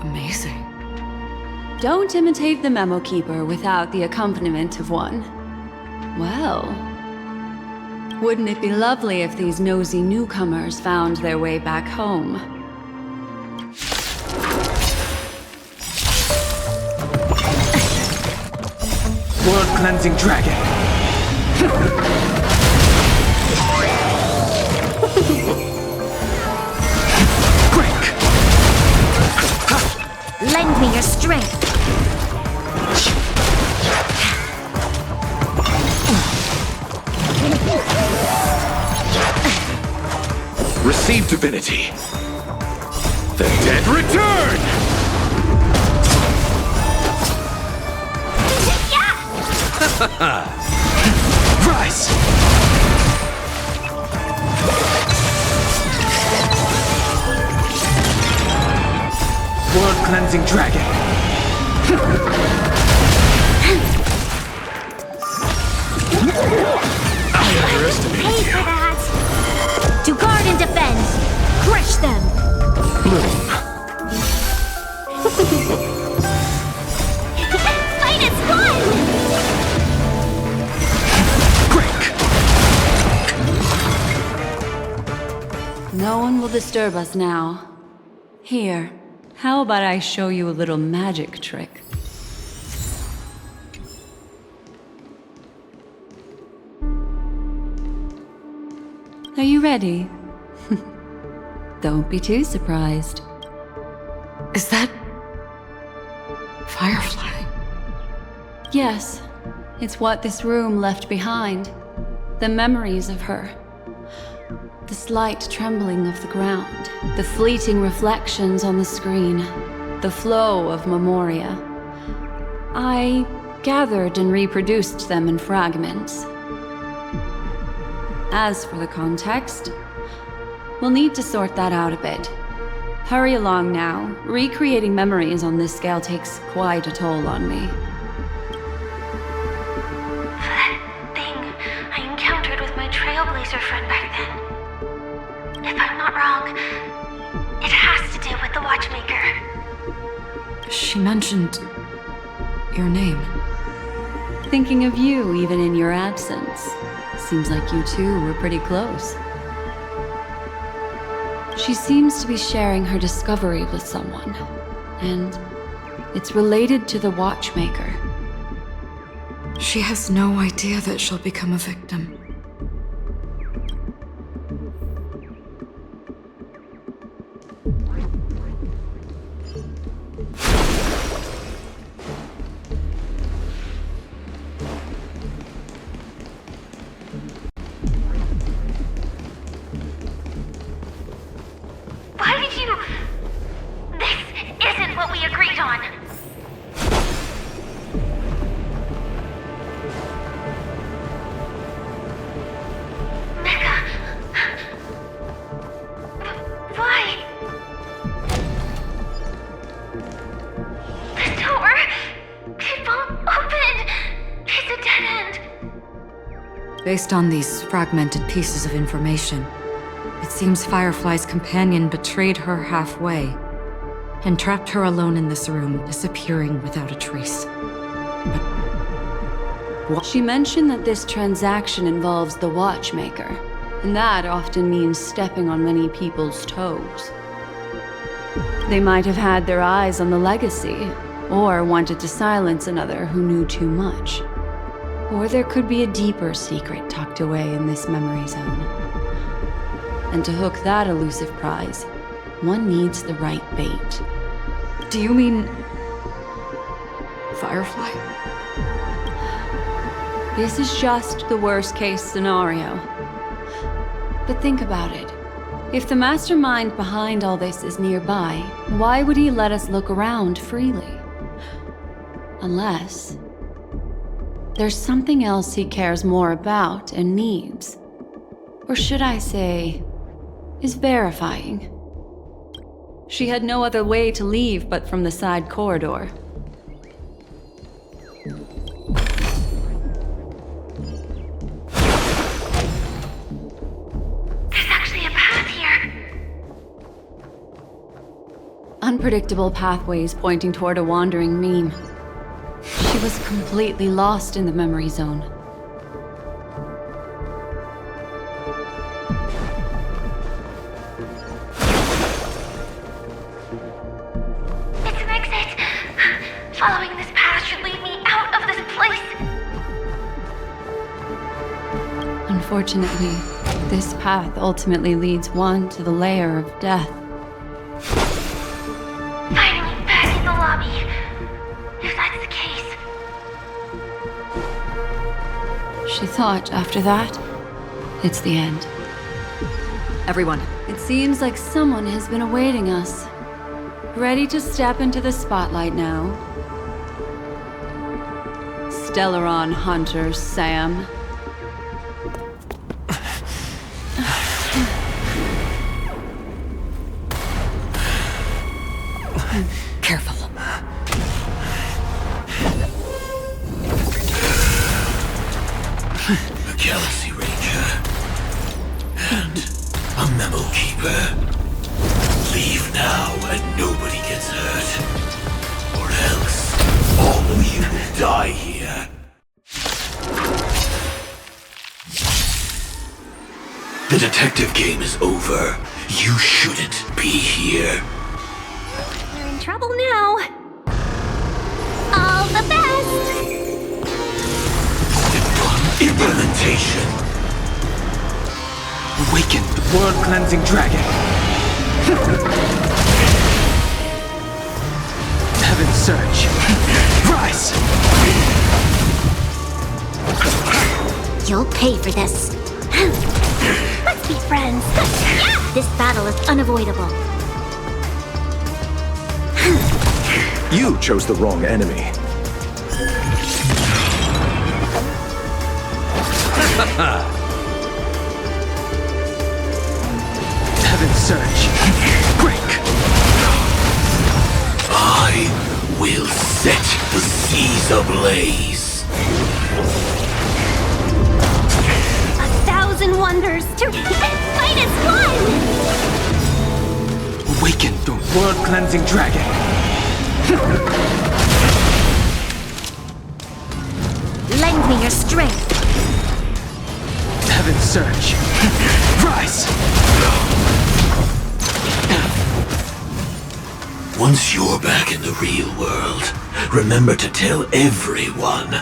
[SPEAKER 3] amazing.
[SPEAKER 22] Don't imitate the memo keeper without the accompaniment of one. Well, wouldn't it be lovely if these nosy newcomers found their way back home?
[SPEAKER 1] World-cleansing dragon! Quick!
[SPEAKER 2] Lend me your strength!
[SPEAKER 11] Receive divinity. The dead return!
[SPEAKER 1] Rise! World-cleansing dragon!
[SPEAKER 11] I underestimated
[SPEAKER 2] Pay for that! To guard and defend! Crush them!
[SPEAKER 11] Bloom.
[SPEAKER 2] Fight its blood!
[SPEAKER 22] No one will disturb us now. Here, how about I show you a little magic trick? Are you ready? Don't be too surprised.
[SPEAKER 3] Is that... Firefly?
[SPEAKER 22] Yes, it's what this room left behind. The memories of her. The slight trembling of the ground, the fleeting reflections on the screen, the flow of memoria. I gathered and reproduced them in fragments. As for the context, we'll need to sort that out a bit. Hurry along now. Recreating memories on this scale takes quite a toll on me.
[SPEAKER 7] That thing I encountered with my trailblazer friend back then. If I'm not wrong, it has to do with the watchmaker.
[SPEAKER 3] She mentioned your name.
[SPEAKER 22] Thinking of you even in your absence. Seems like you two were pretty close. She seems to be sharing her discovery with someone, and it's related to the watchmaker.
[SPEAKER 3] She has no idea that she'll become a victim. Based on these fragmented pieces of information, It seems Firefly's companion betrayed her halfway and trapped her alone in this room, disappearing without a trace.
[SPEAKER 22] She mentioned that this transaction involves the watchmaker, and that often means stepping on many people's toes. They might have had their eyes on the legacy, or wanted to silence another who knew too much. Or there could be a deeper secret tucked away in this memory zone. And to hook that elusive prize, one needs the right bait.
[SPEAKER 3] Do you mean... Firefly?
[SPEAKER 22] This is just the worst-case scenario. But think about it. If the mastermind behind all this is nearby, why would he let us look around freely? Unless there's something else he cares more about and needs. Or should I say, is verifying. She had no other way to leave but from the side corridor.
[SPEAKER 7] There's actually a path here.
[SPEAKER 22] Unpredictable pathways pointing toward a wandering meme. She was completely lost in the memory zone.
[SPEAKER 7] It's an exit. Following this path should lead me out of this place.
[SPEAKER 22] Unfortunately, this path ultimately leads one to the lair of death.
[SPEAKER 7] Finally back in the lobby. If that's the case.
[SPEAKER 22] She thought after that, it's the end.
[SPEAKER 3] Everyone.
[SPEAKER 22] It seems like someone has been awaiting us. Ready to step into the spotlight now. Stellaron Hunter Sam.
[SPEAKER 3] Careful.
[SPEAKER 11] A Galaxy Ranger. And a Memo Keeper. Leave now and nobody gets hurt. Or else, all of you will die here. The detective game is over. You shouldn't be here.
[SPEAKER 2] You're in trouble now. All the best!
[SPEAKER 11] Implementation.
[SPEAKER 1] Awaken the world-cleansing dragon. Heaven's surge. Rise!
[SPEAKER 2] You'll pay for this. Let's be friends. This battle is unavoidable.
[SPEAKER 18] You chose the wrong enemy.
[SPEAKER 1] Heaven's surge. Break!
[SPEAKER 11] I will set the seas ablaze.
[SPEAKER 2] 1,000 wonders to fight as one!
[SPEAKER 1] Awaken the world-cleansing dragon.
[SPEAKER 2] Lend me your strength.
[SPEAKER 1] Heaven's surge. Rise!
[SPEAKER 11] Once you're back in the real world, remember to tell everyone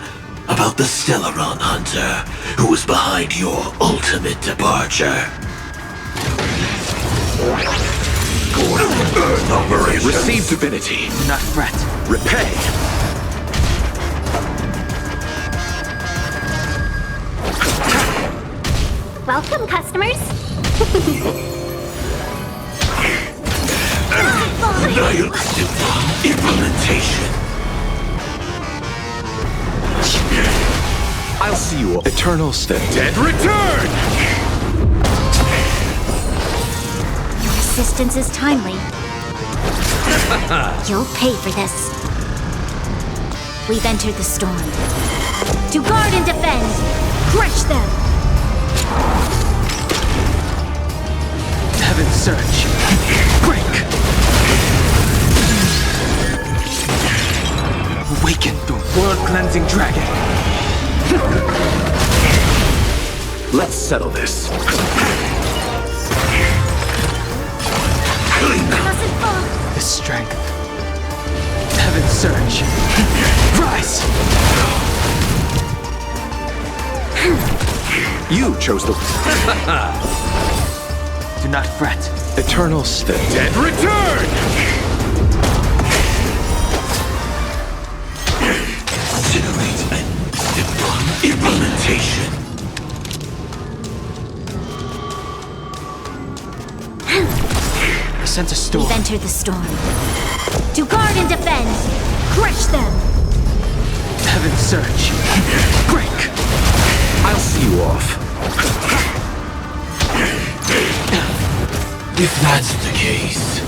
[SPEAKER 11] about the Stellaron Hunter who was behind your ultimate departure. Earth operations.
[SPEAKER 18] Receive divinity.
[SPEAKER 1] Not threat.
[SPEAKER 18] Repay.
[SPEAKER 2] Welcome, customers.
[SPEAKER 11] Nihilistic implementation.
[SPEAKER 18] I'll see you. Eternal step.
[SPEAKER 5] Dead return!
[SPEAKER 2] Your assistance is timely. You'll pay for this. We've entered the storm. To guard and defend! Crush them!
[SPEAKER 1] surge. Break! Awaken the world-cleansing dragon!
[SPEAKER 18] Let's settle this.
[SPEAKER 1] The strength. Heaven surge. Rise!
[SPEAKER 18] You chose the...
[SPEAKER 1] Do not fret.
[SPEAKER 18] Eternal stay.
[SPEAKER 8] Dead return!
[SPEAKER 11] Generate and implementation.
[SPEAKER 1] I sense a storm.
[SPEAKER 2] We've entered the storm. To guard and defend! Crush them!
[SPEAKER 1] Heaven surge. Break!
[SPEAKER 18] I'll see you off.
[SPEAKER 11] If that's the case...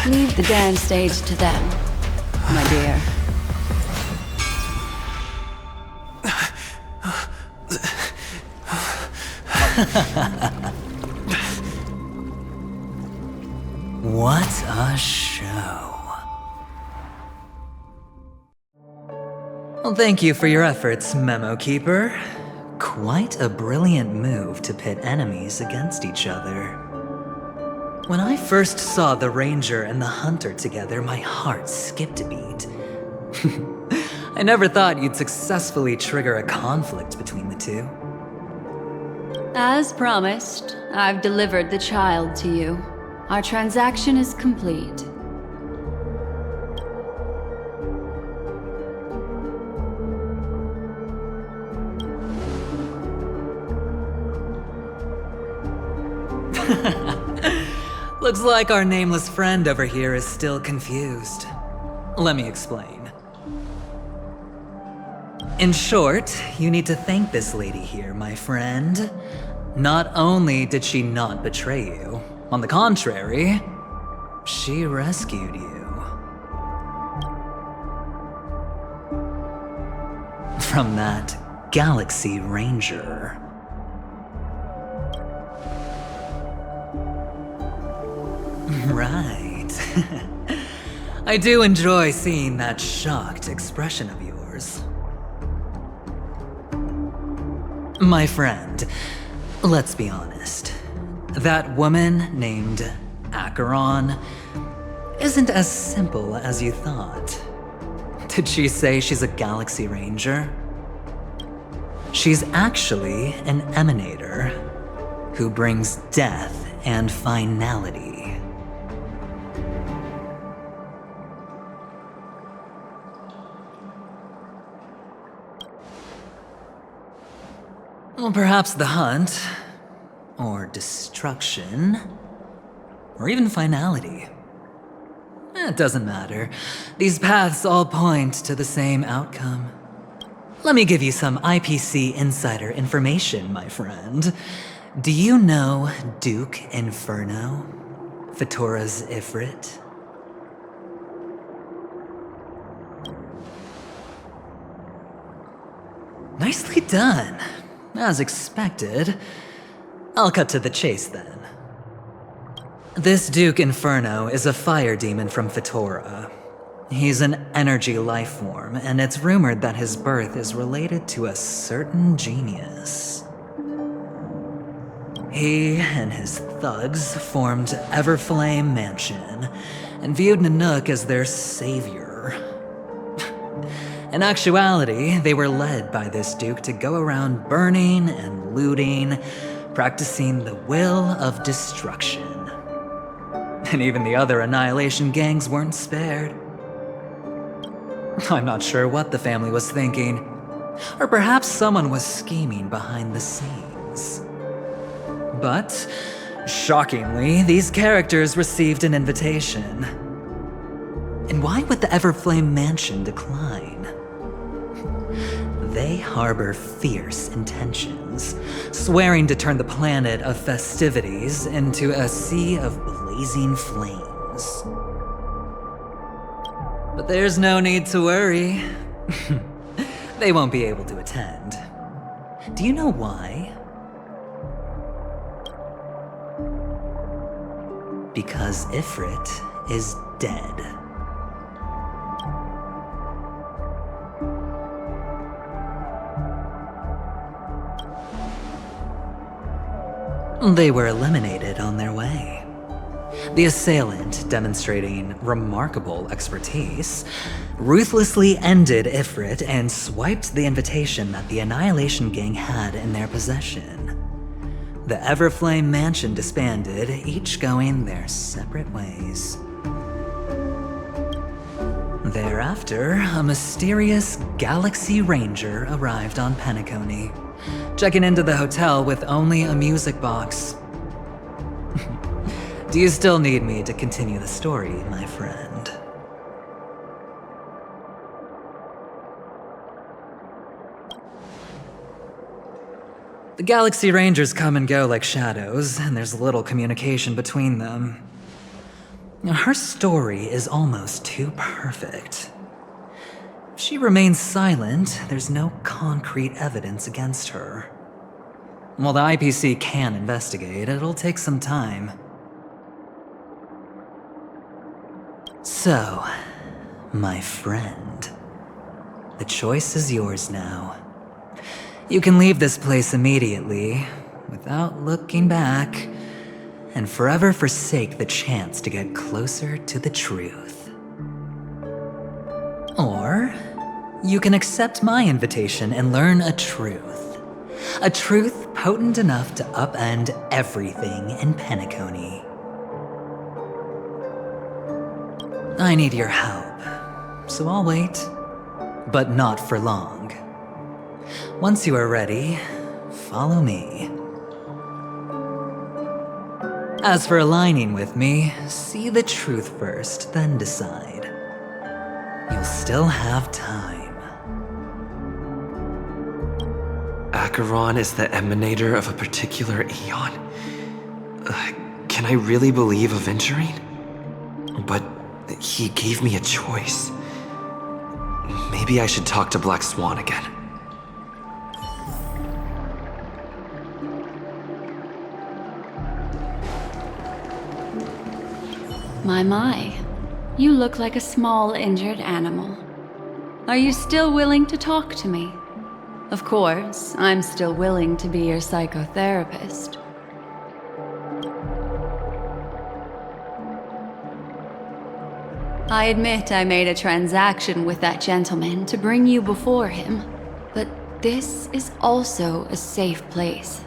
[SPEAKER 22] Leave the dance stage to them, my dear.
[SPEAKER 17] What a show. Well, thank you for your efforts, Memo Keeper. Quite a brilliant move to pit enemies against each other. When I first saw the Ranger and the Hunter together, my heart skipped a beat. I never thought you'd successfully trigger a conflict between the two.
[SPEAKER 22] As promised, I've delivered the child to you. Our transaction is complete.
[SPEAKER 17] Looks like our nameless friend over here is still confused. Let me explain. In short, you need to thank this lady here, my friend. Not only did she not betray you, on the contrary, she rescued you. From that Galaxy Ranger. Right. I do enjoy seeing that shocked expression of yours. My friend, let's be honest. That woman named Acheron isn't as simple as you thought. Did she say she's a Galaxy Ranger? She's actually an emanator who brings death and finality. Well, perhaps the hunt, or destruction, or even finality. It doesn't matter. These paths all point to the same outcome. Let me give you some IPC insider information, my friend. Do you know Duke Inferno? Fatora's Ifrit? Nicely done. As expected. I'll cut to the chase then. This Duke Inferno is a fire demon from Fatora. He's an energy life form, and it's rumored that his birth is related to a certain genius. He and his thugs formed Everflame Mansion, and viewed Nanook as their savior. In actuality, they were led by this Duke to go around burning and looting, practicing the will of destruction. And even the other Annihilation gangs weren't spared. I'm not sure what the family was thinking, or perhaps someone was scheming behind the scenes. But, shockingly, these characters received an invitation. And why would the Everflame Mansion decline? They harbor fierce intentions, swearing to turn the planet of festivities into a sea of blazing flames. But there's no need to worry. They won't be able to attend. Do you know why? Because Ifrit is dead. They were eliminated on their way. The assailant, demonstrating remarkable expertise, ruthlessly ended Ifrit and swiped the invitation that the Annihilation Gang had in their possession. The Everflame Mansion disbanded, each going their separate ways. Thereafter, a mysterious Galaxy Ranger arrived on Penacony, checking into the hotel with only a music box. Do you still need me to continue the story, my friend? The Galaxy Rangers come and go like shadows, and there's little communication between them. Her story is almost too perfect. If she remains silent, there's no concrete evidence against her. While the IPC can investigate, it'll take some time. So, my friend, the choice is yours now. You can leave this place immediately, without looking back, and forever forsake the chance to get closer to the truth. Or, you can accept my invitation and learn a truth. A truth potent enough to upend everything in Penacony. I need your help, so I'll wait, but not for long. Once you are ready, follow me. As for aligning with me, see the truth first, then decide. You'll still have time.
[SPEAKER 1] Acheron is the emanator of a particular eon. Can I really believe Aventurine? But he gave me a choice. Maybe I should talk to Black Swan again.
[SPEAKER 22] My. You look like a small injured animal. Are you still willing to talk to me? Of course, I'm still willing to be your psychotherapist. I admit I made a transaction with that gentleman to bring you before him, but this is also a safe place.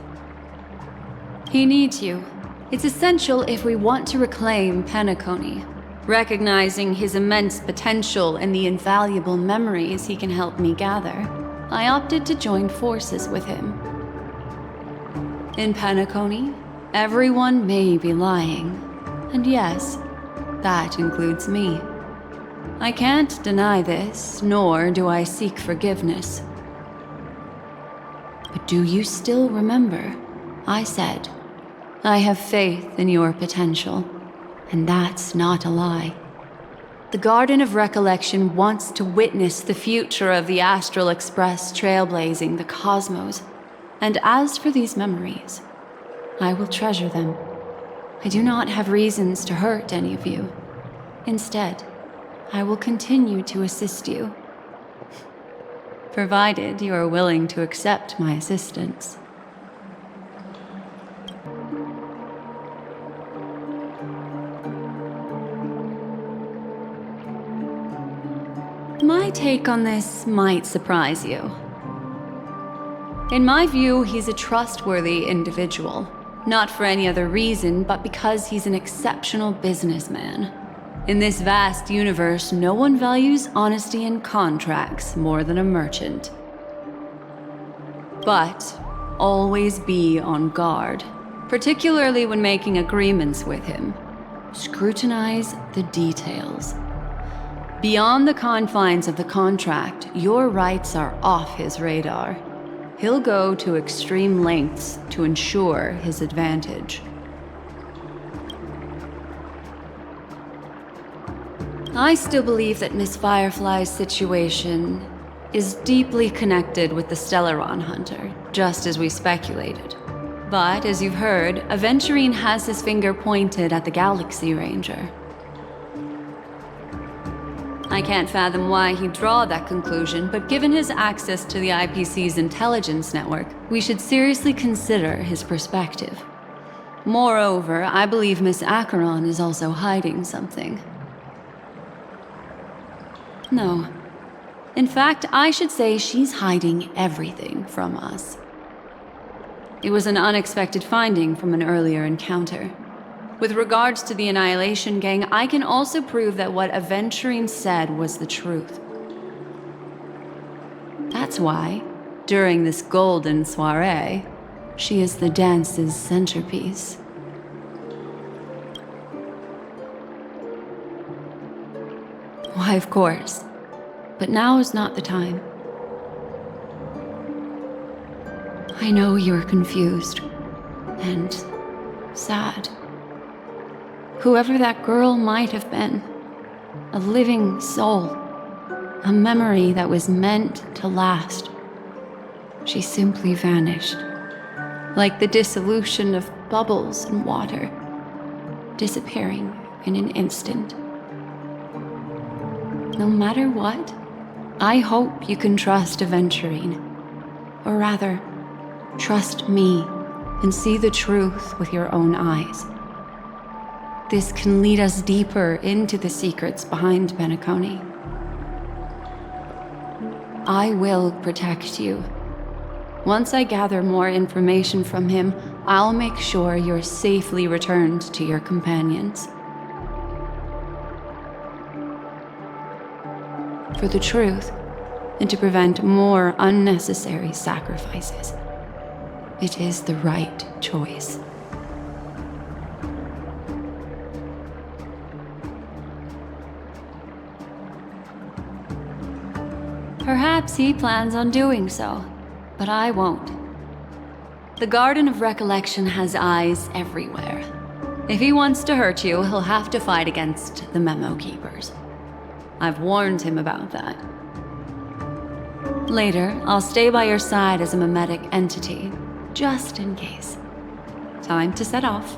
[SPEAKER 22] He needs you. It's essential if we want to reclaim Penacony. Recognizing his immense potential and the invaluable memories he can help me gather, I opted to join forces with him. In Penacony, everyone may be lying, and yes, that includes me. I can't deny this, nor do I seek forgiveness. But do you still remember? I said, I have faith in your potential, and that's not a lie. The Garden of Recollection wants to witness the future of the Astral Express trailblazing the cosmos, and as for these memories, I will treasure them. I do not have reasons to hurt any of you. Instead, I will continue to assist you, provided you are willing to accept my assistance. My take on this might surprise you. In my view, he's a trustworthy individual. Not for any other reason, but because he's an exceptional businessman. In this vast universe, no one values honesty in contracts more than a merchant. But always be on guard, particularly when making agreements with him. Scrutinize the details. Beyond the confines of the contract, your rights are off his radar. He'll go to extreme lengths to ensure his advantage. I still believe that Miss Firefly's situation is deeply connected with the Stellaron Hunter, just as we speculated. But, as you've heard, Aventurine has his finger pointed at the Galaxy Ranger. I can't fathom why he'd draw that conclusion, but given his access to the IPC's intelligence network, we should seriously consider his perspective. Moreover, I believe Miss Acheron is also hiding something. No. In fact, I should say she's hiding everything from us. It was an unexpected finding from an earlier encounter. With regards to the Annihilation Gang, I can also prove that what Aventurine said was the truth. That's why, during this golden soiree, she is the dance's centerpiece. Why, of course. But now is not the time. I know you're confused and sad. Whoever that girl might have been, a living soul, a memory that was meant to last. She simply vanished, like the dissolution of bubbles in water, disappearing in an instant. No matter what, I hope you can trust Aventurine, or rather, trust me and see the truth with your own eyes. This can lead us deeper into the secrets behind Penacony. I will protect you. Once I gather more information from him, I'll make sure you're safely returned to your companions. For the truth, and to prevent more unnecessary sacrifices, it is the right choice. Perhaps he plans on doing so, but I won't. The Garden of Recollection has eyes everywhere. If he wants to hurt you, he'll have to fight against the Memo Keepers. I've warned him about that. Later, I'll stay by your side as a mimetic entity, just in case. Time to set off.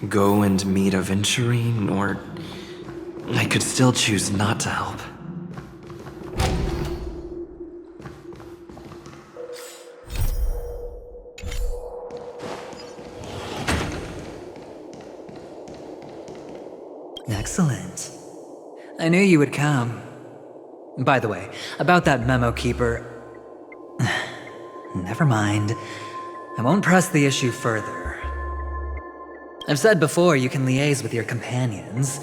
[SPEAKER 1] Go and meet Aventurine, or I could still choose not to help.
[SPEAKER 17] Excellent. I knew you would come. By the way, about that memo keeper... Never mind. I won't press the issue further. I've said before you can liaise with your companions,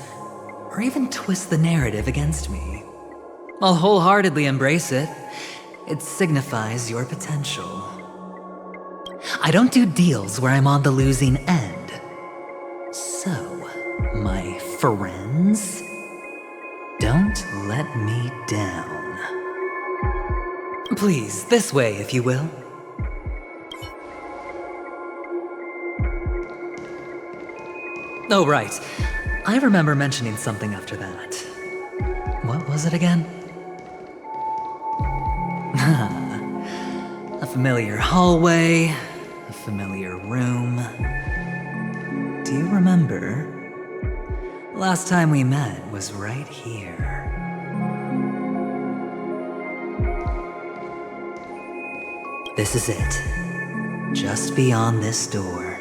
[SPEAKER 17] or even twist the narrative against me. I'll wholeheartedly embrace it. It signifies your potential. I don't do deals where I'm on the losing end. So, my friends, don't let me down. Please, this way, if you will. Oh, right. I remember mentioning something after that. What was it again? A familiar hallway, a familiar room. Do you remember? Last time we met was right here. This is it. Just beyond this door.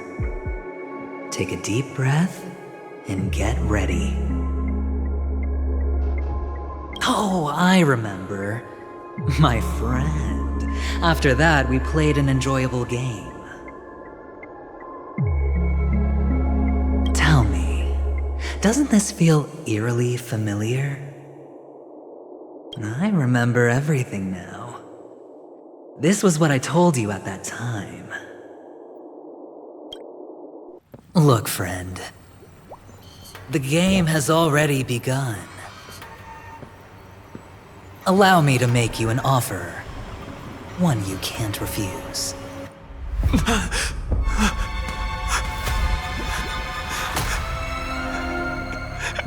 [SPEAKER 17] Take a deep breath and get ready. Oh, I remember. My friend. After that, we played an enjoyable game. Tell me, doesn't this feel eerily familiar? I remember everything now. This was what I told you at that time. Look, friend. The game has already begun. Allow me to make you an offer. One you can't refuse.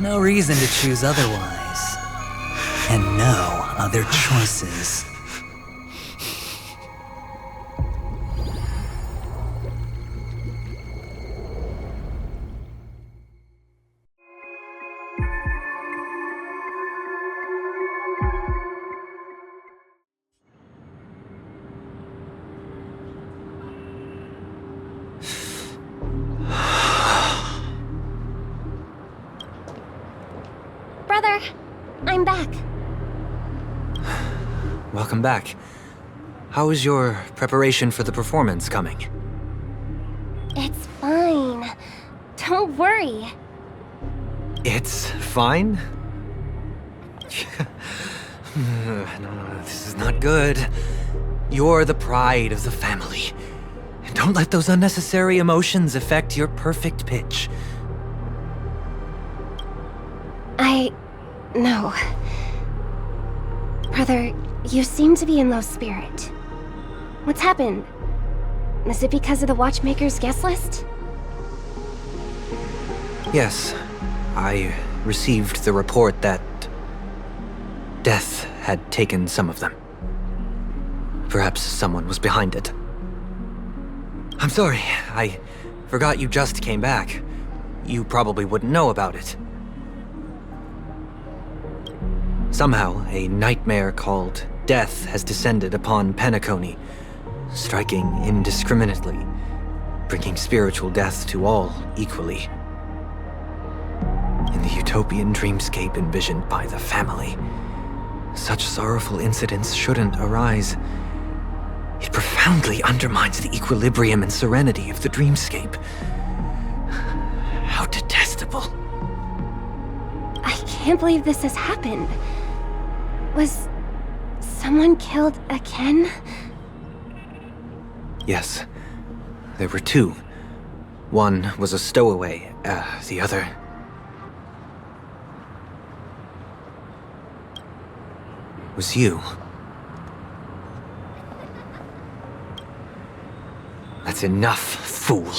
[SPEAKER 17] No reason to choose otherwise. And no other choices.
[SPEAKER 15] Brother, I'm back.
[SPEAKER 4] Welcome back. How is your preparation for the performance coming?
[SPEAKER 15] It's fine. Don't worry.
[SPEAKER 4] It's fine? No, this is not good. You're the pride of the family. Don't let those unnecessary emotions affect your perfect pitch.
[SPEAKER 15] No. Brother, you seem to be in low spirit. What's happened? Is it because of the Watchmaker's guest list?
[SPEAKER 4] Yes, I received the report that death had taken some of them. Perhaps someone was behind it. I'm sorry, I forgot you just came back. You probably wouldn't know about it. Somehow, a nightmare called death has descended upon Penacony, striking indiscriminately, bringing spiritual death to all equally. In the utopian dreamscape envisioned by the family, such sorrowful incidents shouldn't arise. It profoundly undermines the equilibrium and serenity of the dreamscape. How detestable.
[SPEAKER 15] I can't believe this has happened. Was someone killed again?
[SPEAKER 4] Yes, there were two. One was a stowaway, the other... was you. That's enough, fool.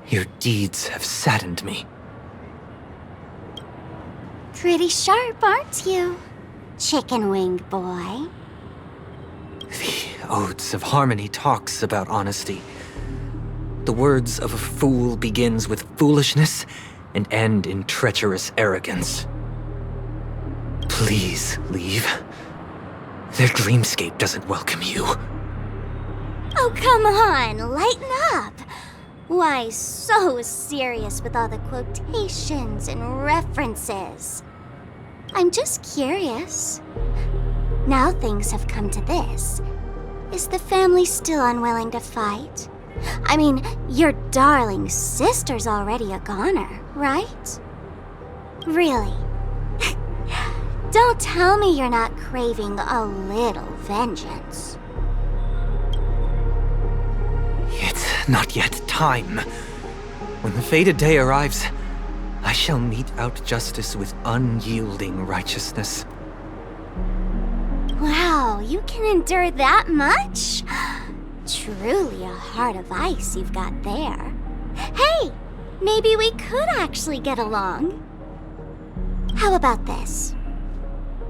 [SPEAKER 4] Your deeds have saddened me.
[SPEAKER 2] Pretty sharp, aren't you, chicken wing boy?
[SPEAKER 4] The Odes of Harmony talks about honesty. The words of a fool begins with foolishness and end in treacherous arrogance. Please leave. Their dreamscape doesn't welcome you.
[SPEAKER 2] Oh, come on, lighten up. Why so serious with all the quotations and references? I'm just curious. Now things have come to this. Is the family still unwilling to fight? I mean, your darling sister's already a goner, right? Really? Don't tell me you're not craving a little vengeance.
[SPEAKER 4] It's not yet time. When the fated day arrives, I shall mete out justice with unyielding righteousness.
[SPEAKER 2] Wow, you can endure that much? Truly a heart of ice you've got there. Hey, maybe we could actually get along. How about this?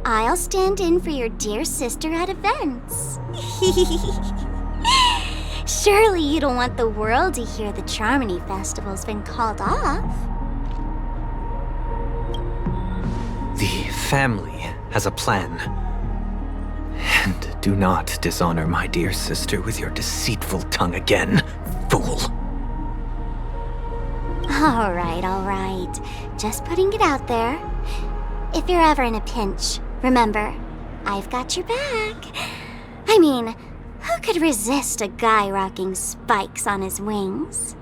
[SPEAKER 2] I'll stand in for your dear sister at events. Surely you don't want the world to hear the Charmony Festival's been called off.
[SPEAKER 4] The family has a plan. And do not dishonor my dear sister with your deceitful tongue again, fool.
[SPEAKER 2] All right. Just putting it out there. If you're ever in a pinch, remember, I've got your back. I mean, who could resist a guy rocking spikes on his wings?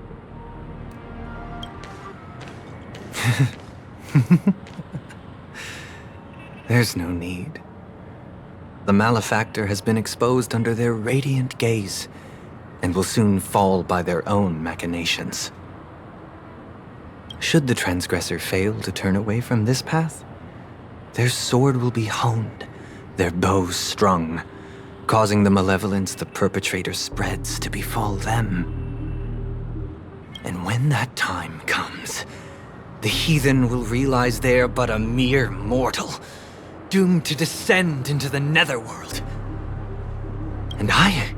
[SPEAKER 4] There's no need. The malefactor has been exposed under their radiant gaze, and will soon fall by their own machinations. Should the transgressor fail to turn away from this path, their sword will be honed, their bows strung, causing the malevolence the perpetrator spreads to befall them. And when that time comes, the heathen will realize they're but a mere mortal, doomed to descend into the netherworld. And I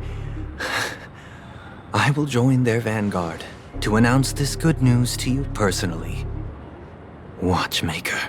[SPEAKER 4] will join their vanguard to announce this good news to you personally, Watchmaker.